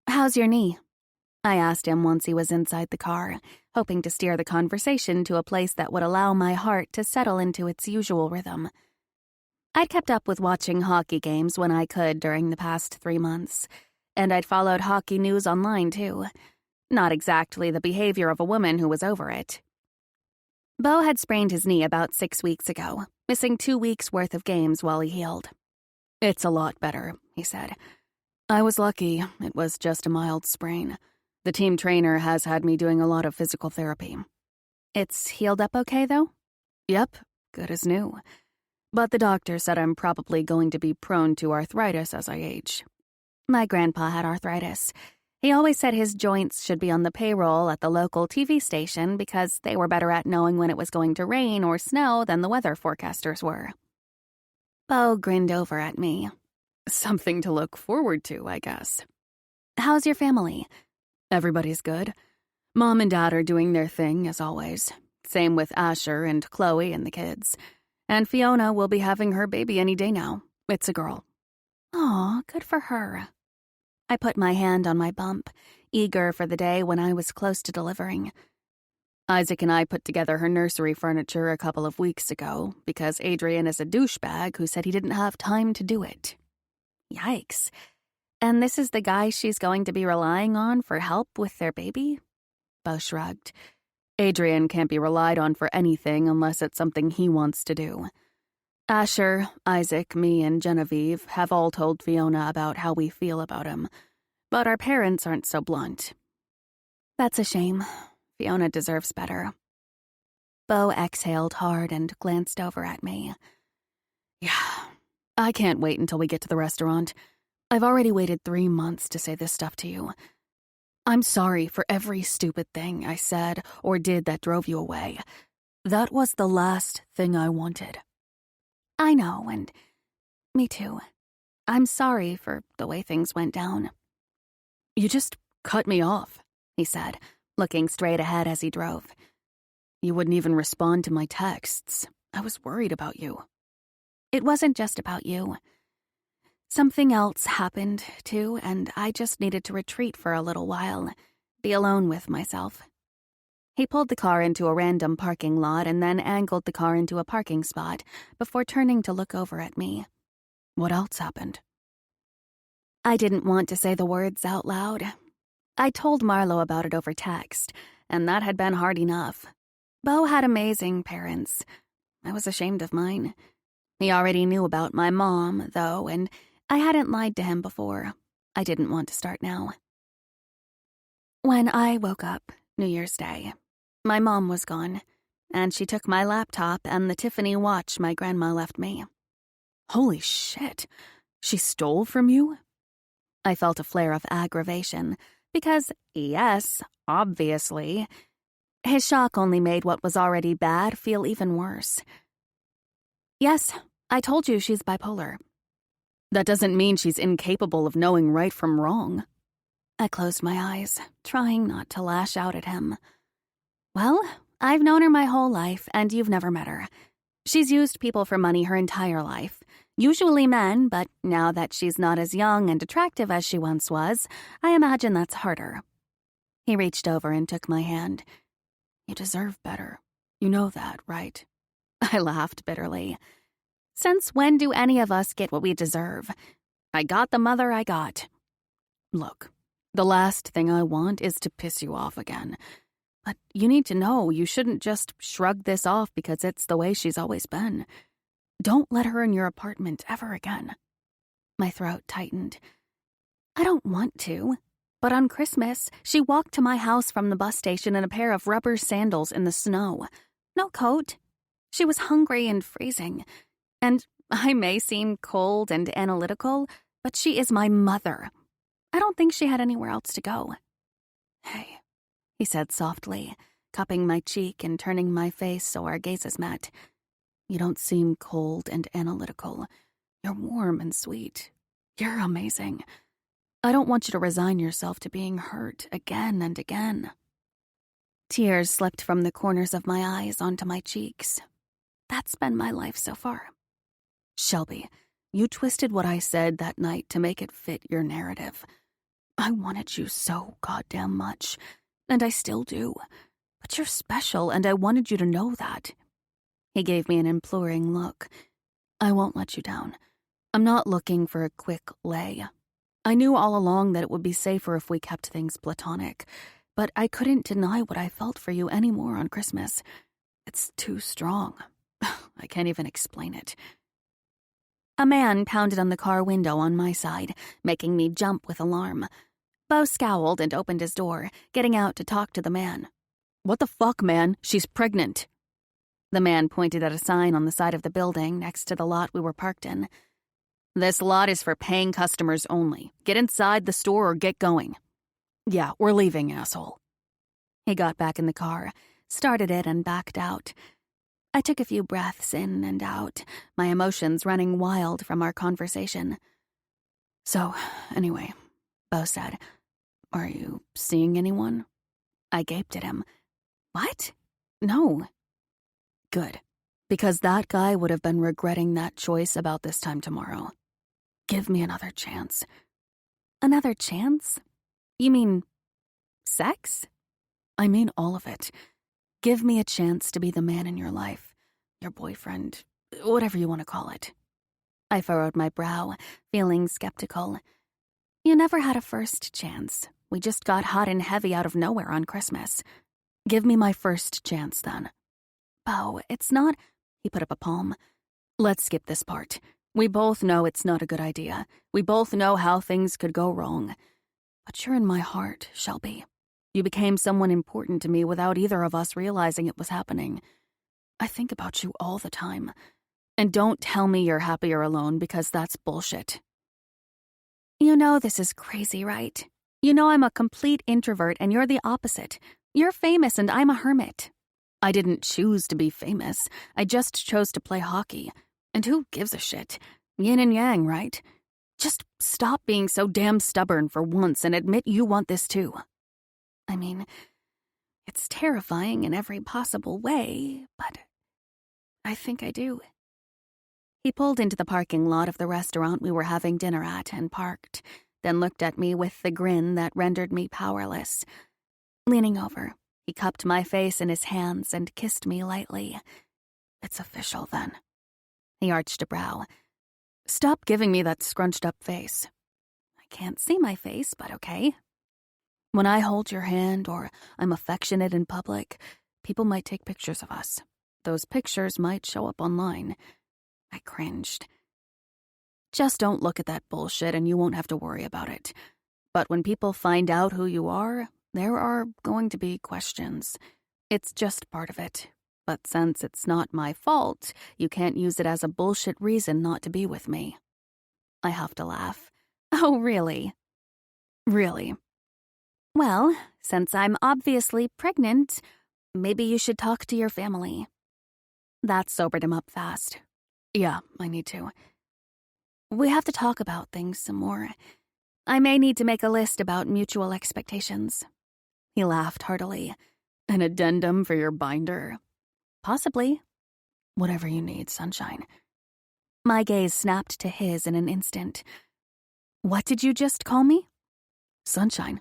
Speaker 1: "How's your knee?" I asked him once he was inside the car, hoping to steer the conversation to a place that would allow my heart to settle into its usual rhythm. I'd kept up with watching hockey games when I could during the past 3 months, and I'd followed hockey news online too. Not exactly the behavior of a woman who was over it. Beau had sprained his knee about 6 weeks ago, missing 2 weeks' worth of games while he healed. "It's a lot better," he said. "I was lucky. It was just a mild sprain. The team trainer has had me doing a lot of physical therapy." "It's healed up okay, though?" "Yep, good as new. But the doctor said I'm probably going to be prone to arthritis as I age." My grandpa had arthritis. He always said his joints should be on the payroll at the local TV station because they were better at knowing when it was going to rain or snow than the weather forecasters were. Beau grinned over at me. "Something to look forward to, I guess." "How's your family?" "Everybody's good. Mom and Dad are doing their thing, as always. Same with Asher and Chloe and the kids. And Fiona will be having her baby any day now. It's a girl." "Aw, good for her." I put my hand on my bump, eager for the day when I was close to delivering. "Isaac and I put together her nursery furniture a couple of weeks ago because Adrian is a douchebag who said he didn't have time to do it." Yikes. And this is the guy she's going to be relying on for help with their baby? Beau shrugged. "Adrian can't be relied on for anything unless it's something he wants to do. Asher, Isaac, me, and Genevieve have all told Fiona about how we feel about him, but our parents aren't so blunt." "That's a shame. Fiona deserves better." Beau exhaled hard and glanced over at me. "Yeah, I can't wait until we get to the restaurant. I've already waited 3 months to say this stuff to you. I'm sorry for every stupid thing I said or did that drove you away. That was the last thing I wanted." "I know, and me too. I'm sorry for the way things went down." "You just cut me off," he said, looking straight ahead as he drove. "You wouldn't even respond to my texts. I was worried about you." "It wasn't just about you. Something else happened, too, and I just needed to retreat for a little while, be alone with myself." He pulled the car into a random parking lot and then angled the car into a parking spot before turning to look over at me. "What else happened?" I didn't want to say the words out loud. I told Marlo about it over text, and that had been hard enough. Beau had amazing parents. I was ashamed of mine. He already knew about my mom, though, and I hadn't lied to him before. I didn't want to start now. When I woke up, New Year's Day, my mom was gone, and she took my laptop and the Tiffany watch my grandma left me. "Holy shit, she stole from you?" I felt a flare of aggravation, because, yes, obviously. His shock only made what was already bad feel even worse. "Yes, I told you she's bipolar." "That doesn't mean she's incapable of knowing right from wrong." I closed my eyes, trying not to lash out at him. "Well, I've known her my whole life, and you've never met her. She's used people for money her entire life. Usually men, but now that she's not as young and attractive as she once was, I imagine that's harder." He reached over and took my hand. "You deserve better. You know that, right?" I laughed bitterly. "Since when do any of us get what we deserve? I got the mother I got." "Look, the last thing I want is to piss you off again. But you need to know you shouldn't just shrug this off because it's the way she's always been. Don't let her in your apartment ever again." My throat tightened. I don't want to, but on Christmas, she walked to my house from the bus station in a pair of rubber sandals in the snow. no coat. She was hungry and freezing. And I may seem cold and analytical, but she is my mother. I don't think she had anywhere else to go. Hey, he said softly, cupping my cheek and turning my face so our gazes met. You don't seem cold and analytical. You're warm and sweet. You're amazing. I don't want you to resign yourself to being hurt again and again. Tears slipped from the corners of my eyes onto my cheeks. That's been my life so far. Shelby, you twisted what I said that night to make it fit your narrative. I wanted you so goddamn much, and I still do. But you're special, and I wanted you to know that. He gave me an imploring look. I won't let you down. I'm not looking for a quick lay. I knew all along that it would be safer if we kept things platonic, but I couldn't deny what I felt for you anymore on Christmas. It's too strong. I can't even explain it. A man pounded on the car window on my side, making me jump with alarm. Bo scowled and opened his door, getting out to talk to the man. What the fuck, man? She's pregnant. The man pointed at a sign on the side of the building next to the lot we were parked in. This lot is for paying customers only. Get inside the store or get going. Yeah, we're leaving, asshole. He got back in the car, started it, and backed out. I took a few breaths in and out, my emotions running wild from our conversation. So, anyway, Bo said, Are you seeing anyone? I gaped at him. What? No. Good, because that guy would have been regretting that choice about this time tomorrow. Give me another chance. Another chance? You mean sex? I mean all of it. Give me a chance to be the man in your life, your boyfriend, whatever you want to call it. I furrowed my brow, feeling skeptical. You never had a first chance. We just got hot and heavy out of nowhere on Christmas. Give me my first chance, then. Bo, it's not... He put up a palm. Let's skip this part. We both know it's not a good idea. We both know how things could go wrong. But you're in my heart, Shelby. You became someone important to me without either of us realizing it was happening. I think about you all the time. And don't tell me you're happier alone, because that's bullshit. You know this is crazy, right? You know I'm a complete introvert and you're the opposite. You're famous and I'm a hermit. I didn't choose to be famous. I just chose to play hockey. And who gives a shit? Yin and yang, right? Just stop being so damn stubborn for once and admit you want this too. I mean, it's terrifying in every possible way, but I think I do. He pulled into the parking lot of the restaurant we were having dinner at and parked, then looked at me with the grin that rendered me powerless. Leaning over, he cupped my face in his hands and kissed me lightly. It's official, then. He arched a brow. Stop giving me that scrunched-up face. I can't see my face, but okay. When I hold your hand or I'm affectionate in public, people might take pictures of us. Those pictures might show up online. I cringed. Just don't look at that bullshit and you won't have to worry about it. But when people find out who you are, there are going to be questions. It's just part of it. But since it's not my fault, you can't use it as a bullshit reason not to be with me. I have to laugh. Oh, really? Really? Well, since I'm obviously pregnant, maybe you should talk to your family. That sobered him up fast. Yeah, I need to. We have to talk about things some more. I may need to make a list about mutual expectations. He laughed heartily. An addendum for your binder? Possibly. Whatever you need, sunshine. My gaze snapped to his in an instant. What did you just call me? Sunshine.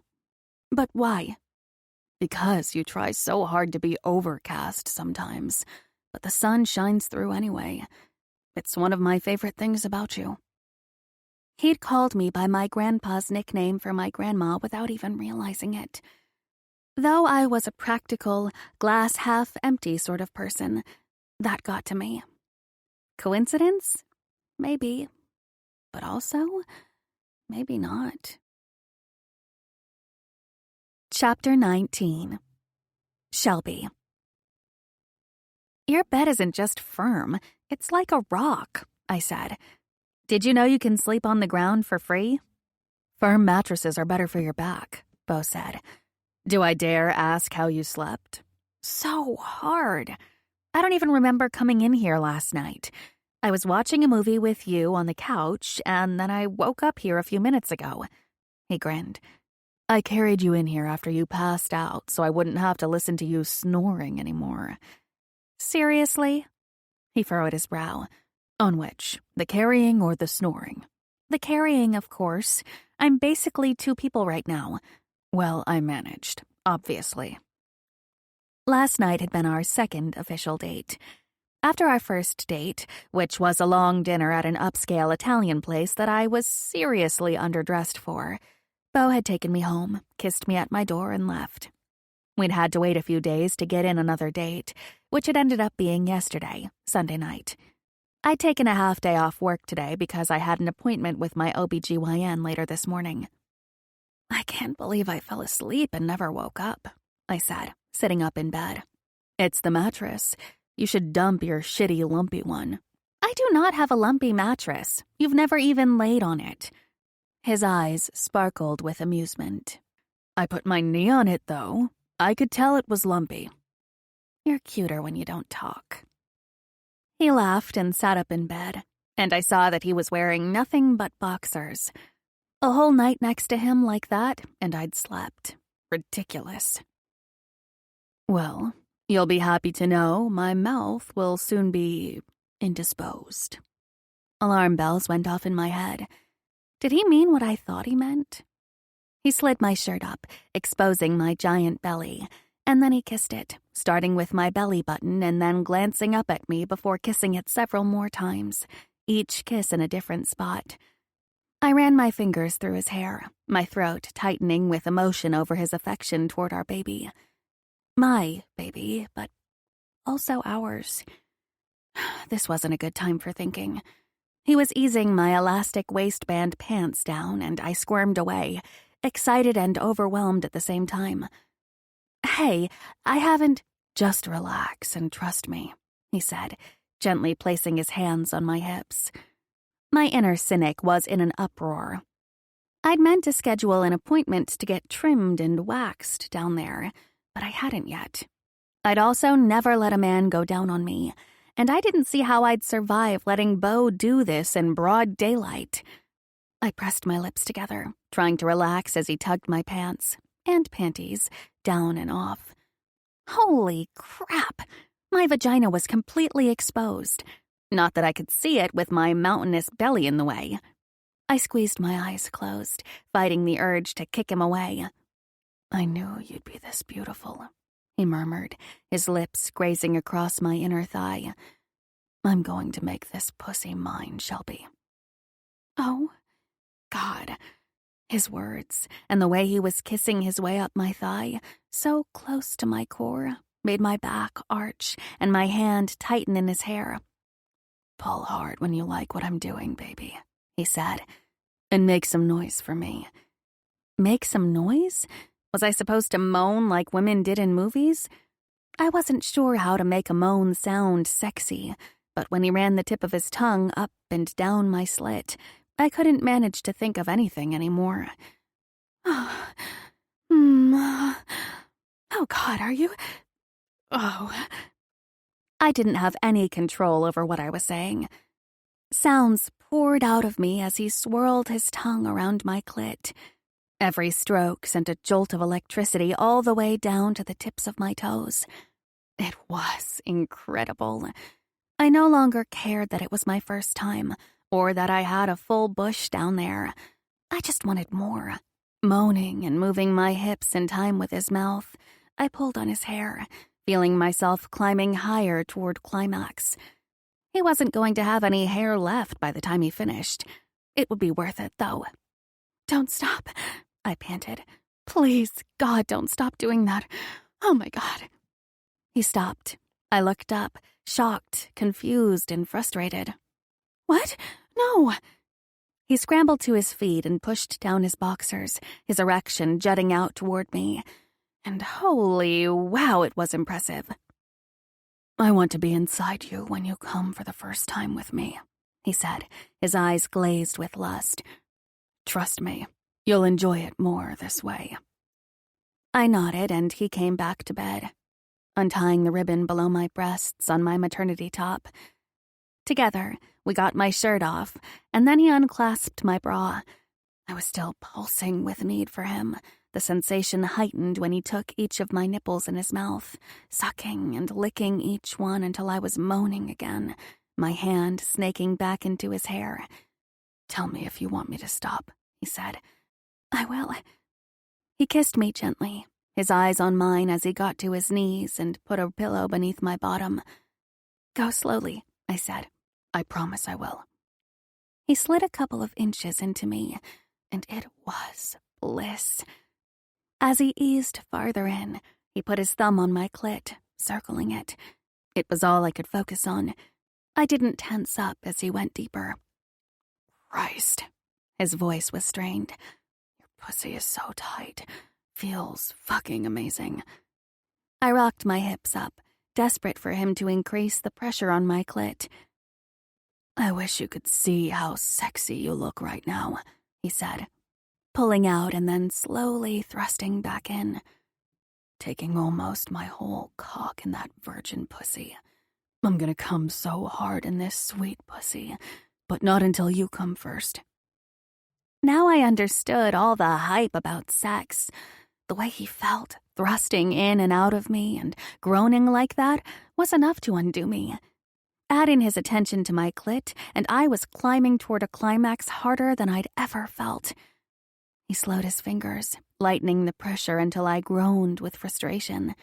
Speaker 1: But why? Because you try so hard to be overcast sometimes, but the sun shines through anyway. It's one of my favorite things about you. He'd called me by my grandpa's nickname for my grandma without even realizing it. Though I was a practical, glass-half-empty sort of person, that got to me. Coincidence? Maybe. But also, maybe not. Chapter 19. Shelby. Your bed isn't just firm, it's like a rock, I said. Did you know you can sleep on the ground for free? Firm mattresses are better for your back, Bo said. Do I dare ask how you slept? So hard. I don't even remember coming in here last night. I was watching a movie with you on the couch, and then I woke up here a few minutes ago. He grinned. I carried you in here after you passed out so I wouldn't have to listen to you snoring anymore. Seriously? He furrowed his brow. On which? The carrying or the snoring? The carrying, of course. I'm basically two people right now. Well, I managed, obviously. Last night had been our second official date. After our first date, which was a long dinner at an upscale Italian place that I was seriously underdressed for, Bo had taken me home, kissed me at my door, and left. We'd had to wait a few days to get in another date, which had ended up being yesterday, Sunday night. I'd taken a half day off work today because I had an appointment with my OBGYN later this morning. I can't believe I fell asleep and never woke up, I said, sitting up in bed. It's the mattress. You should dump your shitty lumpy one. I do not have a lumpy mattress. You've never even laid on it. His eyes sparkled with amusement. I put my knee on it, though. I could tell it was lumpy. You're cuter when you don't talk. He laughed and sat up in bed, and I saw that he was wearing nothing but boxers. A whole night next to him like that, and I'd slept. Ridiculous. Well, you'll be happy to know my mouth will soon be indisposed. Alarm bells went off in my head. Did he mean what I thought he meant? He slid my shirt up, exposing my giant belly, and then he kissed it, starting with my belly button and then glancing up at me before kissing it several more times, each kiss in a different spot. I ran my fingers through his hair, my throat tightening with emotion over his affection toward our baby. My baby, but also ours. This wasn't a good time for thinking. He was easing my elastic waistband pants down, and I squirmed away, excited and overwhelmed at the same time. Hey, I haven't... Just relax and trust me, he said, gently placing his hands on my hips. My inner cynic was in an uproar. I'd meant to schedule an appointment to get trimmed and waxed down there, but I hadn't yet. I'd also never let a man go down on me, and I didn't see how I'd survive letting Bo do this in broad daylight. I pressed my lips together, trying to relax as he tugged my pants and panties down and off. Holy crap! My vagina was completely exposed. Not that I could see it with my mountainous belly in the way. I squeezed my eyes closed, fighting the urge to kick him away. I knew you'd be this beautiful, he murmured, his lips grazing across my inner thigh. I'm going to make this pussy mine, Shelby. Oh, God. His words, and the way he was kissing his way up my thigh, so close to my core, made my back arch and my hand tighten in his hair. Pull hard when you like what I'm doing, baby, he said, and make some noise for me. Make some noise? Was I supposed to moan like women did in movies? I wasn't sure how to make a moan sound sexy, but when he ran the tip of his tongue up and down my slit, I couldn't manage to think of anything anymore. Oh, God, are you... Oh... I didn't have any control over what I was saying. Sounds poured out of me as he swirled his tongue around my clit. Every stroke sent a jolt of electricity all the way down to the tips of my toes. It was incredible. I no longer cared that it was my first time, or that I had a full bush down there. I just wanted more. Moaning and moving my hips in time with his mouth, I pulled on his hair, feeling myself climbing higher toward climax. He wasn't going to have any hair left by the time he finished. It would be worth it, though. Don't stop, I panted. Please, God, don't stop doing that. Oh, my God. He stopped. I looked up, shocked, confused, and frustrated. What? No. He scrambled to his feet and pushed down his boxers, his erection jutting out toward me. And holy wow, it was impressive.
Speaker 6: I want to be inside you when you come for the first time with me, he said, his eyes glazed with lust. Trust me, you'll enjoy it more this way.
Speaker 1: I nodded and he came back to bed, untying the ribbon below my breasts on my maternity top. Together, we got my shirt off, and then he unclasped my bra. I was still pulsing with need for him. The sensation heightened when he took each of my nipples in his mouth, sucking and licking each one until I was moaning again, my hand snaking back into his hair.
Speaker 6: Tell me if you want me to stop, he said.
Speaker 1: I will. He kissed me gently, his eyes on mine as he got to his knees and put a pillow beneath my bottom. Go slowly, I said.
Speaker 6: I promise I will.
Speaker 1: He slid a couple of inches into me, and it was bliss. As he eased farther in, he put his thumb on my clit, circling it. It was all I could focus on. I didn't tense up as he went deeper.
Speaker 6: Christ.
Speaker 1: His voice was strained.
Speaker 6: Your pussy is so tight. Feels fucking amazing.
Speaker 1: I rocked my hips up, desperate for him to increase the pressure on my clit.
Speaker 6: I wish you could see how sexy you look right now, he said,
Speaker 1: pulling out and then slowly thrusting back in.
Speaker 6: Taking almost my whole cock in that virgin pussy. I'm gonna come so hard in this sweet pussy, but not until you come first.
Speaker 1: Now I understood all the hype about sex. The way he felt, thrusting in and out of me and groaning like that, was enough to undo me. Add in his attention to my clit, and I was climbing toward a climax harder than I'd ever felt. He slowed his fingers, lightening the pressure until I groaned with frustration.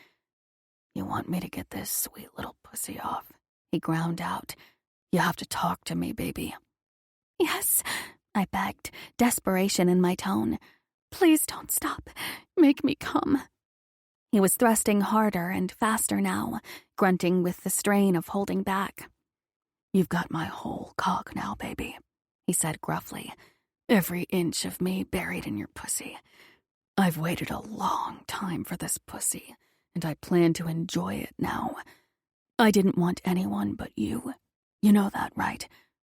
Speaker 6: You want me to get this sweet little pussy off? He ground out. You have to talk to me, baby.
Speaker 1: Yes, I begged, desperation in my tone.
Speaker 6: Please don't stop. Make me come.
Speaker 1: He was thrusting harder and faster now, grunting with the strain of holding back.
Speaker 6: You've got my whole cock now, baby, he said gruffly. Every inch of me buried in your pussy. I've waited a long time for this pussy, and I plan to enjoy it now. I didn't want anyone but you. You know that, right?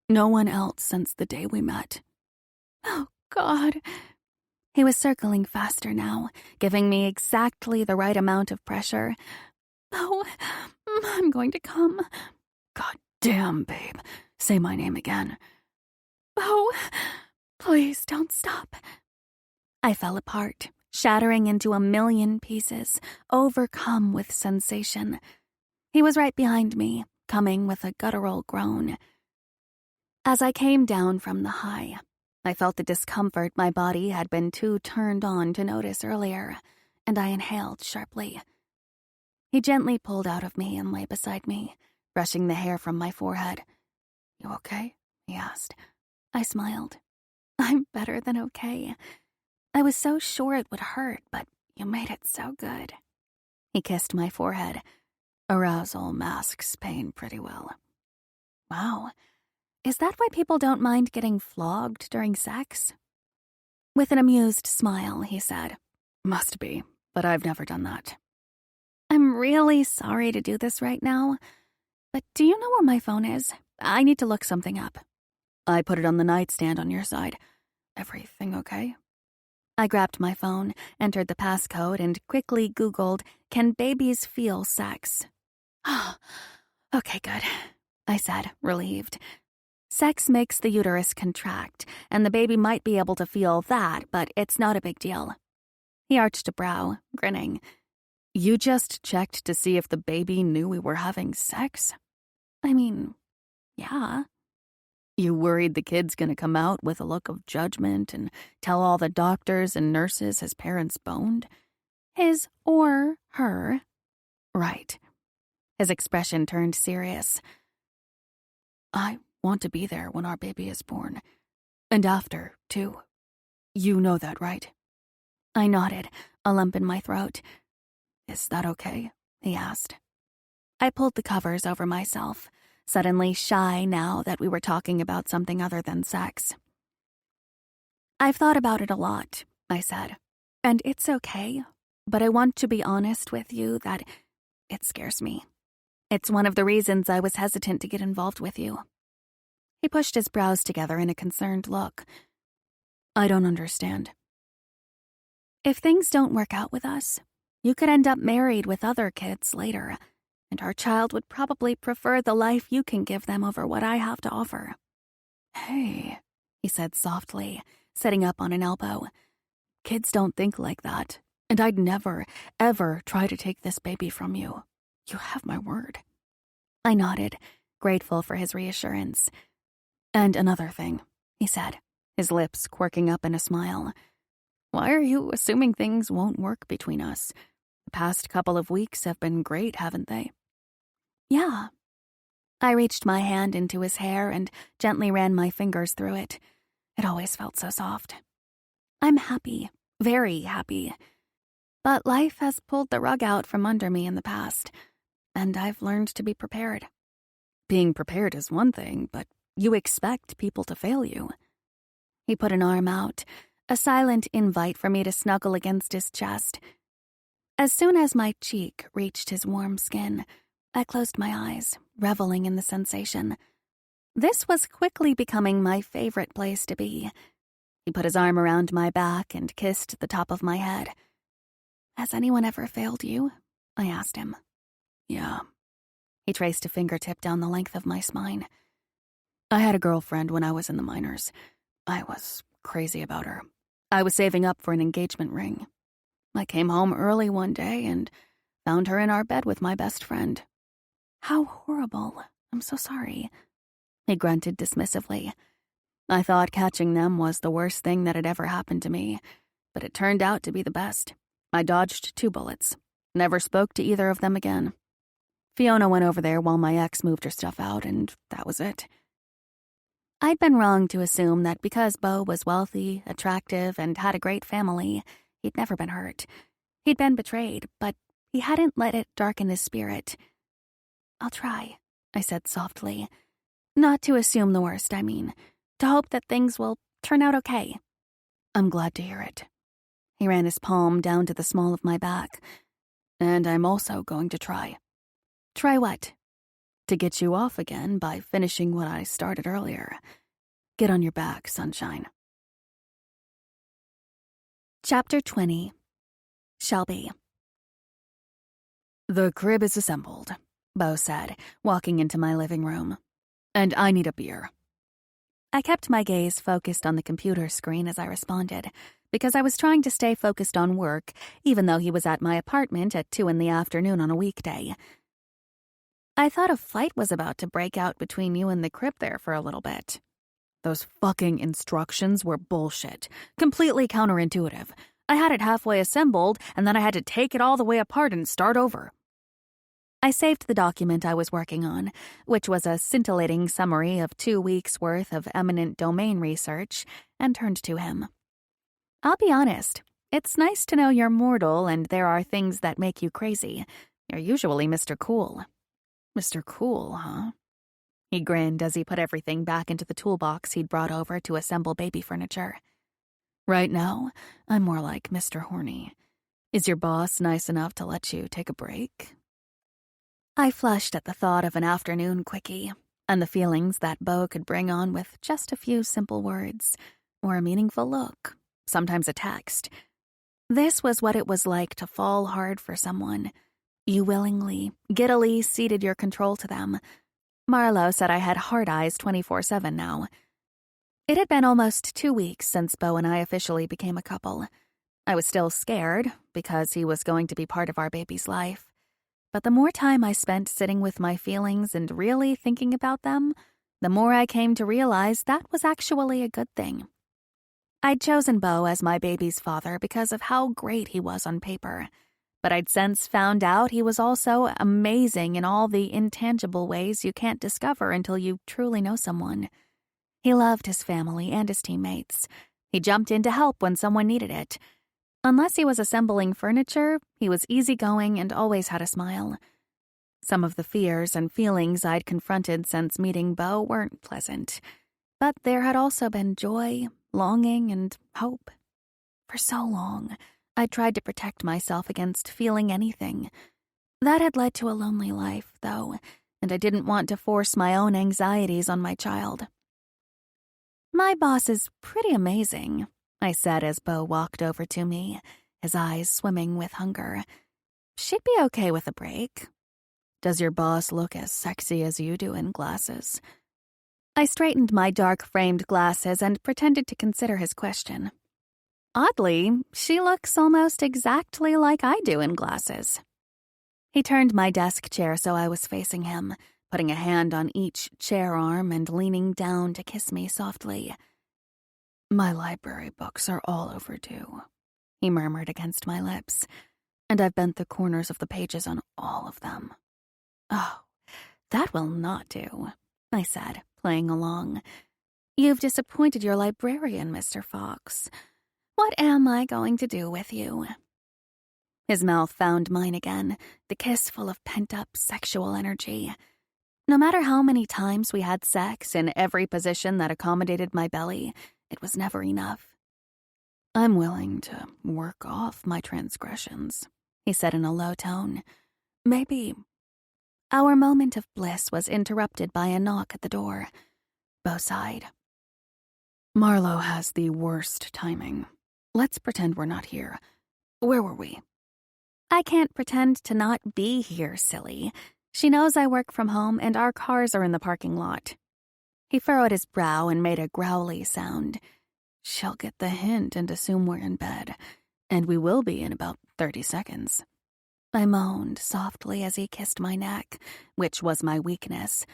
Speaker 6: No one else since the day we met.
Speaker 1: Oh, God. He was circling faster now, giving me exactly the right amount of pressure. Oh, I'm going to come.
Speaker 6: God damn, babe. Say my name again.
Speaker 1: Oh, please don't stop. I fell apart, shattering into a million pieces, overcome with sensation. He was right behind me, coming with a guttural groan. As I came down from the high, I felt the discomfort my body had been too turned on to notice earlier, and I inhaled sharply. He gently pulled out of me and lay beside me, brushing the hair from my forehead.
Speaker 6: You okay? He asked.
Speaker 1: I smiled. I'm better than okay. I was so sure it would hurt, but you made it so good. He kissed my forehead.
Speaker 6: Arousal masks pain pretty well.
Speaker 1: Wow. Is that why people don't mind getting flogged during sex? With an amused smile, he said,
Speaker 6: Must be, but I've never done that.
Speaker 1: I'm really sorry to do this right now, but do you know where my phone is? I need to look something up.
Speaker 6: I put it on the nightstand on your side. Everything okay?
Speaker 1: I grabbed my phone, entered the passcode, and quickly Googled, "Can babies feel sex?"
Speaker 6: Okay, good, I said, relieved.
Speaker 1: Sex makes the uterus contract, and the baby might be able to feel that, but it's not a big deal. He arched a brow, grinning.
Speaker 6: You just checked to see if the baby knew we were having sex?
Speaker 1: I mean, yeah.
Speaker 6: You worried the kid's gonna come out with a look of judgment and tell all the doctors and nurses his parents boned?
Speaker 1: His or her.
Speaker 6: Right.
Speaker 1: His expression turned serious.
Speaker 6: I want to be there when our baby is born. And after, too. You know that, right?
Speaker 1: I nodded, a lump in my throat.
Speaker 6: Is that okay? He asked.
Speaker 1: I pulled the covers over myself, suddenly shy now that we were talking about something other than sex. I've thought about it a lot, I said, and it's okay, but I want to be honest with you that it scares me. It's one of the reasons I was hesitant to get involved with you. He pushed his brows together in a concerned look.
Speaker 6: I don't understand.
Speaker 1: If things don't work out with us, you could end up married with other kids later, and our child would probably prefer the life you can give them over what I have to offer.
Speaker 6: Hey, he said softly, sitting up on an elbow. Kids don't think like that, and I'd never, ever try to take this baby from you. You have my word.
Speaker 1: I nodded, grateful for his reassurance.
Speaker 6: And another thing, he said, his lips quirking up in a smile. Why are you assuming things won't work between us? The past couple of weeks have been great, haven't they?
Speaker 1: Yeah. I reached my hand into his hair and gently ran my fingers through it. It always felt so soft. I'm happy, very happy. But life has pulled the rug out from under me in the past, and I've learned to be prepared.
Speaker 6: Being prepared is one thing, but you expect people to fail you.
Speaker 1: He put an arm out, a silent invite for me to snuggle against his chest. As soon as my cheek reached his warm skin, I closed my eyes, reveling in the sensation. This was quickly becoming my favorite place to be. He put his arm around my back and kissed the top of my head. Has anyone ever failed you? I asked him.
Speaker 6: Yeah.
Speaker 1: He traced a fingertip down the length of my spine.
Speaker 6: I had a girlfriend when I was in the minors. I was crazy about her. I was saving up for an engagement ring. I came home early one day and found her in our bed with my best friend.
Speaker 1: How horrible. I'm so sorry.
Speaker 6: He grunted dismissively. I thought catching them was the worst thing that had ever happened to me, but it turned out to be the best. I dodged 2 bullets. Never spoke to either of them again. Fiona went over there while my ex moved her stuff out, and that was it.
Speaker 1: I'd been wrong to assume that because Beau was wealthy, attractive, and had a great family, he'd never been hurt. He'd been betrayed, but he hadn't let it darken his spirit. I'll try, I said softly. Not to assume the worst, I mean. To hope that things will turn out okay.
Speaker 6: I'm glad to hear it.
Speaker 1: He ran his palm down to the small of my back.
Speaker 6: And I'm also going to try.
Speaker 1: Try what?
Speaker 6: To get you off again by finishing what I started earlier. Get on your back, sunshine.
Speaker 1: Chapter 20. Shelby.
Speaker 6: The crib is assembled, Beau said, walking into my living room. And I need a beer.
Speaker 1: I kept my gaze focused on the computer screen as I responded, because I was trying to stay focused on work, even though he was at my apartment at 2 p.m. on a weekday. I thought a fight was about to break out between you and the crib there for a little bit.
Speaker 6: Those fucking instructions were bullshit. Completely counterintuitive. I had it halfway assembled, and then I had to take it all the way apart and start over.
Speaker 1: I saved the document I was working on, which was a scintillating summary of 2 weeks' worth of eminent domain research, and turned to him. I'll be honest, it's nice to know you're mortal and there are things that make you crazy. You're usually Mr. Cool.
Speaker 6: Mr. Cool, huh?
Speaker 1: He grinned as he put everything back into the toolbox he'd brought over to assemble baby furniture.
Speaker 6: Right now, I'm more like Mr. Horny. Is your boss nice enough to let you take a break?
Speaker 1: I flushed at the thought of an afternoon quickie, and the feelings that Beau could bring on with just a few simple words, or a meaningful look, sometimes a text. This was what it was like to fall hard for someone. You willingly, giddily ceded your control to them. Marlowe said I had hard eyes 24/7 now. It had been almost 2 weeks since Beau and I officially became a couple. I was still scared, because he was going to be part of our baby's life. But the more time I spent sitting with my feelings and really thinking about them, the more I came to realize that was actually a good thing. I'd chosen Beau as my baby's father because of how great he was on paper, but I'd since found out he was also amazing in all the intangible ways you can't discover until you truly know someone. He loved his family and his teammates. He jumped in to help when someone needed it. Unless he was assembling furniture, he was easygoing and always had a smile. Some of the fears and feelings I'd confronted since meeting Beau weren't pleasant, but there had also been joy, longing, and hope. For so long, I'd tried to protect myself against feeling anything. That had led to a lonely life, though, and I didn't want to force my own anxieties on my child. My boss is pretty amazing, I said as Beau walked over to me, his eyes swimming with hunger. She'd be okay with a break. Does your boss look as sexy as you do in glasses? I straightened my dark-framed glasses and pretended to consider his question. Oddly, she looks almost exactly like I do in glasses. He turned my desk chair so I was facing him, putting a hand on each chair arm and leaning down to kiss me softly. My library books are all overdue, he murmured against my lips, and I've bent the corners of the pages on all of them. Oh, that will not do, I said, playing along. You've disappointed your librarian, Mr. Fox. What am I going to do with you? His mouth found mine again, the kiss full of pent-up sexual energy. No matter how many times we had sex in every position that accommodated my belly, it was never enough. I'm willing to work off my transgressions, he said in a low tone. Maybe. Our moment of bliss was interrupted by a knock at the door. Beau sighed. Marlowe has the worst timing. Let's pretend we're not here. Where were we? I can't pretend to not be here, silly. She knows I work from home and our cars are in the parking lot. He furrowed his brow and made a growly sound. She'll get the hint and assume we're in bed, and we will be in about 30 seconds. I moaned softly as he kissed my neck, which was my weakness.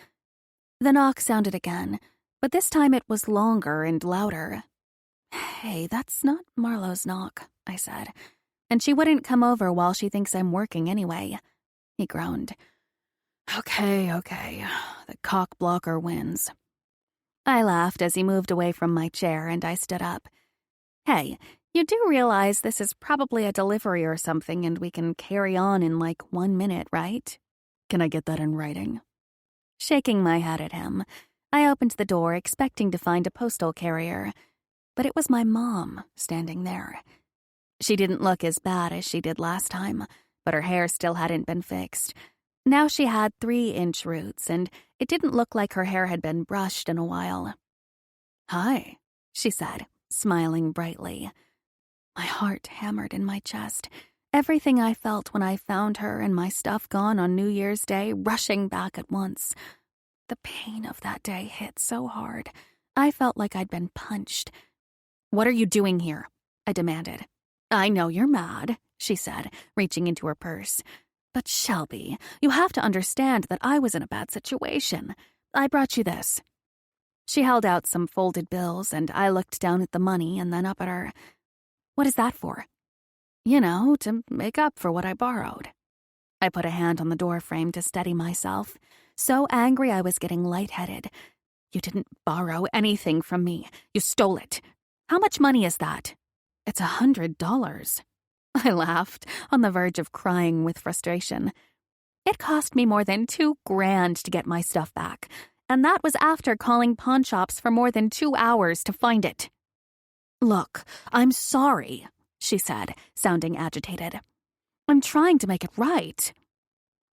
Speaker 1: The knock sounded again, but this time it was longer and louder. Hey, that's not Marlowe's knock, I said, and she wouldn't come over while she thinks I'm working anyway. He groaned. Okay, the cock blocker wins. I laughed as he moved away from my chair and I stood up. Hey, you do realize this is probably a delivery or something and we can carry on in like 1 minute, right? Can I get that in writing? Shaking my head at him, I opened the door expecting to find a postal carrier, but it was my mom standing there. She didn't look as bad as she did last time, but her hair still hadn't been fixed. Now she had 3-inch roots, and it didn't look like her hair had been brushed in a while. Hi, she said, smiling brightly. My heart hammered in my chest, everything I felt when I found her and my stuff gone on New Year's Day rushing back at once. The pain of that day hit so hard. I felt like I'd been punched. What are you doing here? I demanded. I know you're mad, she said, reaching into her purse. But Shelby, you have to understand that I was in a bad situation. I brought you this. She held out some folded bills, and I looked down at the money and then up at her. What is that for? You know, to make up for what I borrowed. I put a hand on the door frame to steady myself. So angry I was getting lightheaded. You didn't borrow anything from me. You stole it. How much money is that? It's $100. I laughed, on the verge of crying with frustration. It cost me more than $2,000 to get my stuff back, and that was after calling pawn shops for more than 2 hours to find it. Look, I'm sorry, she said, sounding agitated. I'm trying to make it right.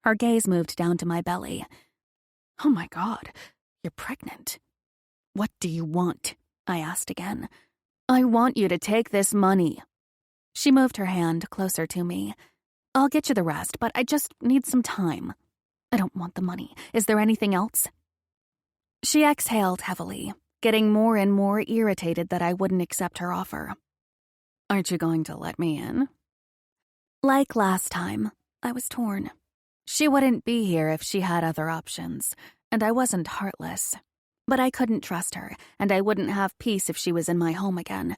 Speaker 1: Her gaze moved down to my belly. Oh my God, you're pregnant. What do you want? I asked again. I want you to take this money. She moved her hand closer to me. I'll get you the rest, but I just need some time. I don't want the money. Is there anything else? She exhaled heavily, getting more and more irritated that I wouldn't accept her offer. Aren't you going to let me in? Like last time, I was torn. She wouldn't be here if she had other options, and I wasn't heartless. But I couldn't trust her, and I wouldn't have peace if she was in my home again.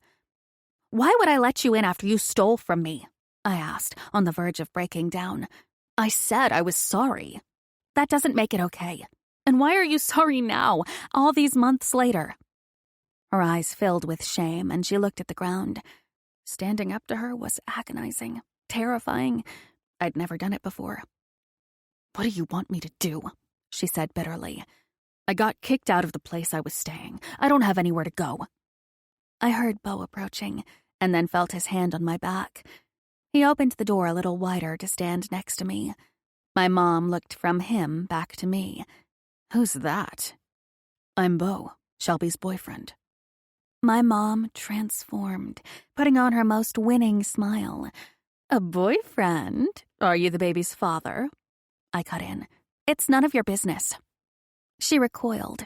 Speaker 1: Why would I let you in after you stole from me? I asked, on the verge of breaking down. I said I was sorry. That doesn't make it okay. And why are you sorry now, all these months later? Her eyes filled with shame, and she looked at the ground. Standing up to her was agonizing, terrifying. I'd never done it before. What do you want me to do? She said bitterly. I got kicked out of the place I was staying. I don't have anywhere to go. I heard Beau approaching, and then felt his hand on my back. He opened the door a little wider to stand next to me. My mom looked from him back to me.
Speaker 6: Who's that? I'm Beau, Shelby's boyfriend.
Speaker 1: My mom transformed, putting on her most winning smile.
Speaker 6: A boyfriend? Are you the baby's father?
Speaker 1: I cut in. It's none of your business. She recoiled.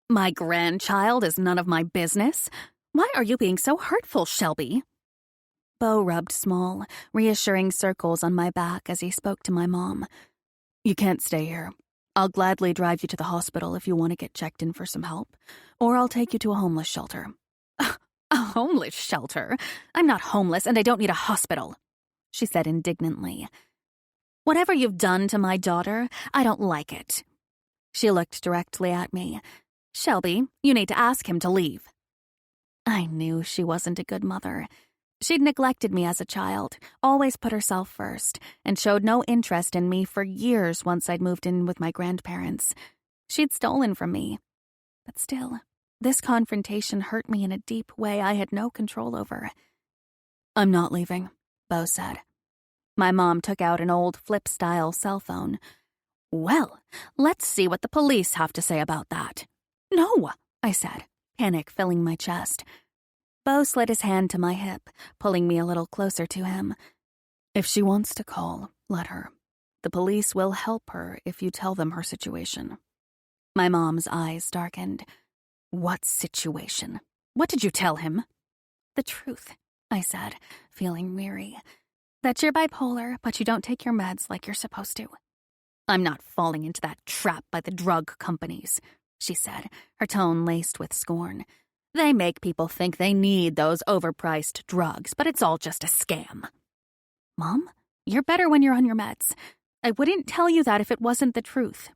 Speaker 6: My grandchild is none of my business? Why are you being so hurtful, Shelby?
Speaker 1: Beau rubbed small, reassuring circles on my back as he spoke to my mom.
Speaker 6: You can't stay here. I'll gladly drive you to the hospital if you want to get checked in for some help, or I'll take you to a homeless shelter.
Speaker 1: A homeless shelter? I'm not homeless and I don't need a hospital, she said indignantly. Whatever you've done to my daughter, I don't like it. She looked directly at me. Shelby, you need to ask him to leave. I knew she wasn't a good mother. She'd neglected me as a child, always put herself first, and showed no interest in me for years once I'd moved in with my grandparents. She'd stolen from me. But still, this confrontation hurt me in a deep way I had no control over.
Speaker 6: I'm not leaving,
Speaker 1: Beau said. My mom took out an old flip-style cell phone.
Speaker 6: Well, let's see what the police have to say about that.
Speaker 1: No, I said, panic filling my chest. Beau slid his hand to my hip, pulling me a little closer to him.
Speaker 6: If she wants to call, let her. The police will help her if you tell them her situation.
Speaker 1: My mom's eyes darkened.
Speaker 6: What situation? What did you tell him?
Speaker 1: The truth, I said, feeling weary. That you're bipolar, but you don't take your meds like you're supposed to.
Speaker 6: I'm not falling into that trap by the drug companies, she said, her tone laced with scorn. They make people think they need those overpriced drugs, but it's all just a scam.
Speaker 1: Mom, you're better when you're on your meds. I wouldn't tell you that if it wasn't the truth.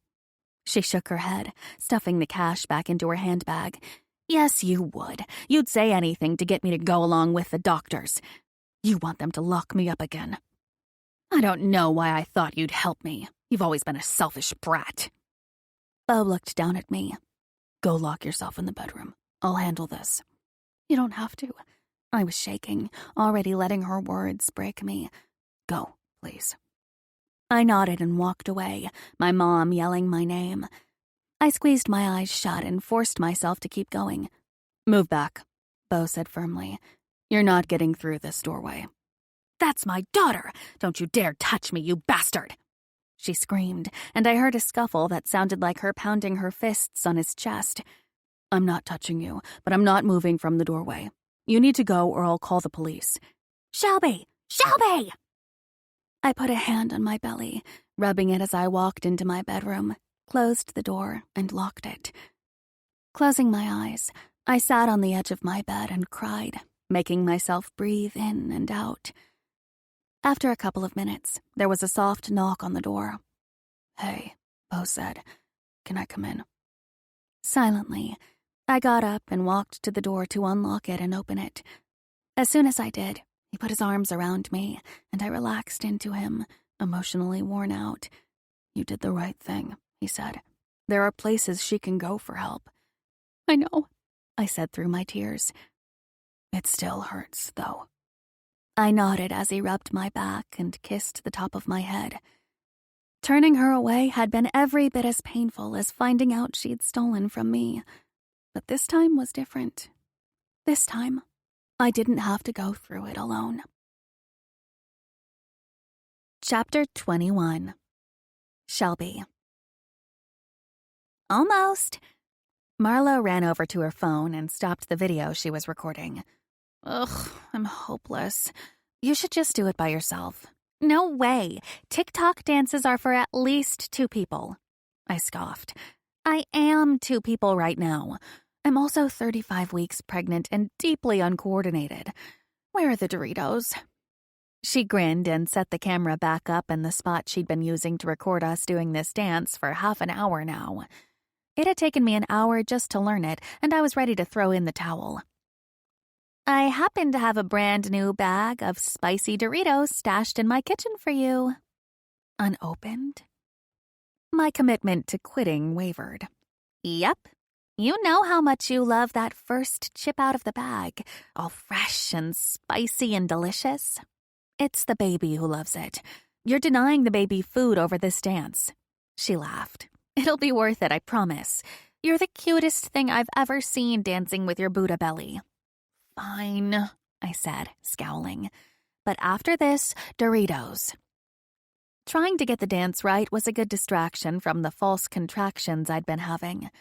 Speaker 1: She shook her head, stuffing the cash back into her handbag.
Speaker 6: Yes, you would. You'd say anything to get me to go along with the doctors. You want them to lock me up again. I don't know why I thought you'd help me. You've always been a selfish brat.
Speaker 1: Beau looked down at me.
Speaker 6: Go lock yourself in the bedroom. I'll handle this.
Speaker 1: You don't have to. I was shaking, already letting her words break me.
Speaker 6: Go, please.
Speaker 1: I nodded and walked away, my mom yelling my name. I squeezed my eyes shut and forced myself to keep going.
Speaker 6: Move back, Beau said firmly. You're not getting through this doorway.
Speaker 1: That's my daughter! Don't you dare touch me, you bastard! She screamed, and I heard a scuffle that sounded like her pounding her fists on his chest.
Speaker 6: I'm not touching you, but I'm not moving from the doorway. You need to go or I'll call the police.
Speaker 1: Shelby! Shelby! I put a hand on my belly, rubbing it as I walked into my bedroom, closed the door, and locked it. Closing my eyes, I sat on the edge of my bed and cried, making myself breathe in and out. After a couple of minutes, there was a soft knock on the door.
Speaker 6: Hey, Beau said. Can I come in?
Speaker 1: Silently, I got up and walked to the door to unlock it and open it. As soon as I did, he put his arms around me, and I relaxed into him, emotionally worn out.
Speaker 6: You did the right thing, he said. There are places she can go for help.
Speaker 1: I know, I said through my tears.
Speaker 6: It still hurts, though.
Speaker 1: I nodded as he rubbed my back and kissed the top of my head. Turning her away had been every bit as painful as finding out she'd stolen from me. But this time was different. This time, I didn't have to go through it alone. Chapter 21. Shelby. Almost. Marlo ran over to her phone and stopped the video she was recording.
Speaker 6: Ugh, I'm hopeless. You should just do it by yourself.
Speaker 1: No way. TikTok dances are for at least 2 people. I scoffed. I am 2 people right now. I'm also 35 weeks pregnant and deeply uncoordinated. Where are the Doritos? She grinned and set the camera back up in the spot she'd been using to record us doing this dance for half an hour now. It had taken me an hour just to learn it, and I was ready to throw in the towel. I happen to have a brand new bag of spicy Doritos stashed in my kitchen for you.
Speaker 6: Unopened?
Speaker 1: My commitment to quitting wavered. Yep. You know how much you love that first chip out of the bag, all fresh and spicy and delicious. It's the baby who loves it. You're denying the baby food over this dance. She laughed. It'll be worth it, I promise. You're the cutest thing I've ever seen dancing with your Buddha belly. Fine, I said, scowling. But after this, Doritos. Trying to get the dance right was a good distraction from the false contractions I'd been having.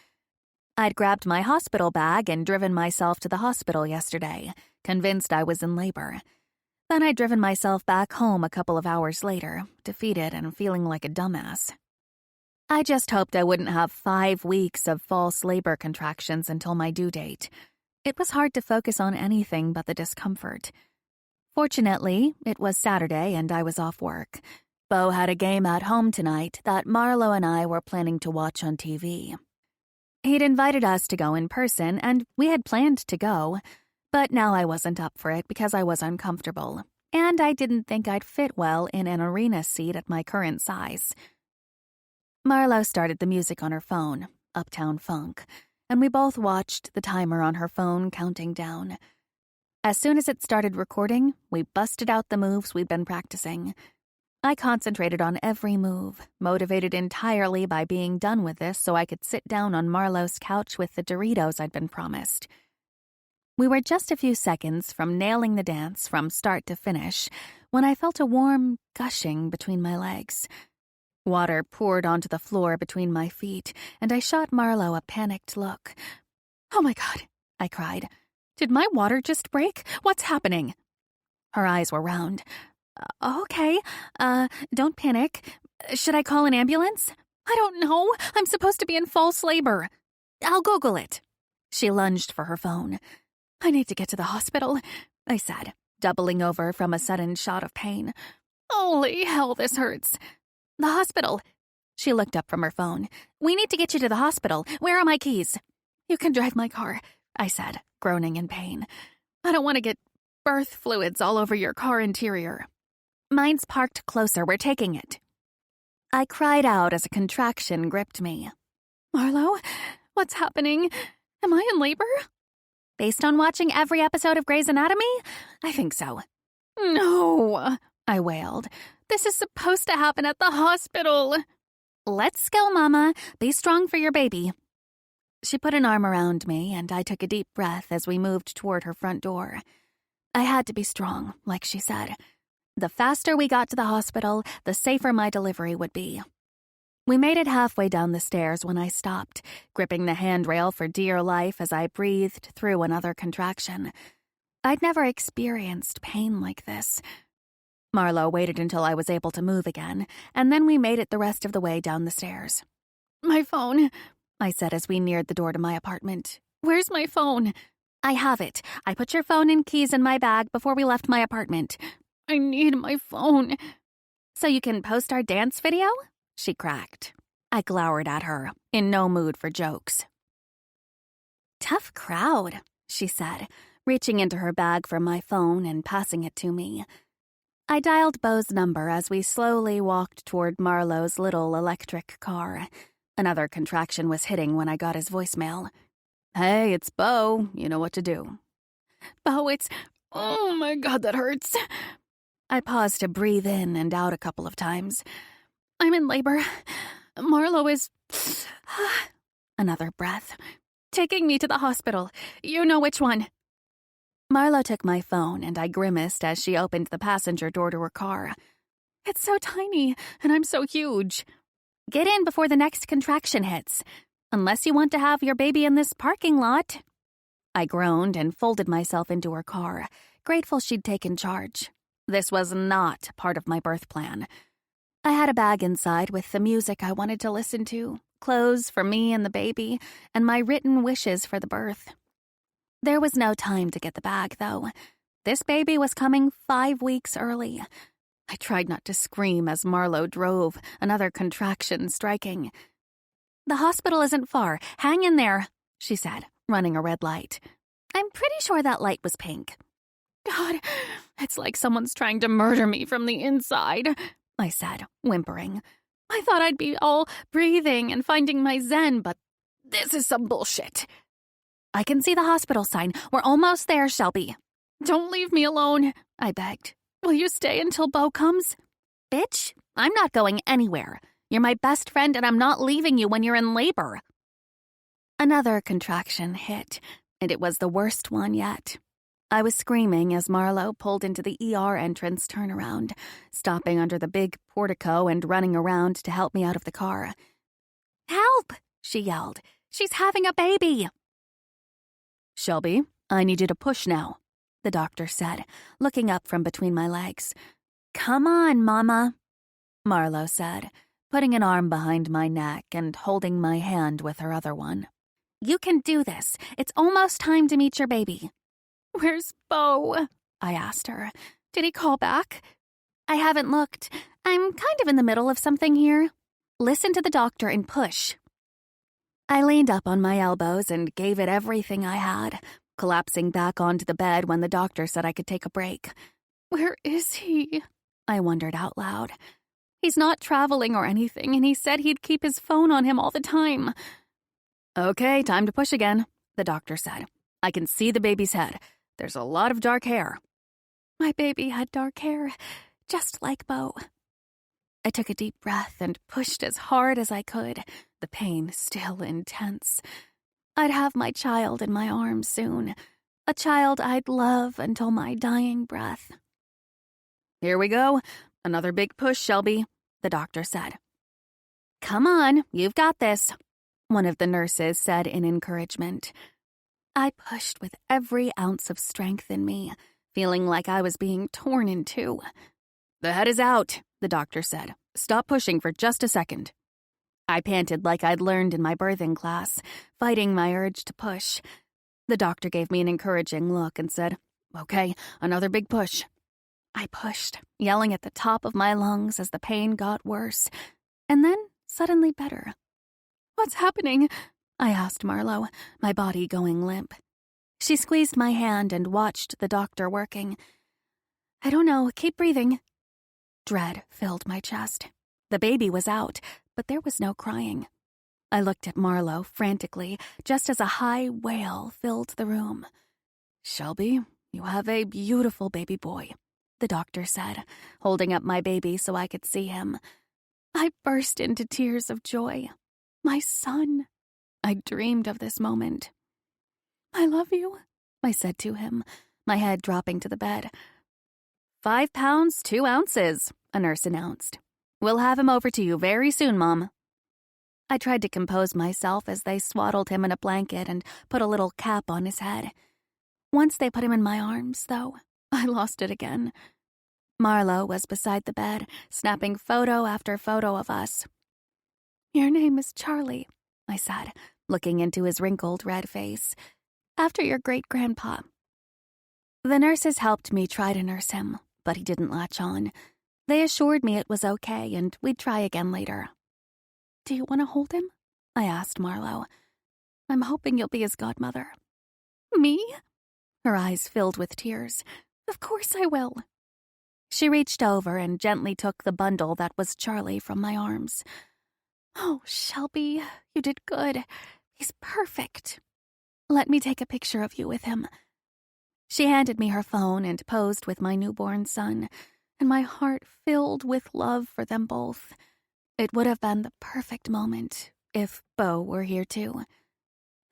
Speaker 1: I'd grabbed my hospital bag and driven myself to the hospital yesterday, convinced I was in labor. Then I'd driven myself back home a couple of hours later, defeated and feeling like a dumbass. I just hoped I wouldn't have 5 weeks of false labor contractions until my due date. It was hard to focus on anything but the discomfort. Fortunately, it was Saturday and I was off work. Beau had a game at home tonight that Marlo and I were planning to watch on TV. He'd invited us to go in person, and we had planned to go, but now I wasn't up for it because I was uncomfortable, and I didn't think I'd fit well in an arena seat at my current size. Marlo started the music on her phone, Uptown Funk, and we both watched the timer on her phone counting down. As soon as it started recording, we busted out the moves we'd been practicing. I concentrated on every move, motivated entirely by being done with this so I could sit down on Marlo's couch with the Doritos I'd been promised. We were just a few seconds from nailing the dance from start to finish when I felt a warm gushing between my legs. Water poured onto the floor between my feet, and I shot Marlo a panicked look. "Oh my God," I cried. "Did my water just break? What's happening?" Her eyes were round. Okay, don't panic. Should I call an ambulance? I don't know. I'm supposed to be in false labor. I'll Google it. She lunged for her phone. I need to get to the hospital, I said, doubling over from a sudden shot of pain. Holy hell, this hurts. The hospital. She looked up from her phone. We need to get you to the hospital. Where are my keys? You can drive my car, I said, groaning in pain. I don't want to get birth fluids all over your car interior. Mine's parked closer. We're taking it. I cried out as a contraction gripped me. Marlo, what's happening? Am I in labor? Based on watching every episode of Grey's Anatomy? I think so. No, I wailed. This is supposed to happen at the hospital. Let's go, Mama. Be strong for your baby. She put an arm around me, and I took a deep breath as we moved toward her front door. I had to be strong, like she said. The faster we got to the hospital, the safer my delivery would be. We made it halfway down the stairs when I stopped, gripping the handrail for dear life as I breathed through another contraction. I'd never experienced pain like this. Marlo waited until I was able to move again, and then we made it the rest of the way down the stairs. My phone, I said as we neared the door to my apartment. Where's my phone? I have it. I put your phone and keys in my bag before we left my apartment. I need my phone. So you can post our dance video? She cracked. I glowered at her, in no mood for jokes. Tough crowd, she said, reaching into her bag for my phone and passing it to me. I dialed Beau's number as we slowly walked toward Marlo's little electric car. Another contraction was hitting when I got his voicemail. Hey, it's Beau. You know what to do. Beau, it's... Oh my God, that hurts. I paused to breathe in and out a couple of times. I'm in labor. Marlo is... Another breath. Taking me to the hospital. You know which one. Marlo took my phone, and I grimaced as she opened the passenger door to her car. It's so tiny, and I'm so huge. Get in before the next contraction hits. Unless you want to have your baby in this parking lot. I groaned and folded myself into her car, grateful she'd taken charge. This was not part of my birth plan. I had a bag inside with the music I wanted to listen to, clothes for me and the baby, and my written wishes for the birth. There was no time to get the bag, though. This baby was coming 5 weeks early. I tried not to scream as Marlo drove, another contraction striking. The hospital isn't far. Hang in there, she said, running a red light. I'm pretty sure that light was pink. God, it's like someone's trying to murder me from the inside, I said, whimpering. I thought I'd be all breathing and finding my zen, but this is some bullshit. I can see the hospital sign. We're almost there, Shelby. Don't leave me alone, I begged. Will you stay until Beau comes? Bitch, I'm not going anywhere. You're my best friend and I'm not leaving you when you're in labor. Another contraction hit, and it was the worst one yet. I was screaming as Marlo pulled into the ER entrance turnaround, stopping under the big portico and running around to help me out of the car. Help! She yelled. She's having a baby!
Speaker 7: Shelby, I need you to push now, the doctor said, looking up from between my legs.
Speaker 1: Come on, Mama, Marlo said, putting an arm behind my neck and holding my hand with her other one. You can do this. It's almost time to meet your baby. Where's Beau? I asked her. Did he call back? I haven't looked. I'm kind of in the middle of something here. Listen to the doctor and push. I leaned up on my elbows and gave it everything I had, collapsing back onto the bed when the doctor said I could take a break. Where is he? I wondered out loud. He's not traveling or anything, and he said he'd keep his phone on him all the time.
Speaker 7: Okay, time to push again, the doctor said. I can see the baby's head. There's a lot of dark hair.
Speaker 1: My baby had dark hair, just like Beau. I took a deep breath and pushed as hard as I could, the pain still intense. I'd have my child in my arms soon, a child I'd love until my dying breath.
Speaker 7: Here we go. Another big push, Shelby, the doctor said.
Speaker 1: Come on, you've got this, one of the nurses said in encouragement. I pushed with every ounce of strength in me, feeling like I was being torn in two.
Speaker 7: The head is out, the doctor said. Stop pushing for just a second.
Speaker 1: I panted like I'd learned in my birthing class, fighting my urge to push.
Speaker 7: The doctor gave me an encouraging look and said, Okay, another big push.
Speaker 1: I pushed, yelling at the top of my lungs as the pain got worse, and then suddenly better. What's happening? I asked Marlo, my body going limp. She squeezed my hand and watched the doctor working. I don't know, keep breathing. Dread filled my chest. The baby was out, but there was no crying. I looked at Marlo frantically, just as a high wail filled the room.
Speaker 7: Shelby, you have a beautiful baby boy, the doctor said, holding up my baby so I could see him.
Speaker 1: I burst into tears of joy. My son. I dreamed of this moment. I love you, I said to him, my head dropping to the bed.
Speaker 7: 5 pounds, 2 ounces, a nurse announced. We'll have him over to you very soon, Mom.
Speaker 1: I tried to compose myself as they swaddled him in a blanket and put a little cap on his head. Once they put him in my arms, though, I lost it again. Marlo was beside the bed, snapping photo after photo of us. Your name is Charlie, I said, looking into his wrinkled red face. After your great-grandpa. The nurses helped me try to nurse him, but he didn't latch on. They assured me it was okay and we'd try again later. Do you want to hold him? I asked Marlo. I'm hoping you'll be his godmother. Me? Her eyes filled with tears. Of course I will. She reached over and gently took the bundle that was Charlie from my arms. Oh, Shelby, you did good. He's perfect. Let me take a picture of you with him. She handed me her phone and posed with my newborn son, and my heart filled with love for them both. It would have been the perfect moment if Beau were here too.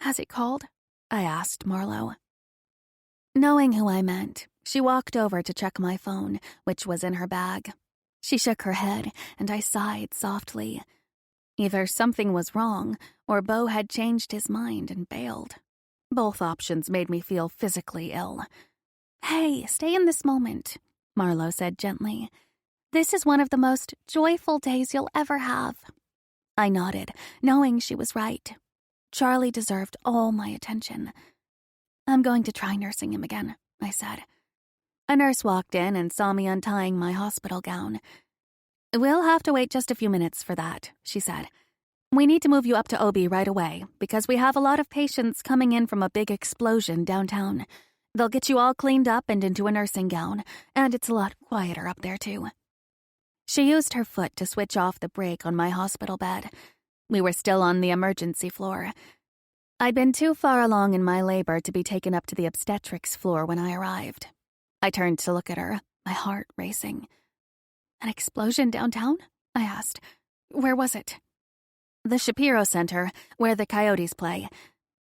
Speaker 1: Has he called? I asked Marlo. Knowing who I meant, she walked over to check my phone, which was in her bag. She shook her head, and I sighed softly. Either something was wrong, or Beau had changed his mind and bailed. Both options made me feel physically ill. Hey, stay in this moment, Marlo said gently. This is one of the most joyful days you'll ever have. I nodded, knowing she was right. Charlie deserved all my attention. I'm going to try nursing him again, I said. A nurse walked in and saw me untying my hospital gown. We'll have to wait just a few minutes for that, she said. We need to move you up to OB right away because we have a lot of patients coming in from a big explosion downtown. They'll get you all cleaned up and into a nursing gown, and it's a lot quieter up there too. She used her foot to switch off the brake on my hospital bed. We were still on the emergency floor. I'd been too far along in my labor to be taken up to the obstetrics floor when I arrived. I turned to look at her, my heart racing. An explosion downtown? I asked. Where was it? The Shapiro Center, where the Coyotes play.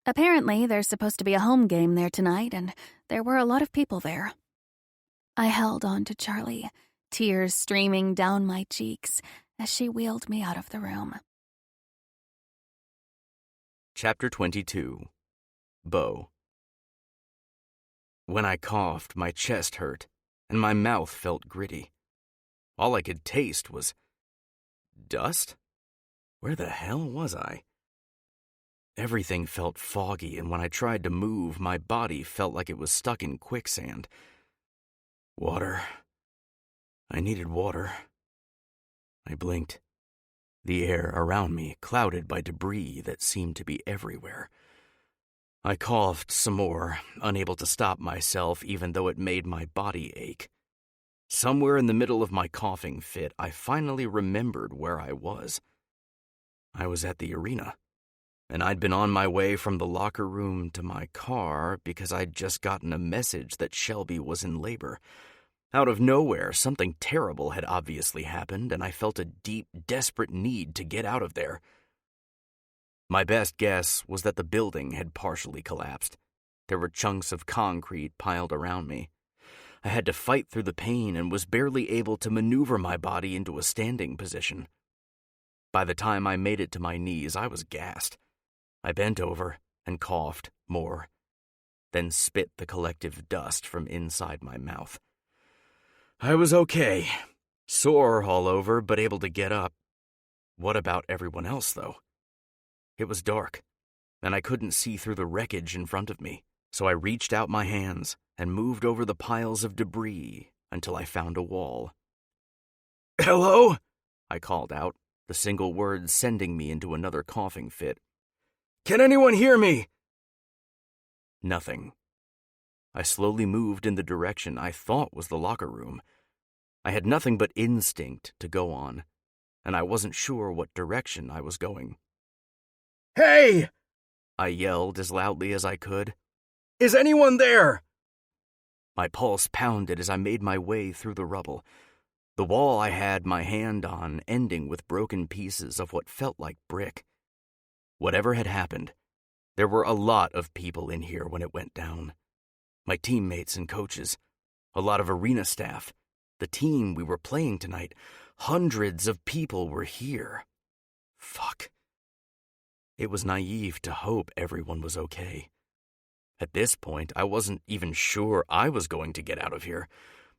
Speaker 1: Apparently, there's supposed to be a home game there tonight, and there were a lot of people there. I held on to Charlie, tears streaming down my cheeks as she wheeled me out of the room.
Speaker 3: Chapter 22. Beau. When I coughed, my chest hurt, and my mouth felt gritty. All I could taste was dust? Where the hell was I? Everything felt foggy, and when I tried to move, my body felt like it was stuck in quicksand. Water. I needed water. I blinked. The air around me clouded by debris that seemed to be everywhere. I coughed some more, unable to stop myself even though it made my body ache. Somewhere in the middle of my coughing fit, I finally remembered where I was. I was at the arena, and I'd been on my way from the locker room to my car because I'd just gotten a message that Shelby was in labor. Out of nowhere, something terrible had obviously happened, and I felt a deep, desperate need to get out of there. My best guess was that the building had partially collapsed. There were chunks of concrete piled around me. I had to fight through the pain and was barely able to maneuver my body into a standing position. By the time I made it to my knees, I was gassed. I bent over and coughed more, then spit the collective dust from inside my mouth. I was okay, sore all over, but able to get up. What about everyone else, though? It was dark, and I couldn't see through the wreckage in front of me, so I reached out my hands and moved over the piles of debris until I found a wall. "Hello?" I called out, the single word sending me into another coughing fit. "Can anyone hear me?" Nothing. I slowly moved in the direction I thought was the locker room. I had nothing but instinct to go on, and I wasn't sure what direction I was going. "Hey!" I yelled as loudly as I could. "Is anyone there?" My pulse pounded as I made my way through the rubble. The wall I had my hand on ending with broken pieces of what felt like brick. Whatever had happened, there were a lot of people in here when it went down. My teammates and coaches, a lot of arena staff, the team we were playing tonight. Hundreds of people were here. Fuck. It was naive to hope everyone was okay. At this point, I wasn't even sure I was going to get out of here.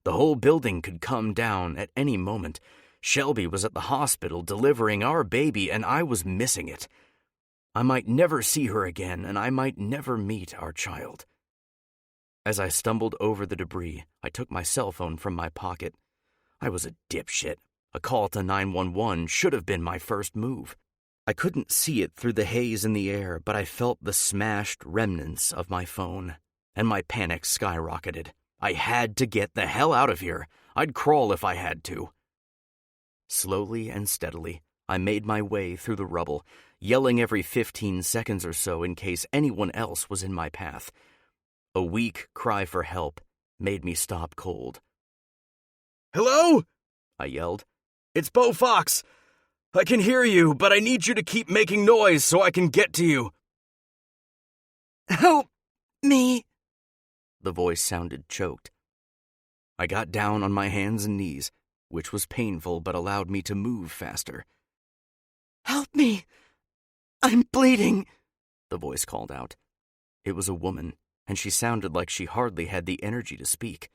Speaker 3: The whole building could come down at any moment. Shelby was at the hospital delivering our baby, and I was missing it. I might never see her again, and I might never meet our child. As I stumbled over the debris, I took my cell phone from my pocket. I was a dipshit. A call to 911 should have been my first move. I couldn't see it through the haze in the air, but I felt the smashed remnants of my phone, and my panic skyrocketed. I had to get the hell out of here. I'd crawl if I had to. Slowly and steadily, I made my way through the rubble, yelling every 15 seconds or so in case anyone else was in my path. A weak cry for help made me stop cold. "Hello?" I yelled. "It's Beau Fox. I can hear you, but I need you to keep making noise so I can get to you." "Help me." The voice sounded choked. I got down on my hands and knees, which was painful but allowed me to move faster. "Help me. I'm bleeding," the voice called out. It was a woman, and she sounded like she hardly had the energy to speak.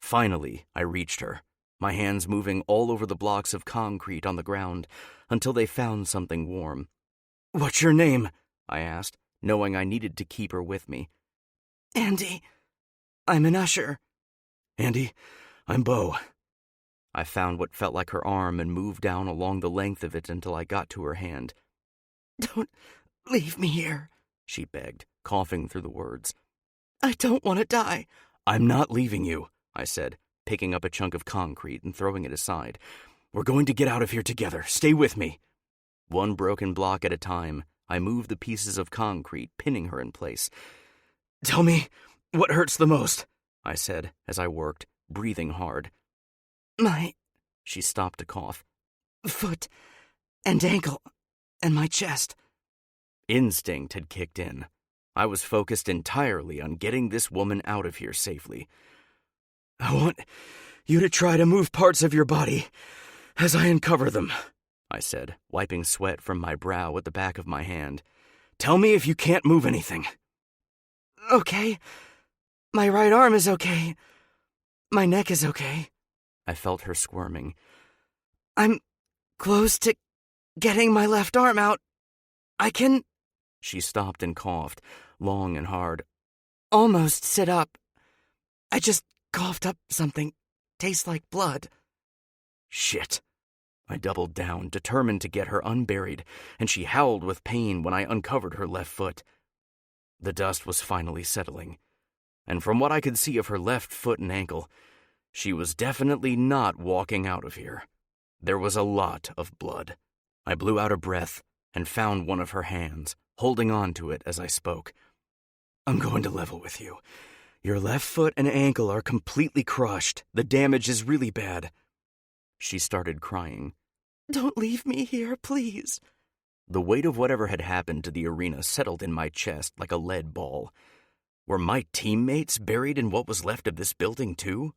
Speaker 3: Finally, I reached her, my hands moving all over the blocks of concrete on the ground until they found something warm. "What's your name?" I asked, knowing I needed to keep her with me. "Andy. I'm an usher." "Andy, I'm Beau." I found what felt like her arm and moved down along the length of it until I got to her hand. "Don't leave me here," she begged, coughing through the words. "I don't want to die." "I'm not leaving you," I said, picking up a chunk of concrete and throwing it aside. "We're going to get out of here together. Stay with me." One broken block at a time, I moved the pieces of concrete, pinning her in place. "Tell me what hurts the most," I said as I worked, breathing hard. "My
Speaker 5: She stopped to cough. Foot and ankle and my chest.
Speaker 3: Instinct had kicked in. I was focused entirely on getting this woman out of here safely.
Speaker 5: I want you to try to move parts of your body as I uncover them, I said, wiping sweat from my brow with the back of my hand. Tell me if you can't move anything. Okay. My right arm is okay. My neck is okay. I felt her squirming. I'm close to getting my left arm out. I can... She stopped and coughed, long and hard. Almost sit up. I just coughed up something. Tastes like blood.
Speaker 3: Shit. I doubled down, determined to get her unburied, and she howled with pain when I uncovered her left foot. The dust was finally settling, and from what I could see of her left foot and ankle, she was definitely not walking out of here. There was a lot of blood. I blew out a breath and found one of her hands, holding on to it as I spoke. I'm going to level with you. Your left foot and ankle are completely crushed. The damage is really bad. She started crying.
Speaker 5: Don't leave me here, please.
Speaker 3: The weight of whatever had happened to the arena settled in my chest like a lead ball. Were my teammates buried in what was left of this building too?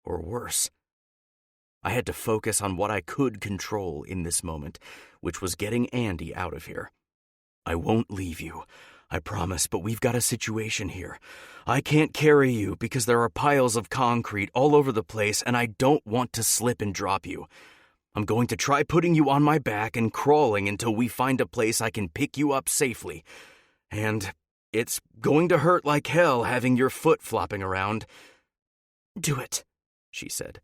Speaker 3: Or worse? I had to focus on what I could control in this moment, which was getting Andy out of here. I won't leave you, I promise, but we've got a situation here. I can't carry you because there are piles of concrete all over the place and I don't want to slip and drop you. I'm going to try putting you on my back and crawling until we find a place I can pick you up safely. And it's going to hurt like hell having your foot flopping around.
Speaker 5: Do it,
Speaker 3: she said.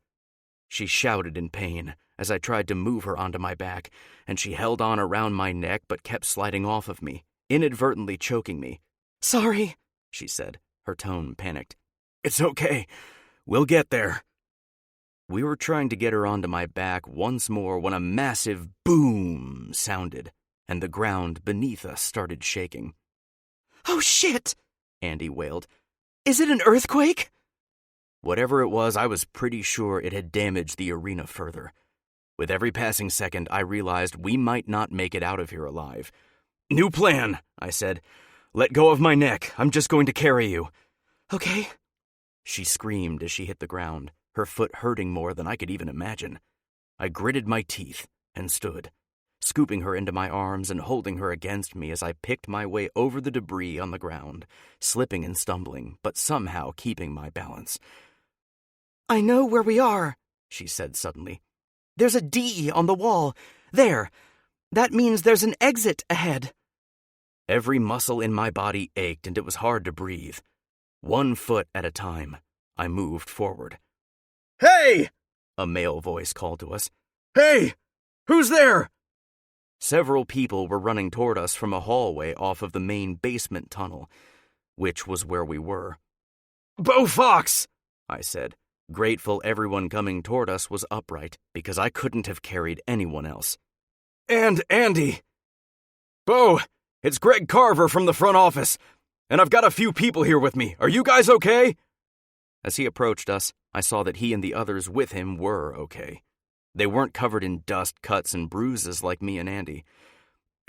Speaker 3: She shouted in pain as I tried to move her onto my back, and she held on around my neck but kept sliding off of me, inadvertently choking me.
Speaker 5: Sorry,
Speaker 3: she said, her tone panicked. It's okay. We'll get there. We were trying to get her onto my back once more when a massive boom sounded, and the ground beneath us started shaking.
Speaker 5: Oh, shit,
Speaker 3: Andy wailed.
Speaker 5: Is it an earthquake?
Speaker 3: Whatever it was, I was pretty sure it had damaged the arena further. With every passing second, I realized we might not make it out of here alive. New plan, I said. Let go of my neck. I'm just going to carry you.
Speaker 5: Okay.
Speaker 3: She screamed as she hit the ground, her foot hurting more than I could even imagine. I gritted my teeth and stood, scooping her into my arms and holding her against me as I picked my way over the debris on the ground, slipping and stumbling, but somehow keeping my balance.
Speaker 5: I know where we are, she said suddenly. There's a D on the wall. There. That means there's an exit ahead.
Speaker 3: Every muscle in my body ached and it was hard to breathe. 1 foot at a time, I moved forward.
Speaker 8: Hey!
Speaker 3: A male voice called to us.
Speaker 8: Hey! Who's there?
Speaker 3: Several people were running toward us from a hallway off of the main basement tunnel, which was where we were.
Speaker 8: Bo Fox!
Speaker 3: I said, grateful everyone coming toward us was upright because I couldn't have carried anyone else.
Speaker 8: And Andy. Bo, it's Greg Carver from the front office, and I've got a few people here with me. Are you guys okay?
Speaker 3: As he approached us, I saw that he and the others with him were okay. They weren't covered in dust, cuts, and bruises like me and Andy.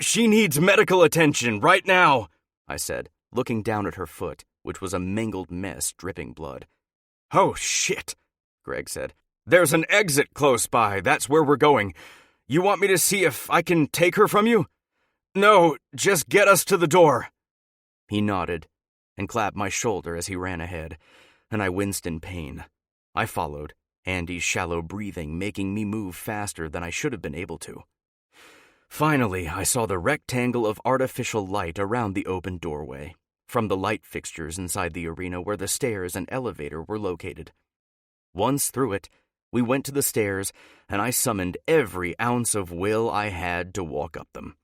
Speaker 8: She needs medical attention right now,
Speaker 3: I said, looking down at her foot, which was a mangled mess dripping blood.
Speaker 8: Oh, shit,
Speaker 3: Greg said.
Speaker 8: There's an exit close by. That's where we're going. You want me to see if I can take her from you? No, just get us to the door.
Speaker 3: He nodded and clapped my shoulder as he ran ahead, and I winced in pain. I followed, Andy's shallow breathing making me move faster than I should have been able to. Finally, I saw the rectangle of artificial light around the open doorway, from the light fixtures inside the arena where the stairs and elevator were located. Once through it, we went to the stairs, and I summoned every ounce of will I had to walk up them.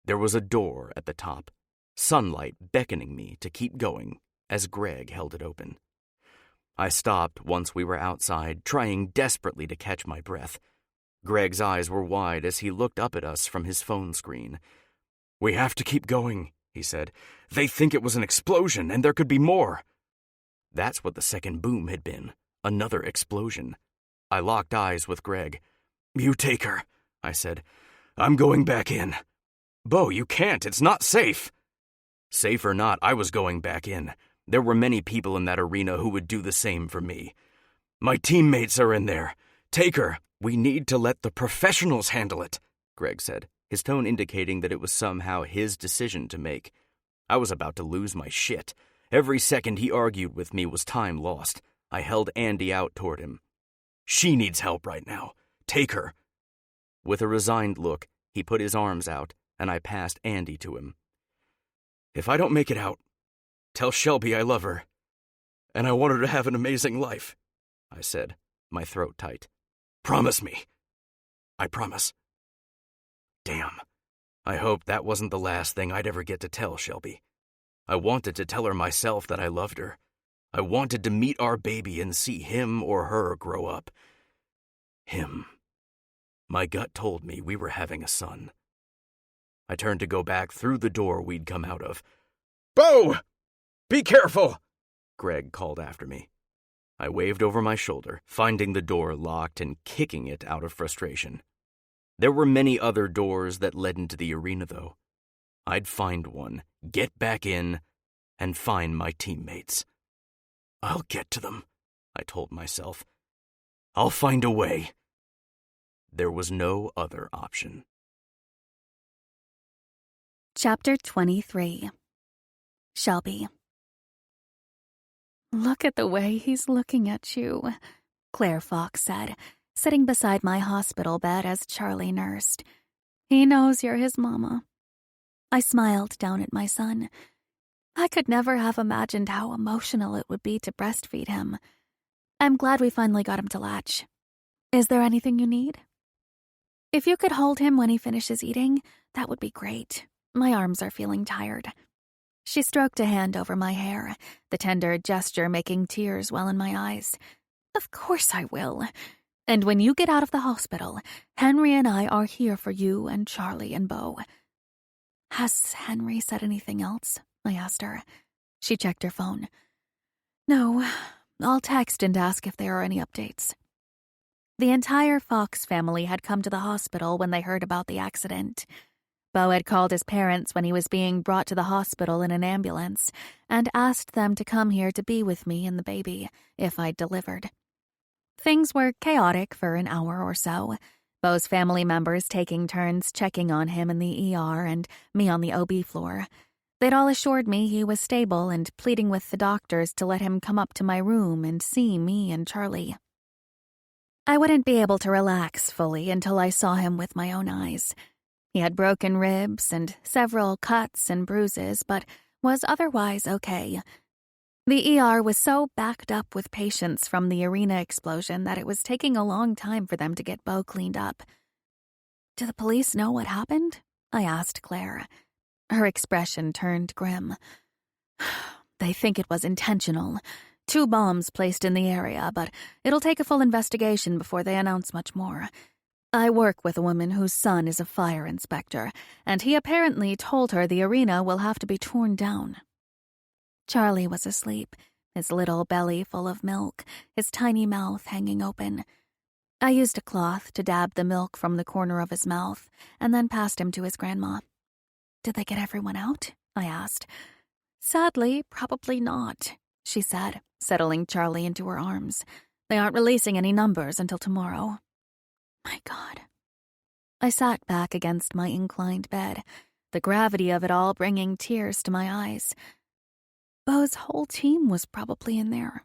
Speaker 3: There was a door at the top, sunlight beckoning me to keep going as Greg held it open. I stopped once we were outside, trying desperately to catch my breath. Greg's eyes were wide as he looked up at us from his phone screen.
Speaker 8: We have to keep going, he said. They think it was an explosion, and there could be more.
Speaker 3: That's what the second boom had been, another explosion. I locked eyes with Greg. "You take her," I said. "I'm going back in." "Bo, you can't. It's not safe." Safe or not, I was going back in. There were many people in that arena who would do the same for me. "My teammates are in there. Take her. We need to let the professionals handle it," Greg said, his tone indicating that it was somehow his decision to make. I was about to lose my shit. Every second he argued with me was time lost. I held Andy out toward him. "She needs help right now. Take her." With a resigned look, he put his arms out, and I passed Andy to him. "If I don't make it out, tell Shelby I love her, and I want her to have an amazing life," I said, my throat tight. "Promise me." "I promise." Damn. I hoped that wasn't the last thing I'd ever get to tell Shelby. I wanted to tell her myself that I loved her. I wanted to meet our baby and see him or her grow up. Him. My gut told me we were having a son. I turned to go back through the door we'd come out of. "Bo! Be careful!" Greg called after me. I waved over my shoulder, finding the door locked and kicking it out of frustration. There were many other doors that led into the arena, though. I'd find one, get back in, and find my teammates. "I'll get to them," I told myself. "I'll find a way." There was no other option.
Speaker 1: Chapter 23. Shelby.
Speaker 6: "Look at the way he's looking at you,"
Speaker 1: Claire Fox said, sitting beside my hospital bed as Charlie nursed.
Speaker 6: "He knows you're his mama."
Speaker 1: I smiled down at my son. I could never have imagined how emotional it would be to breastfeed him. I'm glad we finally got him to latch. Is there anything you need? If you could hold him when he finishes eating, that would be great. My arms are feeling tired. She stroked a hand over my hair, the tender gesture making tears well in my eyes. Of course I will. And when you get out of the hospital, Henry and I are here for you and Charlie and Bo. Has Henry said anything else? I asked her. She checked her phone. No, I'll text and ask if there are any updates. The entire Fox family had come to the hospital when they heard about the accident. Bo had called his parents when he was being brought to the hospital in an ambulance and asked them to come here to be with me and the baby if I'd delivered. Things were chaotic for an hour or so, Bo's family members taking turns checking on him in the ER and me on the OB floor. They'd all assured me he was stable and pleading with the doctors to let him come up to my room and see me and Charlie. I wouldn't be able to relax fully until I saw him with my own eyes. He had broken ribs and several cuts and bruises, but was otherwise okay. The ER was so backed up with patients from the arena explosion that it was taking a long time for them to get Bo cleaned up. Do the police know what happened? I asked Claire. Her expression turned grim. They think it was intentional. 2 bombs placed in the area, but it'll take a full investigation before they announce much more. I work with a woman whose son is a fire inspector, and he apparently told her the arena will have to be torn down. Charlie was asleep, his little belly full of milk, his tiny mouth hanging open. I used a cloth to dab the milk from the corner of his mouth, and then passed him to his grandma. Did they get everyone out? I asked. Sadly, probably not, she said, settling Charlie into her arms. They aren't releasing any numbers until tomorrow. My God. I sat back against my inclined bed, the gravity of it all bringing tears to my eyes. Bo's whole team was probably in there.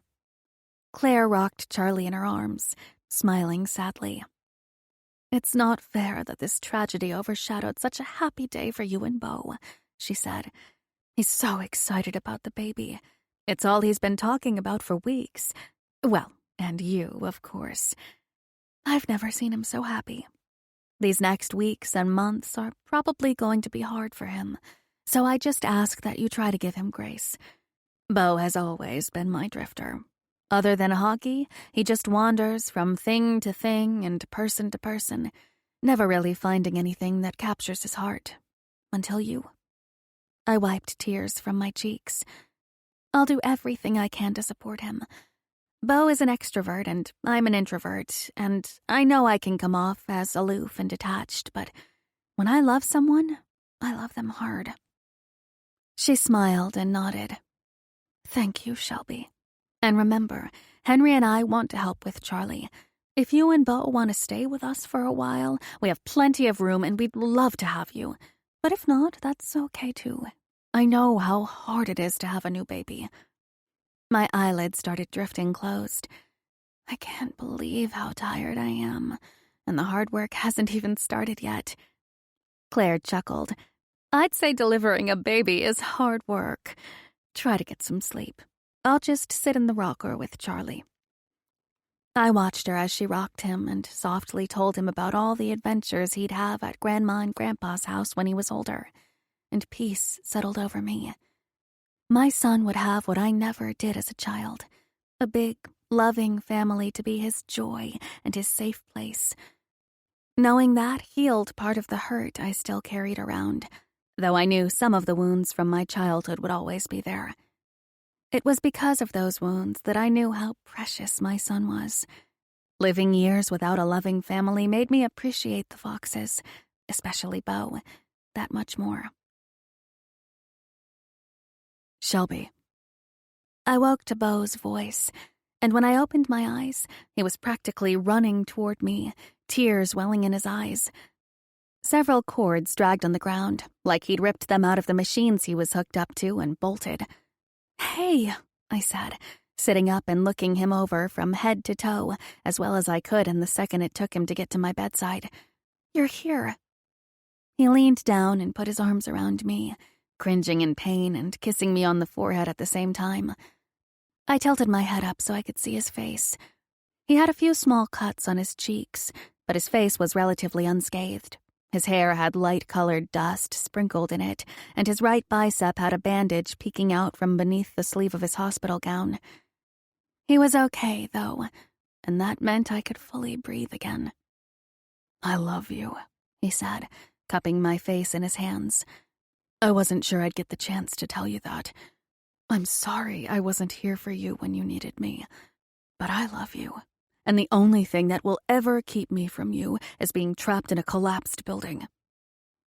Speaker 1: Claire rocked Charlie in her arms, smiling sadly. It's not fair that this tragedy overshadowed such a happy day for you and Bo, she said. He's so excited about the baby. It's all he's been talking about for weeks. Well, and you, of course. I've never seen him so happy. These next weeks and months are probably going to be hard for him, so I just ask that you try to give him grace. Bo has always been my drifter. Other than hockey, he just wanders from thing to thing and person to person, never really finding anything that captures his heart. Until you. I wiped tears from my cheeks. I'll do everything I can to support him. Beau is an extrovert and I'm an introvert, and I know I can come off as aloof and detached, but when I love someone, I love them hard. She smiled and nodded. Thank you, Shelby. And remember, Henry and I want to help with Charlie. If you and Beau want to stay with us for a while, we have plenty of room and we'd love to have you. But if not, that's okay too. I know how hard it is to have a new baby. My eyelids started drifting closed. I can't believe how tired I am, and the hard work hasn't even started yet. Claire chuckled. I'd say delivering a baby is hard work. Try to get some sleep. I'll just sit in the rocker with Charlie. I watched her as she rocked him and softly told him about all the adventures he'd have at Grandma and Grandpa's house when he was older, and peace settled over me. My son would have what I never did as a child, a big, loving family to be his joy and his safe place. Knowing that healed part of the hurt I still carried around, though I knew some of the wounds from my childhood would always be there. It was because of those wounds that I knew how precious my son was. Living years without a loving family made me appreciate the Foxes, especially Beau, that much more. Shelby. I woke to Beau's voice, and when I opened my eyes, he was practically running toward me, tears welling in his eyes. Several cords dragged on the ground, like he'd ripped them out of the machines he was hooked up to and bolted. Hey, I said, sitting up and looking him over from head to toe, as well as I could in the second it took him to get to my bedside. You're here. He leaned down and put his arms around me, cringing in pain and kissing me on the forehead at the same time. I tilted my head up so I could see his face. He had a few small cuts on his cheeks, but his face was relatively unscathed. His hair had light-colored dust sprinkled in it, and his right bicep had a bandage peeking out from beneath the sleeve of his hospital gown. He was okay, though, and that meant I could fully breathe again. I love you, he said, cupping my face in his hands. I wasn't sure I'd get the chance to tell you that. I'm sorry I wasn't here for you when you needed me, but I love you. And the only thing that will ever keep me from you is being trapped in a collapsed building.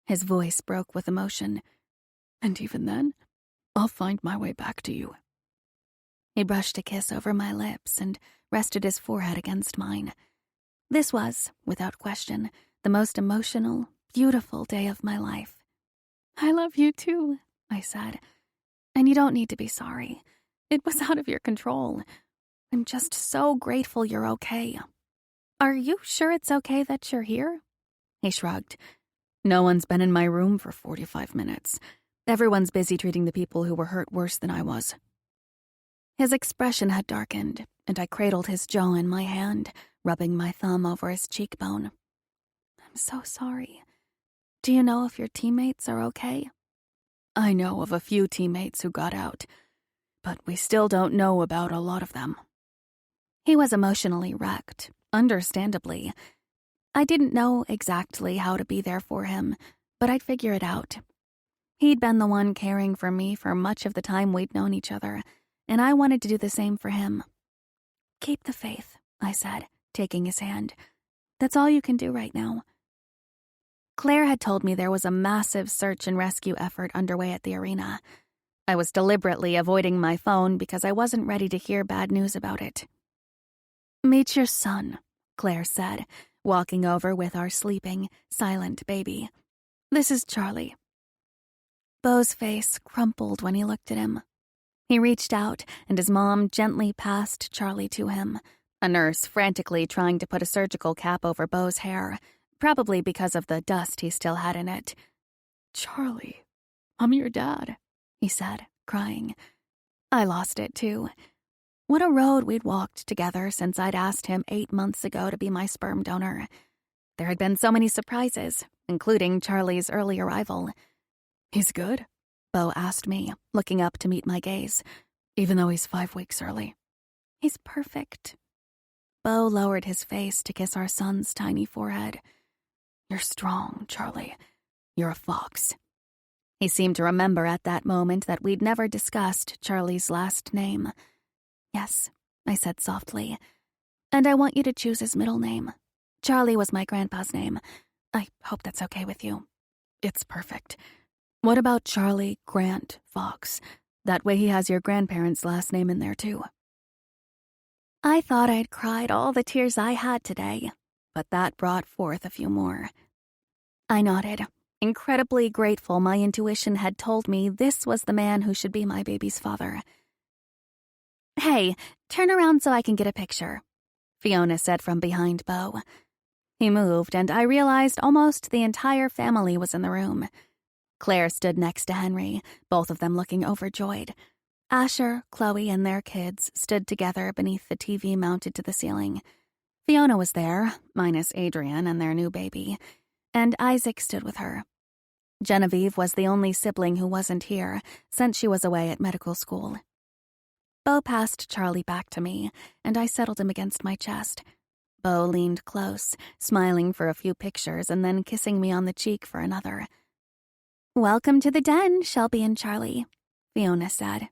Speaker 1: His voice broke with emotion. And even then, I'll find my way back to you. He brushed a kiss over my lips and rested his forehead against mine. This was, without question, the most emotional, beautiful day of my life. I love you too, I said. And you don't need to be sorry. It was out of your control. I'm just so grateful you're okay. Are you sure it's okay that you're here? He shrugged. No one's been in my room for 45 minutes. Everyone's busy treating the people who were hurt worse than I was. His expression had darkened, and I cradled his jaw in my hand, rubbing my thumb over his cheekbone. I'm so sorry. Do you know if your teammates are okay? I know of a few teammates who got out, but we still don't know about a lot of them. He was emotionally wrecked, understandably. I didn't know exactly how to be there for him, but I'd figure it out. He'd been the one caring for me for much of the time we'd known each other, and I wanted to do the same for him. Keep the faith, I said, taking his hand. That's all you can do right now. Claire had told me there was a massive search and rescue effort underway at the arena. I was deliberately avoiding my phone because I wasn't ready to hear bad news about it. Meet your son, Claire said, walking over with our sleeping, silent baby. This is Charlie. Beau's face crumpled when he looked at him. He reached out, and his mom gently passed Charlie to him, a nurse frantically trying to put a surgical cap over Beau's hair, probably because of the dust he still had in it. Charlie, I'm your dad, he said, crying. I lost it, too. What a road we'd walked together since I'd asked him 8 months ago to be my sperm donor. There had been so many surprises, including Charlie's early arrival. He's good? Beau asked me, looking up to meet my gaze, even though he's 5 weeks early. He's perfect. Beau lowered his face to kiss our son's tiny forehead. You're strong, Charlie. You're a fox. He seemed to remember at that moment that we'd never discussed Charlie's last name. Yes, I said softly. And I want you to choose his middle name. Charlie was my grandpa's name. I hope that's okay with you.
Speaker 7: It's perfect. What about Charlie Grant Fox? That way he has your grandparents' last name in there too.
Speaker 1: I thought I'd cried all the tears I had today, but that brought forth a few more. I nodded, incredibly grateful my intuition had told me this was the man who should be my baby's father. Hey, turn around so I can get a picture, Fiona said from behind Beau. He moved, and I realized almost the entire family was in the room. Claire stood next to Henry, both of them looking overjoyed. Asher, Chloe, and their kids stood together beneath the TV mounted to the ceiling. Fiona was there, minus Adrian and their new baby, and Isaac stood with her. Genevieve was the only sibling who wasn't here, since she was away at medical school. Beau passed Charlie back to me, and I settled him against my chest. Beau leaned close, smiling for a few pictures and then kissing me on the cheek for another. "Welcome to the den, Shelby and Charlie," Fiona said.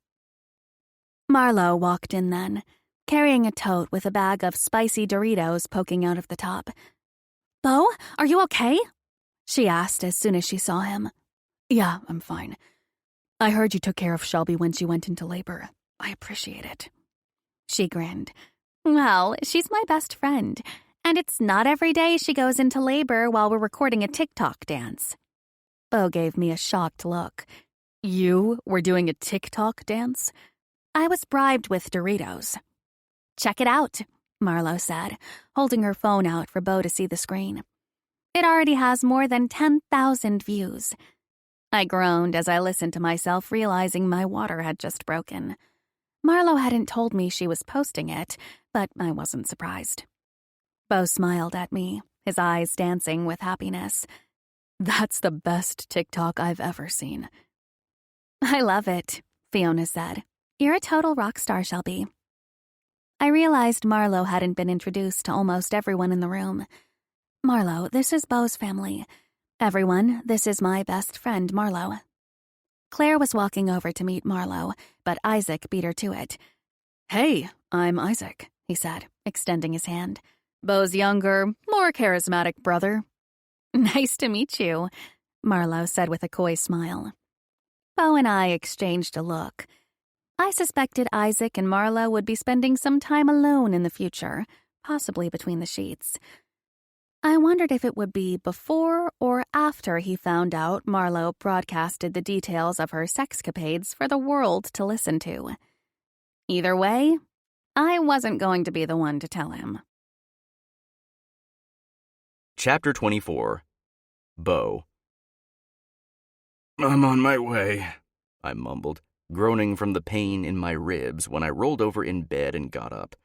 Speaker 1: Marlo walked in then, carrying a tote with a bag of spicy Doritos poking out of the top. "Beau, are you okay?" she asked as soon as she saw him.
Speaker 7: Yeah, I'm fine. I heard you took care of Shelby when she went into labor. I appreciate it.
Speaker 1: She grinned. "Well, she's my best friend, and it's not every day she goes into labor while we're recording a TikTok dance." Beau gave me a shocked look.
Speaker 7: You were doing a TikTok dance?
Speaker 1: I was bribed with Doritos. "Check it out," Marlo said, holding her phone out for Beau to see the screen. "It already has more than 10,000 views." I groaned as I listened to myself, realizing my water had just broken. Marlo hadn't told me she was posting it, but I wasn't surprised. Beau smiled at me, his eyes dancing with happiness.
Speaker 7: That's the best TikTok I've ever seen.
Speaker 1: "I love it," Fiona said. "You're a total rock star, Shelby." I realized Marlo hadn't been introduced to almost everyone in the room. "Marlo, this is Beau's family. Everyone, this is my best friend, Marlo." Claire was walking over to meet Marlo, but Isaac beat her to it.
Speaker 7: "Hey, I'm Isaac," he said, extending his hand. "Beau's younger, more charismatic brother."
Speaker 1: "Nice to meet you," Marlo said with a coy smile. Beau and I exchanged a look. I suspected Isaac and Marlo would be spending some time alone in the future, possibly between the sheets. I wondered if it would be before or after he found out Marlo broadcasted the details of her sexcapades for the world to listen to. Either way, I wasn't going to be the one to tell him.
Speaker 3: Chapter 24. Beau.
Speaker 8: "I'm on my way,"
Speaker 3: I mumbled, groaning from the pain in my ribs when I rolled over in bed and got up.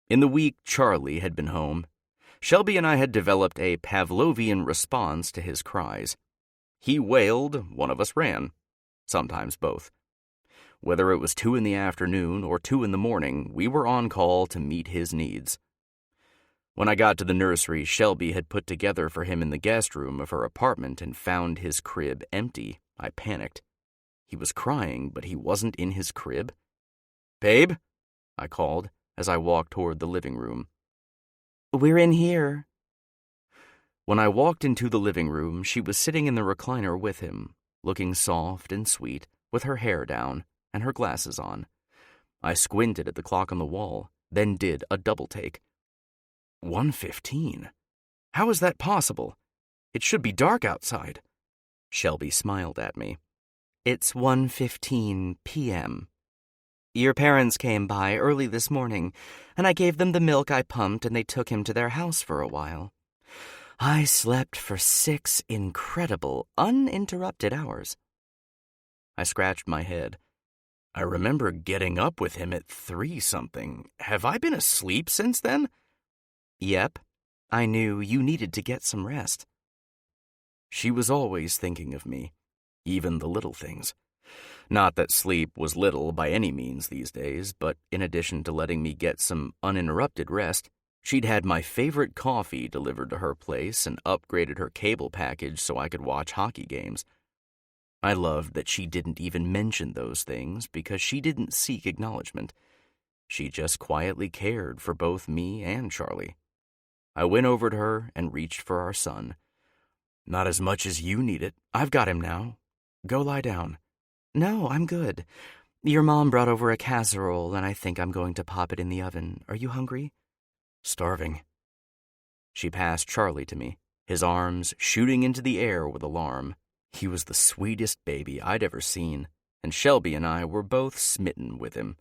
Speaker 3: In the week Charlie had been home, Shelby and I had developed a Pavlovian response to his cries. He wailed, one of us ran. Sometimes both. Whether it was 2 in the afternoon or 2 in the morning, we were on call to meet his needs. When I got to the nursery Shelby had put together for him in the guest room of her apartment and found his crib empty, I panicked. He was crying, but he wasn't in his crib. "Babe?" I called as I walked toward the living room.
Speaker 5: "We're in here."
Speaker 3: When I walked into the living room, she was sitting in the recliner with him, looking soft and sweet, with her hair down and her glasses on. I squinted at the clock on the wall, then did a double take. 1:15. How is that possible? It should be dark outside. Shelby smiled at me.
Speaker 5: "It's 1:15 p.m. Your parents came by early this morning, and I gave them the milk I pumped, and they took him to their house for a while. I slept for 6 incredible, uninterrupted hours."
Speaker 3: I scratched my head. I remember getting up with him at 3-something. Have I been asleep since then?
Speaker 5: "Yep. I knew you needed to get some rest."
Speaker 3: She was always thinking of me, even the little things. Not that sleep was little by any means these days, but in addition to letting me get some uninterrupted rest, she'd had my favorite coffee delivered to her place and upgraded her cable package so I could watch hockey games. I loved that she didn't even mention those things because she didn't seek acknowledgement. She just quietly cared for both me and Charlie. I went over to her and reached for our son. "Not as much as you need it. I've got him now. Go lie down."
Speaker 5: "No, I'm good. Your mom brought over a casserole, and I think I'm going to pop it in the oven. Are you hungry?"
Speaker 3: "Starving." She passed Charlie to me, his arms shooting into the air with alarm. He was the sweetest baby I'd ever seen, and Shelby and I were both smitten with him.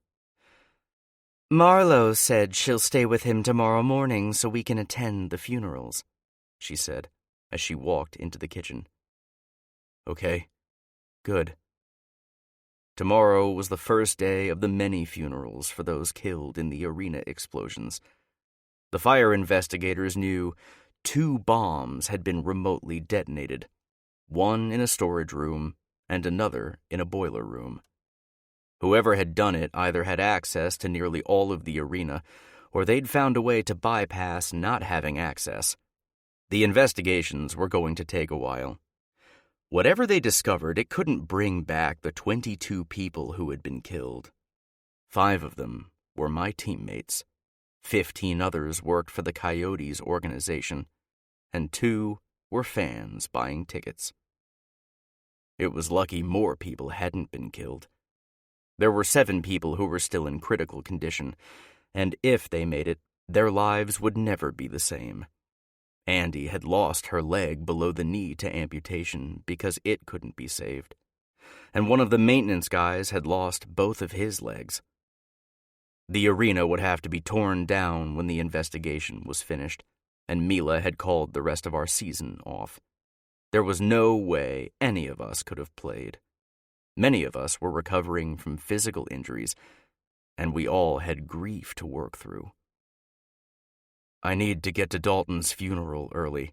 Speaker 5: "Marlo said she'll stay with him tomorrow morning so we can attend the funerals," she said as she walked into the kitchen.
Speaker 3: "Okay, good." Tomorrow was the first day of the many funerals for those killed in the arena explosions. The fire investigators knew 2 bombs had been remotely detonated, one in a storage room and another in a boiler room. Whoever had done it either had access to nearly all of the arena, or they'd found a way to bypass not having access. The investigations were going to take a while. Whatever they discovered, it couldn't bring back the 22 people who had been killed. 5 of them were my teammates. 15 others worked for the Coyotes organization, and 2 were fans buying tickets. It was lucky more people hadn't been killed. There were 7 people who were still in critical condition, and if they made it, their lives would never be the same. Andy had lost her leg below the knee to amputation because it couldn't be saved, and one of the maintenance guys had lost both of his legs. The arena would have to be torn down when the investigation was finished, and Mila had called the rest of our season off. There was no way any of us could have played. Many of us were recovering from physical injuries, and we all had grief to work through. "I need to get to Dalton's funeral early.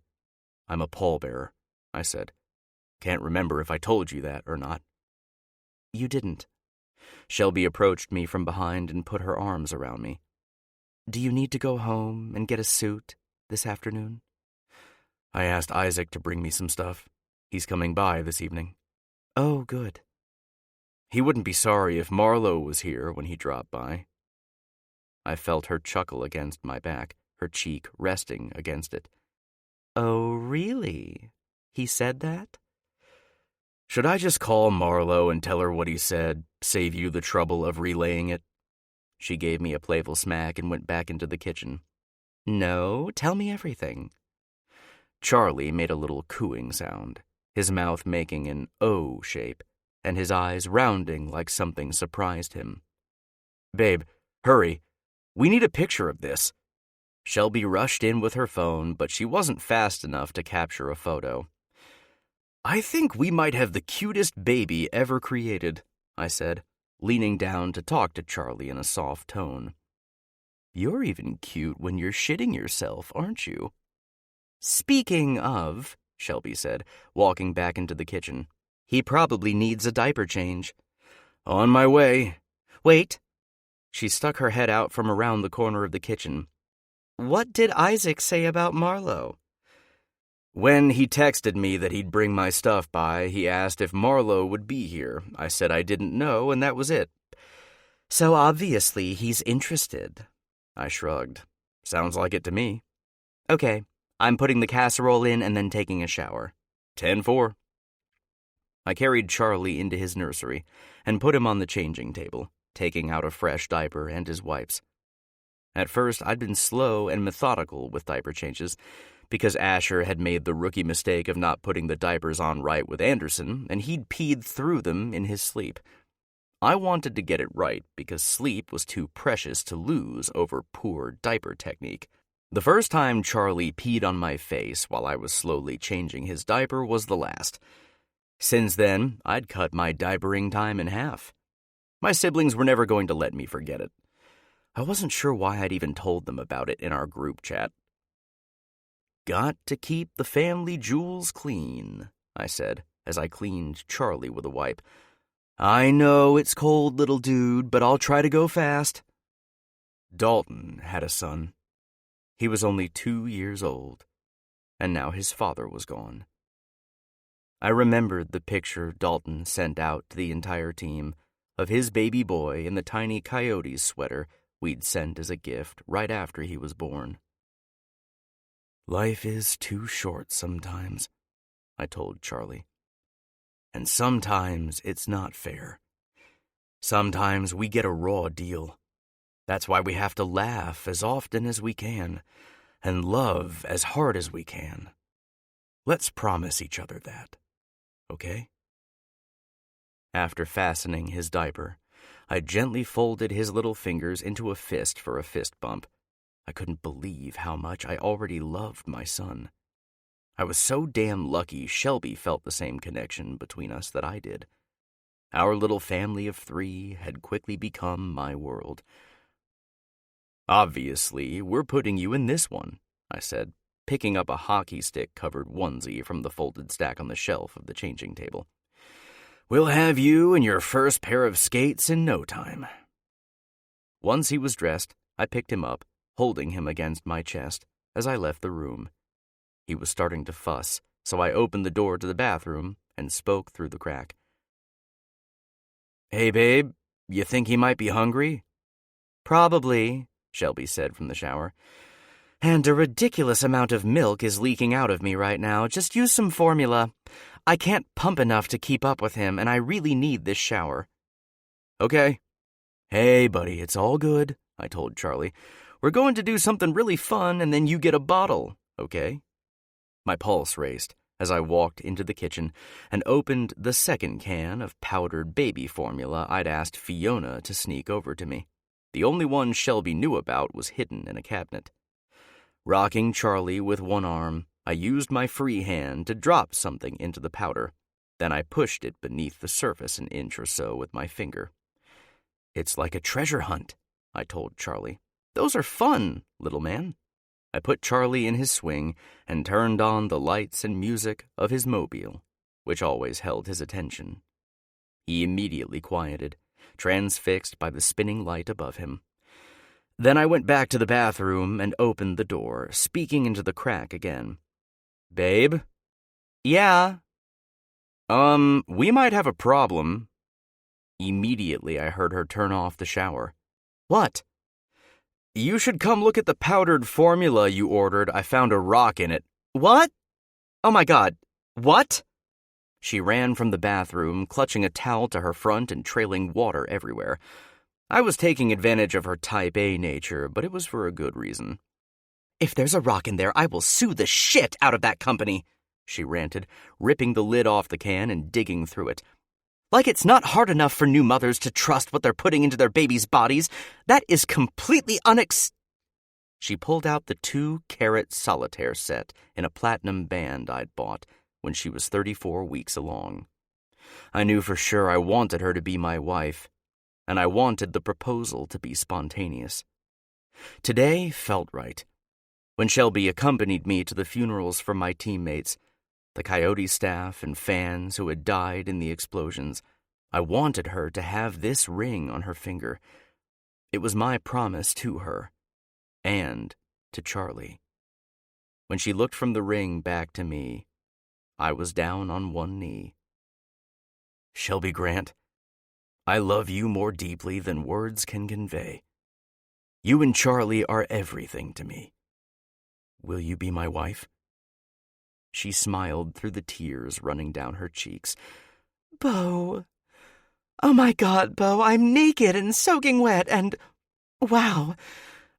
Speaker 3: I'm a pallbearer," I said. "Can't remember if I told you that or not."
Speaker 5: "You didn't."
Speaker 3: Shelby approached me from behind and put her arms around me.
Speaker 5: "Do you need to go home and get a suit this afternoon?"
Speaker 3: "I asked Isaac to bring me some stuff. He's coming by this evening."
Speaker 5: "Oh, good."
Speaker 3: "He wouldn't be sorry if Marlo was here when he dropped by." I felt her chuckle against my back, her cheek resting against it.
Speaker 5: "Oh, really? He said that?"
Speaker 3: "Should I just call Marlo and tell her what he said, save you the trouble of relaying it?" She gave me a playful smack and went back into the kitchen.
Speaker 5: "No, tell me everything."
Speaker 3: Charlie made a little cooing sound, his mouth making an O shape, and his eyes rounding like something surprised him. "Babe, hurry. We need a picture of this." Shelby rushed in with her phone, but she wasn't fast enough to capture a photo. "I think we might have the cutest baby ever created," I said, leaning down to talk to Charlie in a soft tone.
Speaker 5: "You're even cute when you're shitting yourself, aren't you?" "Speaking of," Shelby said, walking back into the kitchen, "he probably needs a diaper change."
Speaker 3: "On my way."
Speaker 5: "Wait." She stuck her head out from around the corner of the kitchen. "What did Isaac say about Marlo?"
Speaker 3: "When he texted me that he'd bring my stuff by, he asked if Marlo would be here. I said I didn't know, and that was it."
Speaker 5: "So obviously he's interested."
Speaker 3: I shrugged. "Sounds like it to me."
Speaker 5: "Okay, I'm putting the casserole in and then taking a shower."
Speaker 3: 10-4. I carried Charlie into his nursery and put him on the changing table, taking out a fresh diaper and his wipes. At first, I'd been slow and methodical with diaper changes because Asher had made the rookie mistake of not putting the diapers on right with Anderson, and he'd peed through them in his sleep. I wanted to get it right because sleep was too precious to lose over poor diaper technique. The first time Charlie peed on my face while I was slowly changing his diaper was the last. Since then, I'd cut my diapering time in half. My siblings were never going to let me forget it. I wasn't sure why I'd even told them about it in our group chat. "Got to keep the family jewels clean," I said as I cleaned Charlie with a wipe. "I know it's cold, little dude, but I'll try to go fast." Dalton had a son. He was only 2 years old, and now his father was gone. I remembered the picture Dalton sent out to the entire team of his baby boy in the tiny Coyotes sweater we'd sent as a gift right after he was born. "Life is too short sometimes," I told Charlie. "And sometimes it's not fair. Sometimes we get a raw deal. That's why we have to laugh as often as we can and love as hard as we can. Let's promise each other that, okay?" After fastening his diaper, I gently folded his little fingers into a fist for a fist bump. I couldn't believe how much I already loved my son. I was so damn lucky Shelby felt the same connection between us that I did. Our little family of 3 had quickly become my world. "Obviously, we're putting you in this one," I said, picking up a hockey stick-covered onesie from the folded stack on the shelf of the changing table. "We'll have you in your first pair of skates in no time." Once he was dressed, I picked him up, holding him against my chest, as I left the room. He was starting to fuss, so I opened the door to the bathroom and spoke through the crack. "Hey, babe, you think he might be hungry?" "Probably," Shelby said from the shower. "And a ridiculous amount of milk is leaking out of me right now. Just use some formula. I can't pump enough to keep up with him, and I really need this shower." "Okay." "Hey, buddy, it's all good," I told Charlie. "We're going to do something really fun, and then you get a bottle, okay?" My pulse raced as I walked into the kitchen and opened the second can of powdered baby formula I'd asked Fiona to sneak over to me. The only one Shelby knew about was hidden in a cabinet. Rocking Charlie with one arm, I used my free hand to drop something into the powder. Then I pushed it beneath the surface an inch or so with my finger. "It's like a treasure hunt," I told Charlie. "Those are fun, little man." I put Charlie in his swing and turned on the lights and music of his mobile, which always held his attention. He immediately quieted, transfixed by the spinning light above him. Then I went back to the bathroom and opened the door, speaking into the crack again. "Babe?" "Yeah?" We might have a problem." Immediately I heard her turn off the shower. "What?" "You should come look at the powdered formula you ordered. I found a rock in it." "What? Oh my God, what?" She ran from the bathroom, clutching a towel to her front and trailing water everywhere. I was taking advantage of her type A nature, but it was for a good reason. "If there's a rock in there, I will sue the shit out of that company," she ranted, ripping the lid off the can and digging through it. "Like it's not hard enough for new mothers to trust what they're putting into their babies' bodies. That is completely She pulled out the 2-carat solitaire set in a platinum band I'd bought when she was 34 weeks along. I knew for sure I wanted her to be my wife, and I wanted the proposal to be spontaneous. Today felt right. When Shelby accompanied me to the funerals for my teammates, the Coyote staff and fans who had died in the explosions, I wanted her to have this ring on her finger. It was my promise to her, and to Charlie. When she looked from the ring back to me, I was down on one knee. "Shelby Grant, I love you more deeply than words can convey. You and Charlie are everything to me. Will you be my wife?" She smiled through the tears running down her cheeks. "Bo, oh my God, Bo, I'm naked and soaking wet and... wow,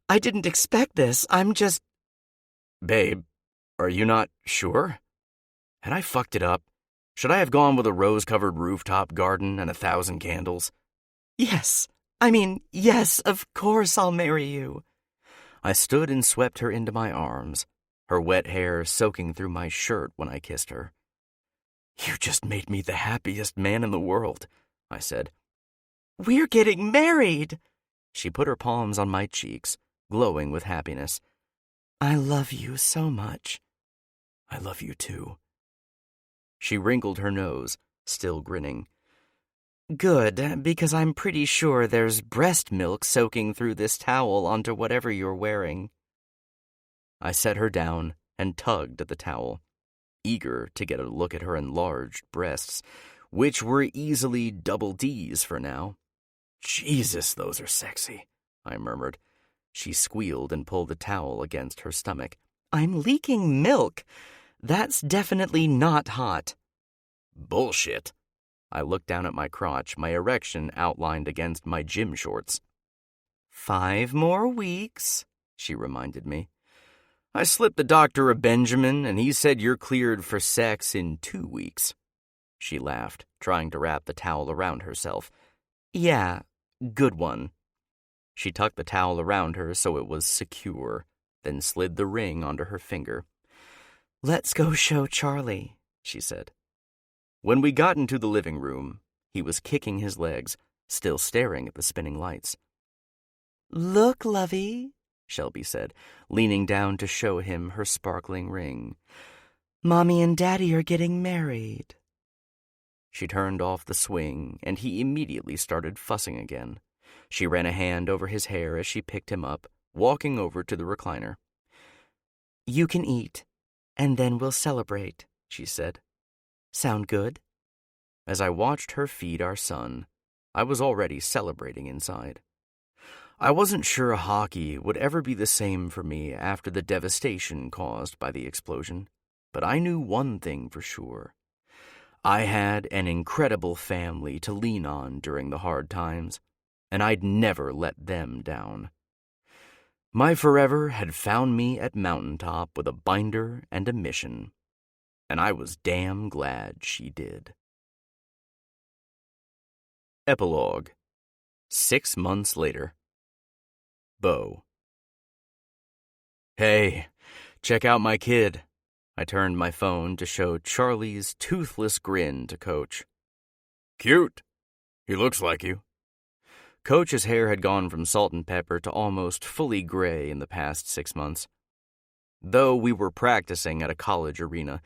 Speaker 3: I didn't expect this. I'm just..." "Babe, are you not sure? Had I fucked it up? Should I have gone with a rose-covered rooftop garden and 1,000 candles?" Yes, of course I'll marry you." I stood and swept her into my arms, her wet hair soaking through my shirt when I kissed her. "You just made me the happiest man in the world," I said. "We're getting married!" She put her palms on my cheeks, glowing with happiness. "I love you so much." "I love you too." She wrinkled her nose, still grinning. "Good, because I'm pretty sure there's breast milk soaking through this towel onto whatever you're wearing." I set her down and tugged at the towel, eager to get a look at her enlarged breasts, which were easily double D's for now. Jesus, those are sexy. I murmured. She squealed and pulled the towel against her stomach. I'm leaking milk. That's definitely not hot.
Speaker 2: Bullshit.
Speaker 3: I looked down at my crotch, my erection outlined against my gym shorts.
Speaker 5: 5 more weeks, she reminded me.
Speaker 2: I slipped the doctor a Benjamin, and he said you're cleared for sex in 2 weeks.
Speaker 3: She laughed, trying to wrap the towel around herself.
Speaker 5: Yeah, good one.
Speaker 3: She tucked the towel around her so it was secure, then slid the ring onto her finger.
Speaker 5: Let's go show Charlie, she said.
Speaker 3: When we got into the living room, he was kicking his legs, still staring at the spinning lights.
Speaker 5: Look, lovey,
Speaker 3: Shelby said, leaning down to show him her sparkling ring.
Speaker 5: Mommy and Daddy are getting married.
Speaker 3: She turned off the swing, and he immediately started fussing again. She ran a hand over his hair as she picked him up, walking over to the recliner.
Speaker 5: You can eat, and then we'll celebrate, she said. Sound good?
Speaker 3: As I watched her feed our son, I was already celebrating inside. I wasn't sure hockey would ever be the same for me after the devastation caused by the explosion, but I knew one thing for sure. I had an incredible family to lean on during the hard times, and I'd never let them down. My forever had found me at Mountaintop with a binder and a mission, and I was damn glad she did. Epilogue. 6 months later. Bo. Hey, check out my kid. I turned my phone to show Charlie's toothless grin to Coach.
Speaker 8: Cute. He looks like you.
Speaker 3: Coach's hair had gone from salt and pepper to almost fully gray in the past 6 months. Though we were practicing at a college arena,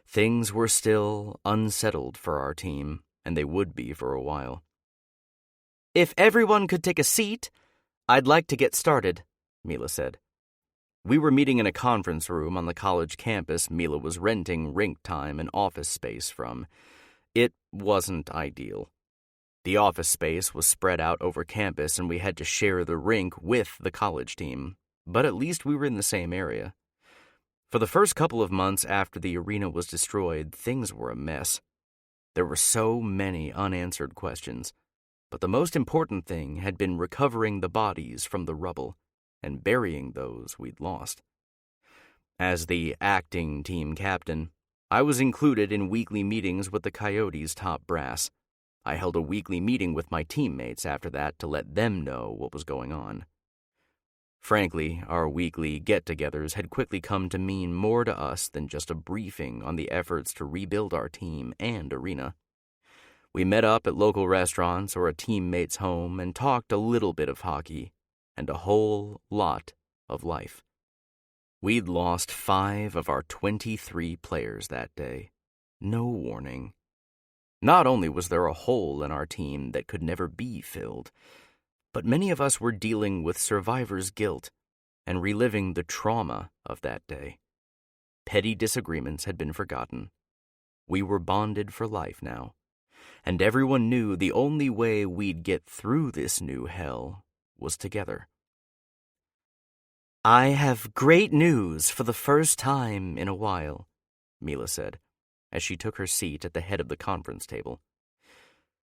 Speaker 3: things were still unsettled for our team, and they would be for a while.
Speaker 5: If everyone could take a seat, I'd like to get started, Mila said.
Speaker 3: We were meeting in a conference room on the college campus Mila was renting rink time and office space from. It wasn't ideal. The office space was spread out over campus and we had to share the rink with the college team, but at least we were in the same area. For the first couple of months after the arena was destroyed, things were a mess. There were so many unanswered questions, but the most important thing had been recovering the bodies from the rubble and burying those we'd lost. As the acting team captain, I was included in weekly meetings with the Coyotes' top brass. I held a weekly meeting with my teammates after that to let them know what was going on. Frankly, our weekly get-togethers had quickly come to mean more to us than just a briefing on the efforts to rebuild our team and arena. We met up at local restaurants or a teammate's home and talked a little bit of hockey and a whole lot of life. We'd lost 5 of our 23 players that day. No warning. Not only was there a hole in our team that could never be filled, but many of us were dealing with survivor's guilt and reliving the trauma of that day. Petty disagreements had been forgotten. We were bonded for life now, and everyone knew the only way we'd get through this new hell was together.
Speaker 5: I have great news for the first time in a while,
Speaker 3: Mila said, as she took her seat at the head of the conference table.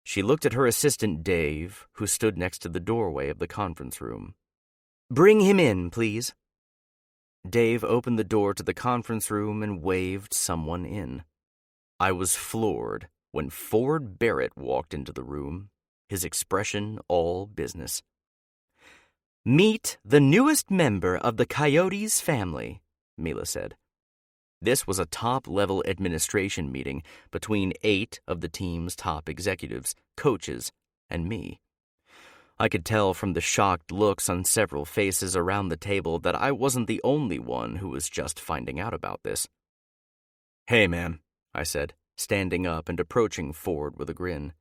Speaker 3: She looked at her assistant Dave, who stood next to the doorway of the conference room.
Speaker 5: Bring him in, please.
Speaker 3: Dave opened the door to the conference room and waved someone in. I was floored when Ford Barrett walked into the room, his expression all business.
Speaker 5: Meet the newest member of the Coyotes family, Mila said.
Speaker 3: This was a top-level administration meeting between 8 of the team's top executives, coaches, and me. I could tell from the shocked looks on several faces around the table that I wasn't the only one who was just finding out about this.
Speaker 2: Hey, man,
Speaker 3: I said, standing up and approaching Ford with a grin.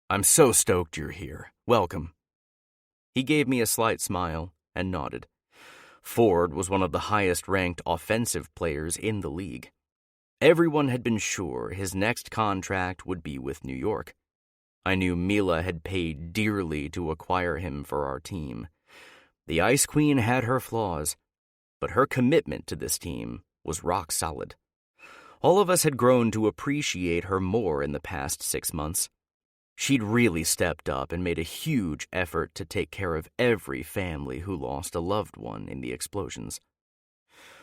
Speaker 2: I'm so stoked you're here. Welcome.
Speaker 3: He gave me a slight smile and nodded. Ford was one of the highest-ranked offensive players in the league. Everyone had been sure his next contract would be with New York. I knew Mila had paid dearly to acquire him for our team, The Ice Queen had her flaws, but her commitment to this team was rock solid. All of us had grown to appreciate her more in the past 6 months. She'd really stepped up and made a huge effort to take care of every family who lost a loved one in the explosions.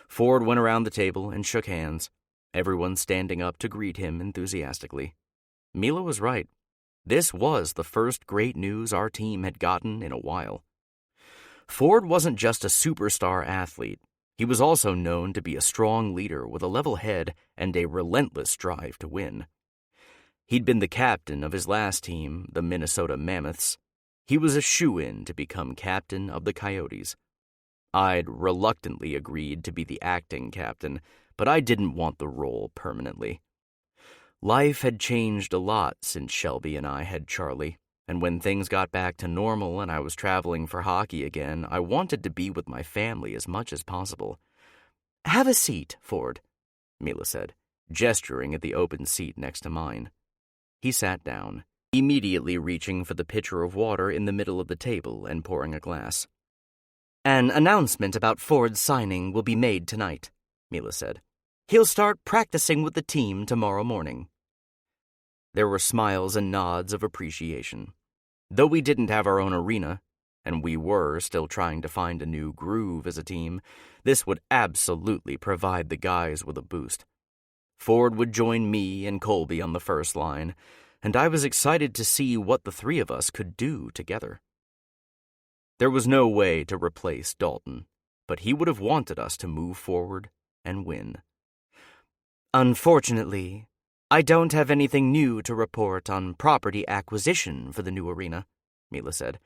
Speaker 3: Ford went around the table and shook hands, everyone standing up to greet him enthusiastically. Mila was right. This was the first great news our team had gotten in a while. Ford wasn't just a superstar athlete. He was also known to be a strong leader with a level head and a relentless drive to win. He'd been the captain of his last team, the Minnesota Mammoths. He was a shoo-in to become captain of the Coyotes. I'd reluctantly agreed to be the acting captain, but I didn't want the role permanently. Life had changed a lot since Shelby and I had Charlie, and when things got back to normal and I was traveling for hockey again, I wanted to be with my family as much as possible. "Have a seat, Ford," Mila said, gesturing at the open seat next to mine. He sat down, immediately reaching for the pitcher of water in the middle of the table and pouring a glass. "An announcement about Ford's signing will be made tonight," Mila said. "He'll start practicing with the team tomorrow morning." There were smiles and nods of appreciation. Though we didn't have our own arena, and we were still trying to find a new groove as a team, this would absolutely provide the guys with a boost. Ford would join me and Colby on the first line, and I was excited to see what the three of us could do together. There was no way to replace Dalton, but he would have wanted us to move forward and win. "Unfortunately, I don't have anything new to report on property acquisition for the new arena," Mila said.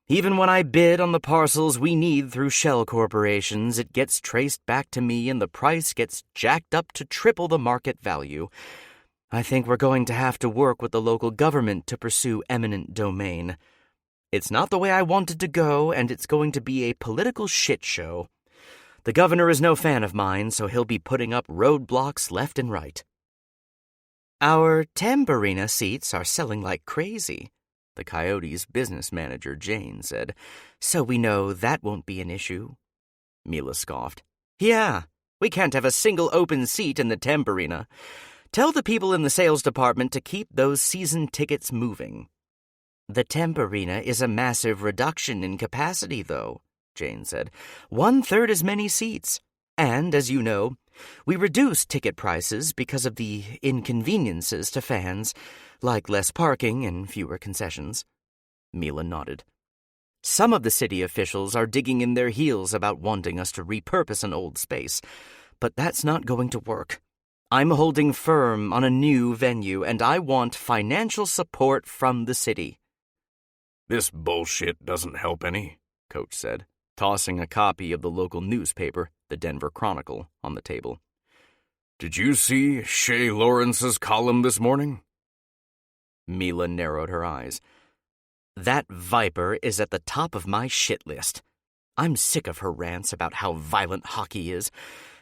Speaker 3: "Even when I bid on the parcels we need through shell corporations, it gets traced back to me and the price gets jacked up to triple the market value. I think we're going to have to work with the local government to pursue eminent domain. It's not the way I wanted to go, and it's going to be a political shit show. The governor is no fan of mine, so he'll be putting up roadblocks left and right." "Our temp arena seats are selling like crazy," the Coyotes' business manager, Jane, said, "so we know that won't be an issue." Mila scoffed. "Yeah, we can't have a single open seat in the temp arena. Tell the people in the sales department to keep those season tickets moving." "The temp arena is a massive reduction in capacity, though," Jane said. 1/3 as many seats. And, as you know, we reduced ticket prices because of the inconveniences to fans, like less parking and fewer concessions." Mila nodded. "Some of the city officials are digging in their heels about wanting us to repurpose an old space, but that's not going to work. I'm holding firm on a new venue, and I want financial support from the city."
Speaker 8: "This bullshit doesn't help any," Coach said, tossing a copy of the local newspaper, the Denver Chronicle, on the table. "Did you see Shay Lawrence's column this morning?"
Speaker 3: Mila narrowed her eyes. "That viper is at the top of my shit list. I'm sick of her rants about how violent hockey is,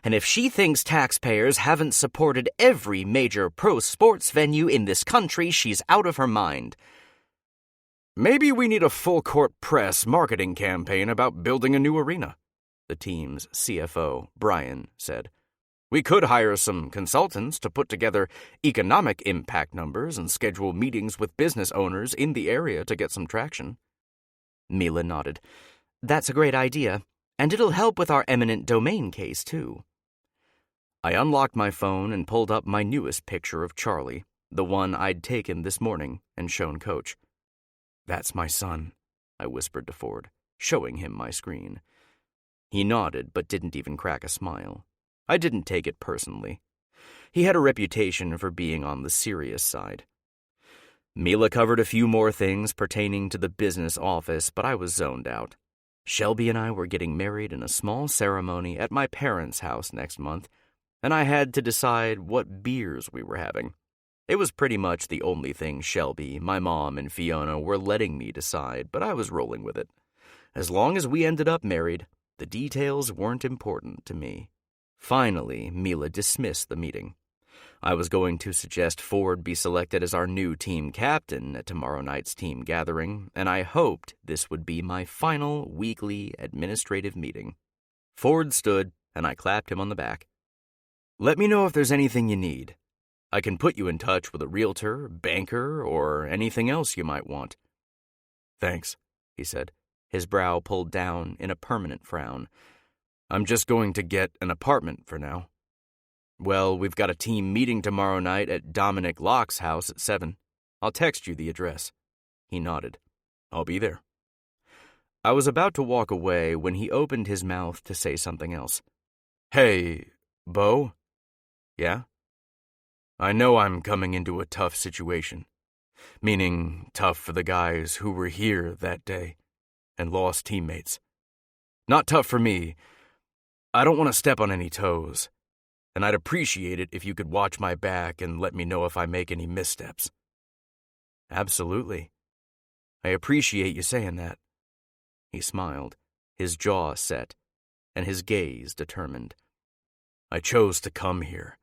Speaker 3: and if she thinks taxpayers haven't supported every major pro sports venue in this country, she's out of her mind."
Speaker 8: "Maybe we need a full-court press marketing campaign about building a new arena," the team's CFO, Brian, said. "We could hire some consultants to put together economic impact numbers and schedule meetings with business owners in the area to get some traction."
Speaker 3: Mila nodded. "That's a great idea, and it'll help with our eminent domain case, too." I unlocked my phone and pulled up my newest picture of Charlie, the one I'd taken this morning and shown Coach. "That's my son," I whispered to Ford, showing him my screen. He nodded but didn't even crack a smile. I didn't take it personally. He had a reputation for being on the serious side. Mila covered a few more things pertaining to the business office, but I was zoned out. Shelby and I were getting married in a small ceremony at my parents' house next month, and I had to decide what beers we were having. It was pretty much the only thing Shelby, my mom, and Fiona were letting me decide, but I was rolling with it. As long as we ended up married, the details weren't important to me. Finally, Mila dismissed the meeting. I was going to suggest Ford be selected as our new team captain at tomorrow night's team gathering, and I hoped this would be my final weekly administrative meeting. Ford stood, and I clapped him on the back. Let me know if there's anything you need. I can put you in touch with a realtor, banker, or anything else you might want. Thanks, he said, his brow pulled down in a permanent frown. I'm just going to get an apartment for now. Well, we've got a team meeting tomorrow night at Dominic Locke's house at 7. I'll text you the address. He nodded. I'll be there. I was about to walk away when he opened his mouth to say something else. Hey, Bo? Yeah? I know I'm coming into a tough situation, meaning tough for the guys who were here that day and lost teammates. Not tough for me. I don't want to step on any toes, and I'd appreciate it if you could watch my back and let me know if I make any missteps. Absolutely. I appreciate you saying that. He smiled, his jaw set, and his gaze determined. I chose to come here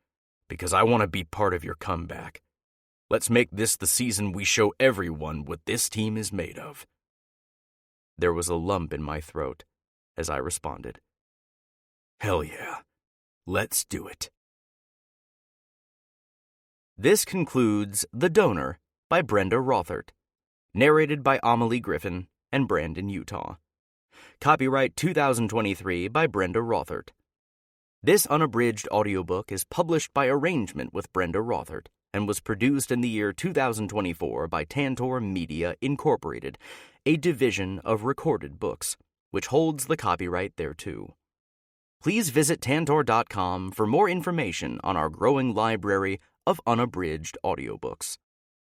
Speaker 3: because I want to be part of your comeback. Let's make this the season we show everyone what this team is made of. There was a lump in my throat as I responded. Hell yeah. Let's do it. This concludes The Donor by Brenda Rothert, narrated by Amelie Griffin and Brandon Utah. Copyright 2023 by Brenda Rothert. This unabridged audiobook is published by arrangement with Brenda Rothert and was produced in the year 2024 by Tantor Media Incorporated, a division of Recorded Books, which holds the copyright thereto. Please visit Tantor.com for more information on our growing library of unabridged audiobooks.